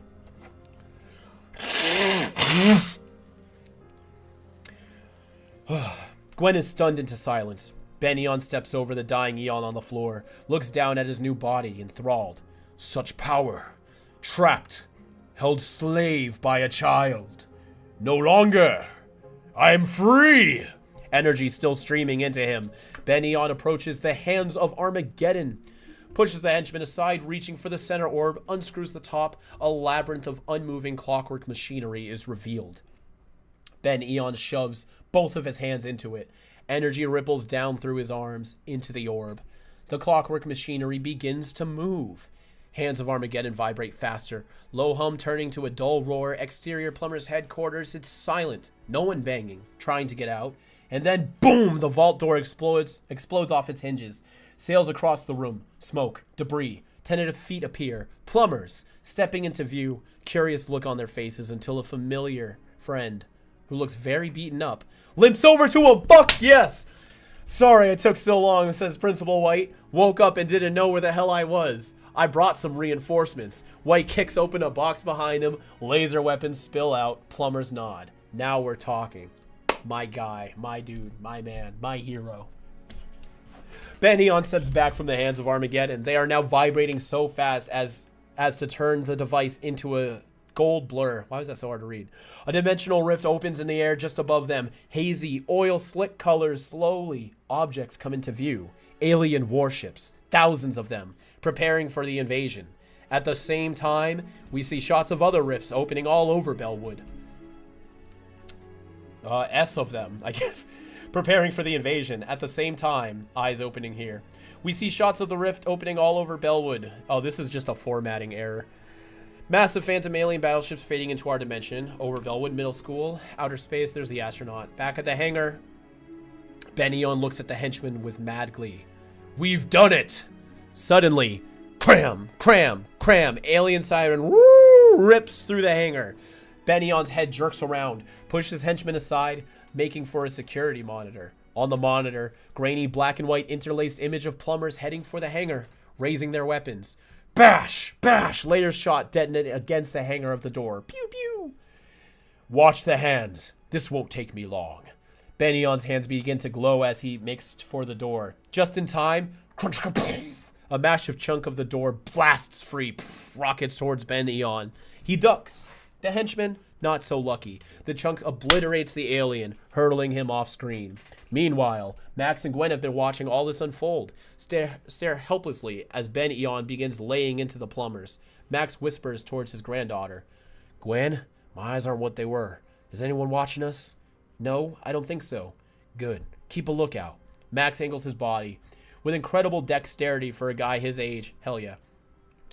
Gwen is stunned into silence. Ben Eon steps over the dying Eon on the floor, looks down at his new body, enthralled. Such power. Trapped. Held slave by a child. No longer. I am free. Energy still streaming into him. Ben Eon approaches the hands of Armageddon. Pushes the henchman aside, reaching for the center orb, unscrews the top. A labyrinth of unmoving clockwork machinery is revealed. Ben Eon shoves both of his hands into it. Energy ripples down through his arms, into the orb. The clockwork machinery begins to move. Hands of Armageddon vibrate faster. Low hum turning to a dull roar. Exterior plumber's headquarters. It's silent. No one banging, trying to get out. And then, boom! The vault door explodes off its hinges. Sails across the room. Smoke. Debris. Tentative feet appear. Plumbers. Stepping into view. Curious look on their faces until a familiar friend, who looks very beaten up, limps over to a buck. Yes! Sorry I took so long, says Principal White. Woke up and didn't know where the hell I was. I brought some reinforcements. White kicks open a box behind him. Laser weapons spill out. Plumbers nod. Now we're talking. My guy, my dude, my man, my hero. Ben Eon steps back from the hands of Armageddon. They are now vibrating so fast as to turn the device into a gold blur. Why was that so hard to read? A dimensional rift opens in the air just above them. Hazy, oil slick colors. Slowly, objects come into view. Alien warships, thousands of them, preparing for the invasion. At the same time, we see shots of other rifts opening all over Bellwood. S of them, I guess. Preparing for the invasion. At the same time, eyes opening here. We see shots of the rift opening all over Bellwood. Oh, this is just a formatting error. Massive phantom alien battleships fading into our dimension. Over Bellwood Middle School. Outer space, there's the astronaut. Back at the hangar, Ben Eon looks at the henchman with mad glee. We've done it! Suddenly, cram, cram, cram. Alien siren woo, rips through the hangar. Ben Eon's head jerks around, pushes his henchman aside, making for a security monitor. On the monitor, grainy black and white interlaced image of plumbers heading for the hangar, raising their weapons. Bash! Bash! Later shot detonated against the hangar of the door. Pew pew! Watch the hands. This won't take me long. Ben Eon's hands begin to glow as he makes for the door. Just in time, crunch, a massive chunk of the door blasts free, rockets towards Ben Eon. He ducks. The henchman, not so lucky. The chunk obliterates the alien, hurtling him off screen. Meanwhile, Max and Gwen have been watching all this unfold, stare helplessly as Ben Eon begins laying into the plumbers. Max whispers towards his granddaughter. Gwen, my eyes aren't what they were. Is anyone watching us? No, I don't think so. Good. Keep a lookout. Max angles his body. With incredible dexterity for a guy his age, hell yeah.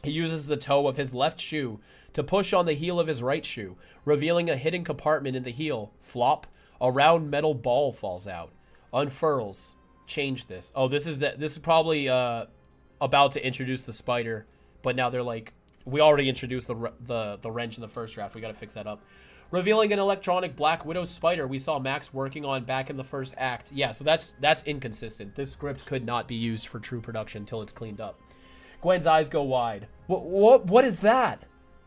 He uses the toe of his left shoe to push on the heel of his right shoe, revealing a hidden compartment in the heel. Flop. A round metal ball falls out. Unfurls. Change this. Oh, this is probably about to introduce the spider, but now they're like, we already introduced the wrench in the first draft. We got to fix that up. Revealing an electronic Black Widow spider we saw Max working on back in the first act. Yeah, so that's inconsistent. This script could not be used for true production until it's cleaned up. Gwen's eyes go wide. What is that?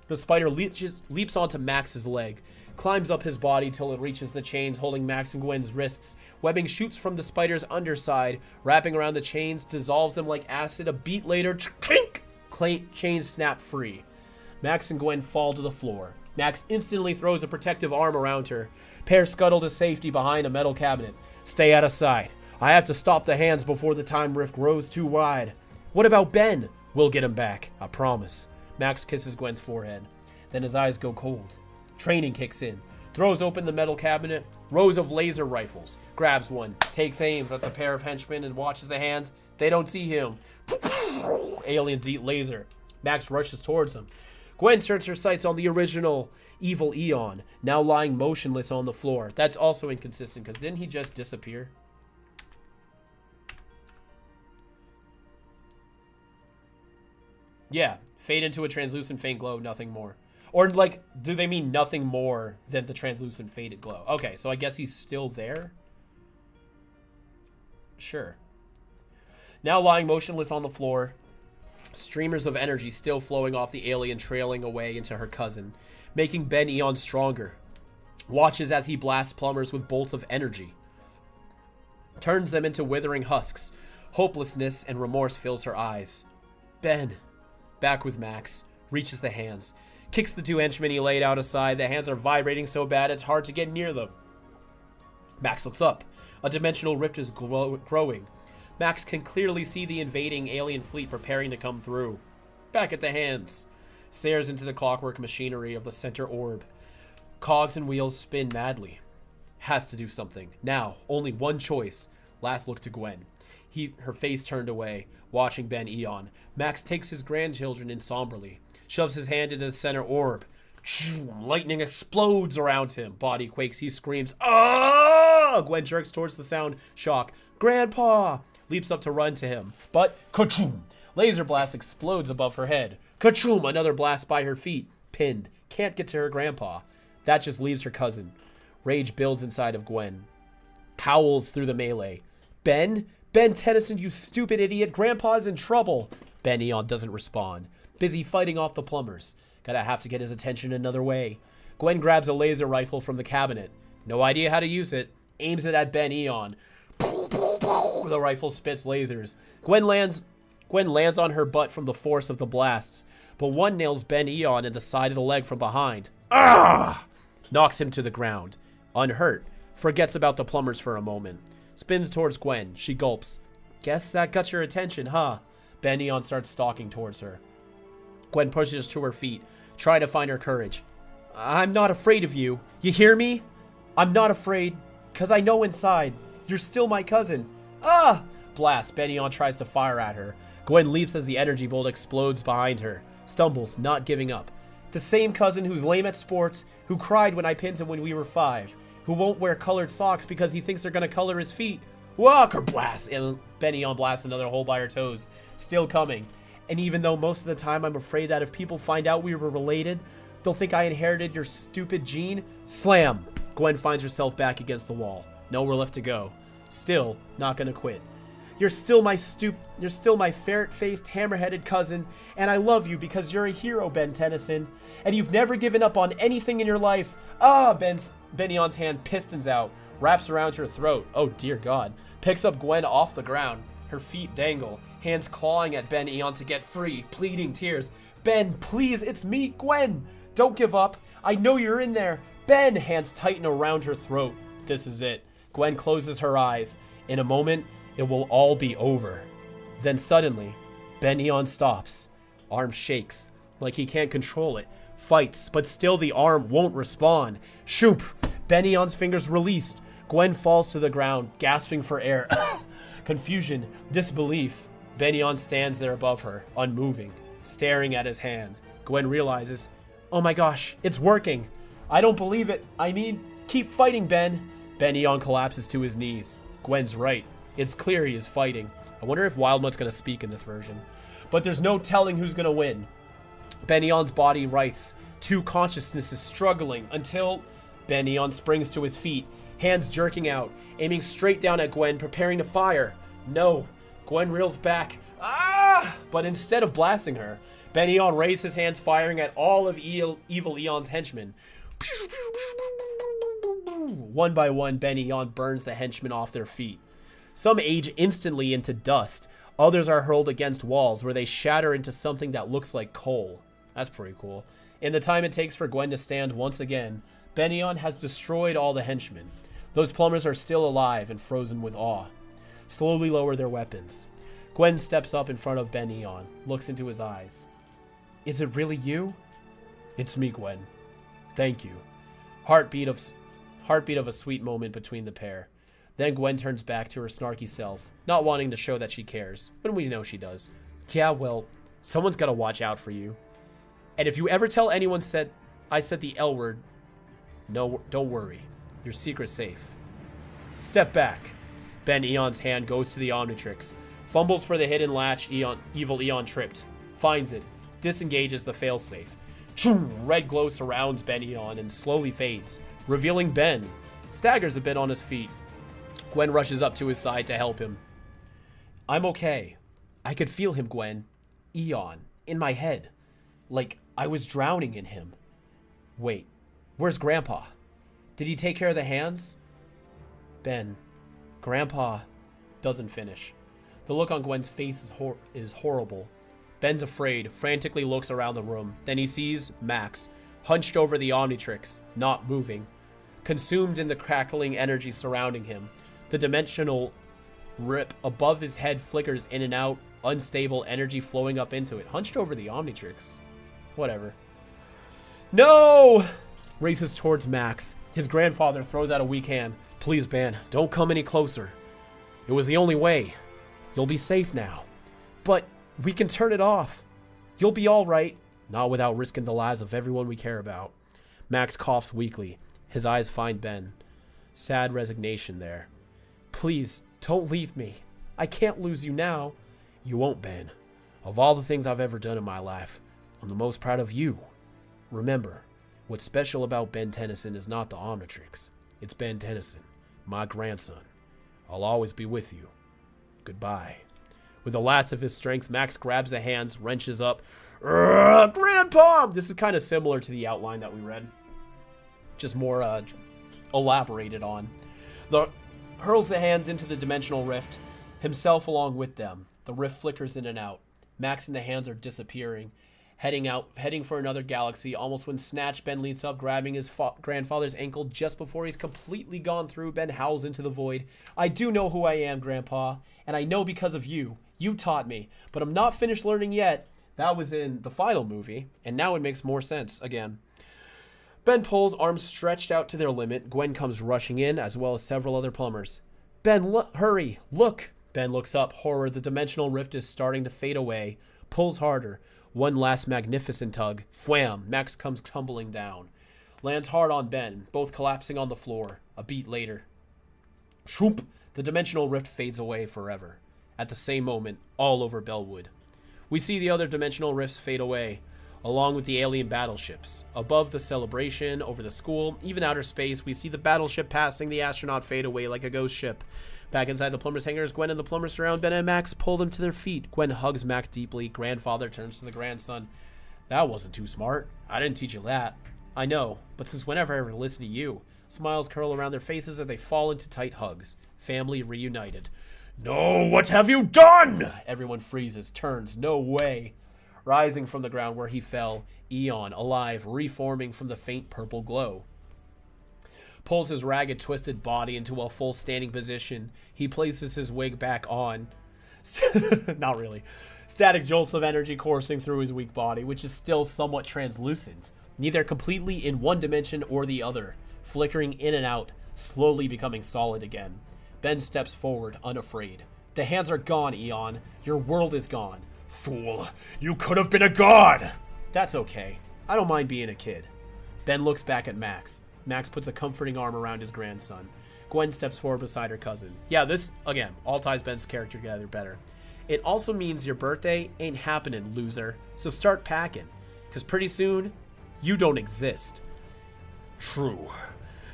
The spider leaps onto Max's leg, climbs up his body till it reaches the chains holding Max and Gwen's wrists. Webbing shoots from the spider's underside, wrapping around the chains, dissolves them like acid. A beat later, chink! Chains snap free. Max and Gwen fall to the floor. Max instantly throws a protective arm around her. Pair scuttle to safety behind a metal cabinet. Stay out of sight. I have to stop the hands before the time rift grows too wide. What about Ben? We'll get him back, I promise. Max kisses Gwen's forehead. Then his eyes go cold. Training kicks in. Throws open the metal cabinet. Rows of laser rifles. Grabs one. Takes aims at the pair of henchmen and watches the hands. They don't see him. Alien deep laser. Max rushes towards him. Gwen turns her sights on the original evil Eon, now lying motionless on the floor. That's also inconsistent, because didn't he just disappear? Yeah, fade into a translucent faint glow, nothing more. Or, like, do they mean nothing more than the translucent faded glow? Okay, so I guess he's still there? Sure. Now lying motionless on the floor, streamers of energy still flowing off the alien, trailing away into her cousin, making Ben Eon stronger. Watches as he blasts plumbers with bolts of energy. Turns them into withering husks. Hopelessness and remorse fills her eyes. Ben, back with Max, reaches the hands. Kicks the two henchmen he laid out aside. The hands are vibrating so bad it's hard to get near them. Max looks up. A dimensional rift is growing. Max can clearly see the invading alien fleet preparing to come through. Back at the hands. Stares into the clockwork machinery of the center orb. Cogs and wheels spin madly. Has to do something. Now, only one choice. Last look to Gwen. Her face turned away, watching Ben Eon. Max takes his grandchildren in somberly. Shoves his hand into the center orb. Lightning explodes around him. Body quakes. He screams, "Ah!" Gwen jerks towards the sound. Shock. Grandpa! Leaps up to run to him. But, ka-choom! Laser blast explodes above her head. Ka-choom! Another blast by her feet. Pinned. Can't get to her grandpa. That just leaves her cousin. Rage builds inside of Gwen. Howls through the melee. Ben? Ben Tennyson, you stupid idiot. Grandpa's in trouble. Ben Eon doesn't respond. Busy fighting off the plumbers. Gotta have to get his attention another way. Gwen grabs a laser rifle from the cabinet. No idea how to use it. Aims it at Ben Eon. The rifle spits lasers. Gwen lands on her butt from the force of the blasts, but one nails Ben Eon in the side of the leg from behind. Ah! Knocks him to the ground. Unhurt. Forgets about the plumbers for a moment. Spins towards Gwen. She gulps. Guess that got your attention, huh? Ben Eon starts stalking towards her. Gwen pushes to her feet, trying to find her courage. I'm not afraid of you. You hear me? I'm not afraid, because I know inside. You're still my cousin. Ah! Blast. Ben Eon tries to fire at her. Gwen leaps as the energy bolt explodes behind her. Stumbles, not giving up. The same cousin who's lame at sports, who cried when I pinned him when we were 5, who won't wear colored socks because he thinks they're gonna color his feet. Walker blast! And Ben Eon blasts another hole by her toes. Still coming. And even though most of the time I'm afraid that if people find out we were related, they'll think I inherited your stupid gene. Slam! Gwen finds herself back against the wall. Nowhere left to go. Still not gonna quit. You're still my ferret-faced, hammer-headed cousin, and I love you because you're a hero, Ben Tennyson. And you've never given up on anything in your life. Ben Eon's hand pistons out, wraps around her throat. Oh dear God. Picks up Gwen off the ground. Her feet dangle, hands clawing at Ben Eon to get free, pleading tears. Ben, please, it's me, Gwen. Don't give up. I know you're in there. Ben, hands tighten around her throat. This is it. Gwen closes her eyes. In a moment, it will all be over. Then suddenly, Ben Eon stops. Arm shakes, like he can't control it. Fights, but still the arm won't respond. Shoop! Ben Eon's fingers released. Gwen falls to the ground, gasping for air. Confusion, disbelief. Ben Eon stands there above her, unmoving, staring at his hand. Gwen realizes, oh my gosh, it's working. I don't believe it. I mean, keep fighting, Ben. Ben Eon collapses to his knees. Gwen's right. It's clear he is fighting. I wonder if Wildmutt's going to speak in this version. But there's no telling who's going to win. Ben Eon's body writhes. Two consciousnesses struggling until Ben Eon springs to his feet, hands jerking out, aiming straight down at Gwen, preparing to fire. No. Gwen reels back. Ah! But instead of blasting her, Ben Eon raised his hands, firing at all of Evil Eon's henchmen. One by one, Ben Eon burns the henchmen off their feet. Some age instantly into dust. Others are hurled against walls where they shatter into something that looks like coal. That's pretty cool. In the time it takes for Gwen to stand once again, Ben Eon has destroyed all the henchmen. Those plumbers are still alive and frozen with awe. Slowly lower their weapons. Gwen steps up in front of Ben Eon, looks into his eyes. Is it really you? It's me, Gwen. Thank you. Heartbeat of a sweet moment between the pair. Then Gwen turns back to her snarky self, not wanting to show that she cares, when we know she does. Yeah, well, someone's gotta watch out for you. And if you ever tell anyone I said the L word, no, don't worry. Your secret's safe. Step back. Ben Eon's hand goes to the Omnitrix. Fumbles for the hidden latch Evil Eon tripped. Finds it. Disengages the failsafe. Red glow surrounds Ben Eon and slowly fades, revealing Ben. Staggers a bit on his feet. Gwen rushes up to his side to help him. I'm okay. I could feel him, Gwen. Eon. In my head. Like I was drowning in him. Wait. Where's Grandpa? Did he take care of the hands? Ben. Grandpa doesn't finish. The look on Gwen's face is horrible. Ben's afraid, frantically looks around the room. Then he sees Max, hunched over the Omnitrix, not moving. Consumed in the crackling energy surrounding him. The dimensional rip above his head flickers in and out, unstable energy flowing up into it. Hunched over the Omnitrix. Whatever. No! Races towards Max. His grandfather throws out a weak hand. Please, Ben, don't come any closer. It was the only way. You'll be safe now. But we can turn it off. You'll be all right. Not without risking the lives of everyone we care about. Max coughs weakly. His eyes find Ben. Sad resignation there. Please, don't leave me. I can't lose you now. You won't, Ben. Of all the things I've ever done in my life, I'm the most proud of you. Remember, what's special about Ben Tennyson is not the Omnitrix. It's Ben Tennyson, my grandson. I'll always be with you. Goodbye. With the last of his strength, Max grabs the hands, wrenches up. Grandpa! This is kind of similar to the outline that we read. Just more elaborated on. Hurls the hands into the dimensional rift, himself along with them. The rift flickers in and out. Max and the hands are disappearing. Heading for another galaxy. Almost when snatched, Ben leaps up, grabbing his grandfather's ankle just before he's completely gone through. Ben howls into the void. I do know who I am, Grandpa, and I know because of you. You taught me, but I'm not finished learning yet. That was in the final movie, and now it makes more sense again. Ben pulls, arms stretched out to their limit. Gwen comes rushing in, as well as several other plumbers. Ben, hurry, look. Ben looks up, horror. The dimensional rift is starting to fade away. Pulls harder. One last magnificent tug. Wham! Max comes tumbling down. Lands hard on Ben, both collapsing on the floor. A beat later. Shoop! The dimensional rift fades away forever. At the same moment, all over Bellwood. We see the other dimensional rifts fade away, along with the alien battleships. Above the celebration, over the school, even outer space, we see the battleship passing the astronaut fade away like a ghost ship. Back inside the plumber's hangars, Gwen and the plumbers surround Ben and Max, pull them to their feet. Gwen hugs Max deeply. Grandfather turns to the grandson. That wasn't too smart. I didn't teach you that. I know, but since whenever I ever listen to you? Smiles curl around their faces as they fall into tight hugs. Family reunited. No, what have you done? Everyone freezes, turns, no way. Rising from the ground where he fell, Eon, alive, reforming from the faint purple glow. Pulls his ragged, twisted body into a full standing position. He places his wig back on. Not really. Static jolts of energy coursing through his weak body, which is still somewhat translucent, neither completely in one dimension or the other, flickering in and out, slowly becoming solid again. Ben steps forward, unafraid. The hands are gone, Eon. Your world is gone. Fool, you could have been a god! That's okay. I don't mind being a kid. Ben looks back at Max. Max puts a comforting arm around his grandson. Gwen steps forward beside her cousin. Yeah, this, again, all ties Ben's character together better. It also means your birthday ain't happening, loser. So start packing. Because pretty soon, you don't exist. True.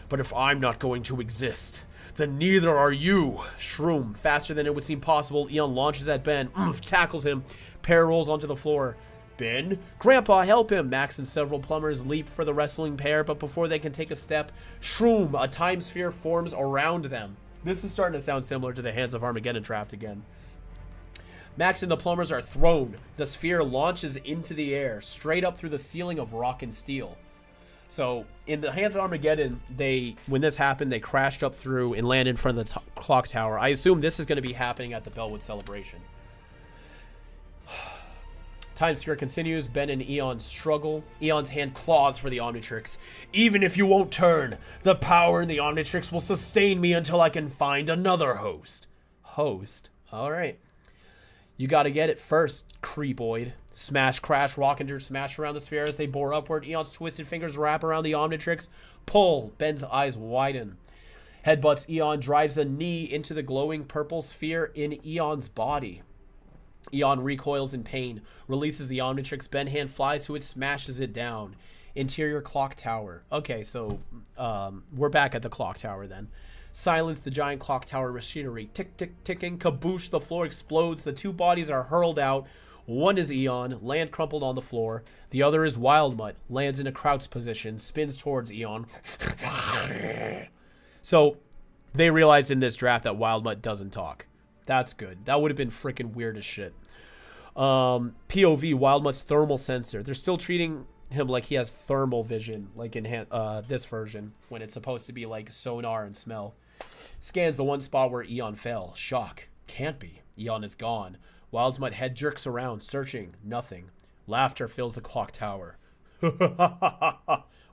But if I'm not going to exist, then neither are you. Shroom. Faster than it would seem possible, Eon launches at Ben. Tackles him. Pair rolls onto the floor. Ben? Grandpa, help him! Max and several plumbers leap for the wrestling pair, but before they can take a step, shroom, a time sphere forms around them. This is starting to sound similar to the Hands of Armageddon draft again. Max and the plumbers are thrown. The sphere launches into the air, straight up through the ceiling of rock and steel. So, in the Hands of Armageddon, when this happened, they crashed up through and landed in front of the clock tower. I assume this is going to be happening at the Bellwood celebration. Time sphere continues. Ben and Eon struggle. Eon's hand claws for the Omnitrix. Even if you won't turn, the power in the Omnitrix will sustain me until I can find another host. Host? Alright. You gotta get it first, creepoid. Smash, crash, rock, and smash around the sphere as they bore upward. Eon's twisted fingers wrap around the Omnitrix. Pull. Ben's eyes widen. Headbutts Eon, drives a knee into the glowing purple sphere in Eon's body. Eon recoils in pain, releases the Omnitrix. Ben hand flies to it, smashes it down. Interior clock tower. Okay, so we're back at the clock tower then. Silence the giant clock tower machinery. Tick, tick, ticking. Kaboosh, the floor explodes. The two bodies are hurled out. One is Eon, land crumpled on the floor. The other is Wildmutt, lands in a crouch position, spins towards Eon. So, they realized in this draft that Wildmutt doesn't talk. That's good. That would have been freaking weird as shit. POV, Wildmutt's thermal sensor. They're still treating him like he has thermal vision, like in this version, when it's supposed to be like sonar and smell. Scans the one spot where Eon fell. Shock. Can't be. Eon is gone. Wildmutt's head jerks around, searching. Nothing. Laughter fills the clock tower.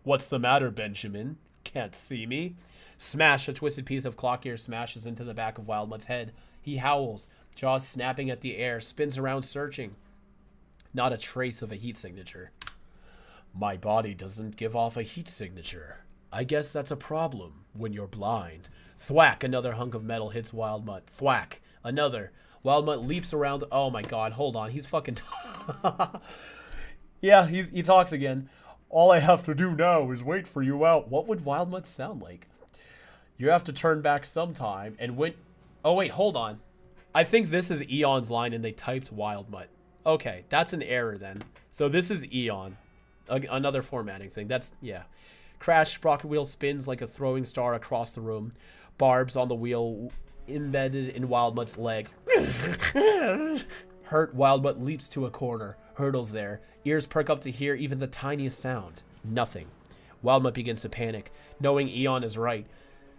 What's the matter, Benjamin? Can't see me? Smash! A twisted piece of clock gear smashes into the back of Wildmutt's head. He howls, jaws snapping at the air, spins around searching. Not a trace of a heat signature. My body doesn't give off a heat signature. I guess that's a problem when you're blind. Thwack! Another hunk of metal hits Wildmutt. Thwack! Another. Wildmutt leaps around. Oh my god, hold on. He's fucking... Yeah, he talks again. All I have to do now is wait for you out. What would Wildmutt sound like? You have to turn back sometime and when... Oh wait, hold on. I think this is Eon's line and they typed Wildmutt. Okay, that's an error then. So this is Eon. Another formatting thing. That's, yeah. Crash, sprocket wheel spins like a throwing star across the room. Barbs on the wheel embedded in Wildmutt's leg. Hurt, Wildmutt leaps to a corner. Hurdles there. Ears perk up to hear even the tiniest sound. Nothing. Wildmutt begins to panic, knowing Eon is right.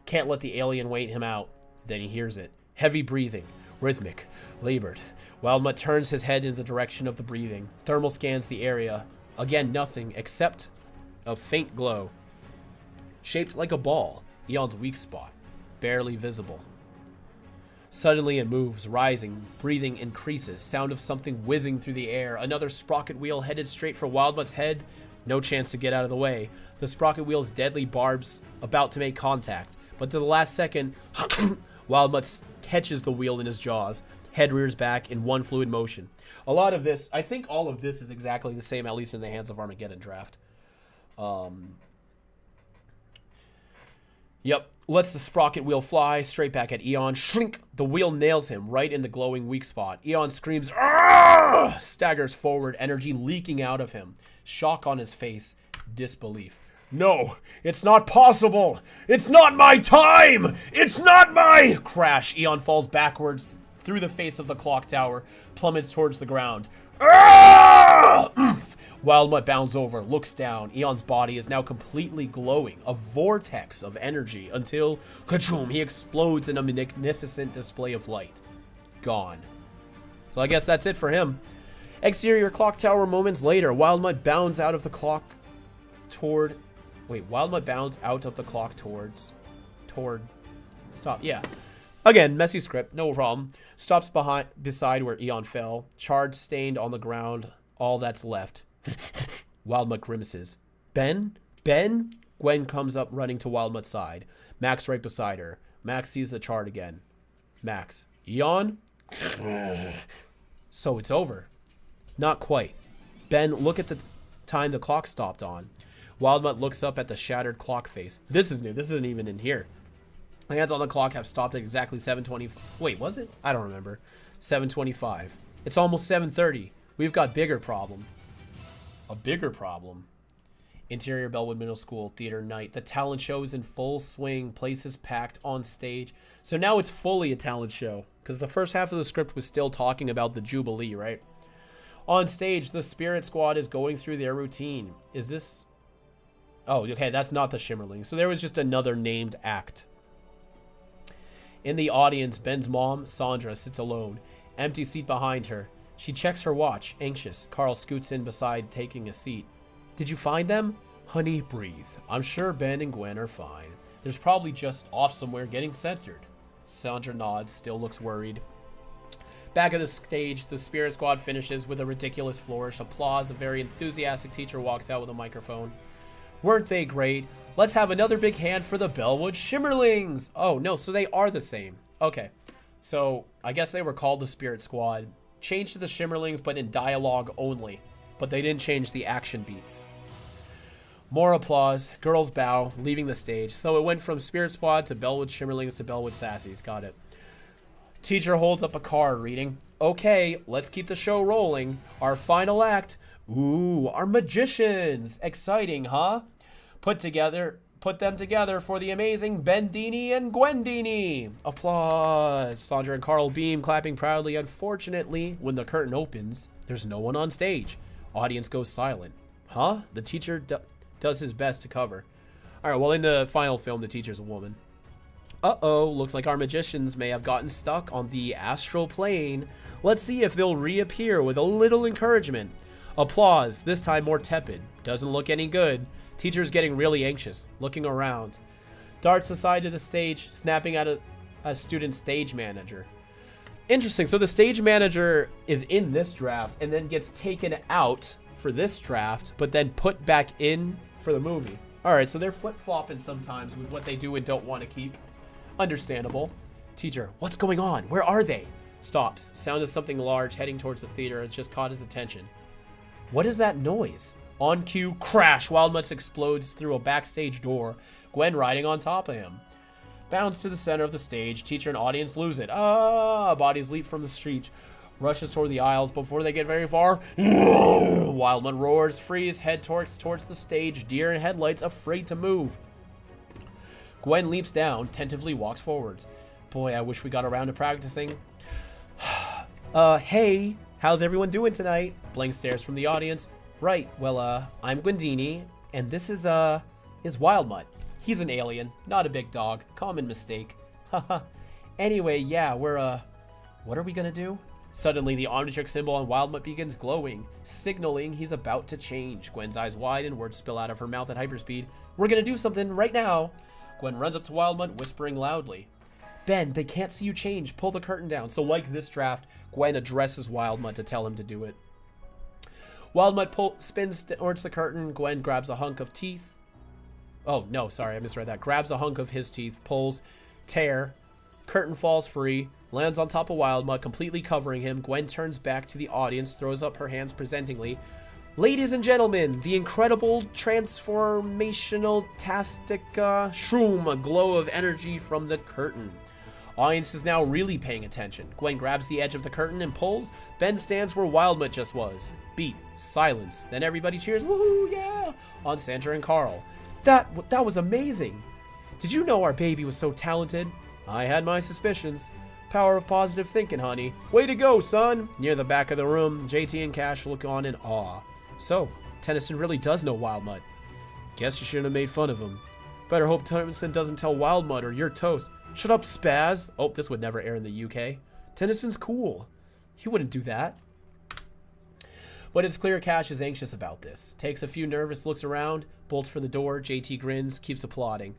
Can't let the alien wait him out. Then he hears it. Heavy breathing. Rhythmic. Labored. Wildmutt turns his head in the direction of the breathing. Thermal scans the area. Again, nothing except a faint glow. Shaped like a ball. Eon's weak spot. Barely visible. Suddenly it moves, rising, breathing increases, sound of something whizzing through the air. Another sprocket wheel headed straight for Wildmutt's head. No chance to get out of the way. The sprocket wheel's deadly barbs about to make contact, but to the last second, Wildmutt catches the wheel in his jaws. Head rears back in one fluid motion. A lot of this, I think all of this is exactly the same, at least in the Hands of Armageddon draft. Yep, lets the sprocket wheel fly straight back at Eon. Shrink! The wheel nails him right in the glowing weak spot. Eon screams, "Arrgh!" Staggers forward, energy leaking out of him. Shock on his face, disbelief. No, it's not possible. It's not my time. It's not my... Crash. Eon falls backwards through the face of the clock tower, plummets towards the ground. Arrgh! Wildmutt bounds over, looks down. Eon's body is now completely glowing, a vortex of energy, until, kachoom, he explodes in a magnificent display of light. Gone. So I guess that's it for him. Exterior clock tower moments later, Wildmutt bounds out of the clock toward... Wait, Wildmutt bounds out of the clock toward... Stop, yeah. Again, messy script, no problem. Stops beside where Eon fell. Charge stained on the ground, all that's left. Wildmutt grimaces. Ben? Ben? Gwen comes up running to Wildmutt's side. Max right beside her. Max sees the chart again. Max. Eon? So it's over. Not quite. Ben, look at the time the clock stopped on. Wildmutt looks up at the shattered clock face. This is new. This isn't even in here. The hands on the clock have stopped at exactly 7:20. Wait, was it? I don't remember. 7:25. It's almost 7:30. We've got bigger problem. A bigger problem. Interior Bellwood Middle School theater night. The talent show is in full swing. Places packed on stage. So now it's fully a talent show, because the first half of the script was still talking about the Jubilee, right? On stage, the Spirit Squad is going through their routine. Is this... Oh, okay, that's not the Shimmerling. So there was just another named act. In the audience, Ben's mom, Sandra, sits alone. Empty seat behind her. She checks her watch, anxious. Carl scoots in beside, taking a seat. Did you find them? Honey, breathe. I'm sure Ben and Gwen are fine. There's probably just off somewhere getting centered. Sandra nods, still looks worried. Back of the stage, the Spirit Squad finishes with a ridiculous flourish. Applause. A very enthusiastic teacher walks out with a microphone. Weren't they great? Let's have another big hand for the Bellwood Shimmerlings. Oh, no, so they are the same. Okay, so I guess they were called the Spirit Squad. Changed to the Shimmerlings, but in dialogue only. But they didn't change the action beats. More applause. Girls bow, leaving the stage. So it went from Spirit Squad to Bellwood Shimmerlings to Bellwood Sassies. Got it. Teacher holds up a card reading, okay, let's keep the show rolling. Our final act. Ooh, our magicians. Exciting, huh? Put them together for the amazing Bendini and Gwendini. Applause. Sandra and Carl beam, clapping proudly. Unfortunately, when the curtain opens, there's no one on stage. Audience goes silent. Huh? The teacher does his best to cover. All right, well, in the final film, the teacher's a woman. Uh-oh, looks like our magicians may have gotten stuck on the astral plane. Let's see if they'll reappear with a little encouragement. Applause, this time more tepid. Doesn't look any good. Teacher's getting really anxious, looking around. Darts aside to the stage, snapping at a student stage manager. Interesting, so the stage manager is in this draft and then gets taken out for this draft, but then put back in for the movie. All right, so they're flip-flopping sometimes with what they do and don't want to keep. Understandable. Teacher, what's going on? Where are they? Stops. Sound of something large heading towards the theater. It's just caught his attention. What is that noise? On cue, crash. Wildmutt explodes through a backstage door. Gwen riding on top of him. Bounds to the center of the stage. Teacher and audience lose it. Ah! Bodies leap from the street. Rushes toward the aisles. Before they get very far, Wildmutt roars, frees, head towards the stage. Deer in headlights, afraid to move. Gwen leaps down, tentatively walks forwards. Boy, I wish we got around to practicing. Hey, how's everyone doing tonight? Blank stares from the audience. Right, well, I'm Gwendini, and this is Wildmutt. He's an alien, not a big dog. Common mistake. Haha. Anyway, yeah, what are we gonna do? Suddenly, the Omnitrix symbol on Wildmutt begins glowing, signaling he's about to change. Gwen's eyes widen, words spill out of her mouth at hyperspeed. We're gonna do something right now. Gwen runs up to Wildmutt, whispering loudly. Ben, they can't see you change. Pull the curtain down. So like this draft, Gwen addresses Wildmutt to tell him to do it. Wildmutt spins towards the curtain. Gwen grabs a hunk of teeth. Oh, no, sorry, I misread that. Grabs a hunk of his teeth, pulls, tear. Curtain falls free, lands on top of Wildmutt, completely covering him. Gwen turns back to the audience, throws up her hands presentingly. Ladies and gentlemen, the incredible transformational tastica shroom, a glow of energy from the curtain. Audience is now really paying attention. Gwen grabs the edge of the curtain and pulls. Ben stands where Wildmutt just was. Beat. Silence. Then everybody cheers, woohoo, yeah, on Sandra and Carl. That was amazing. Did you know our baby was so talented? I had my suspicions. Power of positive thinking, honey. Way to go, son. Near the back of the room, JT and Cash look on in awe. So, Tennyson really does know Wildmutt. Guess you shouldn't have made fun of him. Better hope Tennyson doesn't tell Wildmutt or you're toast. Shut up, Spaz. Oh, this would never air in the UK. Tennyson's cool. He wouldn't do that. But it's clear Cash is anxious about this. Takes a few nervous looks around, bolts for the door. JT grins, keeps applauding.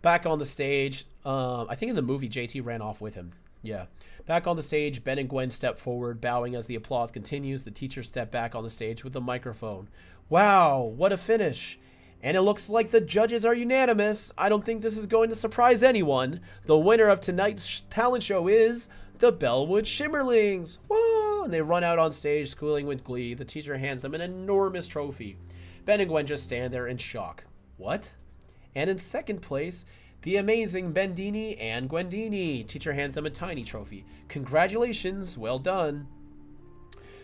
Back on the stage, I think in the movie JT ran off with him. Yeah. Back on the stage, Ben and Gwen step forward, bowing as the applause continues. The teachers step back on the stage with the microphone. Wow, what a finish. And it looks like the judges are unanimous. I don't think this is going to surprise anyone. The winner of tonight's talent show is the Bellwood Shimmerlings. Whoa! And they run out on stage, squealing with glee. The teacher hands them an enormous trophy. Ben and Gwen just stand there in shock. What? And in second place, the amazing Bendini and Gwendini. Teacher hands them a tiny trophy. Congratulations, well done.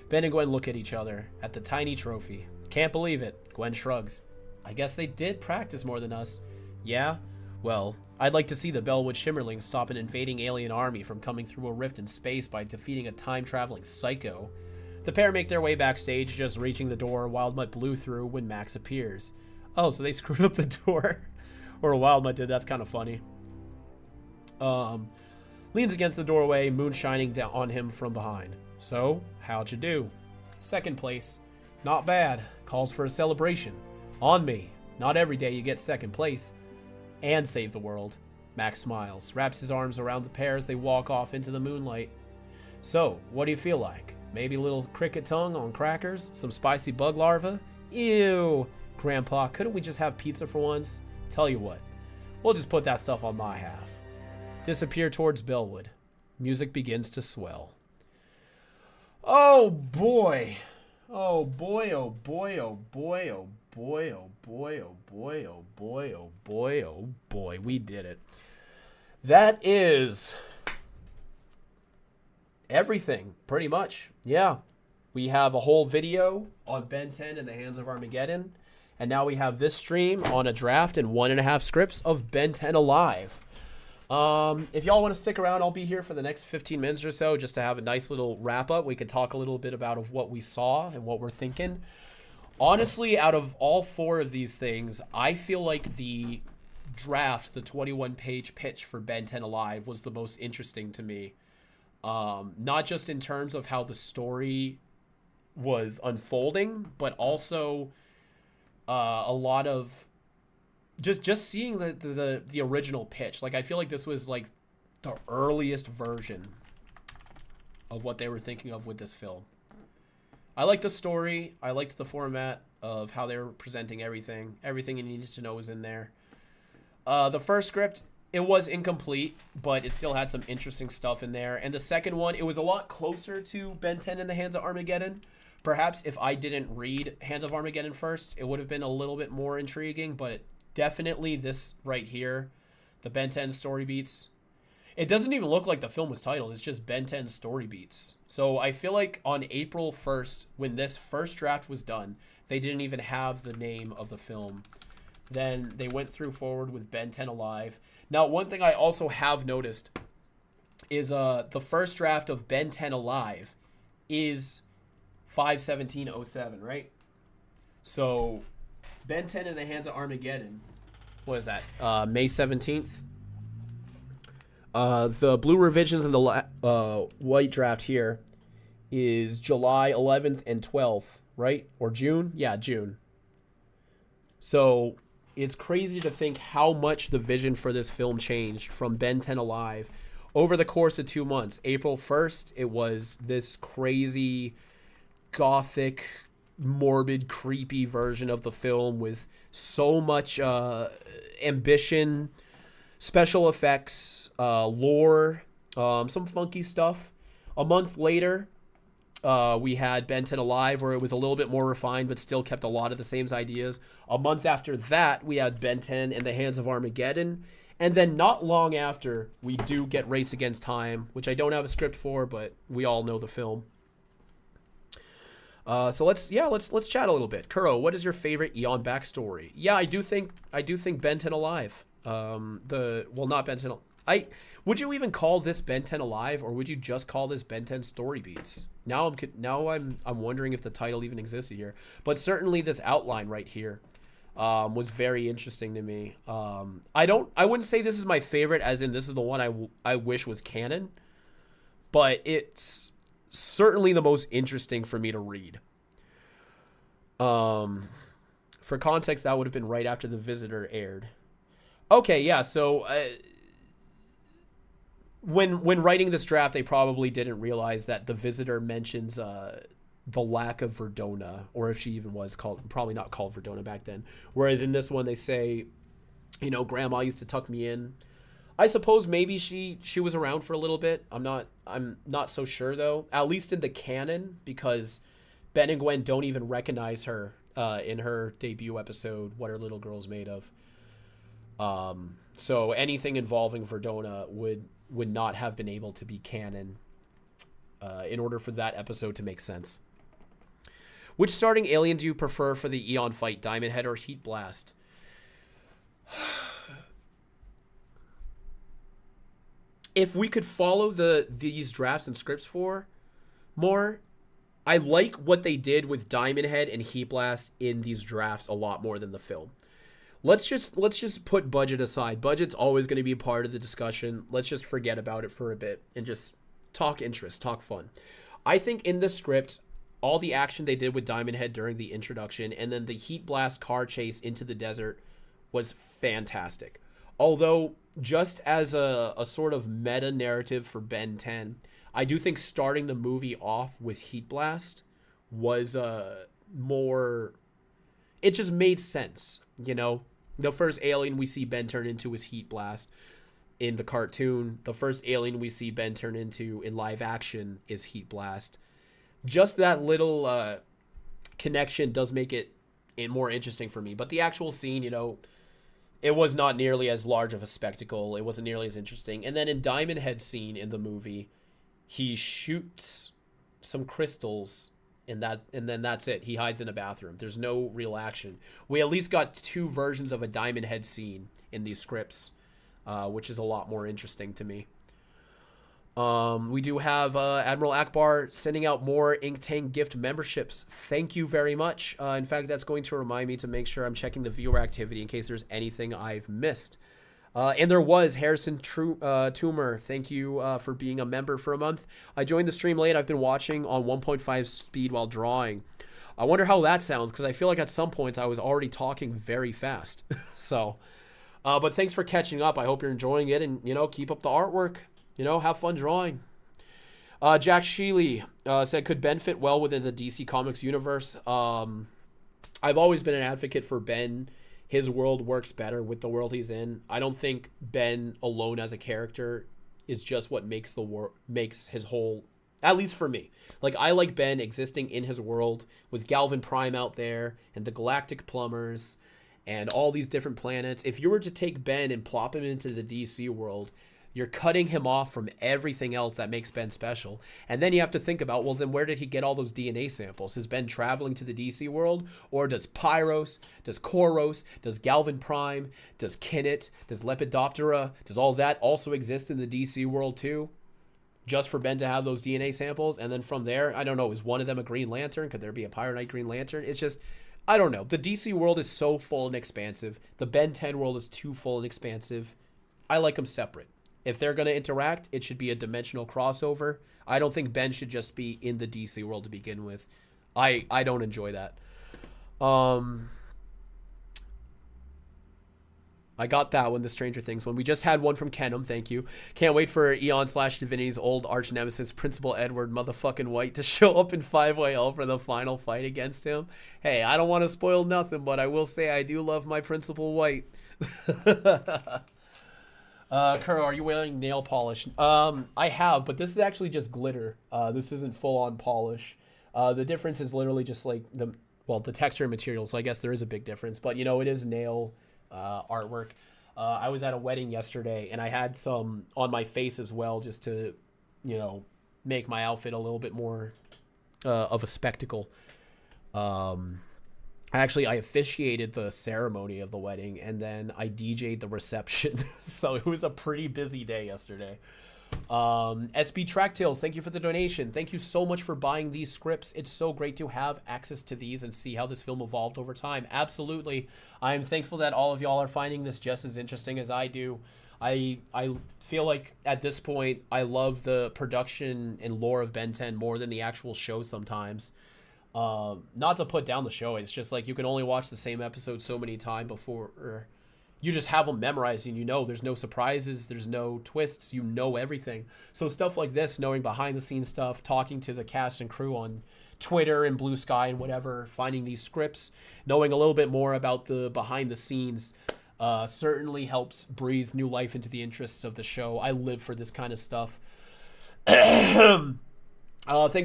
Ben and Gwen look at each other, at the tiny trophy. Can't believe it. Gwen shrugs. I guess they did practice more than us. Yeah? Well, I'd like to see the Bellwood Shimmerlings stop an invading alien army from coming through a rift in space by defeating a time-traveling psycho. The pair make their way backstage, just reaching the door. Wildmutt blew through when Max appears. Oh, so they screwed up the door. Or Wildmutt did. That's kind of funny. Leans against the doorway, moon shining down on him from behind. So, how'd you do? Second place. Not bad. Calls for a celebration. On me. Not every day you get second place. And save the world. Max smiles, wraps his arms around the pair as they walk off into the moonlight. So, what do you feel like? Maybe a little cricket tongue on crackers? Some spicy bug larvae? Ew. Grandpa, couldn't we just have pizza for once? Tell you what, we'll just put that stuff on my half. Disappear towards Bellwood. Music begins to swell. Oh boy. Oh boy, oh boy, oh boy, oh boy, oh boy, oh boy, oh boy, oh boy, oh boy. We did it. That is everything, pretty much. Yeah. We have a whole video on Ben 10 and the Hands of Armageddon. And now we have this stream on a draft and 1.5 scripts of Ben 10 Alive. If y'all want to stick around, I'll be here for the next 15 minutes or so just to have a nice little wrap up. We could talk a little bit about of what we saw and what we're thinking. Honestly, out of all 4 of these things, I feel like the draft, the 21-page pitch for Ben 10 Alive was the most interesting to me. Not just in terms of how the story was unfolding, but also a lot of just seeing the original pitch. Like, I feel like this was like the earliest version of what they were thinking of with this film. I liked the story. I liked the format of how they were presenting everything. Everything you needed to know was in there. The first script, it was incomplete, but it still had some interesting stuff in there. And the second one, it was a lot closer to Ben 10 and the Hands of Armageddon. Perhaps if I didn't read Hands of Armageddon first, it would have been a little bit more intriguing, but definitely this right here, the Ben 10 story beats. It doesn't even look like the film was titled. It's just Ben 10 story beats. So I feel like on April 1st, when this first draft was done, they didn't even have the name of the film. Then they went through forward with Ben 10 Alive. Now, one thing I also have noticed is the first draft of Ben 10 Alive is 5/17/07, right? So Ben 10 in the Hands of Armageddon, what is that? May 17th. The blue revisions and the white draft here is July 11th and 12th, right? Or June? Yeah, June. So it's crazy to think how much the vision for this film changed from Ben 10 Alive over the course of 2 months. April 1st, it was this crazy, gothic, morbid, creepy version of the film with so much ambition, special effects, lore, some funky stuff. A month later, we had Ben 10 Alive, where it was a little bit more refined, but still kept a lot of the same ideas. A month after that, we had Ben 10 and the Hands of Armageddon. And then not long after, we do get Race Against Time, which I don't have a script for, but we all know the film. So let's chat a little bit. Kuro, what is your favorite Eon backstory? Yeah, I do think Ben 10 Alive. Not Ben 10. Would you even call this Ben 10 Alive, or would you just call this Ben 10 Story Beats? Now I'm wondering if the title even existed here. But certainly this outline right here was very interesting to me. I wouldn't say this is my favorite, as in this is the one I wish was canon, but it's certainly the most interesting for me to read. For context, that would have been right after The Visitor aired. Okay, yeah, so when writing this draft, they probably didn't realize that The Visitor mentions the lack of Verdona, or if she even was probably not called Verdona back then. Whereas in this one, they say, Grandma used to tuck me in. I suppose maybe she was around for a little bit. I'm not so sure though. At least in the canon, because Ben and Gwen don't even recognize her in her debut episode, What Are Little Girls Made Of? So anything involving Verdona would not have been able to be canon in order for that episode to make sense. Which starting alien do you prefer for the Eon fight, Diamond Head or Heat Blast? If we could follow these drafts and scripts for more, I like what they did with Diamond Head and Heat Blast in these drafts a lot more than the film. Let's just put budget aside. Budget's always going to be a part of the discussion. Let's just forget about it for a bit and just talk interest, talk fun. I think in the script, all the action they did with Diamond Head during the introduction and then the Heat Blast car chase into the desert was fantastic. Although, just as a sort of meta narrative for Ben 10, I do think starting the movie off with Heat Blast was more... It just made sense, The first alien we see Ben turn into is Heat Blast in the cartoon. The first alien we see Ben turn into in live action is Heat Blast. Just that little connection does make it more interesting for me. But the actual scene, it was not nearly as large of a spectacle. It wasn't nearly as interesting. And then in Diamond Head's scene in the movie, he shoots some crystals, and then that's it. He hides in a bathroom. There's no real action. We at least got 2 versions of a Diamond Head scene in these scripts, which is a lot more interesting to me. We do have Admiral Akbar sending out more Inktank gift memberships. Thank you very much. In fact, that's going to remind me to make sure I'm checking the viewer activity in case there's anything I've missed. And there was Harrison Toomer. Thank you for being a member for a month. I joined the stream late. I've been watching on 1.5 speed while drawing. I wonder how that sounds, because I feel like at some points I was already talking very fast. So, but thanks for catching up. I hope you're enjoying it, and keep up the artwork. Have fun drawing. Jack Sheely said, could Ben fit well within the DC Comics universe? I've always been an advocate for Ben. His world works better with the world he's in. I don't think Ben alone as a character is just what makes his whole, at least for me. Like, I like Ben existing in his world with Galvin Prime out there and the Galactic Plumbers and all these different planets. If you were to take Ben and plop him into the DC world, you're cutting him off from everything else that makes Ben special. And then you have to think about, well, then where did he get all those DNA samples? Has Ben traveling to the DC world? Or does Pyros, does Koros, does Galvin Prime, does Kinnet, does Lepidoptera, does all that also exist in the DC world too? Just for Ben to have those DNA samples? And then from there, I don't know, is one of them a Green Lantern? Could there be a Pyro Knight Green Lantern? It's just, I don't know. The DC world is so full and expansive. The Ben 10 world is too full and expansive. I like them separate. If they're going to interact, it should be a dimensional crossover. I don't think Ben should just be in the DC world to begin with. I don't enjoy that. I got that one, the Stranger Things one. We just had one from Kenham, thank you. Can't wait for Eon/Divinity's old arch nemesis, Principal Edward motherfucking White, to show up in 5-way Hell for the final fight against him. Hey, I don't want to spoil nothing, but I will say I do love my Principal White. Kuro, are you wearing nail polish? I have, but this is actually just glitter. This isn't full-on polish. The difference is literally just like the texture and material, so I guess there is a big difference. But, you know, it is nail artwork. I was at a wedding yesterday, and I had some on my face as well, just to, you know, make my outfit a little bit more of a spectacle. I officiated the ceremony of the wedding, and then I DJ'd the reception. So it was a pretty busy day yesterday. SB Tracktails, thank you for the donation. Thank you so much for buying these scripts. It's so great to have access to these and see how this film evolved over time. Absolutely. I'm thankful that all of y'all are finding this just as interesting as I do. I feel like at this point I love the production and lore of Ben 10 more than the actual show sometimes. Not to put down the show, it's just like you can only watch the same episode so many times before you just have them memorized, and you know there's no surprises, there's no twists, you know everything. So stuff like this, knowing behind the scenes stuff, talking to the cast and crew on Twitter and Blue Sky and whatever, finding these scripts, knowing a little bit more about the behind the scenes certainly helps breathe new life into the interests of the show. I live for this kind of stuff. Thank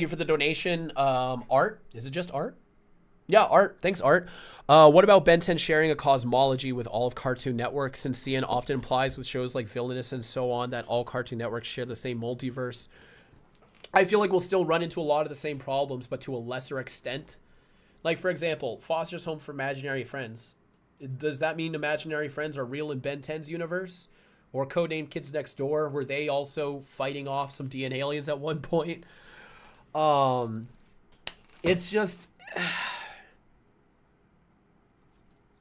you for the donation. Art, is it just Art? Yeah, Art. Thanks, Art. What about Ben 10 sharing a cosmology with all of Cartoon Network, since CN often implies with shows like Villainous and so on that all Cartoon Networks share the same multiverse? I feel like we'll still run into a lot of the same problems, but to a lesser extent. Like, for example, Foster's Home for Imaginary Friends. Does that mean imaginary friends are real in Ben 10's universe? Or codenamed Kids Next Door, were they also fighting off some DNA aliens at one point? It's just...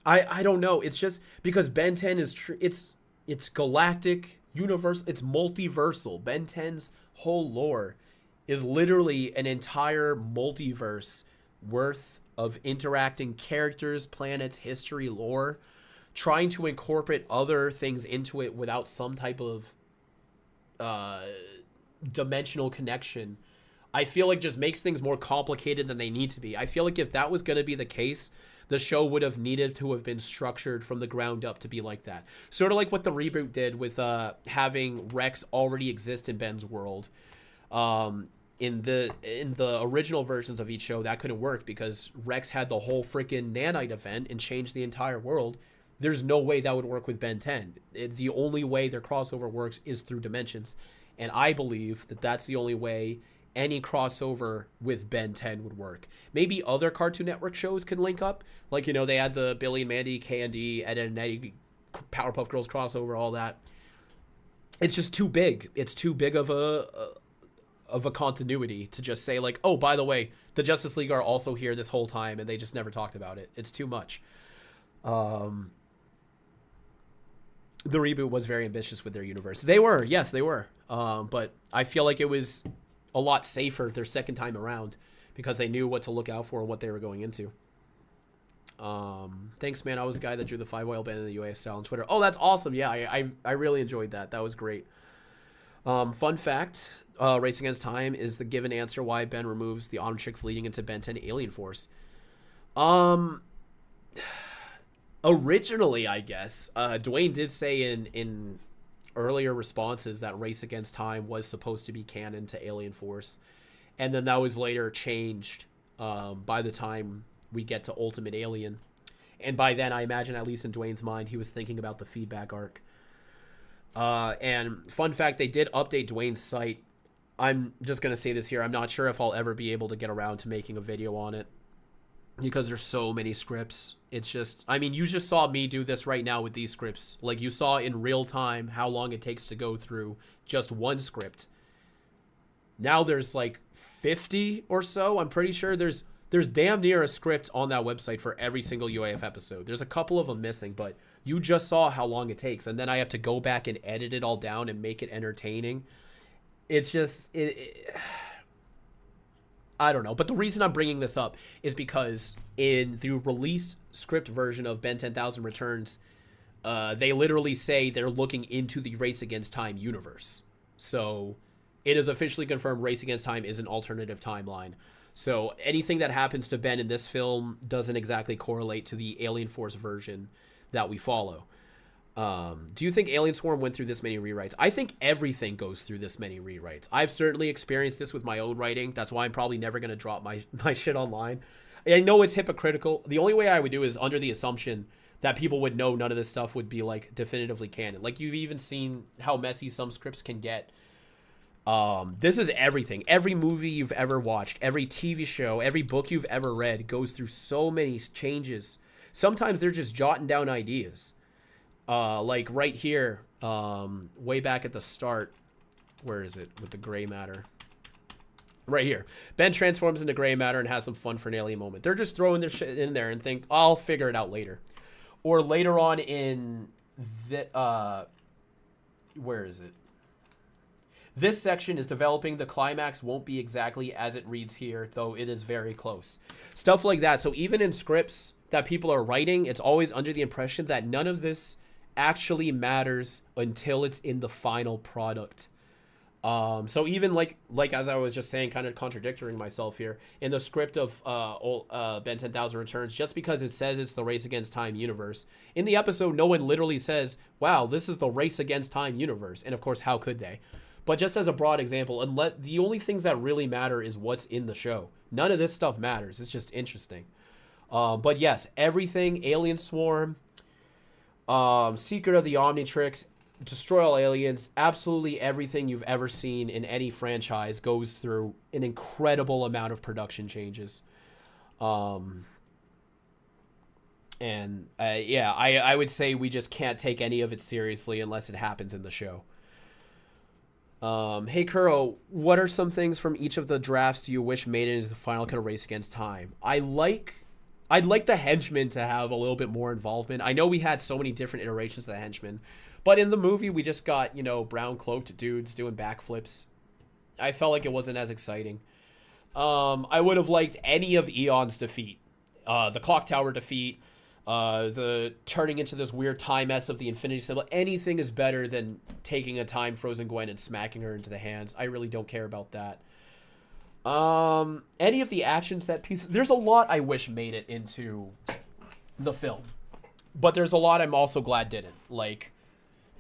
I don't know. It's just because Ben 10 is it's galactic, universe, it's multiversal. Ben 10's whole lore is literally an entire multiverse worth of interacting characters, planets, history, lore, trying to incorporate other things into it without some type of dimensional connection. I feel like just makes things more complicated than they need to be. I feel like if that was going to be the case, the show would have needed to have been structured from the ground up to be like that. Sort of like what the reboot did with having Rex already exist in Ben's world. In the original versions of each show, that couldn't work because Rex had the whole freaking nanite event and changed the entire world. There's no way that would work with Ben 10. The only way their crossover works is through dimensions. And I believe that that's the only way any crossover with Ben 10 would work. Maybe other Cartoon Network shows can link up. Like, you know, they had the Billy and Mandy, K&D, Ed and Eddie, Powerpuff Girls crossover, all that. It's just too big. It's too big of a continuity to just say, like, oh, by the way, the Justice League are also here this whole time, and they just never talked about it. It's too much. The reboot was very ambitious with their universe. They were. Yes, they were. But I feel like it was a lot safer their second time around because they knew what to look out for and what they were going into. Thanks, man. I was the guy that drew the 5-whale band in the UAF style on Twitter. Oh, that's awesome. Yeah, I really enjoyed that. That was great. Fun fact, Race Against Time is the given answer why Ben removes the Omnitrix leading into Ben 10 Alien Force. Originally, I guess, Dwayne did say in earlier responses that Race Against Time was supposed to be canon to Alien Force, and then that was later changed by the time we get to Ultimate Alien, and by then I imagine, at least in Dwayne's mind, he was thinking about the feedback arc. And fun fact, they did update Dwayne's site. I'm just gonna say this here, I'm not sure if I'll ever be able to get around to making a video on it because there's so many scripts. It's just, I mean, you just saw me do this right now with these scripts. Like, you saw in real time how long it takes to go through just one script. Now there's like 50 or so. I'm pretty sure there's damn near a script on that website for every single UAF episode. There's a couple of them missing, but you just saw how long it takes. And then I have to go back and edit it all down and make it entertaining. It's just, I don't know. But the reason I'm bringing this up is because in the released script version of Ben 10,000 Returns, they literally say they're looking into the Race Against Time universe. So it is officially confirmed Race Against Time is an alternative timeline. So anything that happens to Ben in this film doesn't exactly correlate to the Alien Force version that we follow. Do you think Alien Swarm went through this many rewrites? I think everything goes through this many rewrites. I've certainly experienced this with my own writing. That's why I'm probably never going to drop my shit online. I know it's hypocritical. The only way I would do is under the assumption that people would know none of this stuff would be like definitively canon. Like, you've even seen how messy some scripts can get. This is everything. Every movie you've ever watched, every TV show, every book you've ever read goes through so many changes. Sometimes they're just jotting down ideas. Like right here, way back at the start, where is it with the gray matter? Right here. Ben transforms into gray matter and has some fun for an alien moment. They're just throwing their shit in there and think, I'll figure it out later. Or later on in the, where is it? This section is developing. The climax won't be exactly as it reads here, though it is very close. Stuff like that. So even in scripts that people are writing, it's always under the impression that none of this actually matters until it's in the final product. So even like as I was just saying, kind of contradicting myself here, in the script of Ben 10,000 Returns, just because it says it's the Race Against Time universe, in the episode no one literally says, wow, this is the Race Against Time universe. And of course, how could they? But just as a broad example, the only things that really matter is what's in the show. None of this stuff matters. It's just interesting. But yes, everything, Alien Swarm, Secret of the Omnitrix, Destroy All Aliens, absolutely everything you've ever seen in any franchise goes through an incredible amount of production changes. Yeah, I would say we just can't take any of it seriously unless it happens in the show. Hey Kuro, what are some things from each of the drafts do you wish made it into the final kind of Race Against Time? I'd like the henchmen to have a little bit more involvement. I know we had so many different iterations of the henchmen, but in the movie we just got, brown cloaked dudes doing backflips. I felt like it wasn't as exciting. I would have liked any of Eon's defeat. The clock tower defeat, the turning into this weird time mess of the infinity symbol. Anything is better than taking a time frozen Gwen and smacking her into the hands. I really don't care about that. Any of the action set pieces, there's a lot I wish made it into the film, but there's a lot I'm also glad didn't. Like,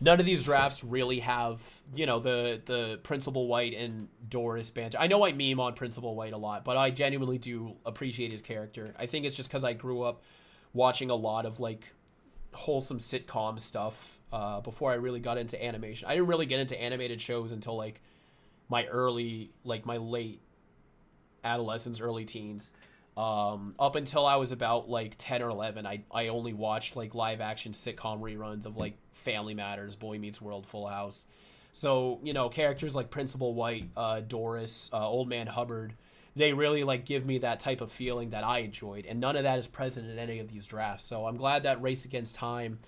none of these drafts really have, the Principal White and Doris banter. I know I meme on Principal White a lot, but I genuinely do appreciate his character. I think it's just because I grew up watching a lot of like wholesome sitcom stuff before I really got into animation. I didn't really get into animated shows until like my late adolescence, early teens. Up until I was about like 10 or 11, I only watched like live action sitcom reruns of like Family Matters, Boy Meets World, Full House. So, characters like Principal White, Doris, Old Man Hubbard, they really like give me that type of feeling that I enjoyed, and none of that is present in any of these drafts. So I'm glad that Race Against Time,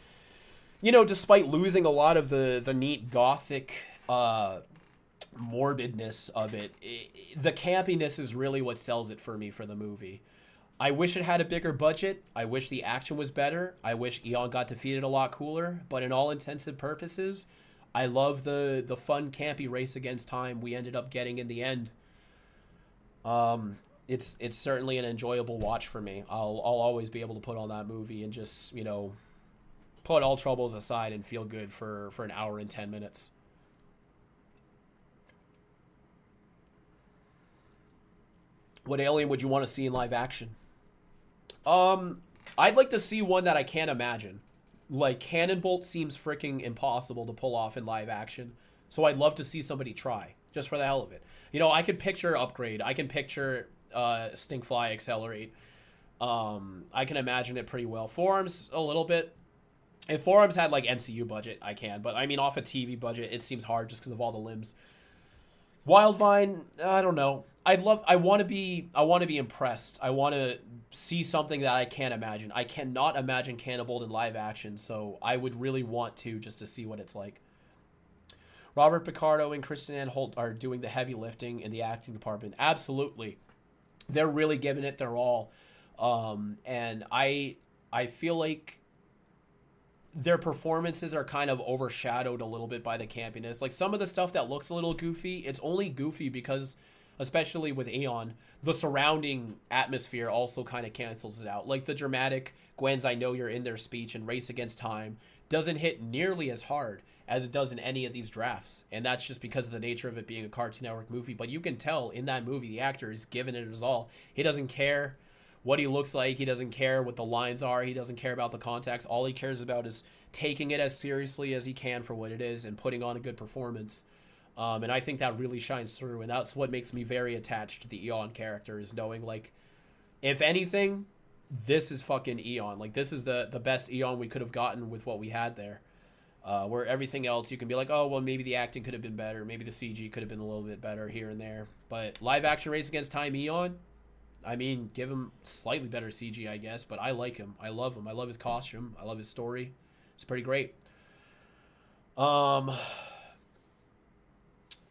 despite losing a lot of the neat gothic morbidness of it, the campiness is really what sells it for me for the movie. I wish it had a bigger budget. I wish the action was better. I wish Eon got defeated a lot cooler. But in all intents and purposes, I love the fun, campy Race Against Time we ended up getting in the end. It's certainly an enjoyable watch for me. I'll always be able to put on that movie and just, put all troubles aside and feel good for an hour and 10 minutes. What alien would you want to see in live action? I'd like to see one that I can't imagine. Like, Cannonbolt seems freaking impossible to pull off in live action, so I'd love to see somebody try, just for the hell of it. I could picture Upgrade. I can picture Stinkfly Accelerate. I can imagine it pretty well. Forearms, a little bit. If Forearms had, like, MCU budget, I can. But, I mean, off a TV budget, it seems hard just because of all the limbs. Wildvine, I don't know. I want to be impressed. I want to see something that I can't imagine. I cannot imagine Cannonbolt in live action, so I would really want to, just to see what it's like. Robert Picardo and Kristen Ann Holt are doing the heavy lifting in the acting department. Absolutely. They're really giving it their all. And I feel like their performances are kind of overshadowed a little bit by the campiness. Like some of the stuff that looks a little goofy, it's only goofy because, especially with Aeon, the surrounding atmosphere also kind of cancels it out. Like the dramatic Gwen's I know you're in there speech and Race Against Time doesn't hit nearly as hard as it does in any of these drafts. And that's just because of the nature of it being a Cartoon Network movie. But you can tell in that movie, the actor is giving it his all. He doesn't care what he looks like. He doesn't care what the lines are. He doesn't care about the context. All he cares about is taking it as seriously as he can for what it is and putting on a good performance. And I think that really shines through. And that's what makes me very attached to the Eon character, is knowing, like, if anything, this is fucking Eon. Like, this is the best Eon we could have gotten with what we had there. Where everything else, you can be like, oh, well, maybe the acting could have been better. Maybe the CG could have been a little bit better here and there. But live action Race Against Time Eon, I mean, give him slightly better CG, I guess. But I like him. I love him. I love his costume. I love his story. It's pretty great. I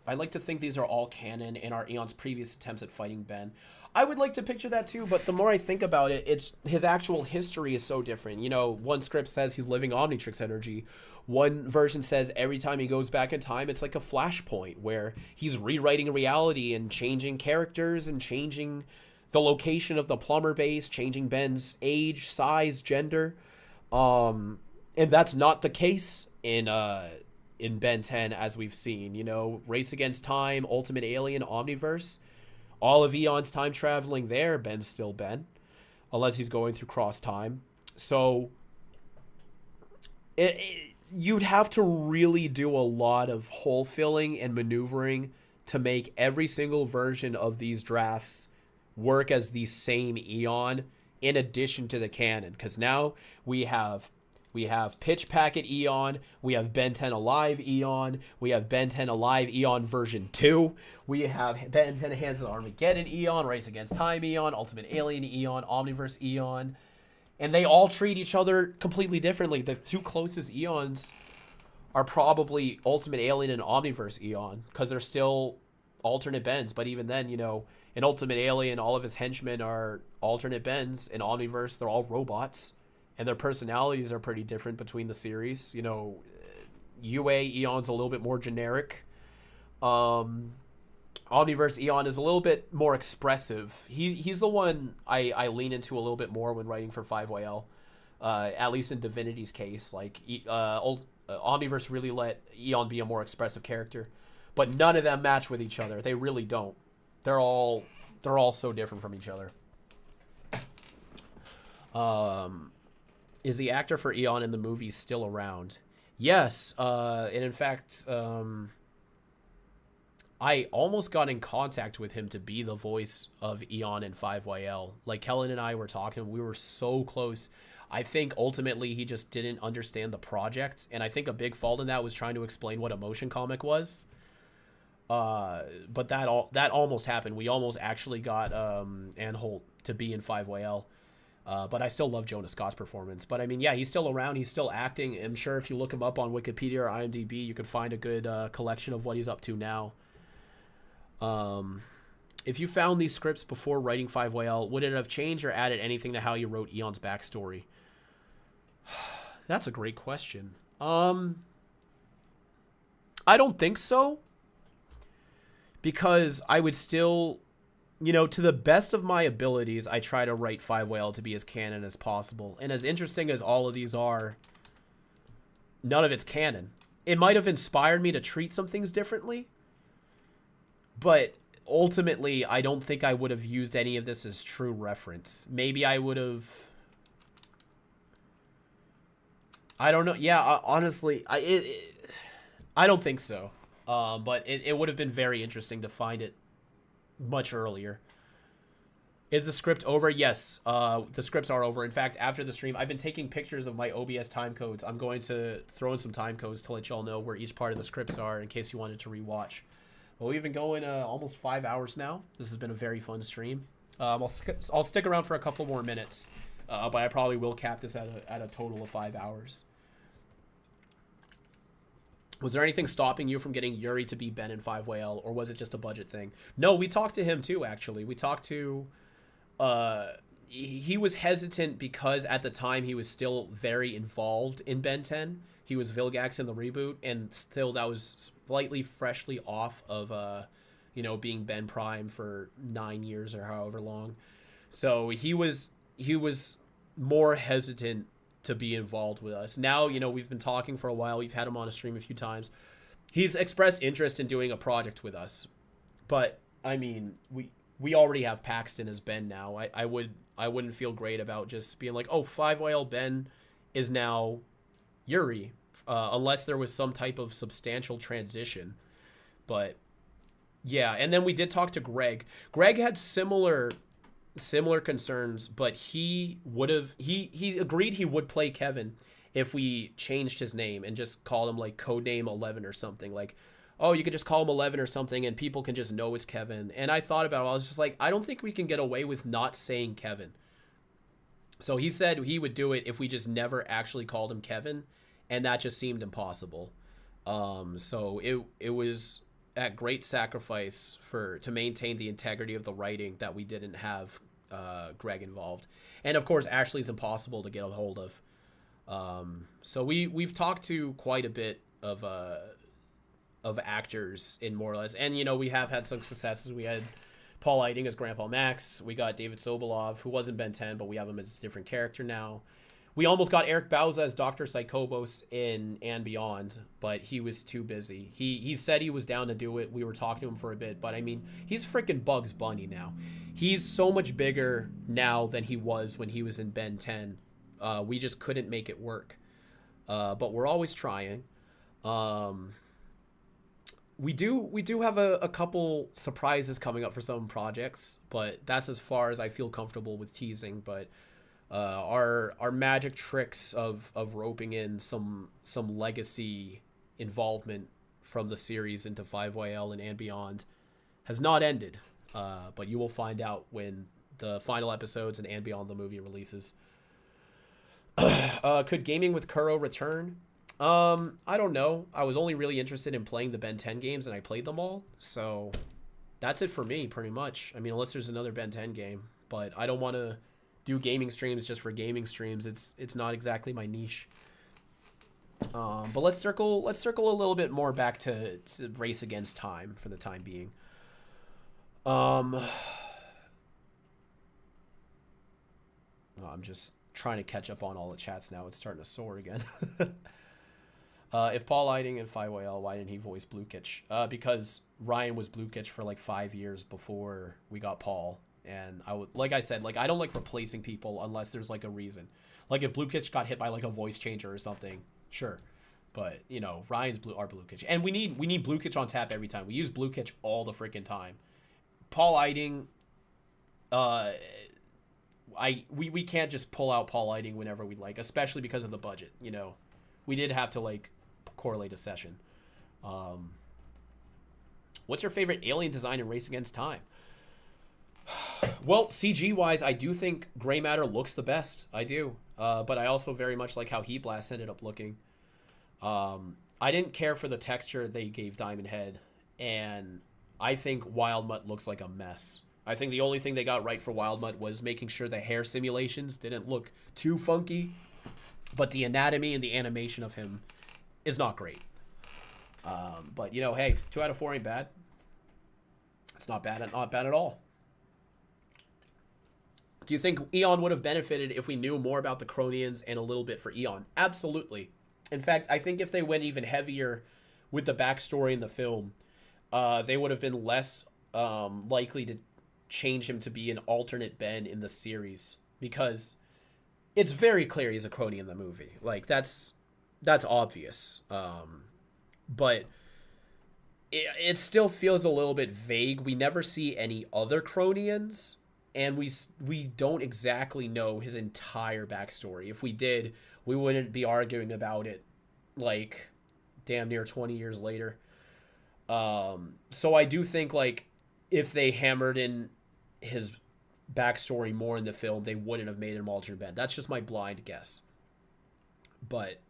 like to think these are all canon and are Eon's previous attempts at fighting Ben. I would like to picture that too, but the more I think about it, it's his actual history is so different. You know, one script says he's living Omnitrix energy. One version says every time he goes back in time, it's like a flashpoint where he's rewriting reality and changing characters and changing the location of the plumber base, changing Ben's age, size, gender. And that's not the case in Ben 10, as we've seen. You know, Race Against Time, Ultimate Alien, Omniverse, all of Eon's time traveling there, Ben's still Ben, unless he's going through cross time. So you'd have to really do a lot of hole filling and maneuvering to make every single version of these drafts work as the same Eon in addition to the canon, because now we have Pitch Packet Eon, we have Ben 10 Alive Eon, we have Ben 10 Alive Eon version 2, we have Ben 10 Hands of Armageddon Eon, Race Against Time Eon, Ultimate Alien Eon, Omniverse Eon, and they all treat each other completely differently. The two closest Eons are probably Ultimate Alien and Omniverse Eon, because they're still alternate Bens, but even then, you know, in Ultimate Alien, all of his henchmen are alternate Bens. In Omniverse, they're all robots. And their personalities are pretty different between the series. You know, UA Eon's a little bit more generic. Omniverse Eon is a little bit more expressive. He's the one I lean into a little bit more when writing for 5YL. At least in Divinity's case. Like, Omniverse really let Eon be a more expressive character. But none of them match with each other. They really don't. They're all so different from each other. Is the actor for Eon in the movie still around? Yes, and in fact, I almost got in contact with him to be the voice of Eon in 5YL. Like, Kellen and I were talking, we were so close. I think ultimately he just didn't understand the project, and I think a big fault in that was trying to explain what a motion comic was. But that almost happened. We almost actually got Ann Holt to be in 5YL. But I still love Jonah Scott's performance. But I mean, yeah, he's still around. He's still acting. I'm sure if you look him up on Wikipedia or IMDb, you could find a good collection of what he's up to now. If you found these scripts before writing 5YL, would it have changed or added anything to how you wrote Eon's backstory? That's a great question. I don't think so. Because I would still... You know, to the best of my abilities, I try to write 5YL to be as canon as possible. And as interesting as all of these are, none of it's canon. It might have inspired me to treat some things differently. But ultimately, I don't think I would have used any of this as true reference. Maybe I would have... I don't know. Yeah, honestly, I don't think so. But it would have been very interesting to find it much earlier. Is the script over? Yes, the scripts are over. In fact, after the stream, I've been taking pictures of my OBS time codes. I'm going to throw in some time codes to let y'all know where each part of the scripts are in case you wanted to rewatch. Well, we've been going almost 5 hours now. This has been a very fun stream. I'll stick around for a couple more minutes, but I probably will cap this at a total of 5 hours. Was there anything stopping you from getting Yuri to be Ben in 5YL, or was it just a budget thing? No, we talked to him too, actually. We talked to... he was hesitant because at the time he was still very involved in Ben 10. He was Vilgax in the reboot, and still that was slightly freshly off of being Ben Prime for 9 years or however long. So he was more hesitant to be involved with us. Now, we've been talking for a while. We've had him on a stream a few times. He's expressed interest in doing a project with us. But I mean, we already have Paxton as Ben now. I wouldn't feel great about just being like, oh, 5YL Ben is now Yuri, unless there was some type of substantial transition. But yeah, and then we did talk to Greg. Greg had similar concerns, but he agreed he would play Kevin if we changed his name and just called him like codename 11 or something. Like, oh, you could just call him 11 or something and people can just know it's Kevin. And I thought about it. I was just like, I don't think we can get away with not saying Kevin. So he said he would do it if we just never actually called him Kevin, and that just seemed impossible. So it was at great sacrifice to maintain the integrity of the writing that we didn't have Greg involved. And of course, Ashley's impossible to get a hold of. So we've talked to quite a bit of actors in more or less, and we have had some successes. We had Paul Eiding as Grandpa Max. We got David Sobolov, who wasn't Ben 10, but we have him as a different character now. We almost got Eric Bauza as Dr. Psychobos in And Beyond, but he was too busy. He said he was down to do it. We were talking to him for a bit, but I mean, he's freaking Bugs Bunny now. He's so much bigger now than he was when he was in Ben 10. We just couldn't make it work. But we're always trying. We do have a couple surprises coming up for some projects, but that's as far as I feel comfortable with teasing. But our magic tricks of roping in some legacy involvement from the series into 5YL and Beyond has not ended. But you will find out when the final episodes and Beyond the movie releases. Could gaming with Kuro return? I don't know. I was only really interested in playing the Ben 10 games, and I played them all. So that's it for me, pretty much. I mean, unless there's another Ben 10 game, but I don't want to do gaming streams just for gaming streams. It's not exactly my niche. But let's circle a little bit more back to Race Against Time for the time being. I'm just trying to catch up on all the chats now. It's starting to soar again. If Paul Eiding and 5YL, why didn't he voice Blukich? Because Ryan was Blukich for like 5 years before we got Paul. And like I said, I don't like replacing people unless there's like a reason. Like if Blukich got hit by like a voice changer or something, sure. But Ryan's our Blukich, and we need Blukich on tap every time. We use Blukich all the freaking time. Paul Eiding, we can't just pull out Paul Eiding whenever we like, especially because of the budget. We did have to like correlate a session. What's your favorite alien design in Race Against Time? Well, CG wise, I do think Gray Matter looks the best. I do, but I also very much like how Heat Blast ended up looking. I didn't care for the texture they gave Diamond Head, and I think Wild Mutt looks like a mess. I think the only thing they got right for Wild Mutt was making sure the hair simulations didn't look too funky, but the anatomy and the animation of him is not great. But hey, 2 out of 4 ain't bad. It's not bad at all. Do you think Eon would have benefited if we knew more about the Cronians and a little bit for Eon? Absolutely. In fact, I think if they went even heavier with the backstory in the film, they would have been less likely to change him to be an alternate Ben in the series, because it's very clear he's a Crony in the movie. Like that's obvious. But it still feels a little bit vague. We never see any other Cronians, and we don't exactly know his entire backstory. If we did, we wouldn't be arguing about it like damn near 20 years later. So I do think like if they hammered in his backstory more in the film, they wouldn't have made him alternate Ben. That's just my blind guess. But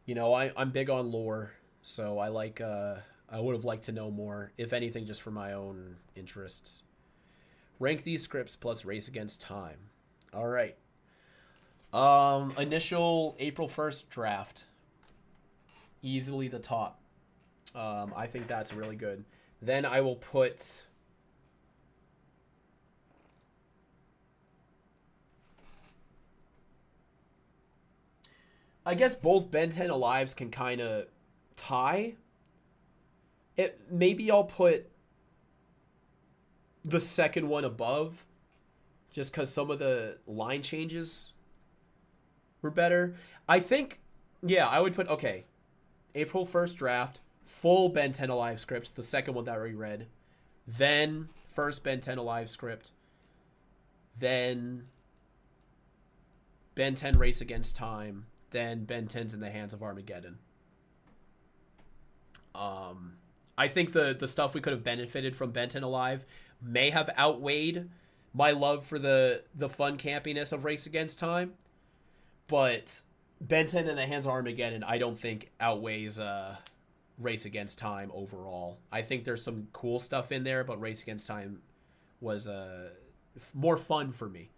I'm big on lore, so I would have liked to know more, if anything, just for my own interests. Rank these scripts plus Race Against Time. All right. Initial April 1st draft. Easily the top. I think that's really good. Then I will put... I guess both Ben 10 Alives can kind of tie. Maybe I'll put the second one above, just because some of the line changes were better. I think, yeah, I would put, okay, April 1st draft, full Ben 10 Alive script, the second one that we read. Then first Ben 10 Alive script. Then Ben 10 Race Against Time. Then Ben 10's In the Hands of Armageddon. I think the stuff we could have benefited from Ben 10 Alive may have outweighed my love for the fun campiness of Race Against Time. But Ben 10 In the Hands of Armageddon, I don't think outweighs Race Against Time overall. I think there's some cool stuff in there, but Race Against Time was more fun for me.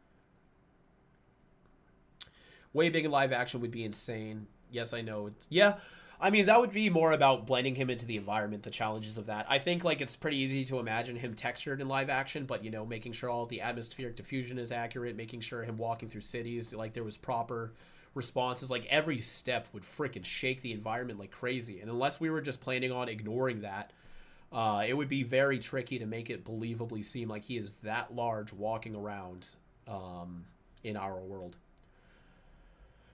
Way Big in live action would be insane. Yes, I know. Yeah, I mean, that would be more about blending him into the environment, the challenges of that. I think, like, it's pretty easy to imagine him textured in live action, but, you know, making sure all the atmospheric diffusion is accurate, making sure him walking through cities, like, there was proper responses. Like, every step would freaking shake the environment like crazy. And unless we were just planning on ignoring that, it would be very tricky to make it believably seem like he is that large walking around in our world.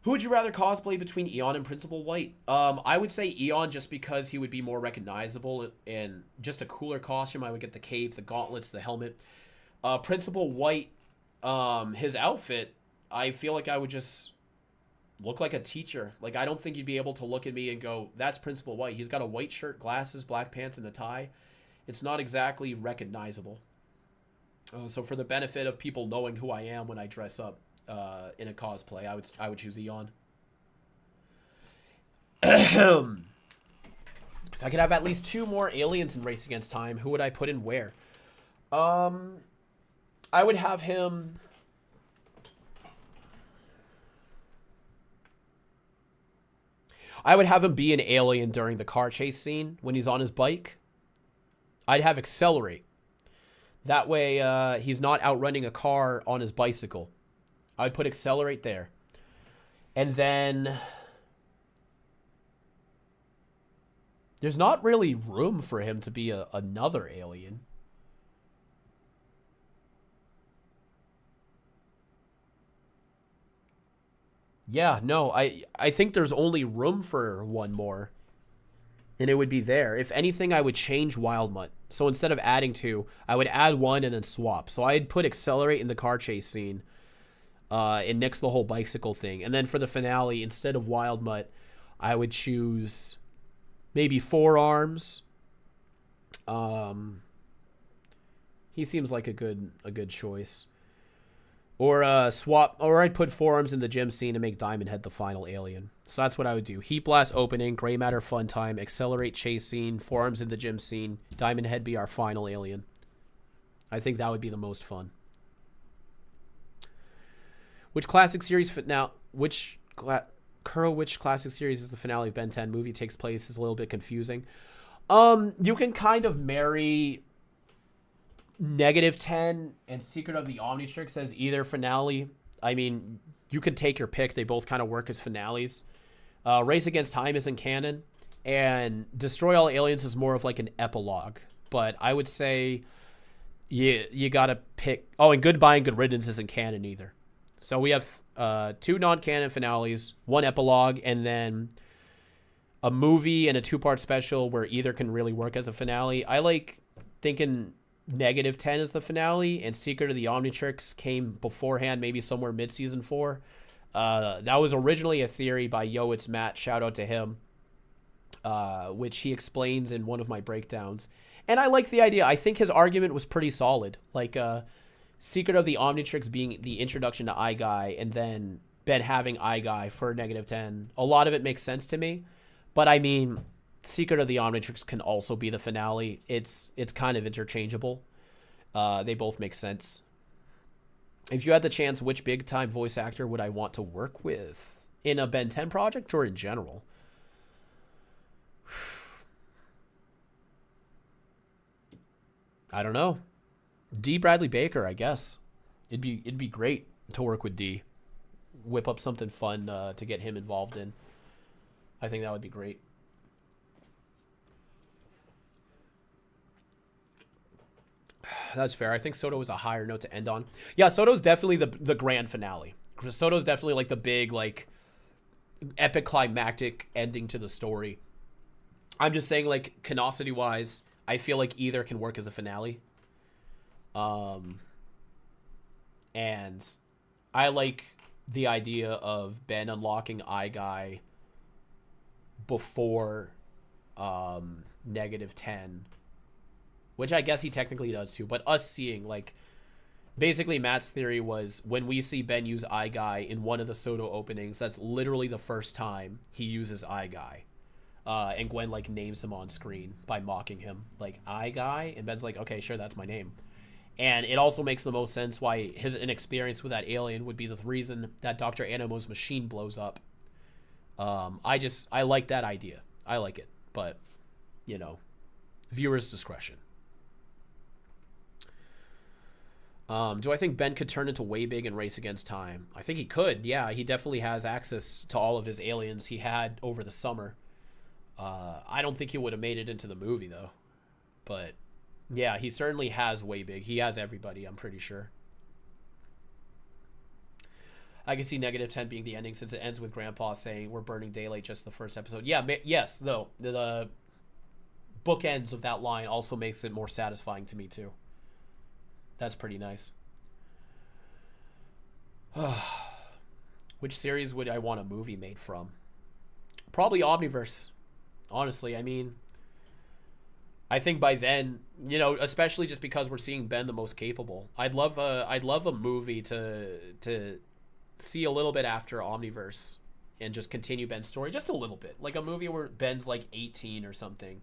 Who would you rather cosplay between Eon and Principal White? I would say Eon, just because he would be more recognizable and just a cooler costume. I would get the cape, the gauntlets, the helmet. Principal White, his outfit, I feel like I would just look like a teacher. Like, I don't think you'd be able to look at me and go, that's Principal White. He's got a white shirt, glasses, black pants, and a tie. It's not exactly recognizable. So for the benefit of people knowing who I am when I dress up, in a cosplay, I would choose Eon. If I could have at least 2 more aliens in Race Against Time, who would I put in where? I would have him... I would have him be an alien during the car chase scene when he's on his bike. I'd have Accelerate. That way, he's not outrunning a car on his bicycle. I'd put Accelerate there. And then there's not really room for him to be another alien. Yeah, no, I think there's only room for one more. And it would be there. If anything, I would change Wildmutt. So instead of adding 2, I would add 1 and then swap. So I'd put Accelerate in the car chase scene. And nix the whole bicycle thing. And then for the finale, instead of Wildmutt, I would choose maybe Forearms. He seems like a good choice. Or swap, or I'd put Forearms in the gym scene and make Diamond Head the final alien. So that's what I would do. Heat Blast opening, Gray Matter fun time, Accelerate chase scene, Forearms in the gym scene, Diamond Head be our final alien. I think that would be the most fun. Which classic series which classic series is the finale of Ben 10 movie takes place is a little bit confusing. You can kind of marry -10 and Secret of the Omnitrix as either finale. I mean, you can take your pick. They both kind of work as finales. Race Against Time isn't canon, and Destroy All Aliens is more of like an epilogue. But I would say you gotta pick. Oh, and Goodbye and Good Riddance isn't canon either. So we have 2 non-canon finales, 1 epilogue, and then a movie and a 2-part special where either can really work as a finale. I like thinking -10 is the finale, and Secret of the Omnitrix came beforehand, maybe somewhere mid-season 4. That was originally a theory by Yo It's Matt, shout out to him, which he explains in one of my breakdowns. And I like the idea. I think his argument was pretty solid. Like, Secret of the Omnitrix being the introduction to iGuy, and then Ben having iGuy for -10. A lot of it makes sense to me. But I mean, Secret of the Omnitrix can also be the finale. It's kind of interchangeable. They both make sense. If you had the chance, which big time voice actor would I want to work with in a Ben 10 project or in general? I don't know. D. Bradley Baker, I guess. It'd be great to work with D. Whip up something fun to get him involved in. I think that would be great. That's fair. I think Soto was a higher note to end on. Yeah, Soto's definitely the grand finale. Soto's definitely like the big, like, epic climactic ending to the story. I'm just saying, like, canosity wise, I feel like either can work as a finale. And I like the idea of Ben unlocking Guy before -10, which I guess he technically does too, but us seeing, like, basically Matt's theory was when we see Ben use Guy in one of the Soto openings, that's literally the first time he uses Guy. And Gwen, like, names him on screen by mocking him, like, Guy, and Ben's like, okay, sure, that's my name. And it also makes the most sense why his inexperience with that alien would be the reason that Dr. Animo's machine blows up. I like that idea. I like it, but, you know, viewer's discretion. Do I think Ben could turn into way big and race against time? I think he could. Yeah, he definitely has access to all of his aliens he had over the summer. I don't think he would have made it into the movie, though. But, yeah, he certainly has way big. He has everybody, I'm pretty sure. I can see -10 being the ending since it ends with Grandpa saying we're burning daylight just the first episode. Yeah, yes, though. The bookends of that line also makes it more satisfying to me, too. That's pretty nice. Which series would I want a movie made from? Probably Omniverse. Honestly, I mean, I think by then, you know, especially just because we're seeing Ben the most capable, I'd love a movie to see a little bit after Omniverse and just continue Ben's story just a little bit, like a movie where Ben's like 18 or something,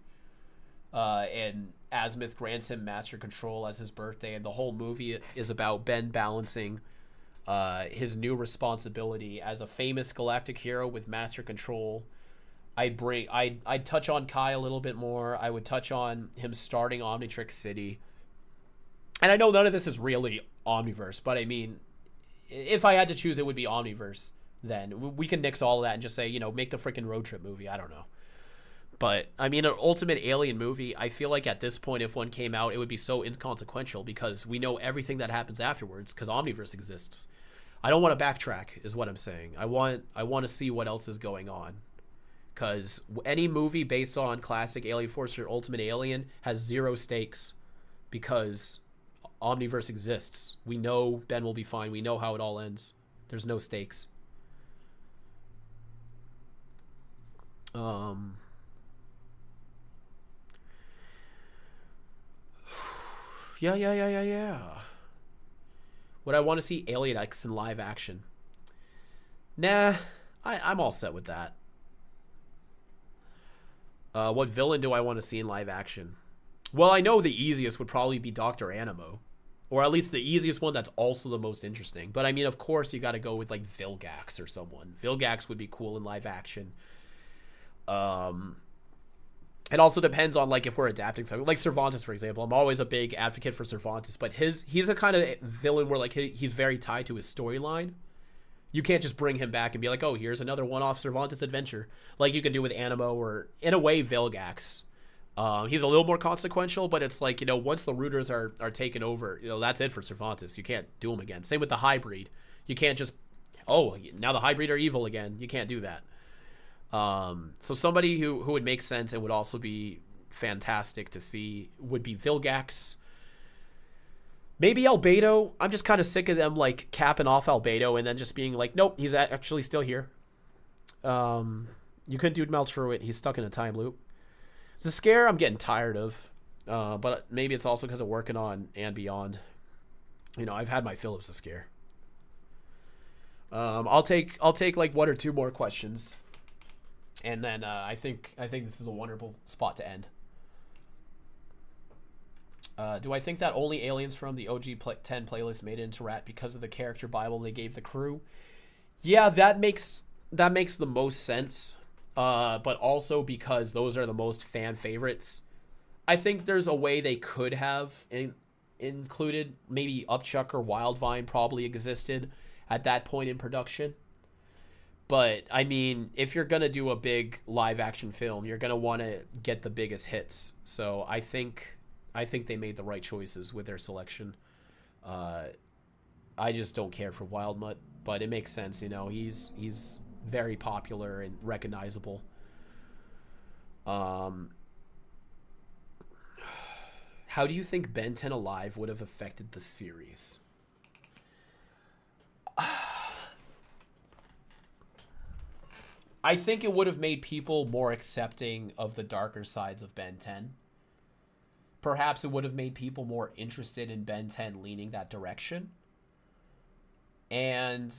and Azimuth grants him master control as his birthday, and the whole movie is about Ben balancing his new responsibility as a famous galactic hero with master control. I'd touch on Kai a little bit more. I would touch on him starting Omnitrix City. And I know none of this is really Omniverse, but I mean, if I had to choose, it would be Omniverse. Then we can nix all of that and just say, you know, make the freaking road trip movie. I don't know. But, I mean, an ultimate alien movie, I feel like at this point, if one came out, it would be so inconsequential because we know everything that happens afterwards because Omniverse exists. I don't want to backtrack, is what I'm saying. I want to see what else is going on. Because any movie based on classic Alien Force or Ultimate Alien has zero stakes because Omniverse exists. We know Ben will be fine. We know how it all ends. There's no stakes. Yeah. Would I want to see Alien X in live action? Nah, I'm all set with that. What villain do I want to see in live action? Well, I know the easiest would probably be Dr. Animo. Or at least the easiest one that's also the most interesting. But I mean, of course, you got to go with like Vilgax or someone. Vilgax would be cool in live action. It also depends on like if we're adapting something. Like Cervantes, for example. I'm always a big advocate for Cervantes. But he's a kind of villain where like he's very tied to his storyline. You can't just bring him back and be like, oh, here's another one-off Cervantes adventure. Like you can do with Animo or, in a way, Vilgax. He's a little more consequential, but it's like, you know, once the rooters are taken over, you know, that's it for Cervantes. You can't do them again. Same with the Hybrid. You can't just, oh, now the Hybrid are evil again. You can't do that. So somebody who would make sense and would also be fantastic to see would be Vilgax. Maybe Albedo. I'm just kind of sick of them like capping off Albedo and then just being like, nope, he's actually still here. You couldn't do Maltruit. He's stuck in a time loop. It's a scare I'm getting tired of. But maybe it's also because of working on And Beyond. You know, I've had my fill of the scare. I'll take like one or two more questions. And then I think this is a wonderful spot to end. Do I think that only aliens from the OG 10 playlist made it into Rat because of the character Bible they gave the crew? Yeah, that makes the most sense. But also because those are the most fan favorites. I think there's a way they could have included, maybe Upchuck or Wildvine probably existed at that point in production. But I mean, if you're gonna do a big live action film, you're gonna want to get the biggest hits. So I think they made the right choices with their selection. I just don't care for Wildmutt, but it makes sense, you know. He's very popular and recognizable. How do you think Ben 10 Alive would have affected the series? I think it would have made people more accepting of the darker sides of Ben 10. Perhaps it would have made people more interested in Ben 10 leaning that direction. And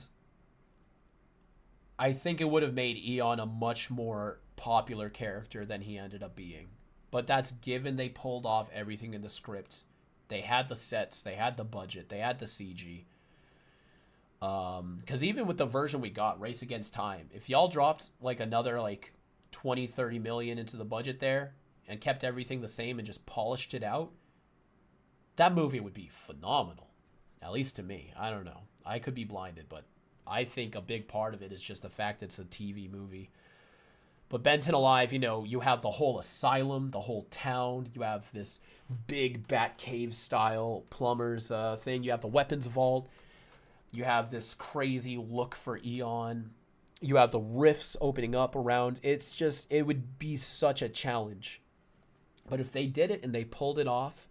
I think it would have made Eon a much more popular character than he ended up being. But that's given they pulled off everything in the script. They had the sets, they had the budget, they had the CG. Because even with the version we got, Race Against Time, if y'all dropped like another like 20-30 million into the budget there and kept everything the same and just polished it out, that movie would be phenomenal. At least to me. I don't know. I could be blinded, but I think a big part of it is just the fact it's a TV movie. But Ben 10 Alive, you know, you have the whole asylum, the whole town. You have this big Batcave style plumbers thing. You have the weapons vault. You have this crazy look for Eon. You have the rifts opening up around. It's just, it would be such a challenge. But if they did it and they pulled it off,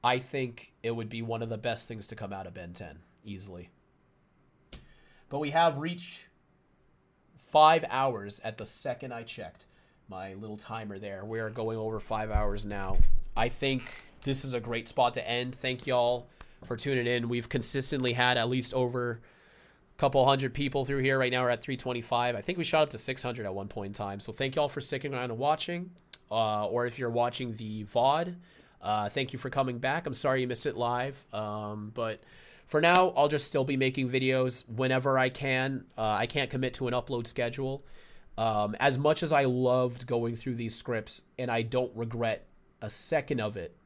I think it would be one of the best things to come out of Ben 10, easily. But we have reached 5 hours at the second I checked my little timer there. We're going over 5 hours now. I think this is a great spot to end. Thank y'all for tuning in. We've consistently had at least over a couple hundred people through here. Right now we're at 325. I think we shot up to 600 at one point in time. So thank y'all for sticking around and watching. Or if you're watching the VOD, thank you for coming back. I'm sorry you missed it live. But for now, I'll just still be making videos whenever I can. I can't commit to an upload schedule. As much as I loved going through these scripts, and I don't regret a second of it,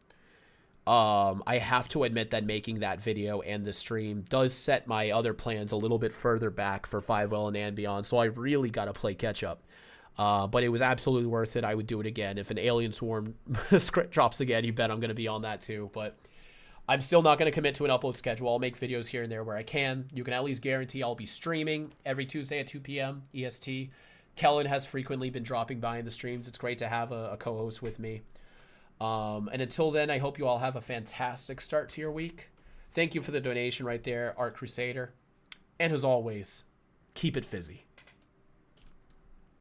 I have to admit that making that video and the stream does set my other plans a little bit further back for 5L and beyond, so I really got to play catch up. But it was absolutely worth it. I would do it again. If an Alien Swarm script drops again, you bet I'm going to be on that too. But I'm still not going to commit to an upload schedule. I'll make videos here and there where I can. You can at least guarantee I'll be streaming every Tuesday at 2 p.m. EST. Kellen has frequently been dropping by in the streams. It's great to have a co-host with me. And until then, I hope you all have a fantastic start to your week. Thank you for the donation right there, Art Crusader. And as always, keep it fizzy.